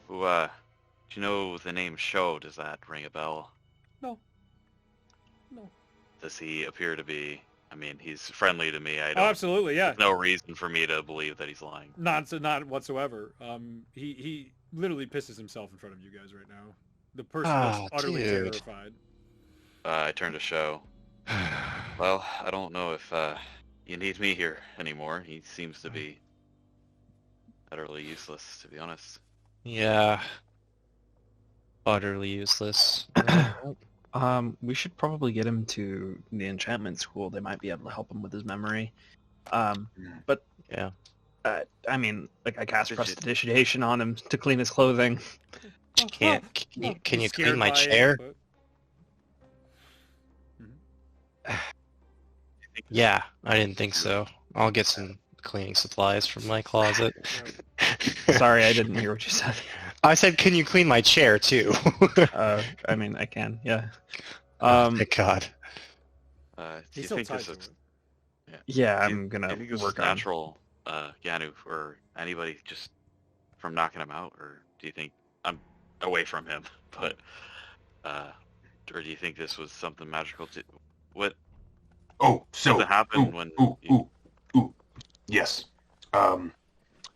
who? Do you know the name Sho? Does that ring a bell? No. No. Does he appear to be? I mean, he's friendly to me. I Oh, don't. absolutely, yeah. There's no reason for me to believe that he's lying. Not whatsoever. He literally pisses himself in front of you guys right now. The person looks utterly dude. terrified. I turn to Sho. Well, I don't know if you need me here anymore. He seems to be utterly useless, to be honest. Yeah. Utterly useless. We should probably get him to the enchantment school. They might be able to help him with his memory. But Yeah. I mean, like I cast prestidigitation on him to clean his clothing. Can you He's clean scared my by it, chair? but- Yeah, I didn't think so. I'll get some cleaning supplies from my closet. Sorry, I didn't hear what you said. I said, can you clean my chair too? I mean, I can, yeah. Thank God. Do He's you still think tied this to is? it. Yeah, Do you I'm gonna think this is work on. natural, Yanu, or anybody just from knocking him out, or do you think I'm away from him? But or do you think this was something magical? What Oh, so something happened when? Yes.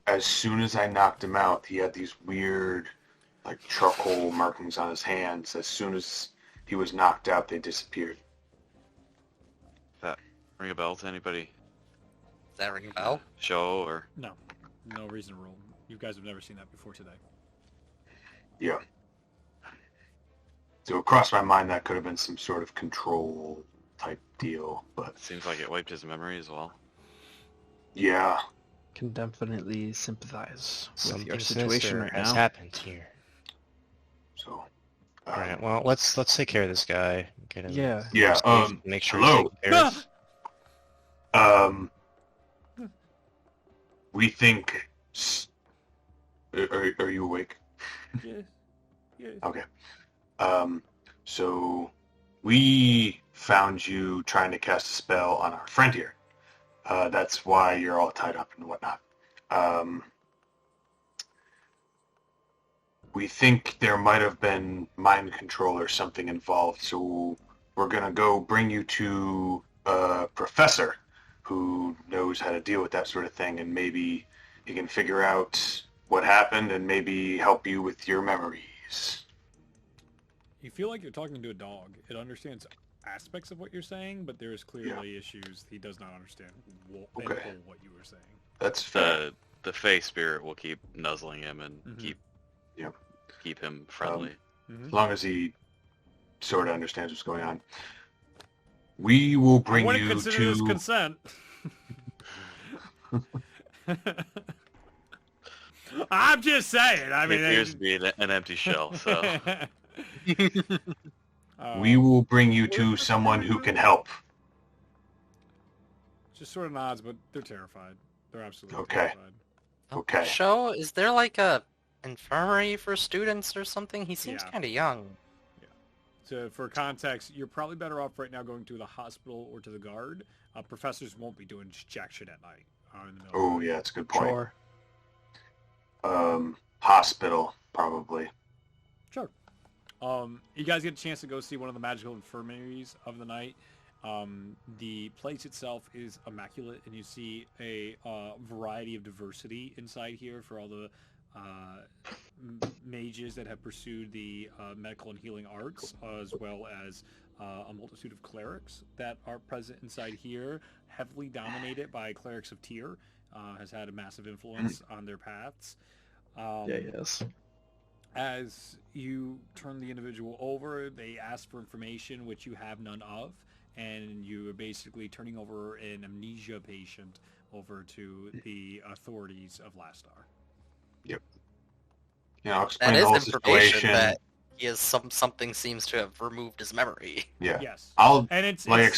As soon as I knocked him out, he had these weird, like charcoal markings on his hands. As soon as he was knocked out, they disappeared. That ring a bell to anybody? Does that ring a bell? Show or No reason to roll. You guys have never seen that before today. Yeah. So it crossed my mind that could have been some sort of control type deal, but seems like it wiped his memory as well. yeah. Can definitely sympathize with Something your situation sinister right has now. happened here. So. All right. Well, let's take care of this guy. Get him. Yeah. Yeah. safe, make sure Hello. he's taken care of. We think. Are you awake? Yes. Yes. Okay. So we found you trying to cast a spell on our friend here. That's why you're all tied up and whatnot. We think there might have been mind control or something involved, so we're gonna go bring you to a professor who knows how to deal with that sort of thing, and maybe he can figure out what happened and maybe help you with your memories. You feel like you're talking to a dog. It understands aspects of what you're saying, but there's clearly issues he does not understand what you were saying. That's fair. The Fey spirit will keep nuzzling him and keep him friendly. As long as he sort of understands what's going on. We will bring I you wouldn't consider this to... consent. I'm just saying. I mean, it appears to be an empty shell. So we will bring you to someone who can help. Just sort of nods, but they're terrified. They're absolutely Okay. terrified. Okay. Show, is there like a infirmary for students or something? He seems Yeah. kind of young. So for context, you're probably better off right now going to the hospital or to the guard. Professors won't be doing jack shit at night. In the middle of Oh, the yeah, night. that's a good point. Sure. Hospital, probably. Sure. You guys get a chance to go see one of the magical infirmaries of the night. The place itself is immaculate, and you see a variety of diversity inside here for all the mages that have pursued the medical and healing arts, as well as a multitude of clerics that are present inside here, heavily dominated by clerics of Tyr, has had a massive influence on their paths. Yes. As you turn the individual over, they ask for information which you have none of, and you are basically turning over an amnesia patient over to the authorities of Lastar. Yep. You know, explain That the is whole information situation. that he has something seems to have removed his memory. Yeah. Yes. I'll And it's like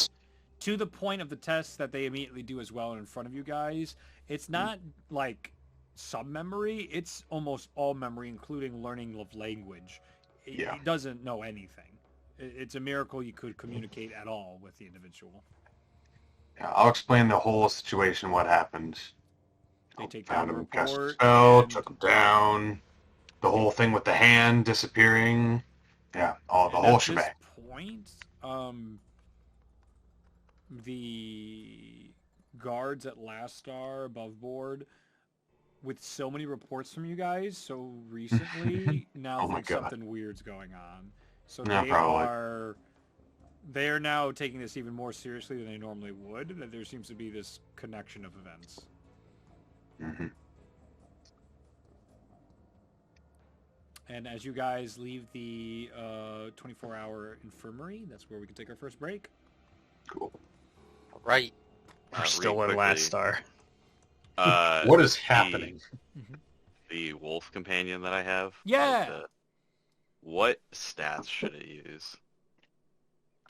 to the point of the test that they immediately do as well in front of you guys. It's not like sub-memory, it's almost all memory, including learning of language. It doesn't know anything. It's a miracle you could communicate at all with the individual. Yeah, I'll explain the whole situation, what happened. They take Found down a him, cast a report. spell, and- took him down. The whole thing with the hand disappearing. Yeah, the and whole at shebang. this point, the guards at Last Star above board, with so many reports from you guys so recently, now Oh my think God. something weird's going on. So Yeah, probably. they are now taking this even more seriously than they normally would. That there seems to be this connection of events. Mm-hmm. And as you guys leave the 24-hour infirmary, that's where we can take our first break. Cool. Right. We're still in Last Star. What is happening? The wolf companion that I have. Yeah. What stats should it use?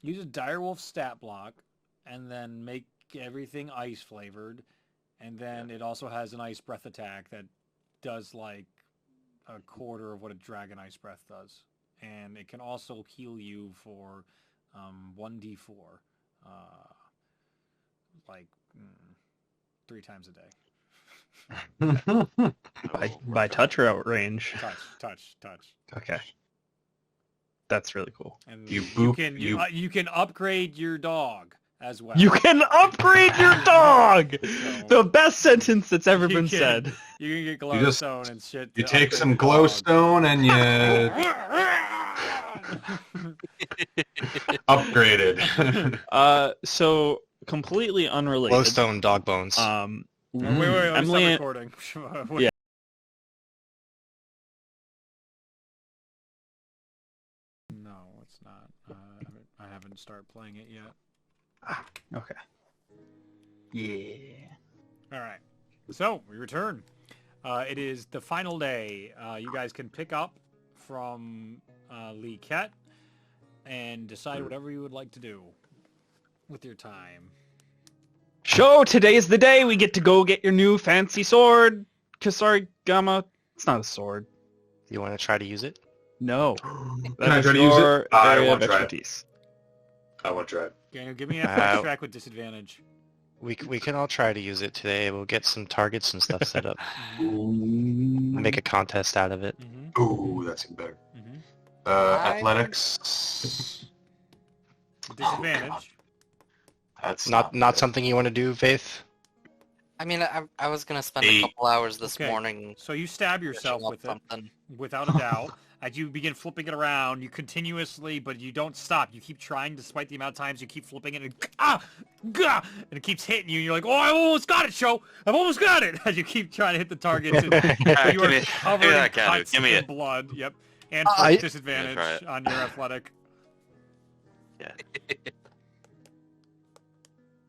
Use a direwolf stat block, and then make everything ice flavored, and then it also has an ice breath attack that does like a quarter of what a dragon ice breath does, and it can also heal you for 1d4, like 3 times a day. By touch or outrange? Touch. Okay. That's really cool. And You you boop- can you can upgrade your dog as well. You can upgrade your dog! So- The best sentence that's ever You been can- said. You can get just- glowstone and shit. You to take upgrade some your glow dog. stone and you upgraded. So completely unrelated. Glowstone dog bones. Wait, let me Emily, stop recording. Yeah. No, it's not. I haven't started playing it yet. Okay. Yeah. All right. So we return. It is the final day. You guys can pick up from Lee Ket and decide whatever you would like to do with your time. So today's the day we get to go get your new fancy sword, Kasarigama. It's not a sword. You want to try to use it? No. Can That I is try to use your it? I area won't of try it. expertise. I want to try it. Daniel, give me an athletics track with disadvantage. We can all try to use it today. We'll get some targets and stuff set up. Mm-hmm. Make a contest out of it. Ooh, that's even better. Mm-hmm. Athletics. Disadvantage. That's Not good. something you want to do, Faith? I mean, I was gonna spend a 8. couple hours this Okay. morning So you stab yourself finishing up with it, something. without a doubt. As you begin flipping it around, you continuously, but you don't stop. You keep trying, despite the amount of times you keep flipping it, and and it keeps hitting you. You're like, oh, I almost got it, Sho! I've almost got it! As you keep trying to hit the targets, and you Give are me- covered give me in that Kadu. cuts Give me and it. blood. Yep. And I- disadvantage Yeah, try it. on your athletic. Yeah.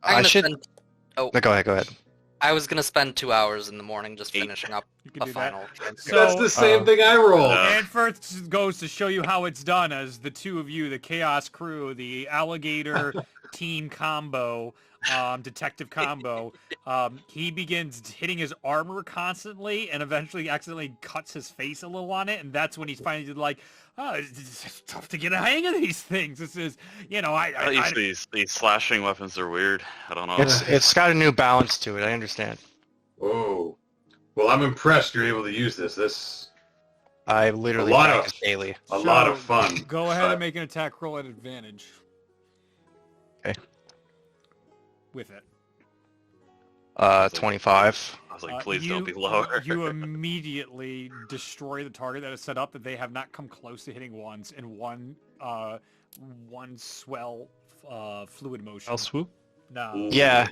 I'm I gonna should... spend- No, go ahead. I was gonna spend 2 hours in the morning just 8. finishing up You can a do that. final. So, That's the same thing I rolled. And first goes to show you how it's done as the two of you, the Chaos crew, the alligator team combo, detective combo, he begins hitting his armor constantly and eventually accidentally cuts his face a little on it, and that's when he's finally like, oh, it's tough to get a hang of these things. This is, At least these slashing weapons are weird. I don't know. It's got a new balance to it. I understand. Whoa. Well, I'm impressed you're able to use this. This I literally A lot of- practice daily. a lot of fun. Go ahead and make an attack roll at advantage. Okay. With it. 25. I was like, please you, don't be lower. You immediately destroy the target that is set up that they have not come close to hitting once in one swell fluid motion. I'll swoop. No. Yeah.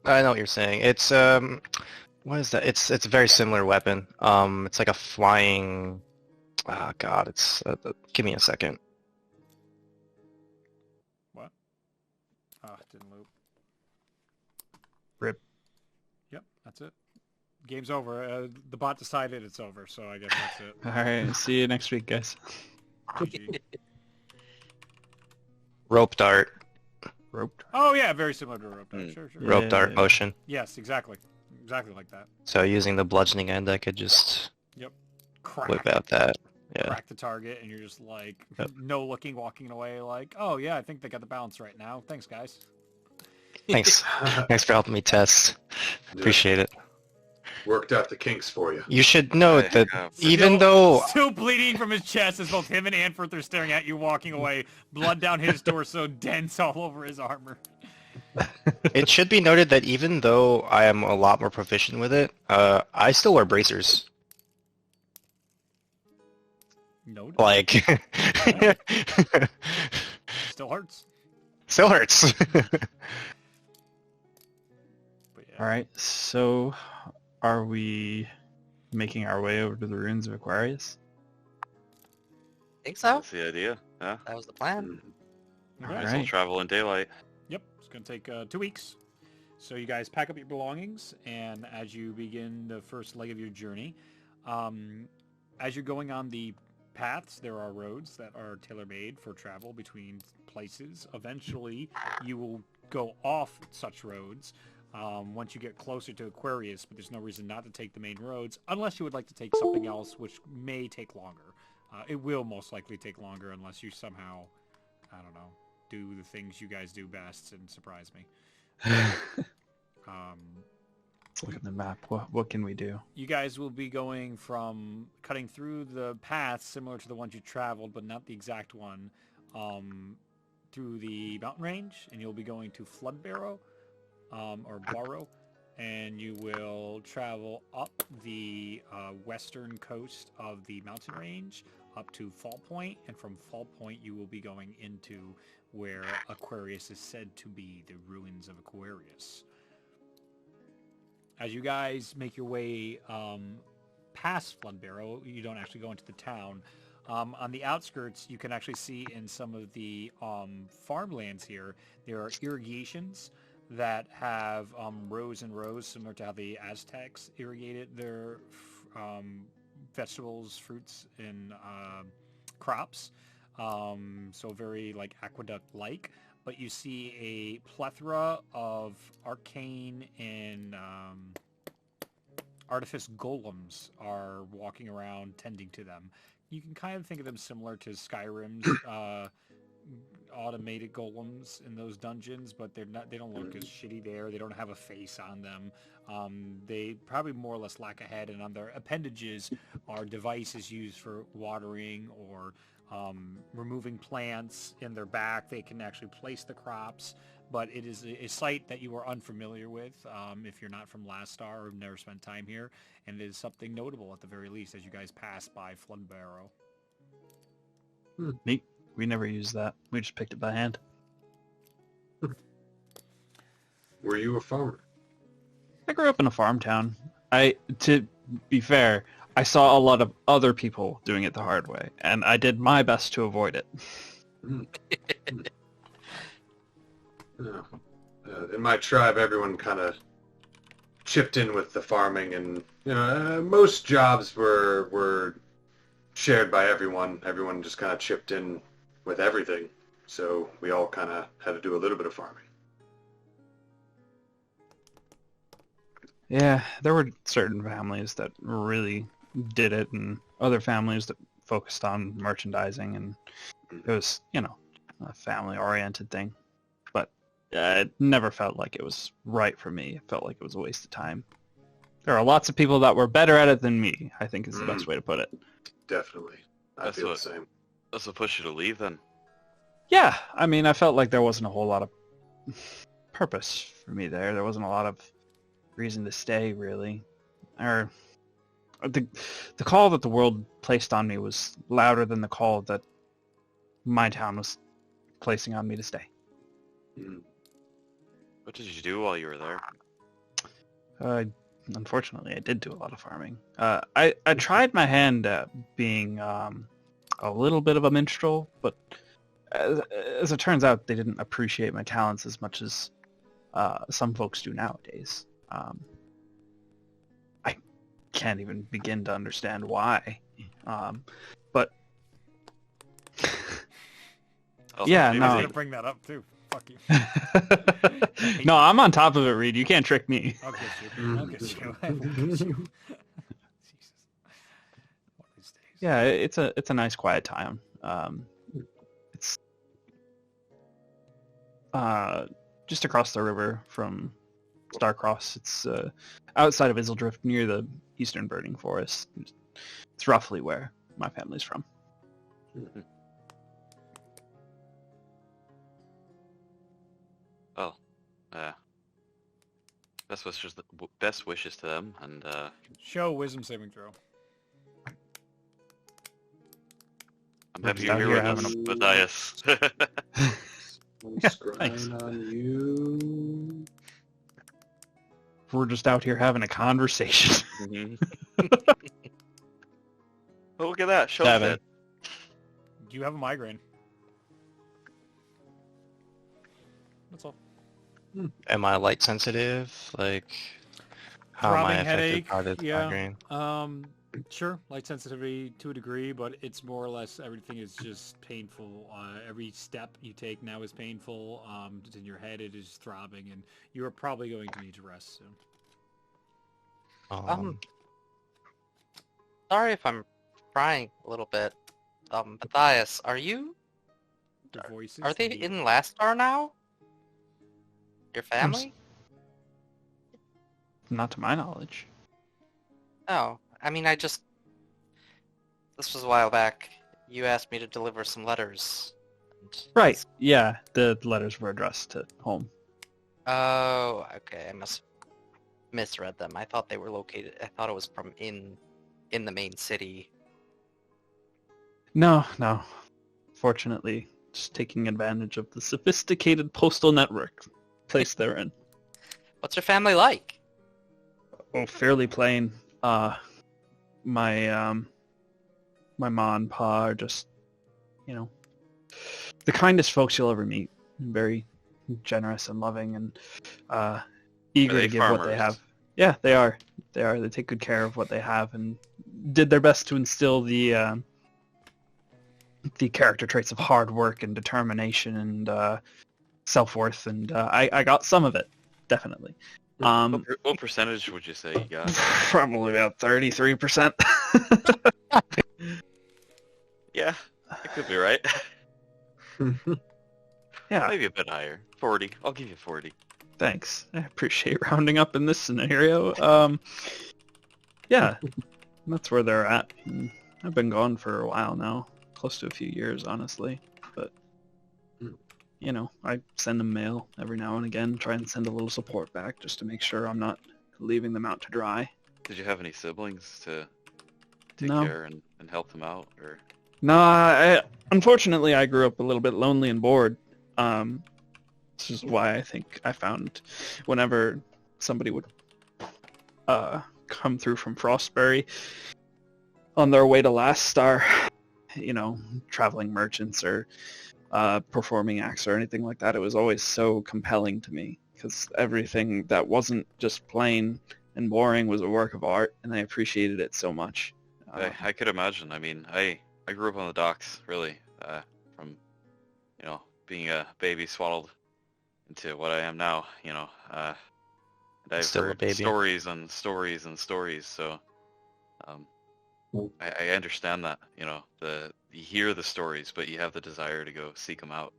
I know what you're saying. It's what is that? It's a very similar weapon. It's like a flying. Oh God! It's give me a second. What? Oh, it didn't loop. Rip. Yep, that's it. Game's over. The bot decided it's over, so I guess that's it. All right. See you next week, guys. GG. Rope dart. Roped. Oh yeah, very similar to a rope dart. Mm. Sure. Rope Yeah. dart motion. Yes, exactly. exactly like that. So using the bludgeoning end, I could just whip out that. Yeah. Crack the target, and you're just like, Yep. no looking, walking away like, oh yeah, I think they got the balance right now. Thanks, guys. Thanks. Thanks for helping me test. Appreciate it. Worked out the kinks for you. You should note There that you go. even though Still bleeding from his chest as both him and Anfert are staring at you walking away, blood down his torso, dents all over his armor. it should be noted that even though I am a lot more proficient with it, I still wear bracers. No, Like, still hurts. still hurts. But yeah. All right, so are we making our way over to the ruins of Aquarius? Think so? That's the idea. Yeah. That was the plan. Okay. Might as well travel in daylight. Yep, it's going to take 2 weeks. So you guys pack up your belongings, and as you begin the first leg of your journey, as you're going on the paths, there are roads that are tailor-made for travel between places. Eventually, you will go off such roads once you get closer to Aquarius, but there's no reason not to take the main roads, unless you would like to take something else, which may take longer. It will most likely take longer unless you somehow, I don't know, do the things you guys do best and surprise me. Let's look at the map. What can we do? You guys will be going from cutting through the paths similar to the ones you traveled, but not the exact one, through the mountain range, and you'll be going to Floodbarrow, or Barrow, and you will travel up the western coast of the mountain range up to Fall Point, and from Fall Point you will be going into where Aquarius is said to be, the ruins of Aquarius. As you guys make your way past Floodbarrow, you don't actually go into the town. On the outskirts, you can actually see in some of the farmlands here, there are irrigations that have rows and rows, similar to how the Aztecs irrigated their vegetables, fruits, and crops. So very like aqueduct-like. But you see a plethora of arcane and artifice golems are walking around tending to them. You can kind of think of them similar to Skyrim's automated golems in those dungeons, but they don't look as shitty there. They don't have a face on them. They probably more or less lack a head, and on their appendages are devices used for watering or removing plants. In their back, they can actually place the crops, but it is a sight that you are unfamiliar with if you're not from Last Star or have never spent time here, and it is something notable at the very least as you guys pass by Floodbarrow. Neat. We never used that. We just picked it by hand. Were you a farmer? I grew up in a farm town. To be fair, I saw a lot of other people doing it the hard way, and I did my best to avoid it. In my tribe, everyone kind of chipped in with the farming, and most jobs were shared by everyone. Everyone just kind of chipped in with everything, so we all kind of had to do a little bit of farming. Yeah, there were certain families that really did it, and other families that focused on merchandising, and it was, a family-oriented thing. But it never felt like it was right for me. It felt like it was a waste of time. There are lots of people that were better at it than me, I think is the best way to put it. Definitely. I feel the same. That's what pushed you to leave then. Yeah, I mean, I felt like there wasn't a whole lot of purpose for me there. There wasn't a lot of reason to stay, really. Or the call that the world placed on me was louder than the call that my town was placing on me to stay. What did you do while you were there? Unfortunately, I did do a lot of farming. I tried my hand at being a little bit of a minstrel, but as it turns out, they didn't appreciate my talents as much as some folks do nowadays. I can't even begin to understand why. But Also, yeah, I was no. going to bring that up too. Fuck you. No, I'm on top of it, Reed. You can't trick me. I'll get you. I'll get you. I will get you. Jesus. One of these days. Yeah, it's a nice quiet town. It's just across the river from Starcross. It's outside of Iseldrift, near the Eastern Burning Forest. It's roughly where my family's from. Well, best wishes to them, and Show wisdom saving throw. I'm happy out you're here here with us, Matthias. Thanks. On you. We're just out here having a conversation. Oh, look at that. Show Seven. it. Do you have a migraine? That's all. Am I light sensitive? Like, how am I Throbbing affected headache, by this yeah. migraine? Sure, light sensitivity to a degree, but it's more or less everything is just painful. Every step you take now is painful. It's in your head, it is throbbing, and you are probably going to need to rest soon. Sorry if I'm prying a little bit. Matthias, are you? The voices. Are they in Lastar now? Your family? Not to my knowledge. Oh, I mean, this was a while back. You asked me to deliver some letters. Right. Yeah, the letters were addressed to home. Oh, okay. I must have misread them. I thought they were located. I thought it was from in the main city. No. Fortunately, just taking advantage of the sophisticated postal network place they're in. What's your family like? Oh, fairly plain. My ma and pa are just, the kindest folks you'll ever meet. Very generous and loving, and eager Are they to give what they farmers? have. Yeah, they are. They take good care of what they have, and did their best to instill the character traits of hard work and determination and self-worth, and I got some of it, definitely. What percentage would you say you got? Probably about 33%. Yeah, that could be right. Yeah, Maybe a bit higher. 40. I'll give you 40. thanks. I appreciate rounding up in this scenario. Yeah, that's where they're at. And I've been gone for a while now, close to a few years, honestly. But I send them mail every now and again, try and send a little support back just to make sure I'm not leaving them out to dry. Did you have any siblings to take No. care and help them out? Or No, unfortunately, I grew up a little bit lonely and bored. This is why I think I found whenever somebody would come through from Frostbury on their way to Last Star, traveling merchants or performing acts or anything like that, it was always so compelling to me because everything that wasn't just plain and boring was a work of art, and I appreciated it so much. I could imagine. I mean, I grew up on the docks, really, from being a baby swaddled into what I am now. And I've Still a heard baby. stories and stories and stories. So I understand that. You hear the stories, but you have the desire to go seek them out.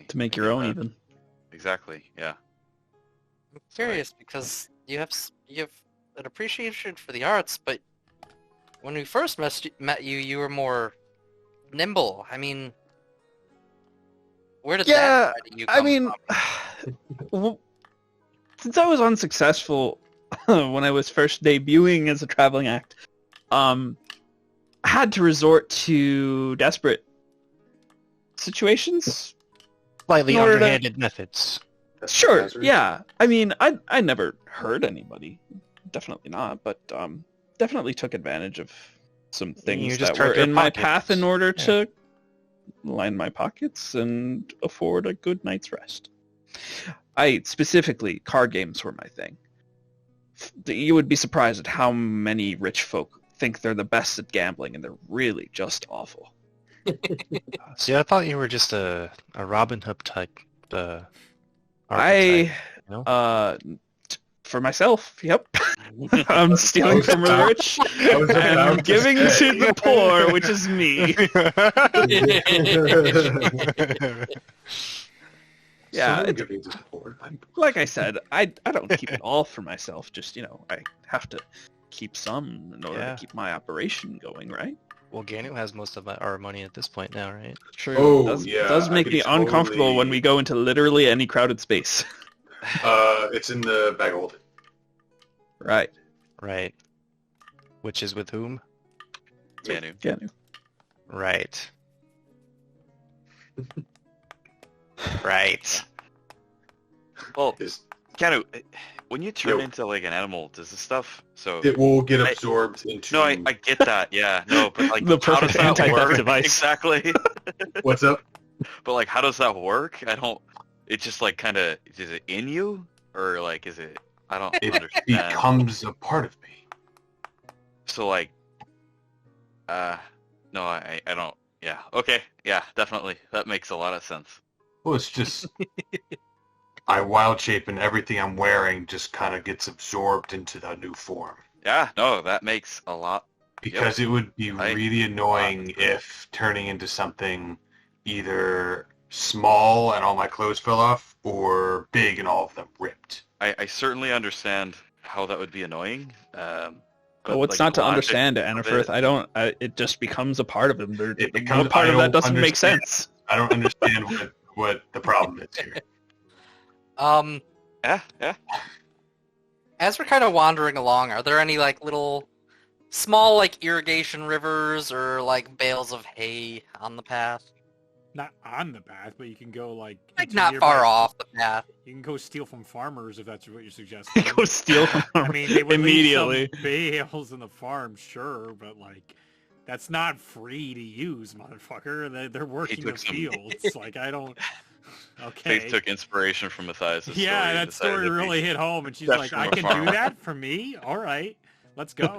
To make I your get own, that. even. Exactly. Yeah. I'm curious because you have an appreciation for the arts, but when we first met you, you were more nimble. I mean, where did that side of you come from? Since I was unsuccessful when I was first debuting as a traveling act, I had to resort to desperate situations. Slightly in order to- underhanded methods. Sure, Hazard. yeah. I mean, I never hurt anybody. Definitely not, but definitely took advantage of some things just that were turned your in my pockets. path in order Yeah. to line my pockets and afford a good night's rest. Specifically, card games were my thing. You would be surprised at how many rich folk think they're the best at gambling, and they're really just awful. See, I thought you were just a Robin Hood type the I, archetype, for myself, yep. I'm stealing from the rich and giving to the poor, which is me. Yeah, Someone give me this board. like I said, I don't keep it all for myself. Just, I have to keep some in order to keep my operation going, right? Well, Ganu has most of our money at this point now, right? True. Oh, It yeah, does I make could me uncomfortable totally- when we go into literally any crowded space. It's in the bag of holding. Right. Right. Which is with whom? Ganu. Ganu. Right. Right. Well, Is- Ganu, when you turn Yo. into like an animal, does this stuff? So It will get absorbed into... no, I get that. Yeah, no, but like The how does perfect that anti-theft work? device. Exactly. What's up? But like, how does that work? I don't. It just like kind of is it in you or like is it? I don't It understand. becomes a part of me. So like, no, I don't. Yeah. Okay. Yeah. Definitely. That makes a lot of sense. Well, it's just I wild shape and everything I'm wearing just kind of gets absorbed into the new form. Yeah. No, that makes a lot. Because it would be Right. really annoying if turning into something either small and all my clothes fell off, or big and all of them ripped. I certainly understand how that would be annoying. But what's like, not the to logic understand, of Anafirth? it- It just becomes a part of him. It What becomes- part I of that don't doesn't make understand. sense? I don't understand what the problem is here. Yeah. Yeah. As we're kind of wandering along, are there any like little small like irrigation rivers or like bales of hay on the path? Not on the path, but you can go like into Not nearby- far off the path. You can go steal from farmers if that's what you're suggesting. Go steal from I mean, they would immediately. leave some bales in the farm, sure, but like, that's not free to use, motherfucker. They're working the took some- fields. Like, I don't. Okay. Faith took inspiration from Matthias' story. Yeah, and that decided story to be- really hit home, and she's That's like, from "I a can farm. do that for me. All right, let's go."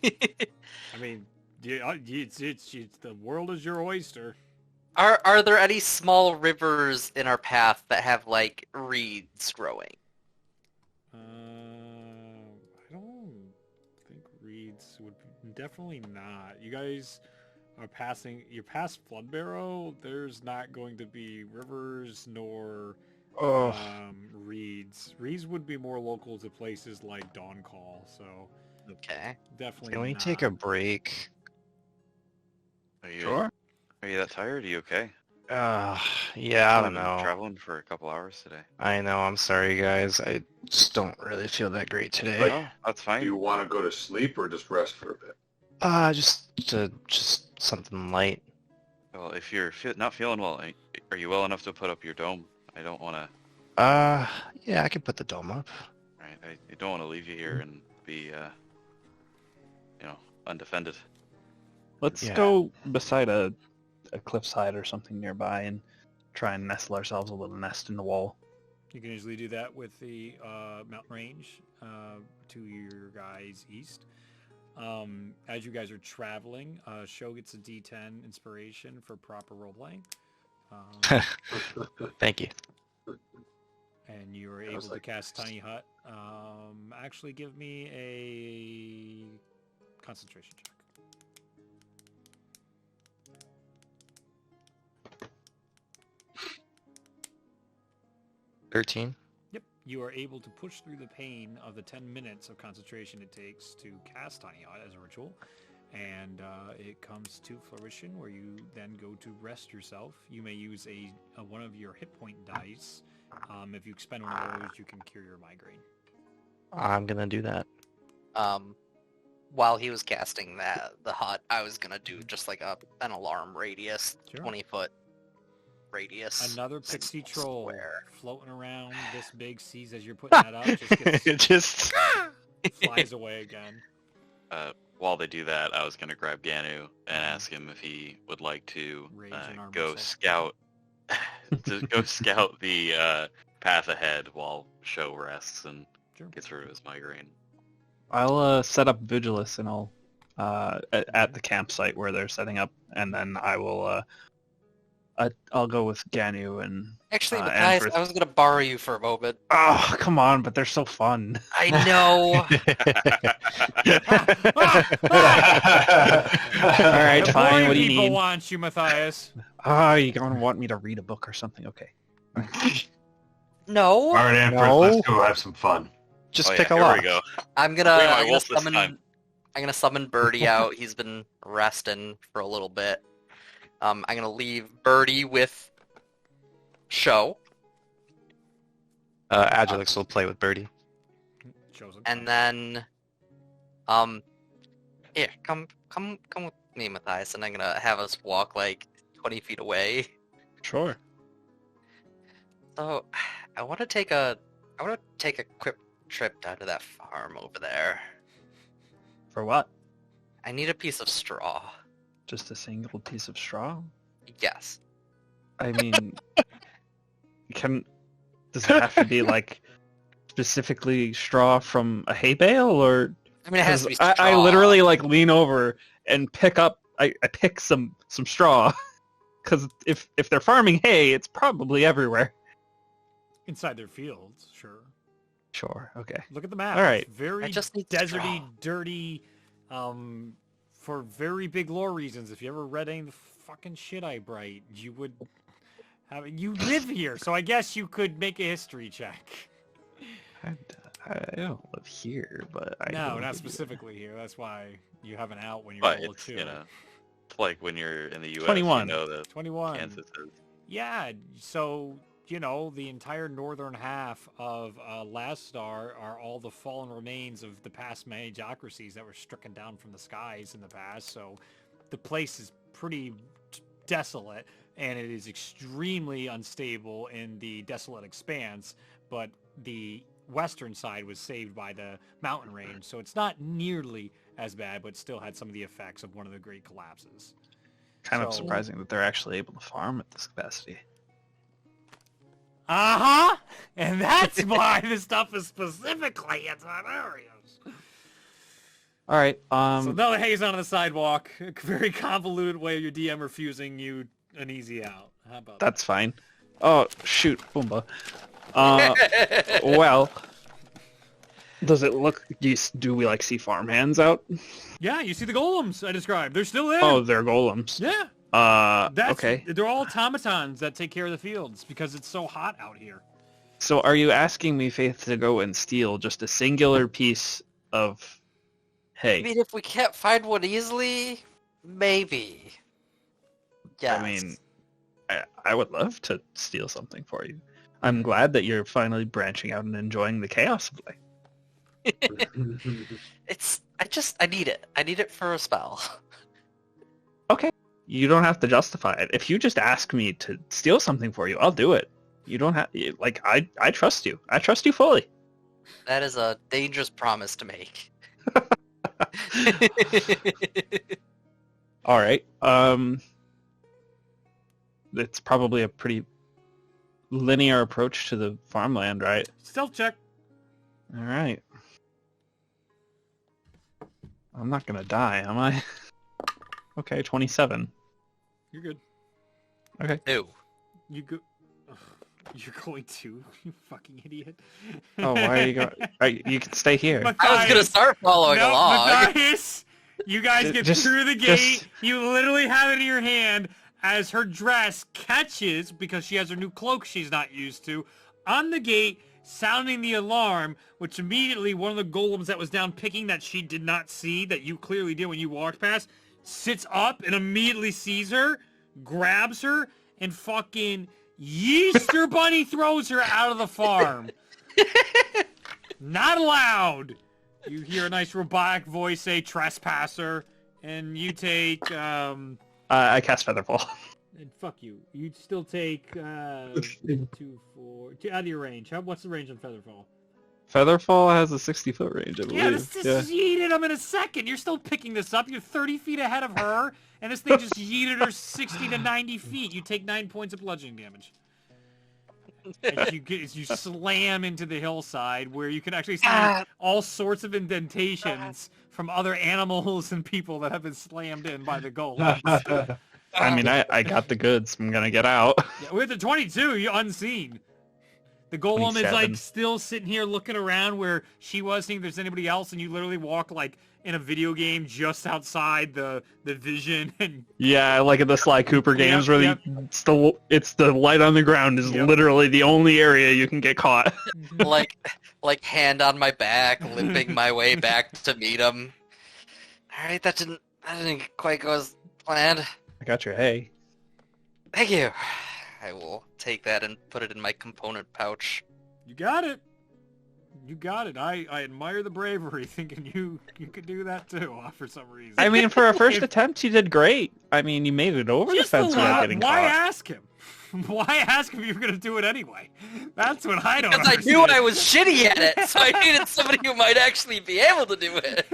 I mean, it's the world is your oyster. Are there any small rivers in our path that have like reeds growing? I don't think reeds would definitely not. You guys are you're past Flood Barrow. There's not going to be rivers nor reeds. Reeds would be more local to places like Dawn Call, so Okay. definitely Can we not. take a break? Are you, Sure. Are you that tired? Are you okay? Yeah, I We've don't been know. Traveling for a couple hours today. I know, I'm sorry guys. I just don't really feel that great today. Oh, that's Do fine. you want to go to sleep or just rest for a bit? Just something light. Well, if you're not feeling well, are you well enough to put up your dome? I don't want to. Yeah, I can put the dome up. Right, I don't want to leave you here and be, undefended. Let's Yeah. go beside a cliffside or something nearby and try and nestle ourselves a little nest in the wall. You can usually do that with the mountain range to your guys east. As you guys are traveling, Show gets a D10 inspiration for proper roleplaying. Thank you. And you are able to cast Tiny Hut. Actually, give me a concentration check. 13. Yep, you are able to push through the pain of the 10 minutes of concentration it takes to cast Tiny Hut as a ritual, and it comes to fruition where you then go to rest yourself. You may use a one of your hit point dice. If you expend one of those, you can cure your migraine. I'm gonna do that. While he was casting the hut, I was gonna do just like an alarm radius, Sure. 20-foot radius. Another pixie troll Square. floating around this big, sees as you're putting that up, just flies away again. While they do that, I was going to grab Ganu and ask him if he would like to Rage and armor go set. scout the path ahead while Show rests and Sure. gets rid of his migraine. I'll set up Vigilus and I'll at the campsite where they're setting up, and then I will I'll go with Ganu and... Actually, and Matthias, for- I was gonna borrow you for a moment. Oh, come on, but they're so fun. I know. All right, The fine. boring What do you people need? want you, Matthias. Oh, you're going to want me to read a book or something? Okay. No. All right, Anfred, No. let's go have some fun. Just Oh, pick yeah, a here lock. we go. I'm Bring my gonna wolf this summon. time. I'm gonna summon Birdie out. He's been resting for a little bit. I'm gonna leave Birdie with Show, Agilix will play with Birdie. Chosen. and then, here, come with me, Matthias, and I'm gonna have us walk like 20 feet away. Sure. So, I want to take a quick trip down to that farm over there. For what? I need a piece of straw. Just a single piece of straw? Yes. I mean, does it have to be like specifically straw from a hay bale, or? I mean, it has to be 'Cause straw. I literally like lean over and pick up. I pick some straw, because if they're farming hay, it's probably everywhere. Inside their fields, sure. Sure. Okay. Look at the map. All right. It's very I just need deserty, straw. dirty, for very big lore reasons. If you ever read any of the fucking shit I write, you would have. You live here, so I guess you could make a history check. I don't live here, but I No, will not give you- specifically here. That's why you have an out when you're But level it's, 2. you know, it's like when you're in the U.S., 21. you know that 21. Kansas is. Yeah, so, you know, the entire northern half of Last Star are all the fallen remains of the past magocracies that were stricken down from the skies in the past, so the place is pretty desolate, and it is extremely unstable in the desolate expanse, but the western side was saved by the mountain range, so it's not nearly as bad, but still had some of the effects of one of the great collapses. Kind of So- surprising that they're actually able to farm at this capacity. Uh-huh! And that's why this stuff is specifically in some areas. All right. So no haze on the sidewalk. A very convoluted way of your DM refusing you an easy out. How about That's fine. Oh shoot, Boomba. Well, does it look? Do we like see farmhands out? that? Yeah, you see the golems I described. They're still there. Oh, they're golems. Yeah. That's, Okay. They're all automatons that take care of the fields because it's so hot out here. So are you asking me, Faith, to go and steal just a singular piece of hay? I mean, if we can't find one easily, maybe. Yes. I mean, I would love to steal something for you. I'm glad that you're finally branching out and enjoying the chaos of life. I need it. I need it for a spell. Okay. You don't have to justify it. If you just ask me to steal something for you, I'll do it. You don't have, like, I trust you. I trust you fully. That is a dangerous promise to make. All right. It's probably a pretty linear approach to the farmland, right? Stealth check. All right. I'm not gonna die, am I? Okay, 27. You're good. Ew. You go. Ugh, you're going to, you fucking idiot. Oh, why are you going? You can stay here. I was gonna start following No, along. Matthias, you guys get Just- through the just- gate. You literally have it in your hand as her dress catches, because she has her new cloak she's not used to, on the gate, sounding the alarm, which immediately one of the golems that was down picking that she did not see, that you clearly did when you walked past, sits up and immediately sees her, grabs her, and fucking Easter Bunny throws her out of the farm. Not allowed. You hear a nice robotic voice say trespasser, and you take, I cast Featherfall. and fuck you. You'd still take, 2, 4, out of your range. What's the range on Featherfall? Featherfall has a 60-foot range, I believe. Yeah, this yeeted him in a second. You're still picking this up. You're 30 feet ahead of her, and this thing just yeeted her 60 to 90 feet. You take 9 points of bludgeoning damage. As you slam into the hillside, where you can actually see all sorts of indentations from other animals and people that have been slammed in by the golems. I mean, I got the goods. I'm gonna get out. Yeah, with the 22, you're unseen. The golem is 27. like still sitting here looking around where she was, seeing if there's anybody else, and you literally walk like in a video game just outside the vision. And Yeah, like at the Sly Cooper games Yep, where yep. it's the light on the ground is Yep. literally the only area you can get caught. like hand on my back, limping my way back to meet him. All right, that didn't quite go as planned. I got your hay. Thank you. I will take that and put it in my component pouch. You got it. You got it. I admire the bravery, thinking you could do that too, for some reason. I mean, for a first attempt, you did great. I mean, you made it over the Just fence without allow- getting why caught. ask him? Why ask him if you're going to do it anyway? That's what I don't Because I understand. knew I was shitty at it, so I needed somebody who might actually be able to do it.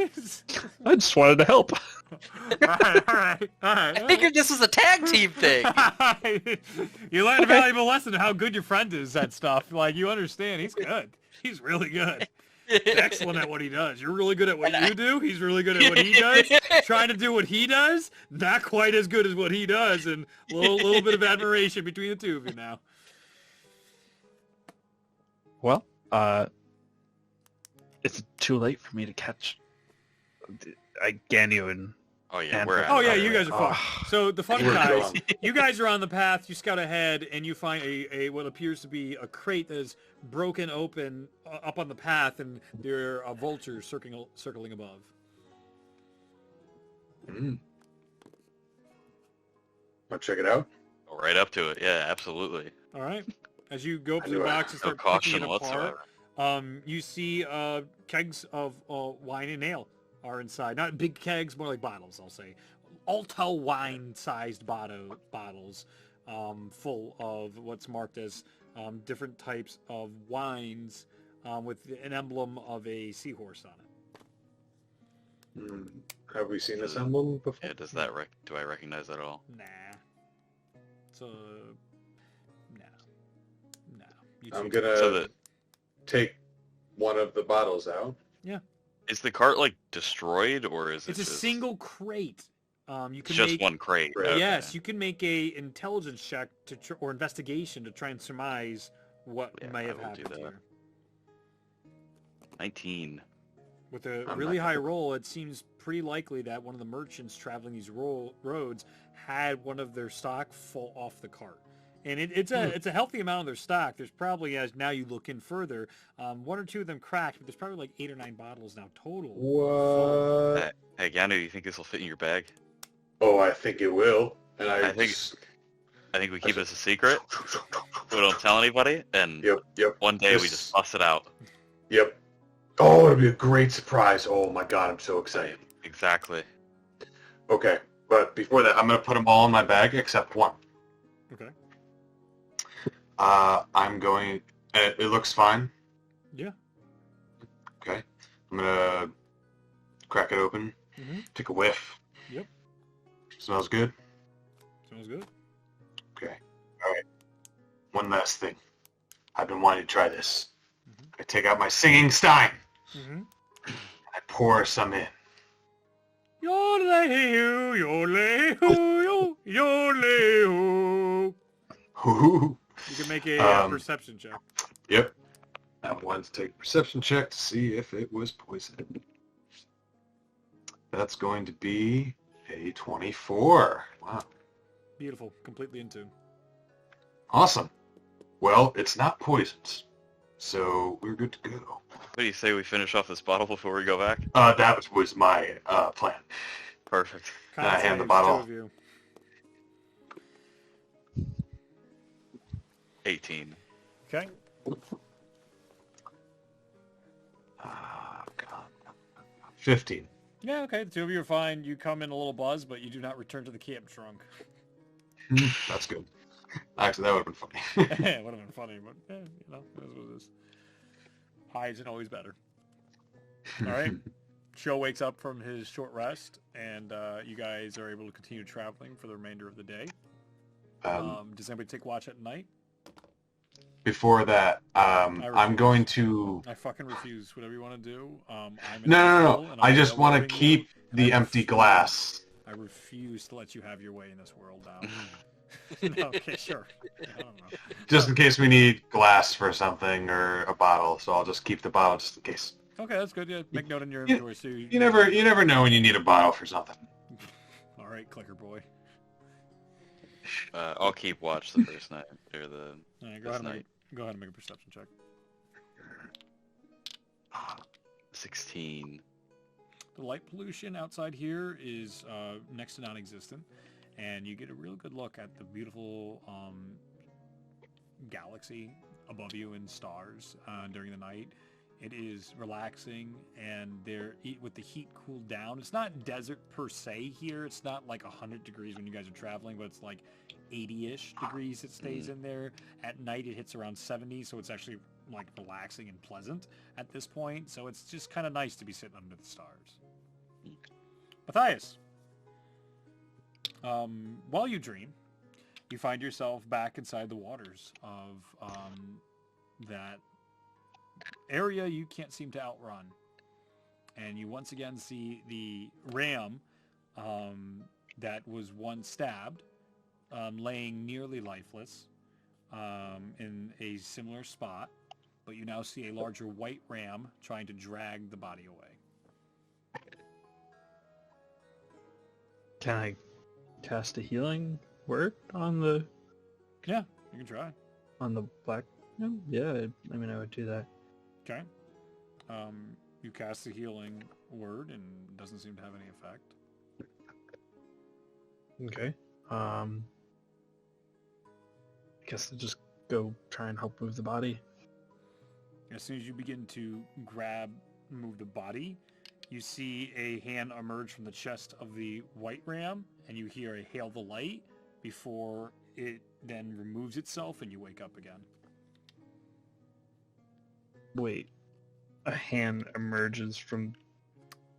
I just wanted to help. all right. I figured this was a tag team thing. You learned a valuable lesson of how good your friend is at stuff. Like, you understand, he's good. He's really good. Excellent at what he does. You're really good at what you do. He's really good at what he does. Trying to do what he does, not quite as good as what he does, and a little bit of admiration between the two of you now. Well, it's too late for me to catch Ganyu and Oh yeah, And- we're Oh out. yeah, you guys are fine. So the funny We're guys, gone. you guys are on the path. You scout ahead, and you find a what appears to be a crate that is broken open up on the path, and there are vultures circling above. I'll check it out. Go right up to it. Yeah, absolutely. All right. As you go up to I the do it. box and No start picking caution it whatsoever. apart, you see kegs of wine and ale are inside. Not big kegs, more like bottles, I'll say. Alto wine-sized bottles full of what's marked as different types of wines with an emblem of a seahorse on it. Have we seen this emblem before? Yeah, does that do I recognize that at all? Nah. So, no. You I'm two- gonna So the take one of the bottles out. is the cart like destroyed or is It's it a just, single crate. You It's can just make, one crate. Right. Okay. Yes, you can make a intelligence check or investigation to try and surmise what Yeah, may I have will do happened that. here. 19. With a I'm really not high gonna- roll, it seems pretty likely that one of the merchants traveling these roads had one of their stock fall off the cart. And it's a healthy amount of their stock. There's probably, as now you look in further, one or two of them cracked, but there's probably like 8 or 9 bottles now total. What? Hey, Ganu, do you think this will fit in your bag? Oh, I think it will. And I think- I think we keep this a secret. We don't tell anybody, and Yep. one day we This- just bust it out. Yep. Oh, it'll be a great surprise. Oh my god, I'm so excited. Exactly. Okay. But before that, I'm going to put them all in my bag except one. Okay. I'm going... It looks fine. Yeah. Okay. I'm going to crack it open. Mhm. Take a whiff. Yep. Smells good. Sounds good. Okay. All right. One last thing. I've been wanting to try this. I take out my singing stein. Mm-hmm. I pour some in. Yodel-hoo, yodel-hoo, yodel-hoo. Ooh. You can make a perception check. Yep. I wanted to take a perception check to see if it was poison. That's going to be a 24. Wow. Beautiful. Completely in tune. Awesome. Well, it's not poisoned, so we're good to go. What do you say we finish off this bottle before we go back? That was my plan. Perfect. I hand the saves, bottle. 2 of you. 18. Okay. God. 15. Yeah, okay. The 2 of you are fine. You come in a little buzzed, but you do not return to the camp drunk. That's good. Actually, that would have been funny. It would have been funny, but you know, it is what it is. High isn't always better. All right. Sho wakes up from his short rest, and you guys are able to continue traveling for the remainder of the day. Does anybody take watch at night? Before that, I'm refuse. going to... I fucking refuse. Whatever you want to do. I'm in No. control, and I I'll just be want to alerting keep you. the I empty refuse. glass. I I refuse to let you have your way in this world now. No, okay, sure. I don't know. Just in case we need glass for something or a bottle, so I'll just keep the bottle just in case. Okay, that's good. Yeah, make note in your inventory. So You never know when you need a bottle for something. All right, clicker boy. I'll keep watch the first night or the All right, this night. go ahead and make a perception check. 16. The light pollution outside here is next to non-existent, and you get a real good look at the beautiful galaxy above you and stars during the night. It is relaxing, and with the heat cooled down. It's not desert per se here. It's not like 100 degrees when you guys are traveling, but it's like 80-ish degrees it stays in there. At night it hits around 70, so it's actually like relaxing and pleasant at this point. So it's just kind of nice to be sitting under the stars. Matthias, while you dream, you find yourself back inside the waters of that area you can't seem to outrun. And you once again see the ram that was once stabbed, laying nearly lifeless in a similar spot. But you now see a larger white ram trying to drag the body away. Can I cast a healing word on the Yeah, you can try. black? Yeah, I mean I would do that. Okay. You cast the healing word and it doesn't seem to have any effect. Okay. I guess I'll just go try and help move the body. As soon as you begin to move the body, you see a hand emerge from the chest of the white ram, and you hear a hail the light before it then removes itself and you wake up again. Wait. A hand emerges from...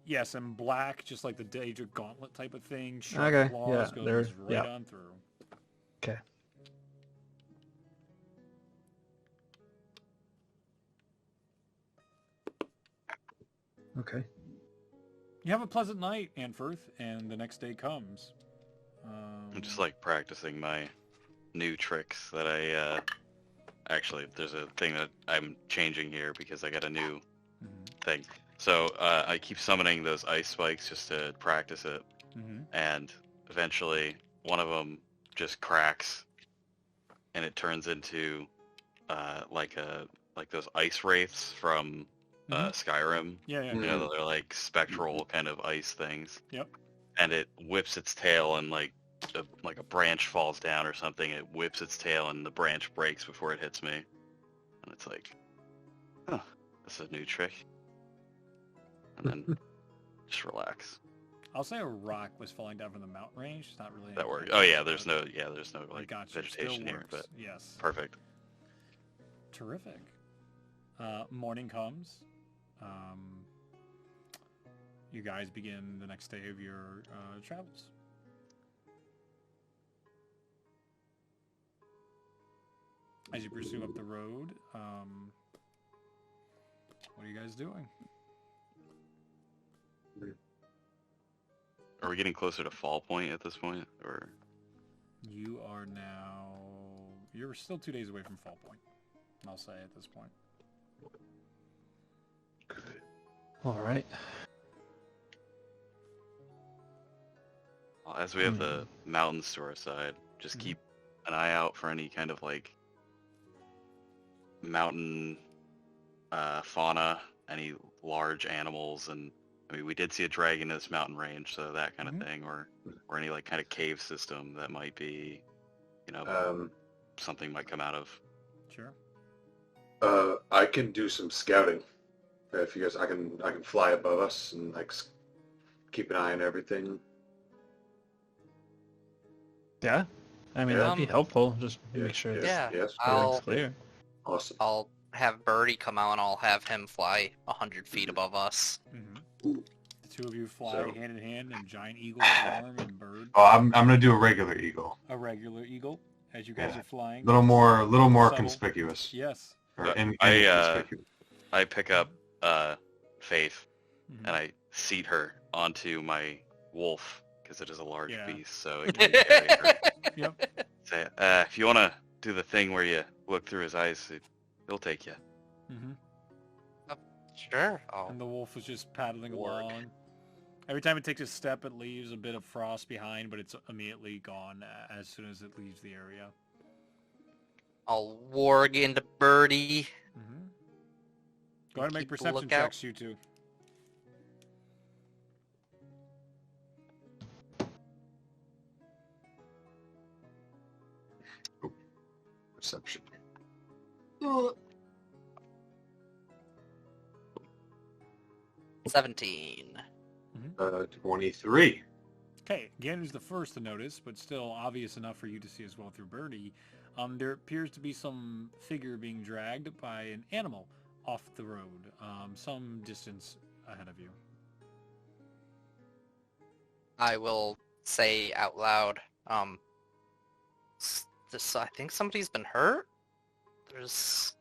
Yes, and black, just like the Daedra Gauntlet type of thing. Okay, Sharp claws yeah, goes right on through. Okay. Okay. You have a pleasant night, Anfirth, and the next day comes. I'm just like practicing my new tricks that I actually there's a thing that I'm changing here because I got a new thing. So I keep summoning those ice spikes just to practice it, and eventually one of them just cracks, and it turns into like those ice wraiths from Skyrim. Yeah. You know, they're like spectral kind of ice things. Yep. And it whips its tail, and like a branch falls down or something. It whips its tail, and the branch breaks before it hits me. And it's like, huh, that's a new trick. And then just relax. I'll say a rock was falling down from the mountain range. It's not really That works. anything Oh yeah, like there's that. no like Gotcha. Still vegetation here, works. but yes. perfect. Terrific. Morning comes. You guys begin the next day of your travels. As you pursue up the road, what are you guys doing? Are we getting closer to Fall Point at this point, or? You are now... You're still 2 days away from Fall Point, I'll say at this point. All right. Well, as we have the mountains to our side, just keep an eye out for any kind of like mountain fauna, any large animals, and I mean we did see a dragon in this mountain range, so that kind of thing, or any like kind of cave system that might be, you know, something might come out of. Sure. I can do some scouting. If you guys, I can fly above us and like keep an eye on everything. Yeah. I mean, that'd be helpful. Just make sure it's Yes. clear. Awesome. I'll have Birdie come out and I'll have him fly 100 feet above us. The two of you fly hand in hand in giant eagle form and bird. Oh, I'm gonna do a regular eagle. A regular eagle as you guys are flying. Little more Subtle. conspicuous. Yes. Or I pick up Faith and I seat her onto my wolf because it is a large Yeah. beast, so it can carry her. Yep. Say, if you want to do the thing where you look through his eyes, he'll take you. Mm-hmm. Sure. Oh, And the wolf is just paddling Warg. along. Every time it takes a step, it leaves a bit of frost behind, but it's immediately gone as soon as it leaves the area. I'll warg into Birdie. Mm-hmm. Go ahead and make Keep a perception lookout. checks, you two. Perception. 17. 23. Okay, Ganon's the first to notice, but still obvious enough for you to see as well through Birdie. There appears to be some figure being dragged by an animal off the road, some distance ahead of you. I will say out loud, I think somebody's been hurt? There's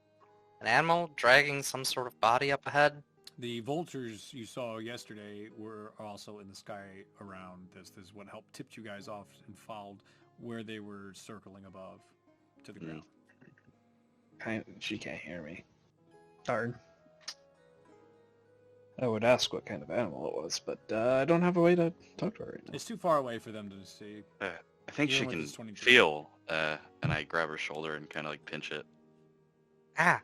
an animal dragging some sort of body up ahead. The vultures you saw yesterday were also in the sky around this. This is what helped tip you guys off and followed where they were circling above to the ground. She can't hear me. Darn. I would ask what kind of animal it was, but I don't have a way to talk to her right now. It's too far away for them to see. I think Even she with can this 22. feel, and I grab her shoulder and kind of like pinch it. Ah.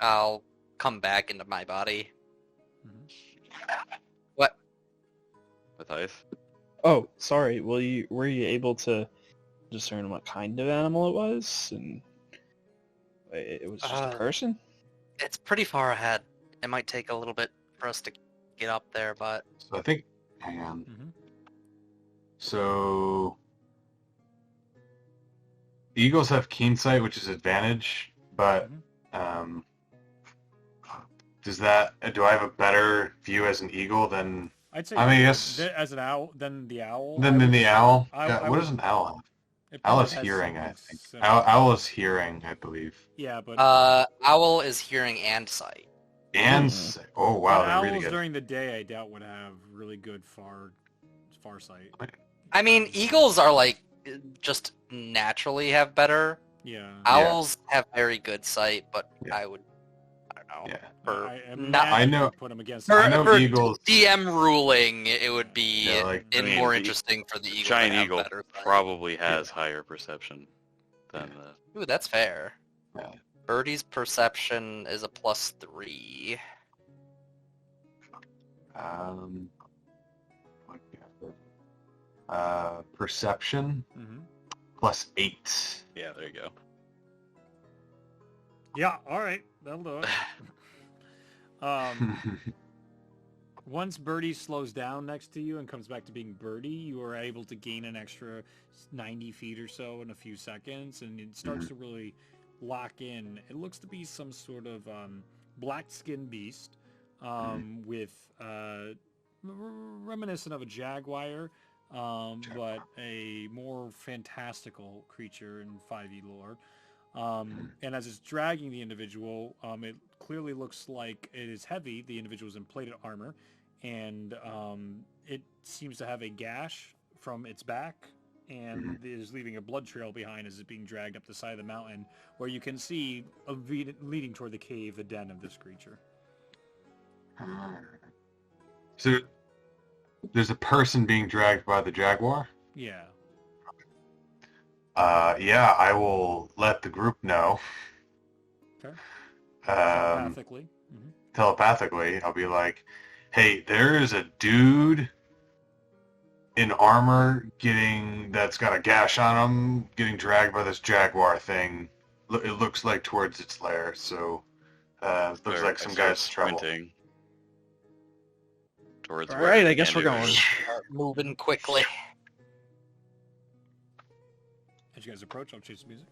I'll come back into my body. What? Matthias? Oh, sorry. Were you able to discern what kind of animal it was? And it was just a person? It's pretty far ahead. It might take a little bit for us to get up there, but... So I think, hang on. Mm-hmm. So eagles have keen sight, which is advantage, but do I have a better view as an eagle than I'd say I mean, yes. as an owl than the owl. than the owl? I Yeah, what would- does an owl have? it Owl probably is has hearing, I something think. similar. Owl is hearing, I believe. Yeah, but Owl is hearing and sight. And Mhm. oh wow, but they're owls really good. during the day I doubt would have really good far sight. I mean, eagles are like, just naturally have better. Yeah. Owls have very good sight, but Yeah. I don't know. Yeah. For, I I know- put them against. for, I know for eagles- DM ruling, it would be Yeah, like, I mean, more the interesting for the eagle Giant to have eagle better sight. probably has higher perception than the... Ooh, that's fair. Yeah. Birdie's perception is a +3. Perception Mm-hmm. +8. Yeah, there you go. Yeah. All right. That'll do it. Once Birdie slows down next to you and comes back to being Birdie, you are able to gain an extra 90 feet or so in a few seconds, and it starts to really lock in. It looks to be some sort of black-skinned beast with reminiscent of a jaguar, but a more fantastical creature in 5e lore. And as it's dragging the individual, it clearly looks like it is heavy. The individual is in plated armor, and it seems to have a gash from its back, and is leaving a blood trail behind as it's being dragged up the side of the mountain, where you can see leading toward the cave, the den of this creature. So there's a person being dragged by the jaguar? Yeah. Yeah, I will let the group know. Okay. Um, Telepathically. Mm-hmm. telepathically, I'll be like, hey, there is a dude in armor that's got a gash on him, getting dragged by this jaguar thing. It looks like towards its lair, so looks Or like some I guy's start trouble. sprinting towards All where right, the I guess we're bandit going. is. Start moving quickly. As you guys approach, I'll chase the music.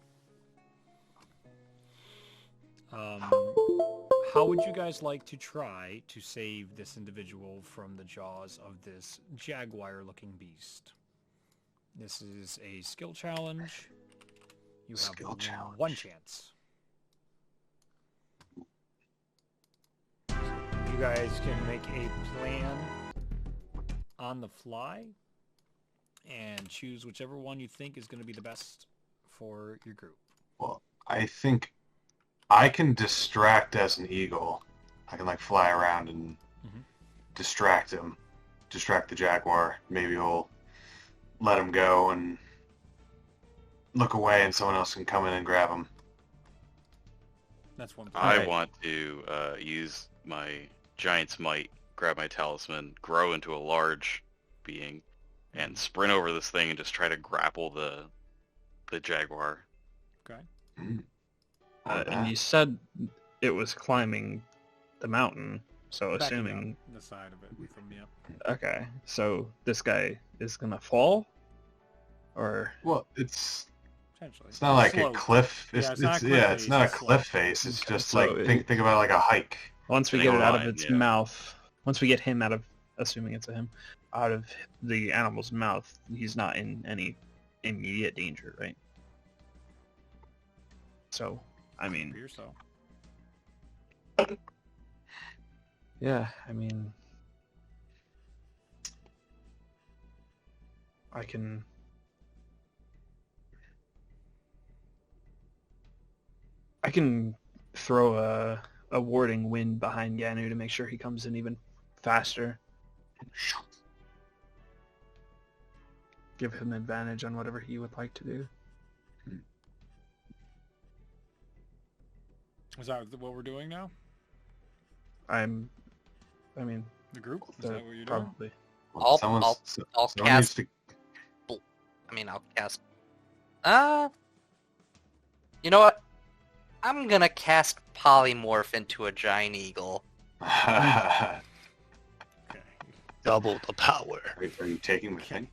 How would you guys like to try to save this individual from the jaws of this jaguar-looking beast? This is a skill challenge. You Skill have challenge. one chance. You guys can make a plan. on the fly and choose whichever one you think is going to be the best for your group. Well, I think I can distract as an eagle. I can like fly around and distract him, distract the jaguar. Maybe he'll let him go and look away, and someone else can come in and grab him. That's one. I want to use my Giant's Might, grab my talisman, grow into a large being, and sprint over this thing and just try to grapple the jaguar. Okay. And you said it was climbing the mountain, so Backing assuming... up the side of it from me up. Okay, so this guy is gonna fall? Or... Well, it's Potentially. not like Slope. a cliff. Yeah, it's not a cliff it's face, not a it's cliff slope. face. It's just So like think about it like a hike. Once we Getting get it a out of line, its yeah. mouth, once we get him out of, assuming it's a him, out of the animal's mouth, he's not in any immediate danger, right? So, I mean... For yourself. Yeah, I mean... I can... throw a warding wind behind Yanu to make sure he comes in even faster. Give him advantage on whatever he would like to do. Is that what we're doing now? I mean, The group? Is they're that what you're doing? probably... I'll Someone cast. needs to... I'll cast. You know what? I'm gonna cast polymorph into a giant eagle. Okay. Double the power. Are you taking the thing?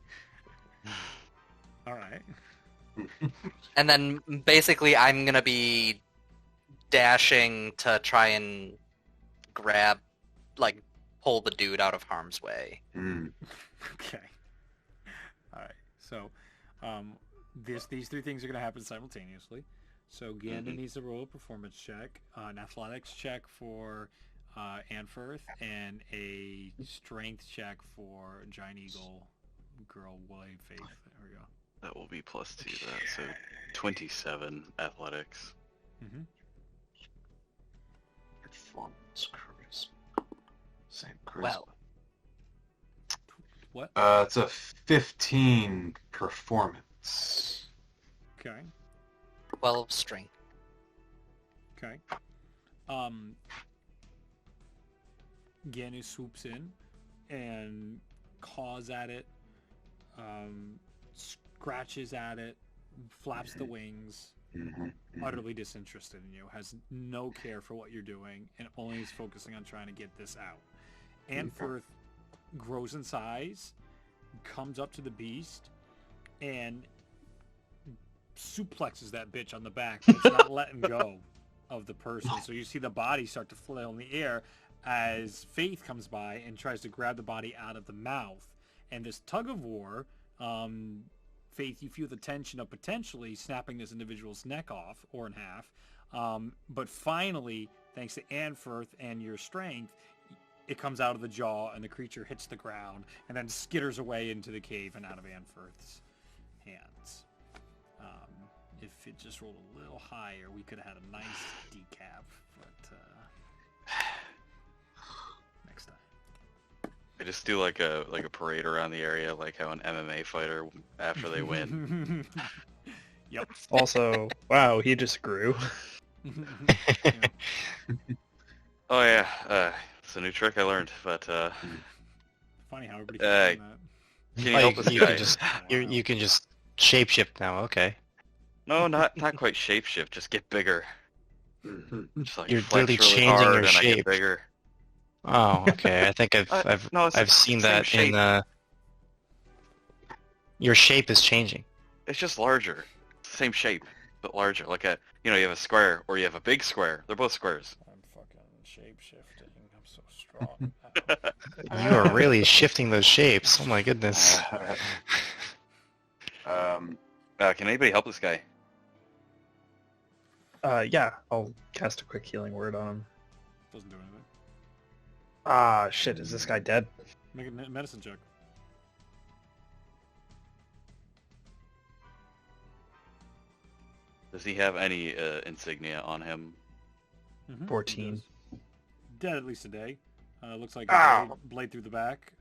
All right. And then basically I'm gonna be dashing to try and grab, like, pull the dude out of harm's way. Okay. All right. So, these three things are going to happen simultaneously. So Ganda needs to roll a performance check, an athletics check for Anfirth, and a strength check for Giant Eagle Girl Willie Faith. There we go. That will be +2 to that, so 27 athletics. Mm-hmm. Performance charisma. Same charisma. Well, What? It's a 15 performance. Okay. 12 strength. Okay. Ganu swoops in and caws at it, scratches at it, flaps the wings, utterly disinterested in you, has no care for what you're doing, and only is focusing on trying to get this out. Anfirth grows in size, comes up to the beast, and suplexes that bitch on the back. But it's not letting go of the person. So you see the body start to flail in the air as Faith comes by and tries to grab the body out of the mouth. And this tug of war, Faith, you feel the tension of potentially snapping this individual's neck off or in half. But finally, thanks to Anfirth and your strength, it comes out of the jaw and the creature hits the ground and then skitters away into the cave and out of Anfirth's hands. If it just rolled a little higher, we could have had a nice decap, but next time. I just do like a parade around the area, like how an MMA fighter after they win. Yep. Also, wow, he just grew. Oh yeah, it's a new trick I learned. But Funny how everybody keeps doing that. can you help this you guy? can just you can just shapeshift now. Okay, No, not quite shapeshift. Just get bigger. Just like You're flex literally really changing hard your and I get shape. bigger. oh okay. I think No, it's the I've seen same that shape. in your shape is changing. It's just larger. Same shape, but larger. Like you have a square or you have a big square. They're both squares. I'm fucking shape-shifting. I'm so strong. You are really shifting those shapes. Oh my goodness. Can anybody help this guy? Yeah, I'll cast a quick healing word on him. Doesn't do anything. Ah, shit, is this guy dead? Make a medicine check. Does he have any insignia on him? 14. Dead at least a day. Looks like Ow. a blade through the back.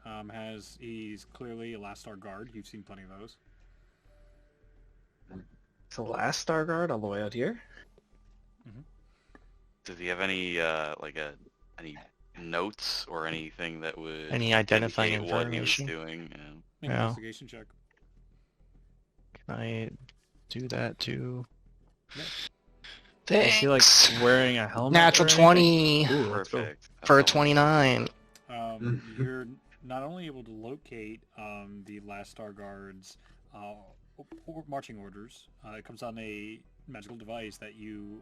He's clearly a last star guard. You've seen plenty of those. It's the last Star Guard all the way out here. Does he have any any notes or anything that would Any identifying indicate what he was information? doing? Yeah. Yeah. Investigation check. Can I do that too? Yeah. Is he like wearing a helmet? Natural or anything? 20 Ooh, let's go. Perfect. That's for a all. 29. You're not only able to locate the last star guards marching orders. It comes on a magical device that you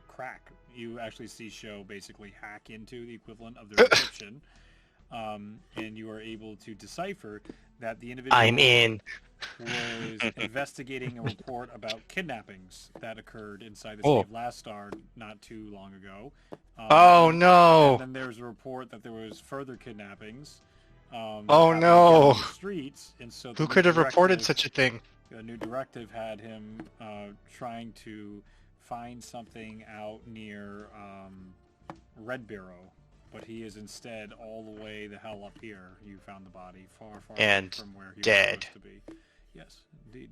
crack. You actually see show basically hack into the equivalent of their encryption, and you are able to decipher that the individual I'm in. was investigating a report about kidnappings that occurred inside the Oh. city of Last Star not too long ago. Oh And no! then there was a report that there was further kidnappings. Oh, happening no. on the streets, and so the Who new could have reported directive- such a thing? The new directive had him trying to find something out near Red Barrow, but he is instead all the way the hell up here. You found the body far, far And from where he dead. was supposed to be. Yes, indeed.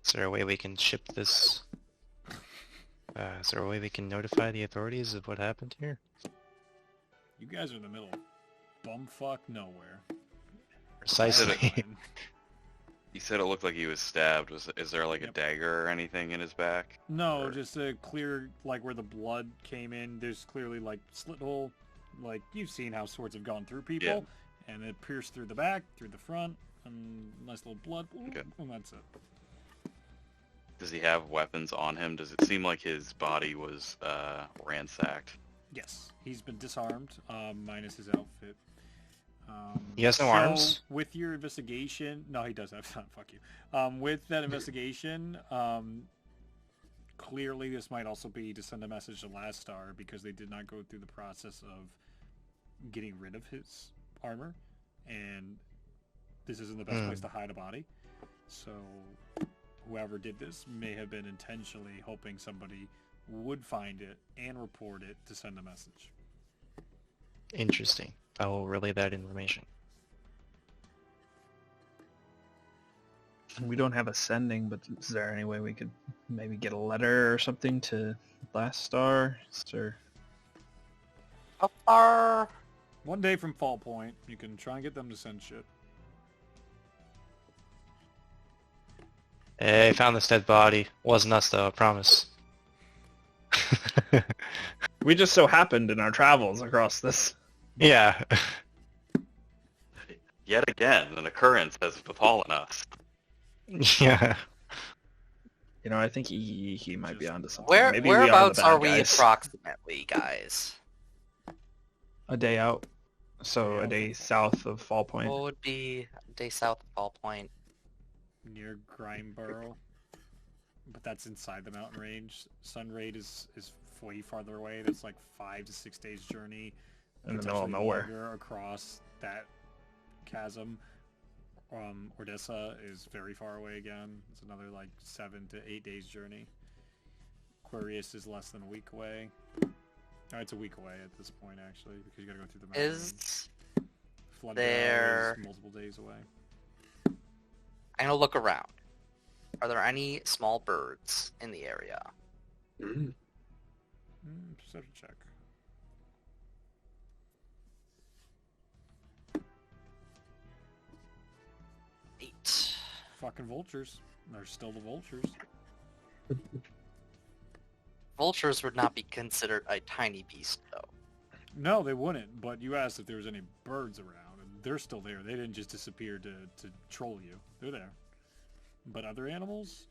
Is there a way we can ship this? Is there a way we can notify the authorities of what happened here? You guys are in the middle of bumfuck nowhere. Precisely. You said it looked like he was stabbed. Is there like a Yep. dagger or anything in his back? No, Or- just a clear, like where the blood came in. There's clearly like slit hole, like you've seen how swords have gone through people, and it pierced through the back, through the front, and nice little blood, Okay. and that's it. Does he have weapons on him? Does it seem like his body was ransacked? Yes, he's been disarmed, minus his outfit. He has no so arms? With your investigation, no, he does have. Fuck you. With that investigation, clearly this might also be to send a message to Last Star because they did not go through the process of getting rid of his armor, and this isn't the best place to hide a body. So whoever did this may have been intentionally hoping somebody would find it and report it to send a message. Interesting. I will relay that information. We don't have a sending, but is there any way we could maybe get a letter or something to Last Star? Or... How far? One day from Fall Point, you can try and get them to send shit. Hey, found this dead body. Wasn't us though, I promise. We just so happened in our travels across this. Yeah. Yet again, an occurrence has befallen us. Yeah. You know, I think he might be onto something. Where Maybe whereabouts we are are we the bad guys. approximately, guys? A day out. So a day south of Fall Point. What would be a day south of Fall Point? Near Grimeboro, but that's inside the mountain range. Sunraid is way farther away. That's like 5 to 6 days journey. In the middle of potentially nowhere. longer across that chasm. Ordessa is very far away again. It's another like 7 to 8 days journey. Aquarius is less than a week away. Oh, it's a week away at this point actually because you gotta go through the mountain range. Is Flood there- is multiple days away. I'm gonna look around. Are there any small birds in the area? Perception check. Eight. Fucking vultures. They're still the vultures. Vultures would not be considered a tiny beast, though. No, they wouldn't. But you asked if there was any birds around, and they're still there. They didn't just disappear to troll you. They're there. But other animals?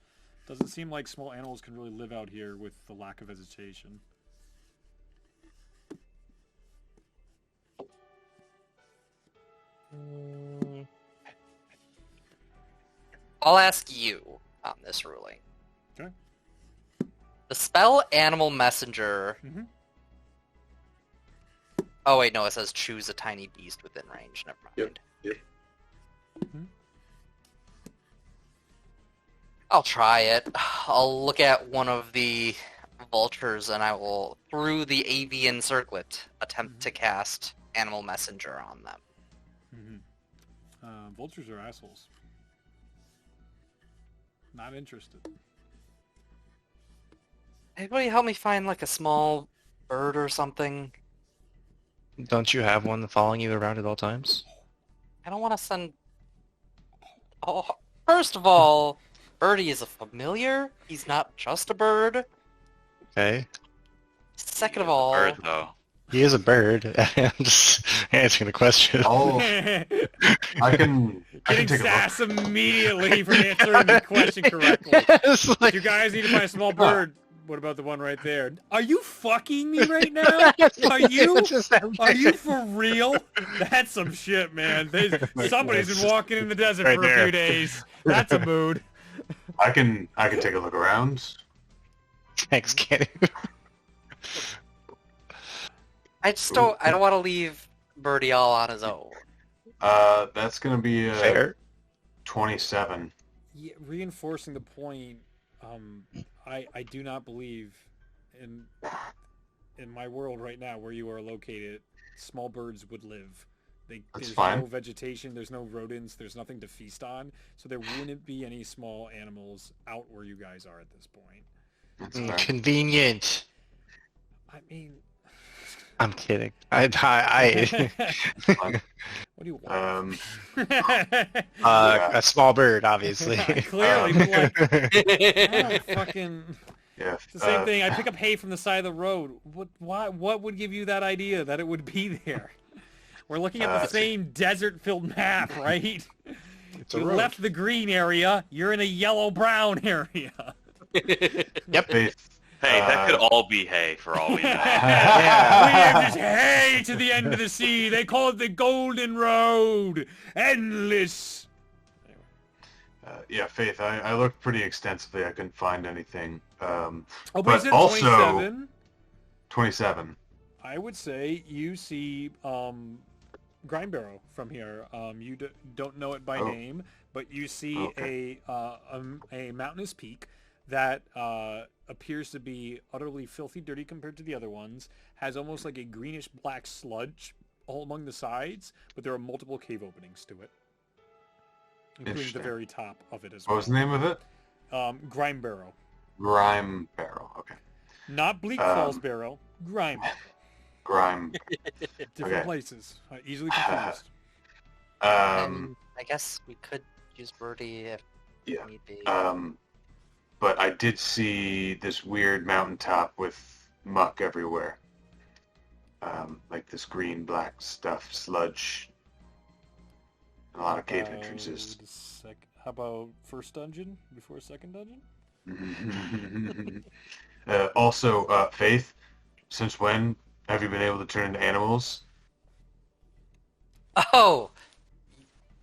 Doesn't seem like small animals can really live out here with the lack of vegetation. I'll ask you on this ruling. Okay. The spell Animal Messenger... Mhm. Oh wait, no, it says choose a tiny beast within range. Never mind. Yep. I'll try it. I'll look at one of the vultures and I will, through the avian circlet, attempt to cast Animal Messenger on them. Vultures are assholes. Not interested. Anybody help me find like a small bird or something? Don't you have one following you around at all times? I don't want to send... Oh, first of all, Birdie is a familiar. He's not just a bird. Okay. Second of all... Bird, though. He is a bird. I'm just answering the question. Oh, I can Getting take a look. sass immediately for answering the question correctly. It's like, You guys need to find a small bird. What about the one right there? Are you fucking me right now? Are you? Are you for real? That's some shit, man. Somebody's been walking in the desert Right for a there. few days. That's a mood. I can take a look around. Thanks, Kenny. I don't want to leave Birdie all on his own. That's gonna be a Fair. 27. Yeah, reinforcing the point, I do not believe in my world right now where you are located, small birds would live. That's There's fine. no vegetation, there's no rodents, there's nothing to feast on, so there wouldn't be any small animals out where you guys are at this point. That's fair. Convenient. I mean, I'm kidding. I what do you want? a small bird, obviously. Clearly, but like, I don't fucking. Yeah. It's the same thing. I pick up hay from the side of the road. What would give you that idea that it would be there? We're looking at the same desert-filled map, right? It's a You road. left the green area. You're in a yellow-brown area. Yep. Faith. Hey, that could all be hay for all we know. We have just hay to the end of the sea. They call it the Golden Road. Endless. Yeah, Faith. I looked pretty extensively. I couldn't find anything. Oh, But but is it also- 27? 27. I would say you see Grindbarrow from here. You don't know it by Oh. name, but you see Okay. a mountainous peak that appears to be utterly filthy dirty compared to the other ones, has almost like a greenish black sludge all along the sides, but there are multiple cave openings to it, including the Interesting. very top of it as What well. was the name of it? Grindbarrow. Grime Barrel. Okay. Not Bleak Falls Barrow, Grime. Grime. Different Okay. places. Easily confused. And I guess we could use Birdie if Yeah. need be. But I did see this weird mountaintop with muck everywhere. Like this green, black stuff, sludge, and a lot of cave entrances. How about first dungeon before second dungeon? Also, Faith, since when have you been able to turn into animals? Oh!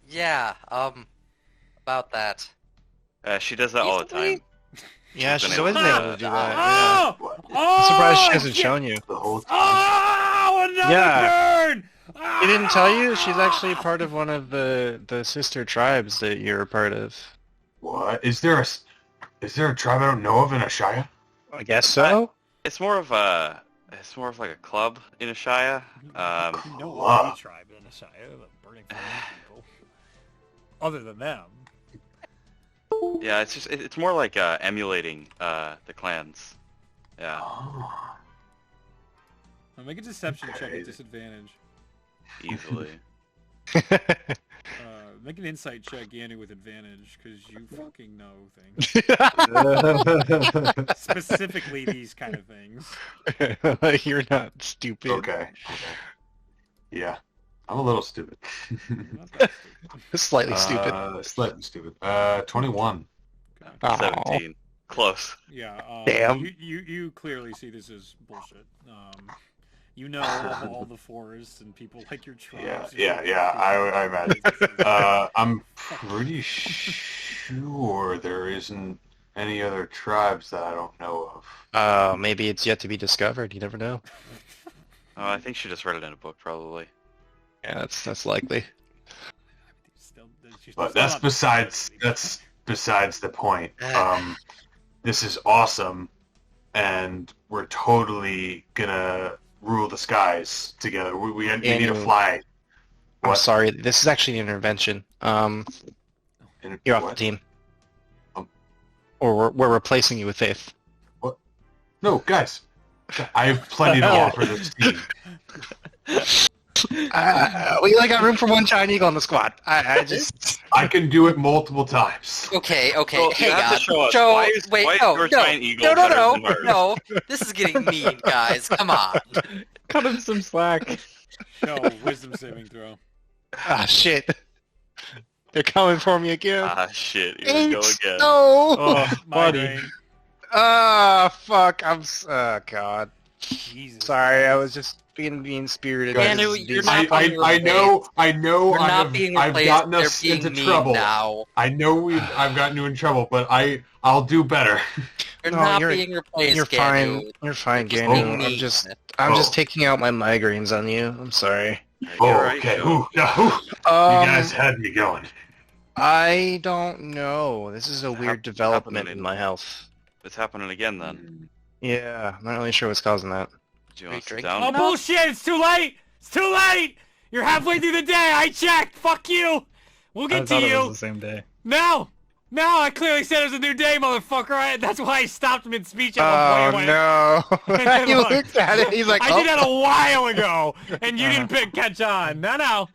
Yeah, about that. She does that all the Recently? time. Yeah, She's she's been always able been to- able to do that. Yeah. Oh! I'm surprised she Oh, hasn't shit! shown you. The whole time? Oh, another Yeah. bird! He didn't tell you? She's actually part of one of the sister tribes that you're a part of. What? Is there a tribe I don't know of in Ashaya? I guess so. It's more of like a club in Ashaya. You know Wow. what tribe in Ashaya, the burning flame people. Other than them. Yeah, it's more like emulating the clans. Yeah. Oh. I'll make a deception check Okay. at disadvantage. Easily. Make an insight check, Yanni, with advantage, because you fucking know things. Specifically these kind of things. You're not stupid. Okay. Yeah. I'm a little stupid. Not that stupid. Slightly stupid. Slightly stupid. 21. Okay. Aw. 17. Close. Yeah. Damn. You clearly see this as bullshit. You know all the forests and people like your tribes. Yeah. I imagine. I'm pretty sure there isn't any other tribes that I don't know of. Maybe it's yet to be discovered. You never know. Oh, I think she just read it in a book, probably. Yeah, that's likely. Still, she's But still that's not- besides besides the point. This is awesome, and we're totally gonna rule the skies together. We need to fly. I'm sorry, this is actually an intervention. You're off the team. Or we're replacing you with Faith. What? No, guys. I have plenty to offer this team. We only got room for one giant eagle on the squad. I can do it multiple times. Okay. Well, you Hang have on. to show us. Joe, Why is your giant eagle better than ours? No. This is getting mean, guys. Come on. Cut him some slack. No, wisdom saving throw. Ah, shit. They're coming for me again. Ah, shit. Here we go again. No! Oh, buddy. Migraine. Ah, fuck. God. Jesus. Sorry, I was just being mean-spirited. Guys, Manu, you're not being I know. You're not being I've replaced. gotten They're us being into mean trouble. now. I know I've gotten you in trouble, but I'll do better. You're No, not you're- being replaced, You're Ganu. fine. You're fine, Just Ganu. being I'm mean. just taking out my migraines on you. I'm sorry. Oh, Right, okay. Joe. Ooh, no. You guys had me going. I don't know. This is a weird development happening. in my health. It's happening again then. Yeah, I'm not really sure what's causing that. Do you want to sit Drink down? Oh, bullshit! It's too late! It's too late! You're halfway through the day! I checked! Fuck you! We'll I get to thought it was you! the same day. No! I clearly said it was a new day, motherfucker! That's why I stopped mid-speech at one point. no! He looked at it. He's like, I did that a while ago, and you didn't catch on. No. All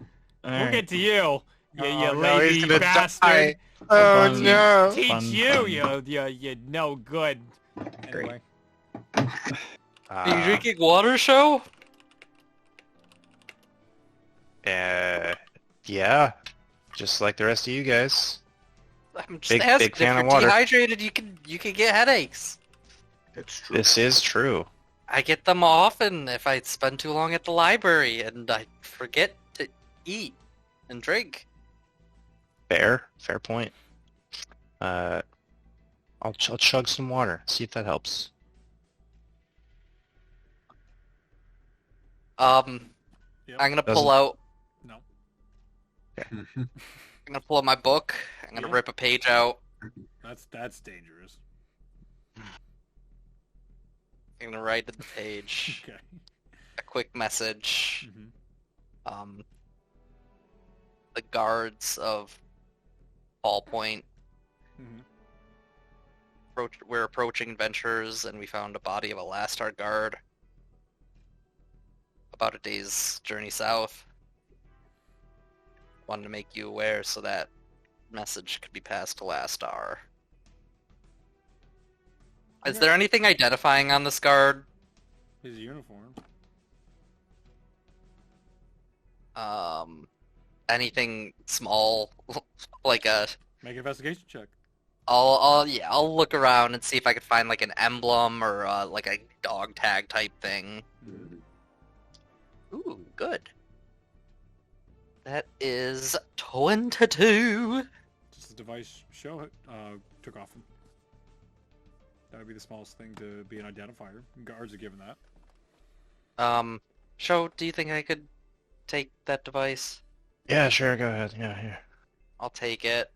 We'll right. get to you. You no, lazy he's gonna bastard. die. Oh Fun. no! Teach Fun, you, fun. you no good. Anyway. Are you drinking water, Show? Yeah. Just like the rest of you guys. I'm just Big asking. If fan you're of water. dehydrated, you can get headaches. It's true. This is true. I get them often if I spend too long at the library and I forget to eat and drink. Fair point. I'll chug some water. See if that helps. Yep. I'm gonna Doesn't- pull out. No. I'm gonna pull out my book. I'm gonna Yeah. rip a page out. That's dangerous. I'm gonna write to the page Okay. a quick message. Mhm. The guards of Ball Point. Mhm. We're approaching adventurers, and we found a body of a Lastar guard. About a day's journey south. Wanted to make you aware so that message could be passed to Lastar. Is there anything identifying on this guard? His uniform. Anything small, like a? Make an investigation check. I'll look around and see if I could find like an emblem or like a dog tag type thing. Ooh, good. That is 22. Just the device show it took off him. That would be the smallest thing to be an identifier. Guards are given that. Show, do you think I could take that device? Yeah, sure. Go ahead. Yeah, here. I'll take it.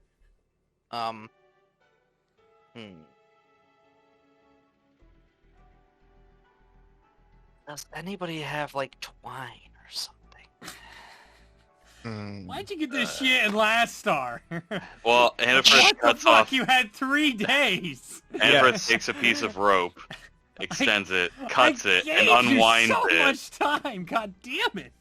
Does anybody have like twine or something? Why'd you get this shit in last star? Well, Hannaford What the cuts fuck? off. You had 3 days. Hannaford takes a piece of rope, extends it, cuts it, and unwinds so it. much time. God damn it.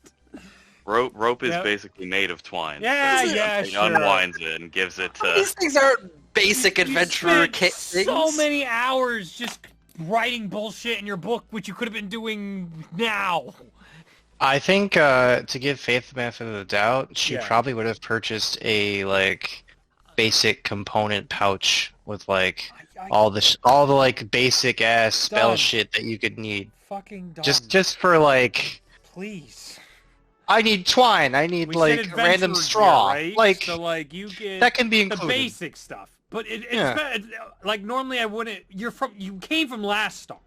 Rope is Yep. basically made of twine. Yeah, So yeah, he sure. unwinds it and gives it to. These things aren't basic You adventurer spent kit so things. many hours just writing bullshit in your book, which you could have been doing now. I think to give Faith the benefit of the doubt, she Yeah. probably would have purchased a like basic component pouch with like all the like basic ass spell Done. shit that you could need. Fucking done. Just for like, please. I need twine. I need We said like adventurer random gear, straw. right? Like so like you get that can be the included. basic stuff. But Yeah. it's like normally I wouldn't. You came from Last Star.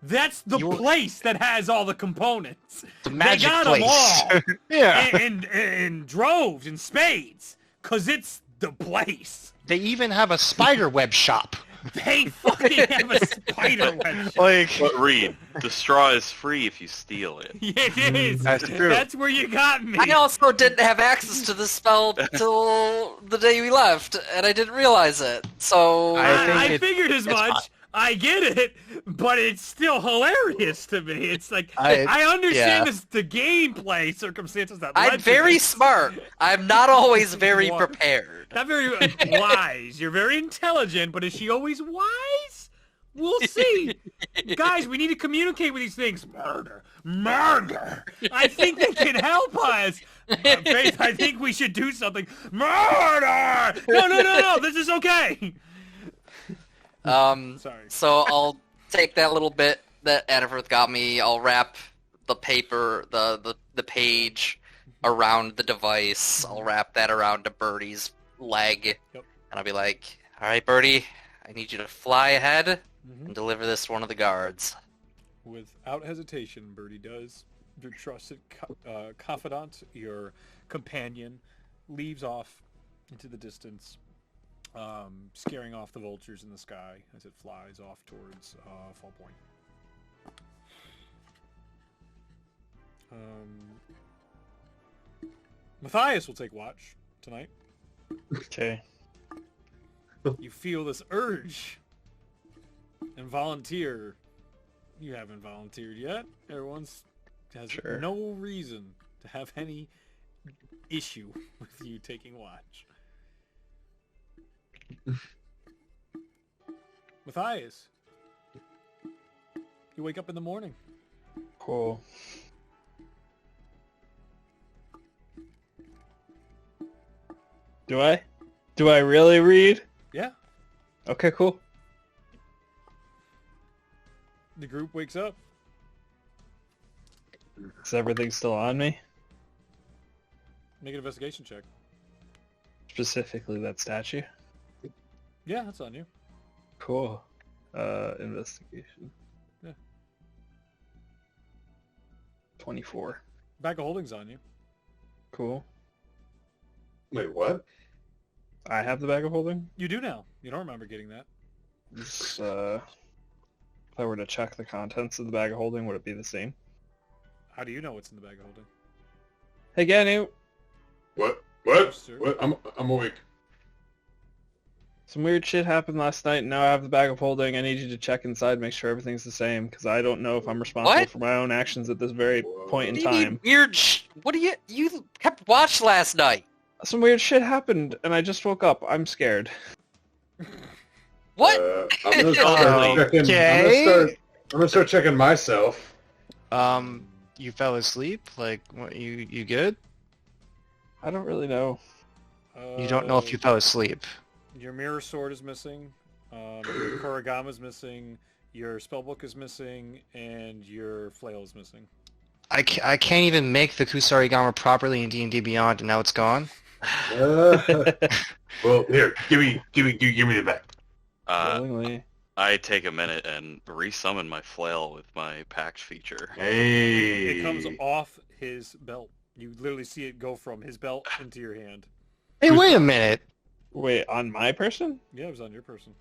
That's the You're- place that has all the components. The magic got 'em place. all. Yeah. in droves and spades, cause it's the place. They even have a spider web shop. They fucking have a spider web. Like, But Reed, the straw is free if you steal it. Yeah, it is. That's true. That's where you got me. I also didn't have access to this spell till the day we left, and I didn't realize it. So I figured as much. I get it, but it's still hilarious to me. It's like I understand the gameplay circumstances that led I'm to very this. smart. I'm not always very prepared. Not very wise. You're very intelligent, but is she always wise? We'll see. Guys, we need to communicate with these things. Murder. I think they can help us. Faith, I think we should do something. Murder. No. This is okay. Sorry. So I'll take that little bit that Adderforth got me. I'll wrap the paper, the page around the device. I'll wrap that around to Birdie's leg, and I'll be like, "All right, Birdie, I need you to fly ahead and deliver this to one of the guards." Without hesitation, Birdie does. Your trusted confidant, your companion, leaves off into the distance. Scaring off the vultures in the sky as it flies off towards Fall Point. Matthias will take watch tonight. Okay. You feel this urge and volunteer. You haven't volunteered yet. Everyone's has no reason to have any issue with you taking watch. Matthias, you wake up in the morning. Cool. Do I? Do I really read? Yeah. Okay, cool. The group wakes up. Is everything still on me? Make an investigation check. Specifically that statue? Yeah, that's on you. Cool. Investigation. Yeah. 24. Bag of holding's on you. Cool. Wait, what? I have the bag of holding? You do now. You don't remember getting that. This, if I were to check the contents of the bag of holding, would it be the same? How do you know what's in the bag of holding? Hey, Ganu! What? What? Sir? What? I'm awake. Some weird shit happened last night, and now I have the bag of holding. I need you to check inside, make sure everything's the same, because I don't know if I'm responsible for my own actions at this very point in What do you mean time. weird what do you kept watch last night? Some weird shit happened, and I just woke up. I'm scared. What? I'm gonna start checking. Okay. I'm gonna start checking myself. You fell asleep? Like, what, you good? I don't really know. You don't know if you fell asleep. Your mirror sword is missing. Your Kuragama's missing. Your spellbook is missing, and your flail is missing. I can't even make the Kusarigama properly in D&D Beyond, and now it's gone. Well, here, give me the bag. Willingly. I take a minute and resummon my flail with my pact feature. Hey. It comes off his belt. You literally see it go from his belt into your hand. Hey, wait a minute. Wait, on my person? Yeah, it was on your person.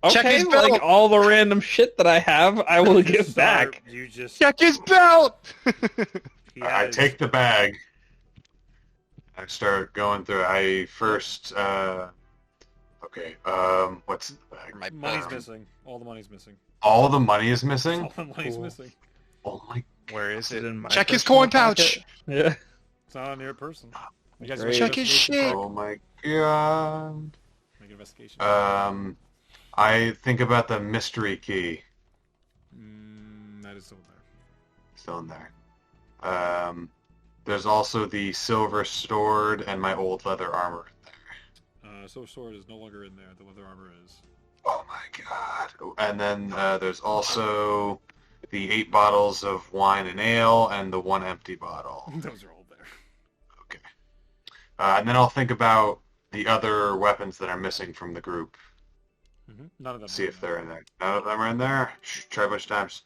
Check Okay, his belt. like all the random shit that I have, I will You give start- back. You just. Check his belt! He I has- take the bag. I start going through. I first. Okay. What's in the bag? My Money's belt. missing. All the money's missing. All the money is missing. All the money's Cool. missing. Oh my. Where is it? In my Check his personal coin pouch! pocket. Yeah. It's not on your person. You guys Great. make an Check his investigation shit. Oh my god. check. Make an investigation. I think about the mystery key. That is still there. Still in there. There's also the silver sword and my old leather armor in there. So sword is no longer in there. The leather armor is. Oh my god. And then there's also the 8 bottles of wine and ale and the 1 empty bottle. Those are all there. Okay. And then I'll think about the other weapons that are missing from the group. None of them. See if they're in there. None of them are in there? Try a bunch of times.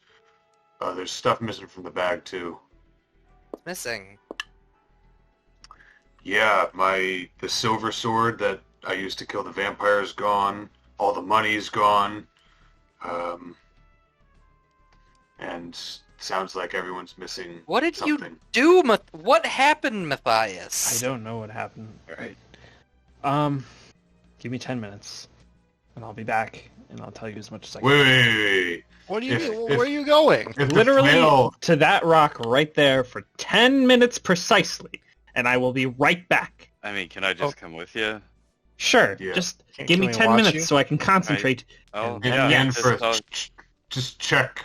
There's stuff missing from the bag too. Missing. Yeah, the silver sword that I used to kill the vampires gone. All the money's gone. And sounds like everyone's missing What did something. you do? What happened, Matthias? I don't know what happened. Right. Give me 10 minutes, and I'll be back, and I'll tell you as much as I can. Wait. What do you If- mean? if- Where are you going? If the Literally flail, to that rock right there for 10 minutes precisely, and I will be right back. I mean, can I just come with you? Sure, Yeah. just Can give me we 10 watch minutes you? so I can concentrate. Oh, and yeah. again, just, just check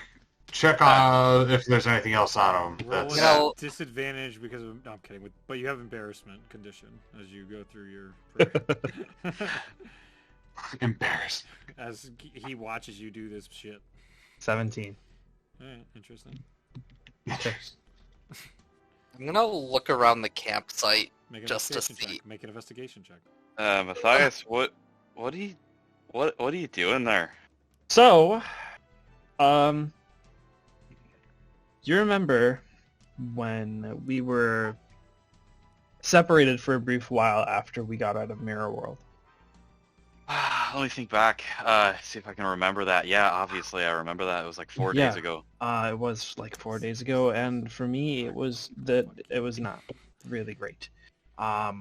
on if there's anything else on them. Roll That's You know- at disadvantage because of... No, I'm kidding. But you have embarrassment condition as you go through your... embarrassed. as he watches you do this shit. 17. Alright, interesting. I'm gonna look around the campsite. Make an Just to investigation see. check. Make an investigation check. Matthias, what are you doing there? So, you remember when we were separated for a brief while after we got out of Mirror World? Let me think back. See if I can remember that. Yeah, obviously I remember that. It was like 4 days ago. It was like 4 days ago, and for me, it was not really great. I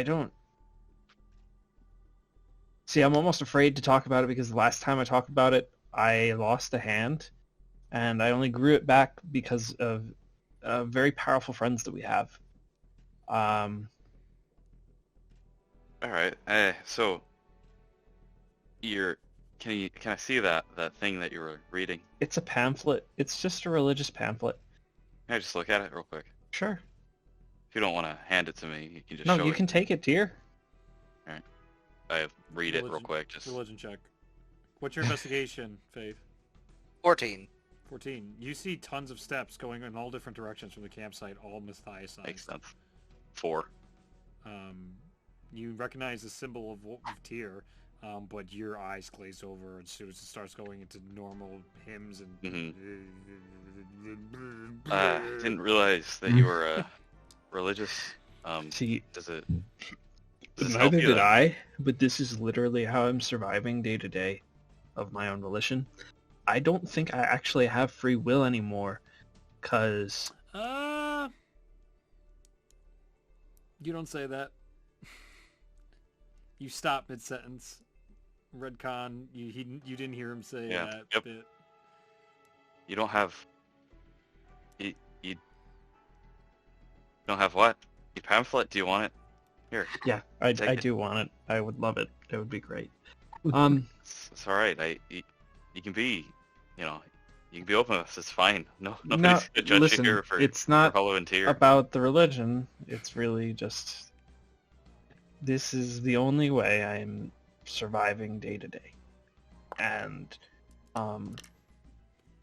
don't see. I'm almost afraid to talk about it because the last time I talked about it, I lost a hand, and I only grew it back because of very powerful friends that we have. All right. So can I see that thing that you were reading? It's a pamphlet. It's just a religious pamphlet. Can I just look at it real quick? Sure. If you don't want to hand it to me, you can just No, show you it. can take it, dear. I read it real Religion- quick. Just Religion check. What's your investigation, Faith? 14. 14. You see tons of steps going in all different directions from the campsite, all Matthias makes sized. sense. 4. You recognize the symbol of Tyr, but your eyes glaze over as soon as it starts going into normal hymns and... Didn't realize that you were religious. See, Does it help neither you did then? I, but this is literally how I'm surviving day to day of my own volition. I don't think I actually have free will anymore, because... You don't say that. You stop mid-sentence. Redcon, you didn't hear him say Yeah, that yep. bit. You don't have... You don't have what? Your pamphlet? Do you want it? Here. Yeah, I Take it. do want it. I would love it. It would be great. It's all right. You can be, you can be open with us. It's fine. No, nobody's gonna judge listen, you here for it's not following Tyr. about the religion. It's really just... This is the only way I'm surviving day to day. And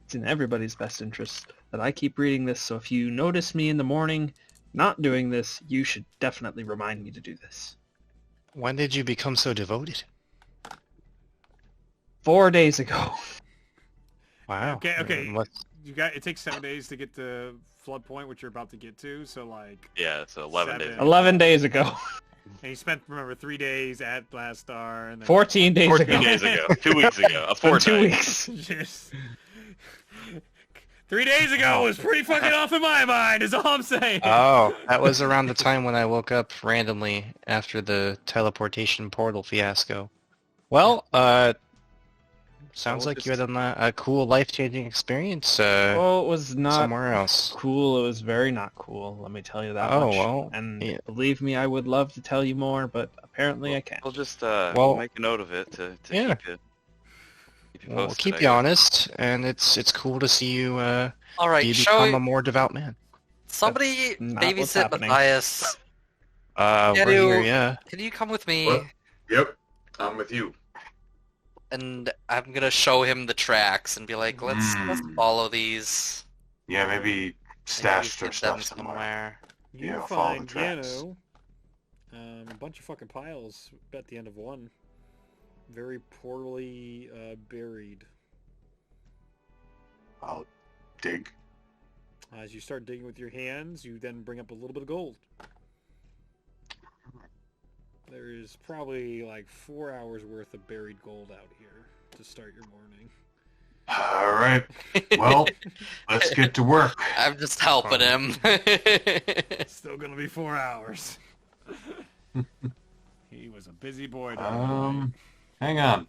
it's in everybody's best interest that I keep reading this, so if you notice me in the morning not doing this, you should definitely remind me to do this. When did you become so devoted? 4 days ago. Wow. Okay. What- It takes 7 days to get to flood point, which you're about to get to, so like... Yeah, so 11 days. 11 days ago. And you spent, remember, 3 days at Blastar, and then... 14 days 14 ago. days ago. 2 weeks ago. A It's been fortnight. 2 weeks. Just... 3 days ago was pretty fucking off in my mind, is all I'm saying. Oh, that was around the time when I woke up randomly after the teleportation portal fiasco. Well, sounds Well, like you had a cool life-changing experience Well, it was not somewhere else. cool. It was very not cool, let me tell you that Oh, much. well, And yeah. believe me, I would love to tell you more, but apparently I can't. We'll just Well, make a note of it to yeah. keep you Well, posted, keep I you guess. honest, and it's cool to see you All right, become a more devout man. somebody not what's babysit happening. Matthias. We're Can here, you- yeah. Can you come with me? What? Yep, I'm with you. And I'm gonna show him the tracks and be like, let's follow these. Yeah, maybe Maybe stashed we or get them stuff somewhere. somewhere. You Yeah, follow the find tracks. Yano, a bunch of fucking piles at the end of one. Very poorly buried. I'll dig. As you start digging with your hands, you then bring up a little bit of gold. There is probably like 4 hours worth of buried gold out here to start your morning. All right. Well, let's get to work. I'm just helping him. Still gonna be 4 hours. He was a busy boy. Hang on.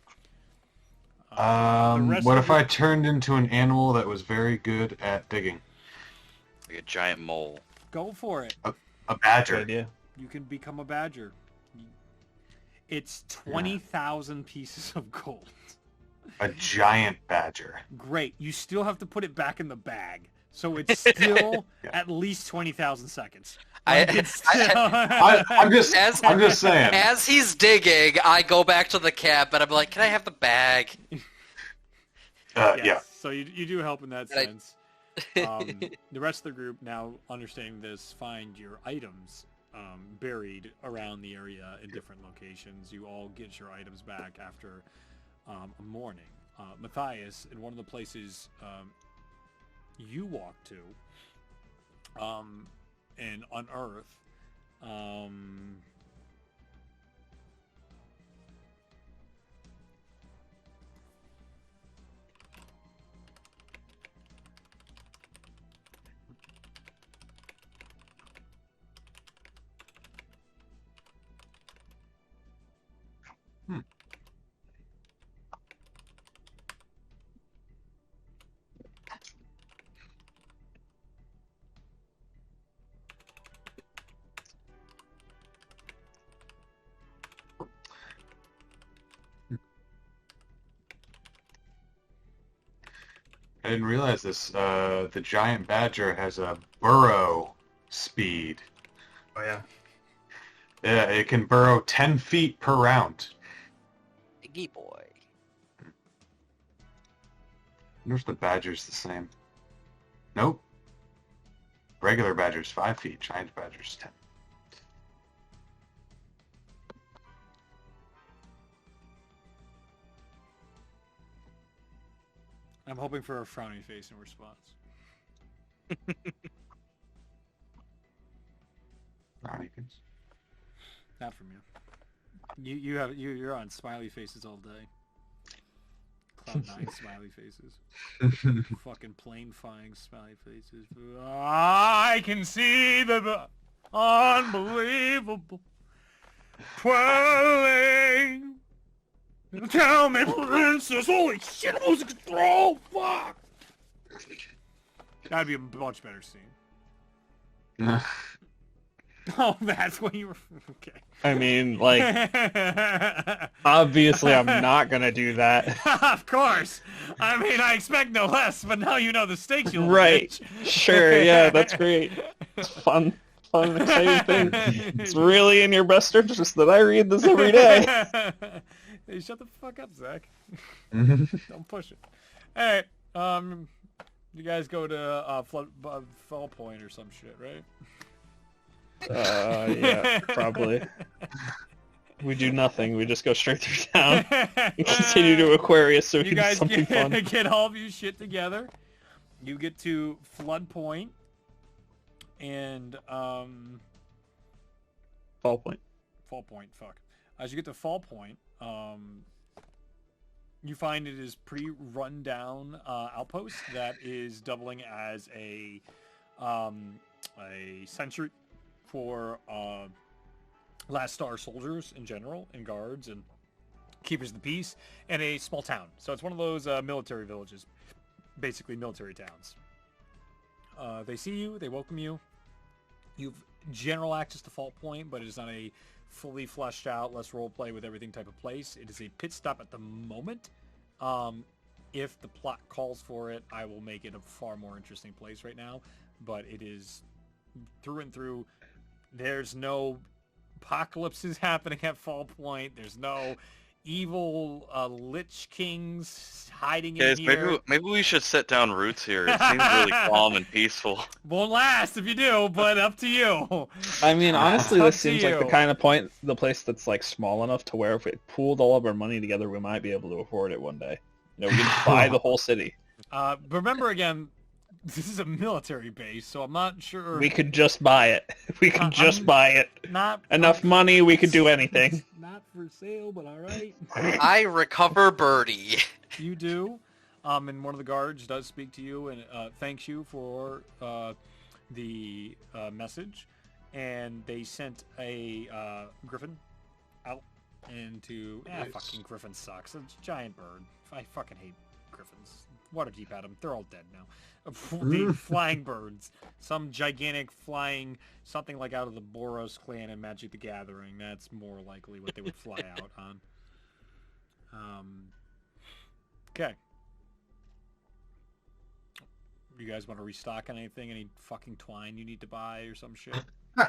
The rest What of if the- I turned into an animal that was very good at digging? Like a giant mole. Go for it. A badger. Good idea. You can become a badger. It's 20,000 pieces of gold. A giant badger. Great. You still have to put it back in the bag. So it's still Yeah. at least 20,000 seconds. I- Like, it's still... I'm just saying. As he's digging, I go back to the camp and I'm like, "Can I have the bag?" Yes. Yeah. So you do help in that And I- sense. The rest of the group, now understanding this, find your items buried around the area in different locations. You all get your items back after a morning. Matthias, in one of the places you walk to, and unearth, I didn't realize this. The giant badger has a burrow speed. Oh yeah. Yeah, it can burrow 10 feet per round. Iggy boy. I wonder if the badger's the same. Nope. Regular badger's 5 feet. Giant badger's 10. I'm hoping for a frowny face in response. Brownies. Not from you. You're on smiley faces all day. Cloud9 smiley faces. Fucking plain-fying smiley faces. I can see the unbelievable twirling. Tell me, princess. Holy shit, music control. Fuck. That'd be a much better scene. Oh, that's what you were... Okay. I mean, like, obviously I'm not gonna do that. Of course. I mean, I expect no less, but now you know the stakes you'll Right. bitch. Sure, yeah, that's great. It's fun, exciting thing. It's really in your best interest that I read this every day. Hey, shut the fuck up, Zach. Don't push it. Alright, you guys go to Fall Point or some shit, right? Yeah, probably. We do nothing. We just go straight through town and continue to Aquarius so we You can do guys something fun. get all of your shit together. You get to Flood Point, and Fall Point. Fall Point. Fuck. As you get to Fall Point, you find it is pretty run-down outpost that is doubling as a sentry for Last Star soldiers in general, and guards and keepers of the peace, and a small town. So it's one of those military villages, basically military towns. They see you, they welcome you. You've general access to Fault Point, but it is not a fully fleshed out, let's roleplay with everything type of place. It is a pit stop at the moment. If the plot calls for it, I will make it a far more interesting place right now. But it is through and through. There's no apocalypses happening at Fall Point. There's no evil Lich Kings hiding Guys, in here. maybe we should set down roots here. It seems really calm and peaceful. Won't last if you do, but up to you. I mean, honestly, Up this to seems like the you. kind of the place that's like small enough to where if we pooled all of our money together, we might be able to afford it one day. You know, we could buy the whole city. Remember again, This is a military base, so I'm not sure. We could just buy it. We could just buy it. Not Enough money, we could do anything. Not for sale, but all right. I recover Birdie. You do. And one of the guards does speak to you and thanks you for the message. And they sent a griffin out into... fucking griffin sucks. It's a giant bird. I fucking hate griffins. Waterdeep at them. They're all dead now. The flying birds. Some gigantic flying... Something like out of the Boros clan and Magic the Gathering. That's more likely what they would fly out on. Okay. You guys want to restock on anything? Any fucking twine you need to buy or some shit? Oh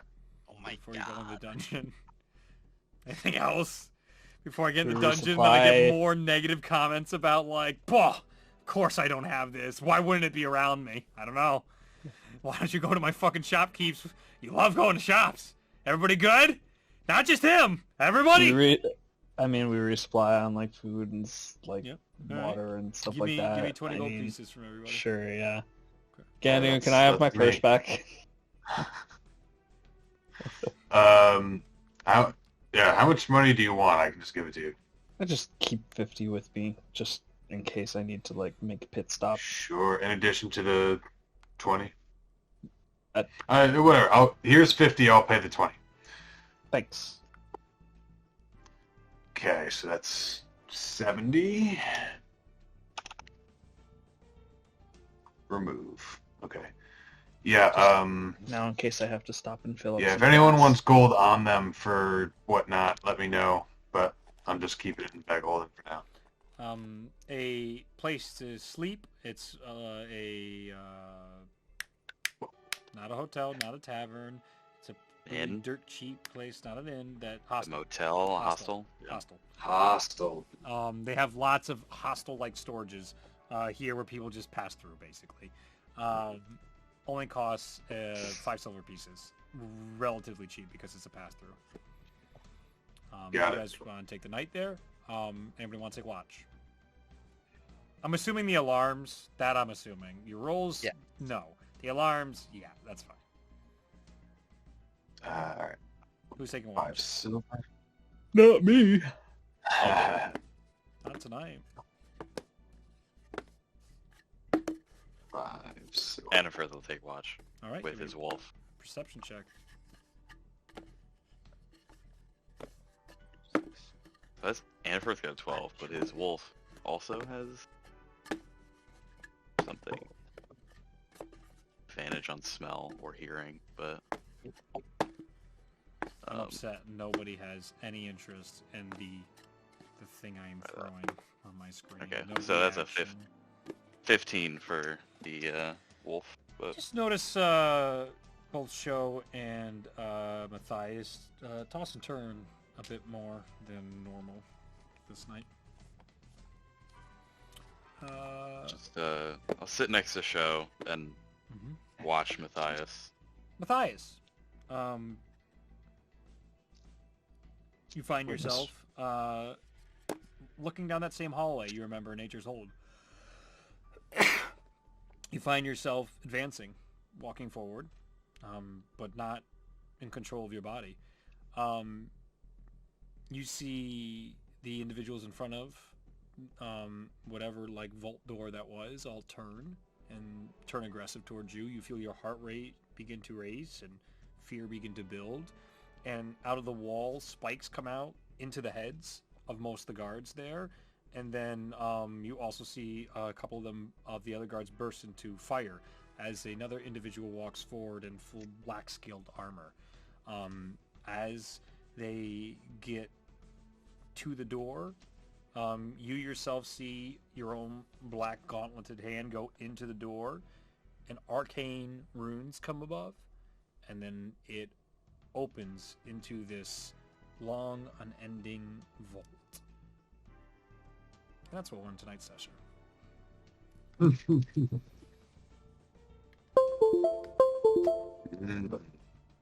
my Before god. you go in the dungeon. Anything else? Before I get in the Food dungeon, then I get supply. more negative comments about like, of course I don't have this. Why wouldn't it be around me? I don't know. Why don't you go to my fucking shopkeepers? You love going to shops. Everybody good? Not just him. Everybody. We resupply on like food and like Yep. All right. water and stuff Give like me, that. give me 20 I gold mean, pieces from everybody. Sure, yeah. Ganu, can I have my That's me. purse back? How much money do you want? I can just give it to you. I just keep 50 with me, just in case I need to like make a pit stop. Sure. In addition to the 20. Uh, Whatever. Here's 50. I'll pay the 20. Thanks. Okay, so that's 70. Remove. Okay. Yeah. Now, in case I have to stop and fill up. Yeah. some If anyone gas. wants gold on them for whatnot, let me know. But I'm just keeping it in bag holding for now. A place to sleep. It's not a hotel, not a tavern. It's a really Inn? dirt cheap place, not an inn. That A hostel. motel, hostel. Hostel. Hostile. They have lots of hostel-like storages here where people just pass through, basically. Only costs 5 silver pieces. Relatively cheap because it's a pass-through. You Got it. guys want to take the night there? Anybody want to take watch? I'm assuming the alarms. That I'm assuming. Your rolls? Yeah. No. The alarms? Yeah, that's fine. All right. Who's taking 5 watch? silver. Not me. Not tonight. 5 silver. Anniford will take watch All right. with give me his wolf. a perception check. That's Anniford's got 12, but his wolf also has something. Advantage on smell or hearing, but I'm upset. Nobody has any interest in the thing I am throwing on my screen. Okay, No so that's a reaction. 15 for the wolf. But Just notice both Show and Matthias toss and turn a bit more than normal this night. just I'll sit next to Show and Mhm. watch Matthias. Matthias, you find Goodness. yourself looking down that same hallway you remember in Nature's Hold. You find yourself advancing, walking forward, but not in control of your body. You see the individuals in front of whatever like vault door that was all turn and turn aggressive towards you. You feel your heart rate begin to race and fear begin to build. And out of the wall, spikes come out into the heads of most of the guards there. And then you also see a couple of the other guards burst into fire as another individual walks forward in full black skilled armor. As they get to the door, you yourself see your own black gauntleted hand go into the door, and arcane runes come above, and then it opens into this long, unending vault. And that's what we're in tonight's session.